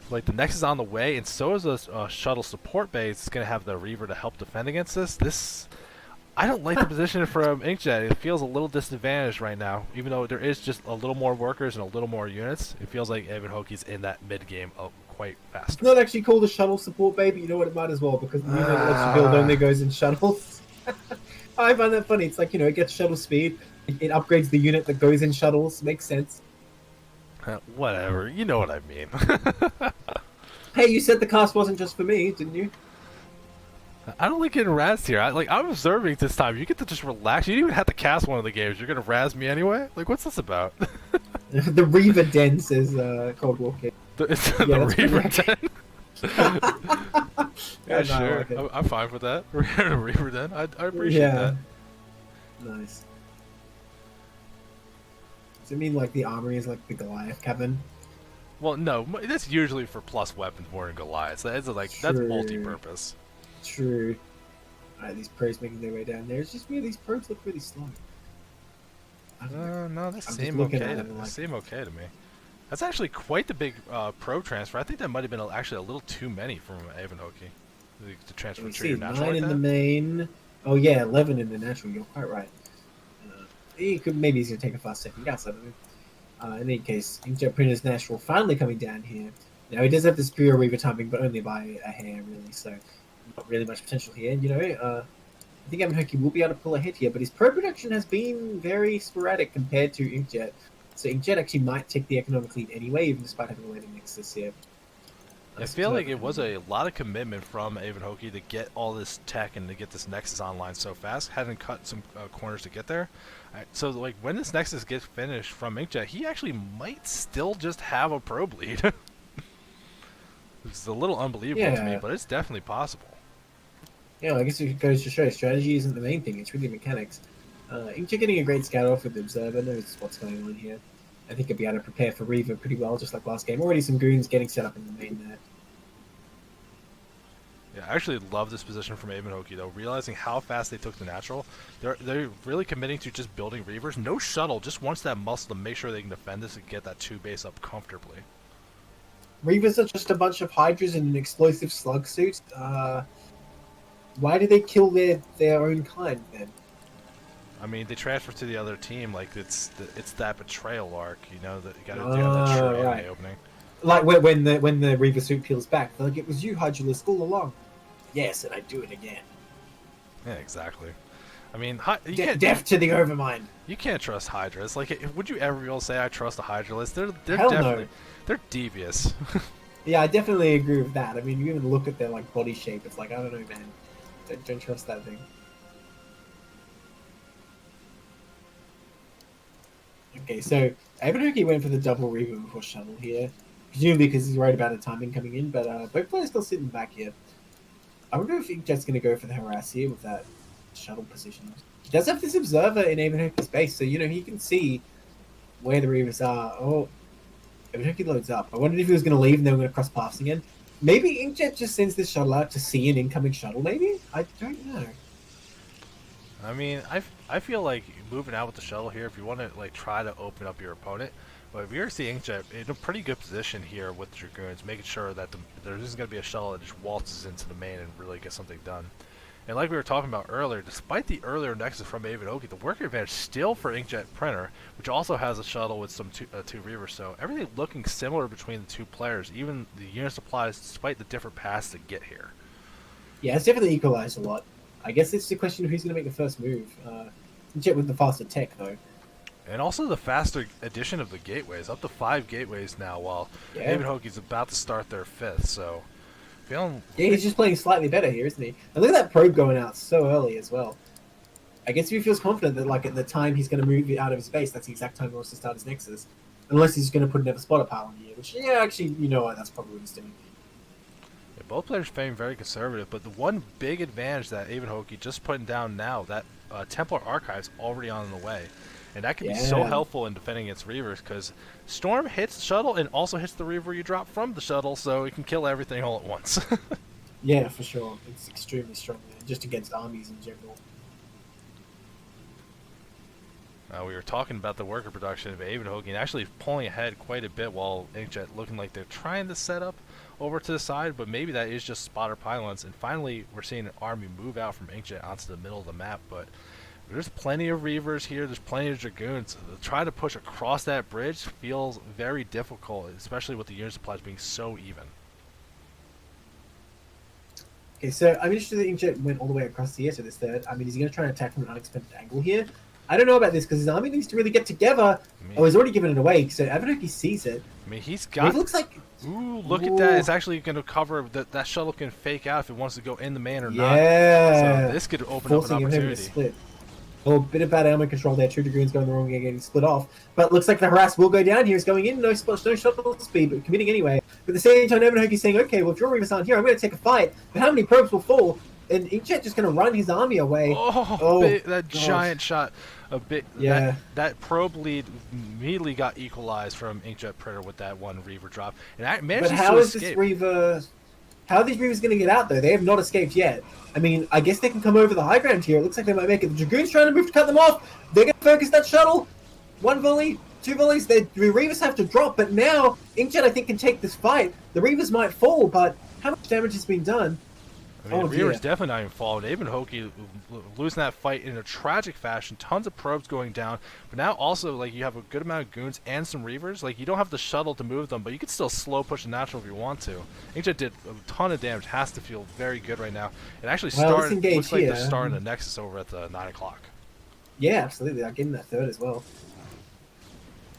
like the Nexus on the way, and so is a shuttle support base. It's going to have the Reaver to help defend against this. I don't like the position from Inkjet. It feels a little disadvantaged right now, even though there is just a little more workers and a little more units. It feels like Abernhoki's in that mid-game quite fast. It's not actually called a shuttle support, baby. You know what? It might as well, because the unit that lets you build only goes in shuttles. I find that funny. It's like, you know, it gets shuttle speed. It upgrades the unit that goes in shuttles. Makes sense. Whatever. You know what I mean. Hey, you said the cast wasn't just for me, didn't you? I don't like getting razzed here. I'm observing this time. You get to just relax. You didn't even have to cast one of the games. You're going to razz me anyway? Like, what's this about? The Reaver Den, says Cold War Kid. It's Yeah, the that's Reaver pretty Den. Yeah, no, I sure. like it. I'm fine with that. Reaver Den. I appreciate that. Nice. Does it mean like the armory is like the Goliath cabin? Well, no. That's usually for plus weapons more than Goliaths. That's True. multi-purpose. True. Alright, these probes making their way down there. It's just weird, these probes look really slow. I don't know. No, they just seem looking okay. at They them like- seem okay to me. That's actually quite the big pro transfer. I think that might have been actually a little too many from Avonhoki to transfer Let me to see, your natural 9 like in that. the main. Oh yeah, 11 in the natural. You're quite right. Maybe he's gonna take a fast second guess. I don't know. In any case, Inkjet Printer's natural finally coming down here. Now he does have the Superior Reaver timing, but only by a hair, really. So not really much potential here. You know, I think Avonhoki will be able to pull ahead here, but his pro production has been very sporadic compared to Inkjet. So Inkjet actually might take the economic lead anyway, even despite having a later Nexus here. I feel like it was a lot of commitment from Avonhoki to get all this tech and to get this Nexus online so fast. Hadn't cut some corners to get there. So like when this Nexus gets finished from Inkjet, he actually might still just have a pro bleed. It's a little unbelievable to me, but it's definitely possible. Yeah, I guess it goes to show strategy isn't the main thing; it's really mechanics. Inkjet getting a great scout off with the Observer knows what's going on here. I think he'll be able to prepare for Reaver pretty well, just like last game. Already some goons getting set up in the main there. Yeah, I actually love this position from Aben Hoki though. Realizing how fast they took the natural, they're really committing to just building Reavers. No shuttle, just wants that muscle to make sure they can defend this and get that 2 base up comfortably. Reavers are just a bunch of Hydras in an explosive slug suit. Why do they kill their own kind then? I mean, they transfer to the other team like it's that betrayal arc, you know, that you got to do that true right. anime opening. Like when the Reaver suit peels back, they're like, it was you, Hydralisk, all along. Yes, and I do it again. Yeah, exactly. I mean, Death to the Overmind. You can't trust Hydras. Like, would you ever be able to say I trust a Hydralist? They're Hell definitely no. they're devious. Yeah, I definitely agree with that. I mean, you even look at their like body shape. It's like, I don't know, man. Don't trust that thing. Okay, so Abenhoki went for the double Reaver before shuttle here, presumably because he's worried about a timing coming in. But both players still sitting back here. I wonder if Inkjet's going to go for the harass here with that shuttle position. He does have this observer in Abenhoki's base, so you know he can see where the Reavers are. Oh, Abenhoki loads up. I wondered if he was going to leave and they were going to cross paths again. Maybe Inkjet just sends this shuttle out to see an incoming shuttle. Maybe I don't know. I mean, I feel like moving out with the shuttle here, if you want to like try to open up your opponent, but if you're seeing Inkjet in a pretty good position here with the Dragoons, making sure that there isn't going to be a shuttle that just waltzes into the main and really gets something done. And like we were talking about earlier, despite the earlier nexus from Aben Oki, the worker advantage still for Inkjet Printer, which also has a shuttle with some two Reavers. So everything looking similar between the two players, even the unit supplies, despite the different paths to get here. Yeah, it's definitely equalized a lot. I guess it's the question of who's going to make the first move. Inkjet with the faster tech, though. And also the faster addition of the gateways, up to 5 gateways now, while Aben Hoki's about to start their 5th. So feeling. Yeah, he's just playing slightly better here, isn't he? And look at that probe going out so early as well. I guess if he feels confident that, like, at the time he's going to move it out of his base, that's the exact time he wants to start his Nexus. Unless he's going to put another spotter pile in here, which, yeah, actually, you know what, that's probably what he's doing. Yeah, both players being very conservative, but the one big advantage that Aben Hoki just putting down now, that Templar Archive's already on the way. And that can be so helpful in defending against Reavers, because Storm hits the shuttle and also hits the Reaver you drop from the shuttle, so it can kill everything all at once. Yeah, for sure. It's extremely strong, just against armies in general. We were talking about the worker production of Aben Hoki and actually pulling ahead quite a bit, while Inkjet looking like they're trying to set up over to the side, but maybe that is just spotter pylons. And finally, we're seeing an army move out from Inkjet onto the middle of the map, but there's plenty of Reavers here, there's plenty of Dragoons. Trying to push across that bridge feels very difficult, especially with the unit supplies being so even. Okay, so I'm interested that Inkjet went all the way across the air to this third. I mean, is he going to try and attack from an unexpected angle here? I don't know about this, because his army needs to really get together. He's already given it away, so Abenhoki sees it. I mean, he's got... It looks like... Ooh, look at that. It's actually going to cover... That shuttle can fake out if it wants to go in the main or not. Yeah. So this could open up an opportunity. Split. Oh, bit of bad armor control there. 2 Dragoons going the wrong way, getting split off. But looks like the harass will go down here. It's going in. No shuttle speed, but committing anyway. But at the same time, Abenhoki's saying, okay, well, if your Reavers aren't here, I'm going to take a fight. But how many probes will fall? And Inkjet just going to run his army away. That giant shot. That probe lead immediately got equalized from Inkjet Predator with that one Reaver drop. And that managed but how to is escape. this Reaver... How are these Reavers going to get out, though? They have not escaped yet. I mean, I guess they can come over the high ground here. It looks like they might make it. The Dragoons trying to move to cut them off. They're going to focus that shuttle. 1 volley, 2 volleys. The Reavers have to drop, but now Inkjet, I think, can take this fight. The Reavers might fall, but how much damage has been done? I mean, Reaver's definitely not even falling. Aben Hoki losing that fight in a tragic fashion. Tons of probes going down. But now also, like, you have a good amount of goons and some Reavers. Like, you don't have the shuttle to move them, but you can still slow push the natural if you want to. Inkjet did a ton of damage. Has to feel very good right now. It actually started. Looks like they're starting the Nexus over at the 9 o'clock. Yeah, absolutely. They're getting that third as well.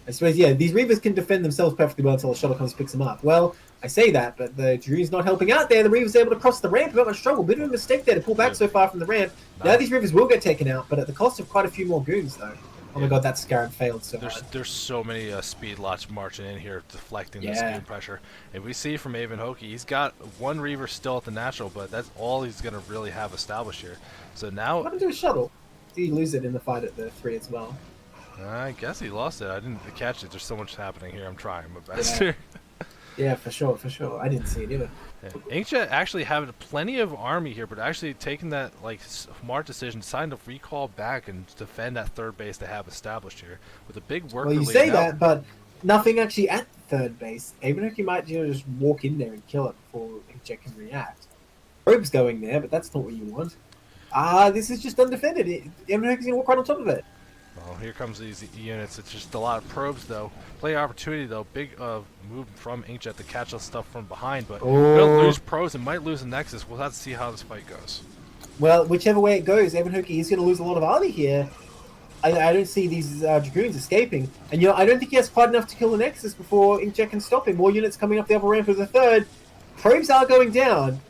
I suppose, yeah, these Reavers can defend themselves perfectly well until the shuttle comes and picks them up. Well, I say that, but the Dragoon's not helping out there. The Reavers are able to cross the ramp without much trouble. Bit of a mistake there to pull back so far from the ramp. Now these Reavers will get taken out, but at the cost of quite a few more goons, though. Oh my god, that Scarab failed so hard. There's so many speed lots marching in here, deflecting the goon pressure. And we see from Aben Hoki, he's got 1 Reaver still at the natural, but that's all he's going to really have established here. So now... What happened to his shuttle? Did he lose it in the fight at the 3 as well? I guess he lost it. I didn't catch it. There's so much happening here. I'm trying my best here. Yeah, for sure, for sure. I didn't see it either. Yeah. Inkjet actually having plenty of army here, but actually taking that like smart decision, deciding to recall back and defend that third base they have established here with a big worker Well, you lead. say Now, that, but nothing actually at third base. Even if you might just walk in there and kill it before Inkjet can react. Probe's going there, but that's not what you want. This is just undefended. Evanhoki's gonna walk right on top of it. well, here comes these units. It's just a lot of probes though. Play opportunity though. Big move from Inkjet to catch us stuff from behind, but we're gonna lose probes and might lose the Nexus. We'll have to see how this fight goes. Well, whichever way it goes, Evanhoki is going to lose a lot of army here. I don't see these Dragoons escaping. And, I don't think he has quite enough to kill the Nexus before Inkjet can stop him. More units coming up the upper ramp of the third. Probes are going down.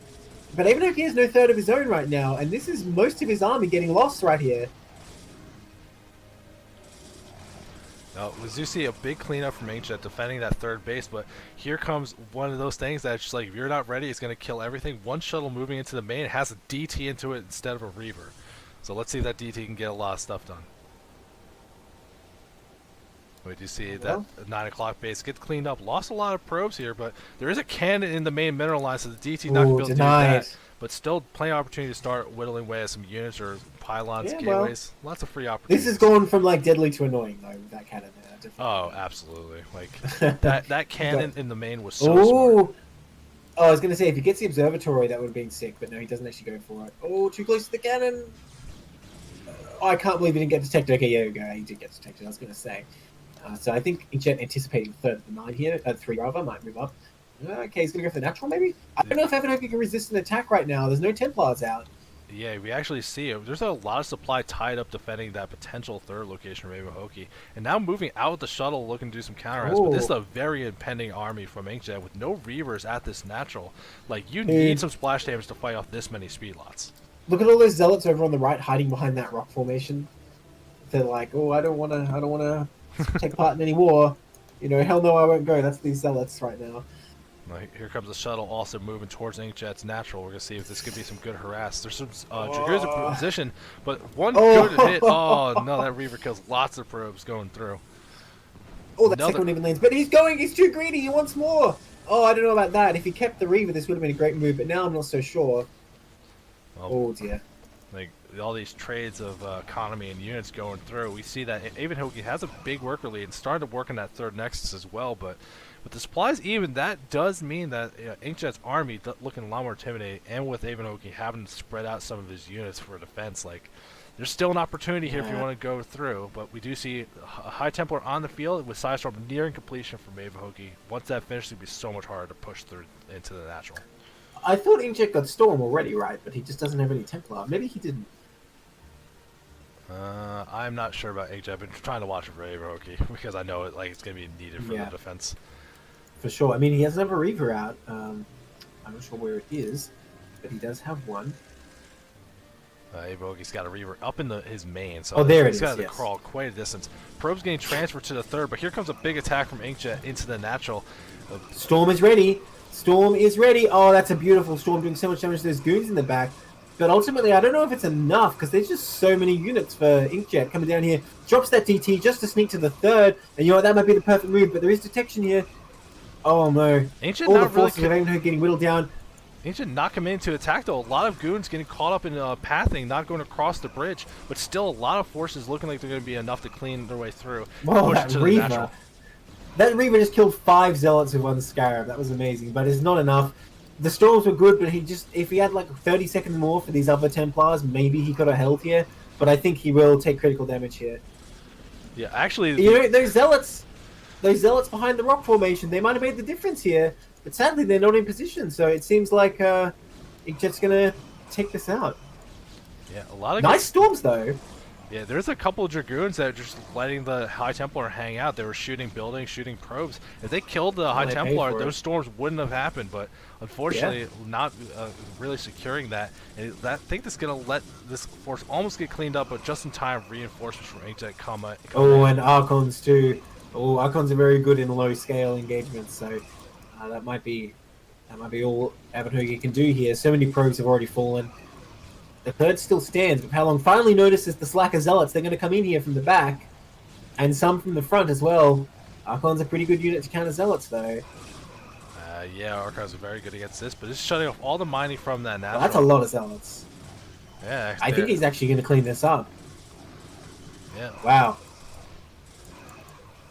But Evanhoki has no third of his own right now. And this is most of his army getting lost right here. Now, we do see a big cleanup from Inkjet defending that third base, but here comes one of those things that's just like, if you're not ready, it's going to kill everything. One shuttle moving into the main has a DT into it instead of a Reaver. So let's see if that DT can get a lot of stuff done. We do see that 9 o'clock base get cleaned up. Lost a lot of probes here, but there is a cannon in the main mineral line, so the DT not going to be able to do that. But still, plenty of opportunity to start whittling away at some units or pylons, gateways. Lots of free opportunities. This is going from like deadly to annoying though. With that cannon there. Oh, absolutely! Like that cannon in the main was so smart. Oh, I was going to say if he gets the observatory, that would have been sick. But no, he doesn't actually go for it. Oh, too close to the cannon. Oh, I can't believe he didn't get detected. Okay, yeah, he did get detected. I was going to say. So I think Inkjet anticipating third of the 9 here, 3 rather, might move up. Okay, he's going to go for the natural maybe? I don't know if Evanhoki can resist an attack right now. There's no Templars out. Yeah, we actually see it. There's a lot of supply tied up defending that potential third location of Evanhoki. And now moving out with the shuttle looking to do some counter-attacks. But this is a very impending army from Inkjet with no Reavers at this natural. Like, you need some splash damage to fight off this many speed lots. Look at all those zealots over on the right hiding behind that rock formation. They're like, oh, I don't want to take part in any war. Hell no, I won't go. That's these zealots right now. Here comes the shuttle also moving towards Inkjet's natural. We're going to see if this could be some good harass. There's some Dragoons in position, but one good hit. Oh, no, that Reaver kills lots of probes going through. Oh, that second one even lands. But he's too greedy. He wants more. Oh, I don't know about that. If he kept the Reaver, this would have been a great move, but now I'm not so sure. Well, oh, dear. Like, all these trades of economy and units going through, we see that Evanhoki has a big worker lead and started to work on that third Nexus as well, but with the supplies even, that does mean that Inkjet's army looking a lot more intimidating, and with Evanhoki having to spread out some of his units for defense, like, there's still an opportunity here if you want to go through, but we do see a High Templar on the field with Sidestorm nearing completion from Evanhoki. Once that finishes, it'll be so much harder to push through into the natural. I thought Inkjet got Storm already, right? But he just doesn't have any Templar. Maybe he didn't. I'm not sure about Inkjet. I've been trying to watch it for Evanhoki because I know it's going to be needed for the defense. For sure. I mean, he has another Reaver out. I'm not sure where it is, but he does have one. Evanhoki's got a Reaver up in his main, so there he's got to crawl quite a distance. Probe's getting transferred to the third, but here comes a big attack from Inkjet into the natural. Storm is ready. Storm is ready. Oh, that's a beautiful Storm doing so much damage to those goons in the back. But ultimately, I don't know if it's enough because there's just so many units for Inkjet coming down here. Drops that DT just to sneak to the third, and that might be the perfect move. But there is detection here. Oh no! Inkjet all not the forces of Evanhoki getting whittled down. Inkjet not coming in to attack though. A lot of goons getting caught up in pathing, not going across the bridge, but still a lot of forces looking like they're going to be enough to clean their way through. Whoa, that Reaver! That Reaver just killed 5 zealots with 1 Scarab. That was amazing, but it's not enough. The storms were good, but if he had like 30 seconds more for these other Templars, maybe he could have held here. But I think he will take critical damage here. Yeah, actually, those zealots behind the rock formation, they might have made the difference here. But sadly, they're not in position, so it seems like Inkjet's gonna take this out. Yeah, a lot of nice storms though. Yeah, there's a couple of Dragoons that are just letting the High Templar hang out. They were shooting buildings, shooting probes. If they killed the High Templar, those storms wouldn't have happened. But unfortunately, not really securing that. And I think that's going to let this force almost get cleaned up, but just in time, reinforcements from Inkjet come and Archons too. Oh, Archons are very good in low-scale engagements, so that might be all Evanhoki can do here. So many probes have already fallen. The third still stands, but Palong finally notices the slacker zealots. They're going to come in here from the back, and some from the front as well. Archon's a pretty good unit to counter zealots, though. Yeah, Archives are very good against this, but it's shutting off all the mining from that Well, natural. that's a lot of zealots. Yeah, I think he's actually going to clean this up. Yeah, Wow.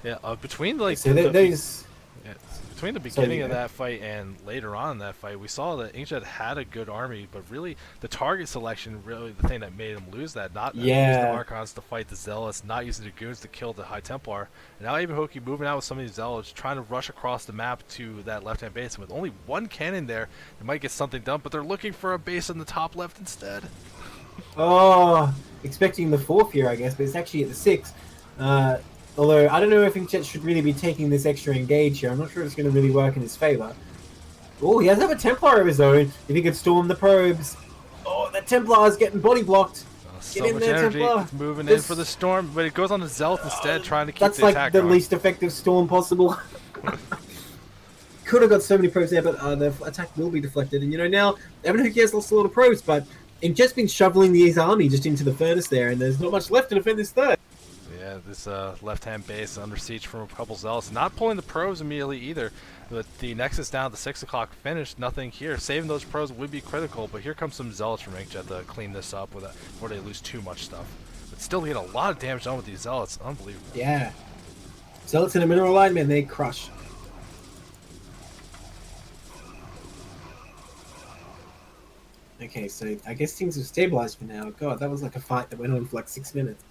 yeah. Between like So there's... yeah, between the Sorry, beginning you of go. that fight and later on in that fight, we saw that Inkjet had a good army, but really the target selection, really the thing that made him lose that. Not using the Yeah. Archons to fight the Zealots, not using the Goons to kill the High Templar. And now even Hoki moving out with some of these Zealots, trying to rush across the map to that left-hand base. And with only one cannon there, they might get something done, but they're looking for a base on the top left instead. Oh, expecting the 4th here, I guess, but it's actually at the 6th. Although, I don't know if Inkjet should really be taking this extra engage here. I'm not sure it's going to really work in his favor. Oh, he does have a Templar of his own. If he could storm the probes. Oh, that Templar is getting body blocked. So Get in much there, energy. Templar. It's moving in This- for the storm, but it goes on the Zealot instead, trying to keep That's the like attack the going. least effective storm possible. Could have got so many probes there, but the attack will be deflected. And, now, Evan has lost a lot of probes, but Inkjet's been shoveling his army just into the furnace there, and there's not much left to defend this third. Yeah, this left-hand base under siege from a couple Zealots. Not pulling the probes immediately either. But the Nexus down to 6 o'clock finish, nothing here. Saving those probes would be critical, but here comes some Zealots from Inkjet to clean this up before they lose too much stuff. But still getting a lot of damage done with these Zealots. Unbelievable. Yeah. Zealots in a mineral line, man, they crush. Okay, so I guess things have stabilized for now. God, that was like a fight that went on for like 6 minutes.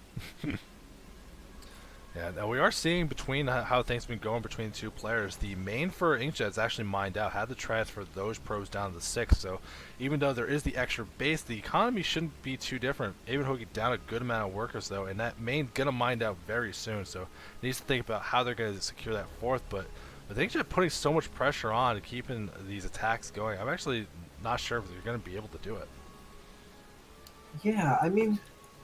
Yeah, now we are seeing between how things have been going between the two players. The main for Inkjet is actually mined out, had to transfer those probes down to the 6. So even though there is the extra base, the economy shouldn't be too different. Even Hoagie down a good amount of workers though, and that main gonna mined out very soon. So needs to think about how they're gonna secure that 4th. But with Inkjet putting so much pressure on and keeping these attacks going, I'm actually not sure if they're gonna be able to do it. Yeah, I mean,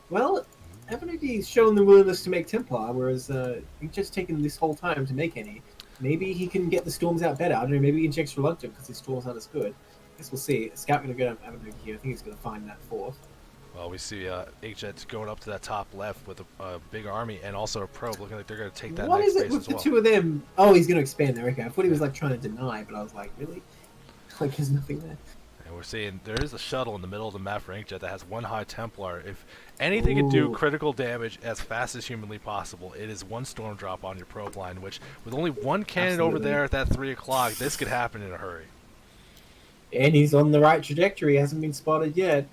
well, Evan's shown the willingness to make Templar, whereas Inkjet's taken this whole time to make any. Maybe he can get the storms out better. I don't know, maybe Inkjet's reluctant because his storms aren't as good. I guess we'll see. Scout going to go down Evan here. I think he's going to find that 4th. Well, we see Inkjet going up to that top left with a big army and also a probe, looking like they're going to take that What next is it base with as the well. two of them? Oh, he's going to expand there. Okay, I thought he was like trying to deny, but I was like, really? Like, there's nothing there. And we're seeing there is a shuttle in the middle of the map for Inkjet that has one High Templar. If anything can do Ooh. critical damage as fast as humanly possible, it is one storm drop on your probe line, which with only one cannon over Absolutely. there at that 3 o'clock, this could happen in a hurry. And he's on the right trajectory. Hasn't been spotted yet.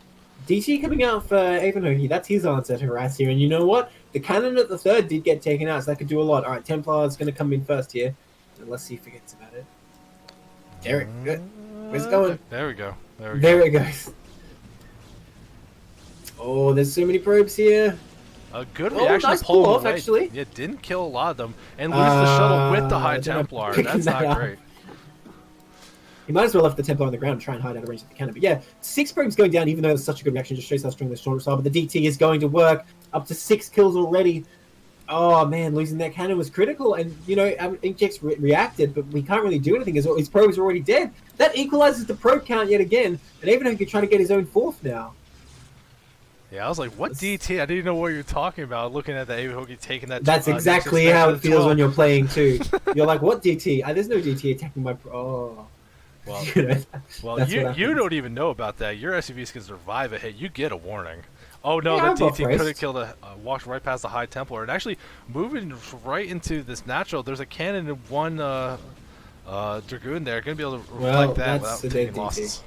DT coming out for Avanohi. That's his answer to harass here. And you know what? The cannon at the 3rd did get taken out, so that could do a lot. All right, Templar's going to come in first here. And let's see if he forgets about it. Derek, good. Where's it going? There we go. There we go. There it goes. Oh, there's so many probes here. A good Oh, reaction nice to pull pull them off, away. actually. Yeah, didn't kill a lot of them. And lose the shuttle with the High Then I'm Templar. picking That's that not up. great. He might as well left the Templar on the ground and try and hide out of range of the cannon. But yeah, 6 probes going down, even though it's such a good reaction, just shows how strong the storms are. But the DT is going to work. Up to 6 kills already. Oh man, losing that cannon was critical. And Inkjet's reacted, but we can't really do anything as well. His probes are already dead. That equalizes the probe count yet again. And even though he could try to get his own 4th now. Yeah, I was like, what DT? I didn't even know what you were talking about. Looking at the Hoagie taking that. That's exactly Nexus how to it feels 12. when you're playing too. You're like, what DT? There's no DT attacking my pro. Oh. Well, You know, well, that's you what happens. don't even know about that. Your SUVs can survive a hit. You get a warning. Oh no, Yeah, that I'm buff DT could have raced. killed walked right past the High Templar, and actually moving right into this natural. There's a cannon and one Dragoon there. Gonna be able to reflect Well, that that's without a taking dead DT. losses.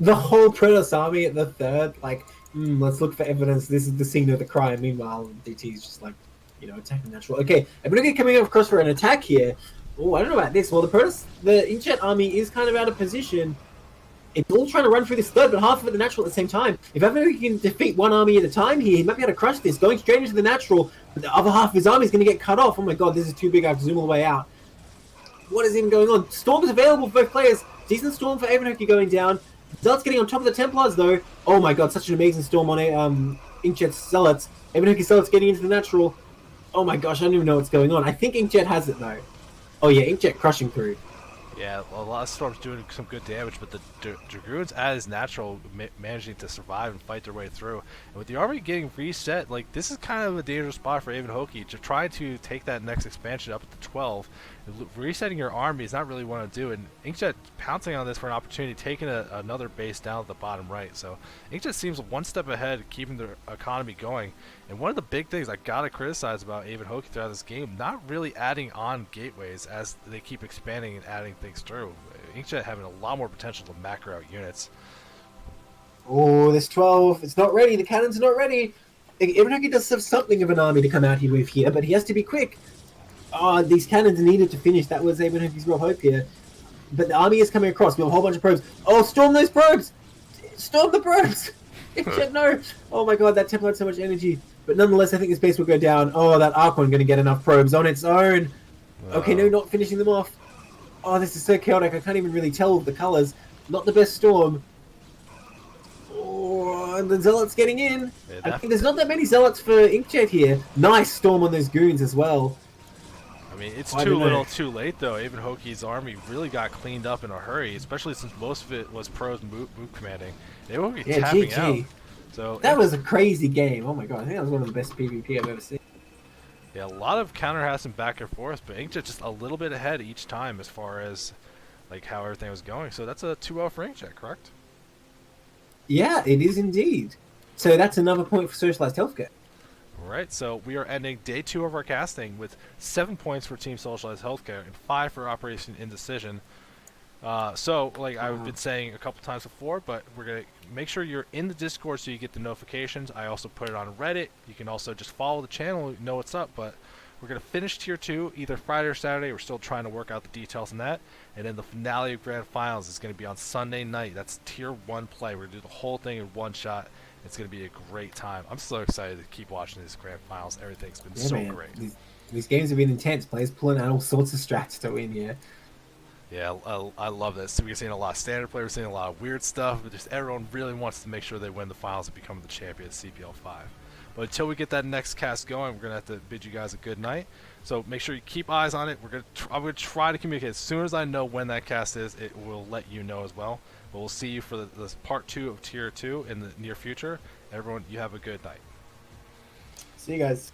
The whole Protoss army at the 3rd, like, let's look for evidence. This is the scene of the crime. Meanwhile, DT is just like, attacking natural. Okay, Evanogate coming across for an attack here. Oh, I don't know about this. Well, the Inkjet army is kind of out of position. It's all trying to run through this 3rd, but half of it the natural at the same time. If Evanogate can defeat one army at a time here, he might be able to crush this. Going straight into the natural, but the other half of his army is going to get cut off. Oh my god, this is too big. I have to zoom all the way out. What is even going on? Storm is available for both players. Decent storm for Avanoki going down. Zealots getting on top of the Templars though. Oh my god, such an amazing storm on Inkjet's Zealots. Avanoki Zealots getting into the natural. Oh my gosh, I don't even know what's going on. I think Inkjet has it though. Oh yeah, Inkjet crushing through. Yeah, a lot of storms doing some good damage, but the Dragoons as natural managing to survive and fight their way through. And with the army getting reset, like this is kind of a dangerous spot for Avon Hoki to try to take that next expansion up to 12 resetting your army is not really what to do, and Inkjet pouncing on this for an opportunity, taking another base down at the bottom right. So Inkjet seems one step ahead, keeping the economy going. And one of the big things I gotta criticize about Aven Hoki throughout this game, not really adding on gateways as they keep expanding and adding things through. Inkjet having a lot more potential to macro out units. Oh, this 12. It's not ready. The cannon's not ready. Ibrahim does have something of an army to come out here with here, but he has to be quick. Oh, these cannons needed to finish. That was Abraham's real hope here. But the army is coming across. We have a whole bunch of probes. Oh, storm those probes! Storm the probes! No! Oh my god, that temple had so much energy. But nonetheless, I think this base will go down. Oh, that Archon going to get enough probes on its own. Okay, no, not finishing them off. Oh, this is so chaotic. I can't even really tell the colors. Not the best storm. Oh, and the Zealots getting in. Yeah, I think there's not that many Zealots for Inkjet here. Nice storm on those goons as well. I mean, it's I too don't know. little too late, though. Aven Hoki's army really got cleaned up in a hurry, especially since most of it was pros move commanding. They won't be Yeah, tapping GG. out. So That was a crazy game. Oh my god, I think that was one of the best PvP I've ever seen. yeah, a lot of counter harassing back and forth, but Inkjet just a little bit ahead each time as far as like how everything was going. So that's a 2-0 for Inkjet, correct? Yeah, it is indeed. So that's another point for Socialized Healthcare. All right, so we are ending day 2 of our casting with 7 points for Team Socialized Healthcare and 5 for Operation Indecision. So, like I've been saying a couple times before, but we're going to make sure you're in the Discord so you get the notifications. I also put it on Reddit. You can also just follow the channel, know what's up, but we're going to finish Tier 2 either Friday or Saturday. We're still trying to work out the details on that. And then the finale of Grand Finals is going to be on Sunday night. That's Tier 1 play. We're going to do the whole thing in one shot. It's going to be a great time. I'm so excited to keep watching these Grand Finals. Everything's been so man. great. These games have been intense. Players pulling out all sorts of strats to win here. Yeah, I love this. We're seeing a lot of standard players, seeing a lot of weird stuff, but just everyone really wants to make sure they win the finals and become the champion of CPL 5. But until we get that next cast going, we're going to have to bid you guys a good night. So make sure you keep eyes on it. I'm going to try to communicate. As soon as I know when that cast is, it will let you know as well. But we'll see you for the part 2 of Tier 2 in the near future. Everyone, you have a good night. See you guys.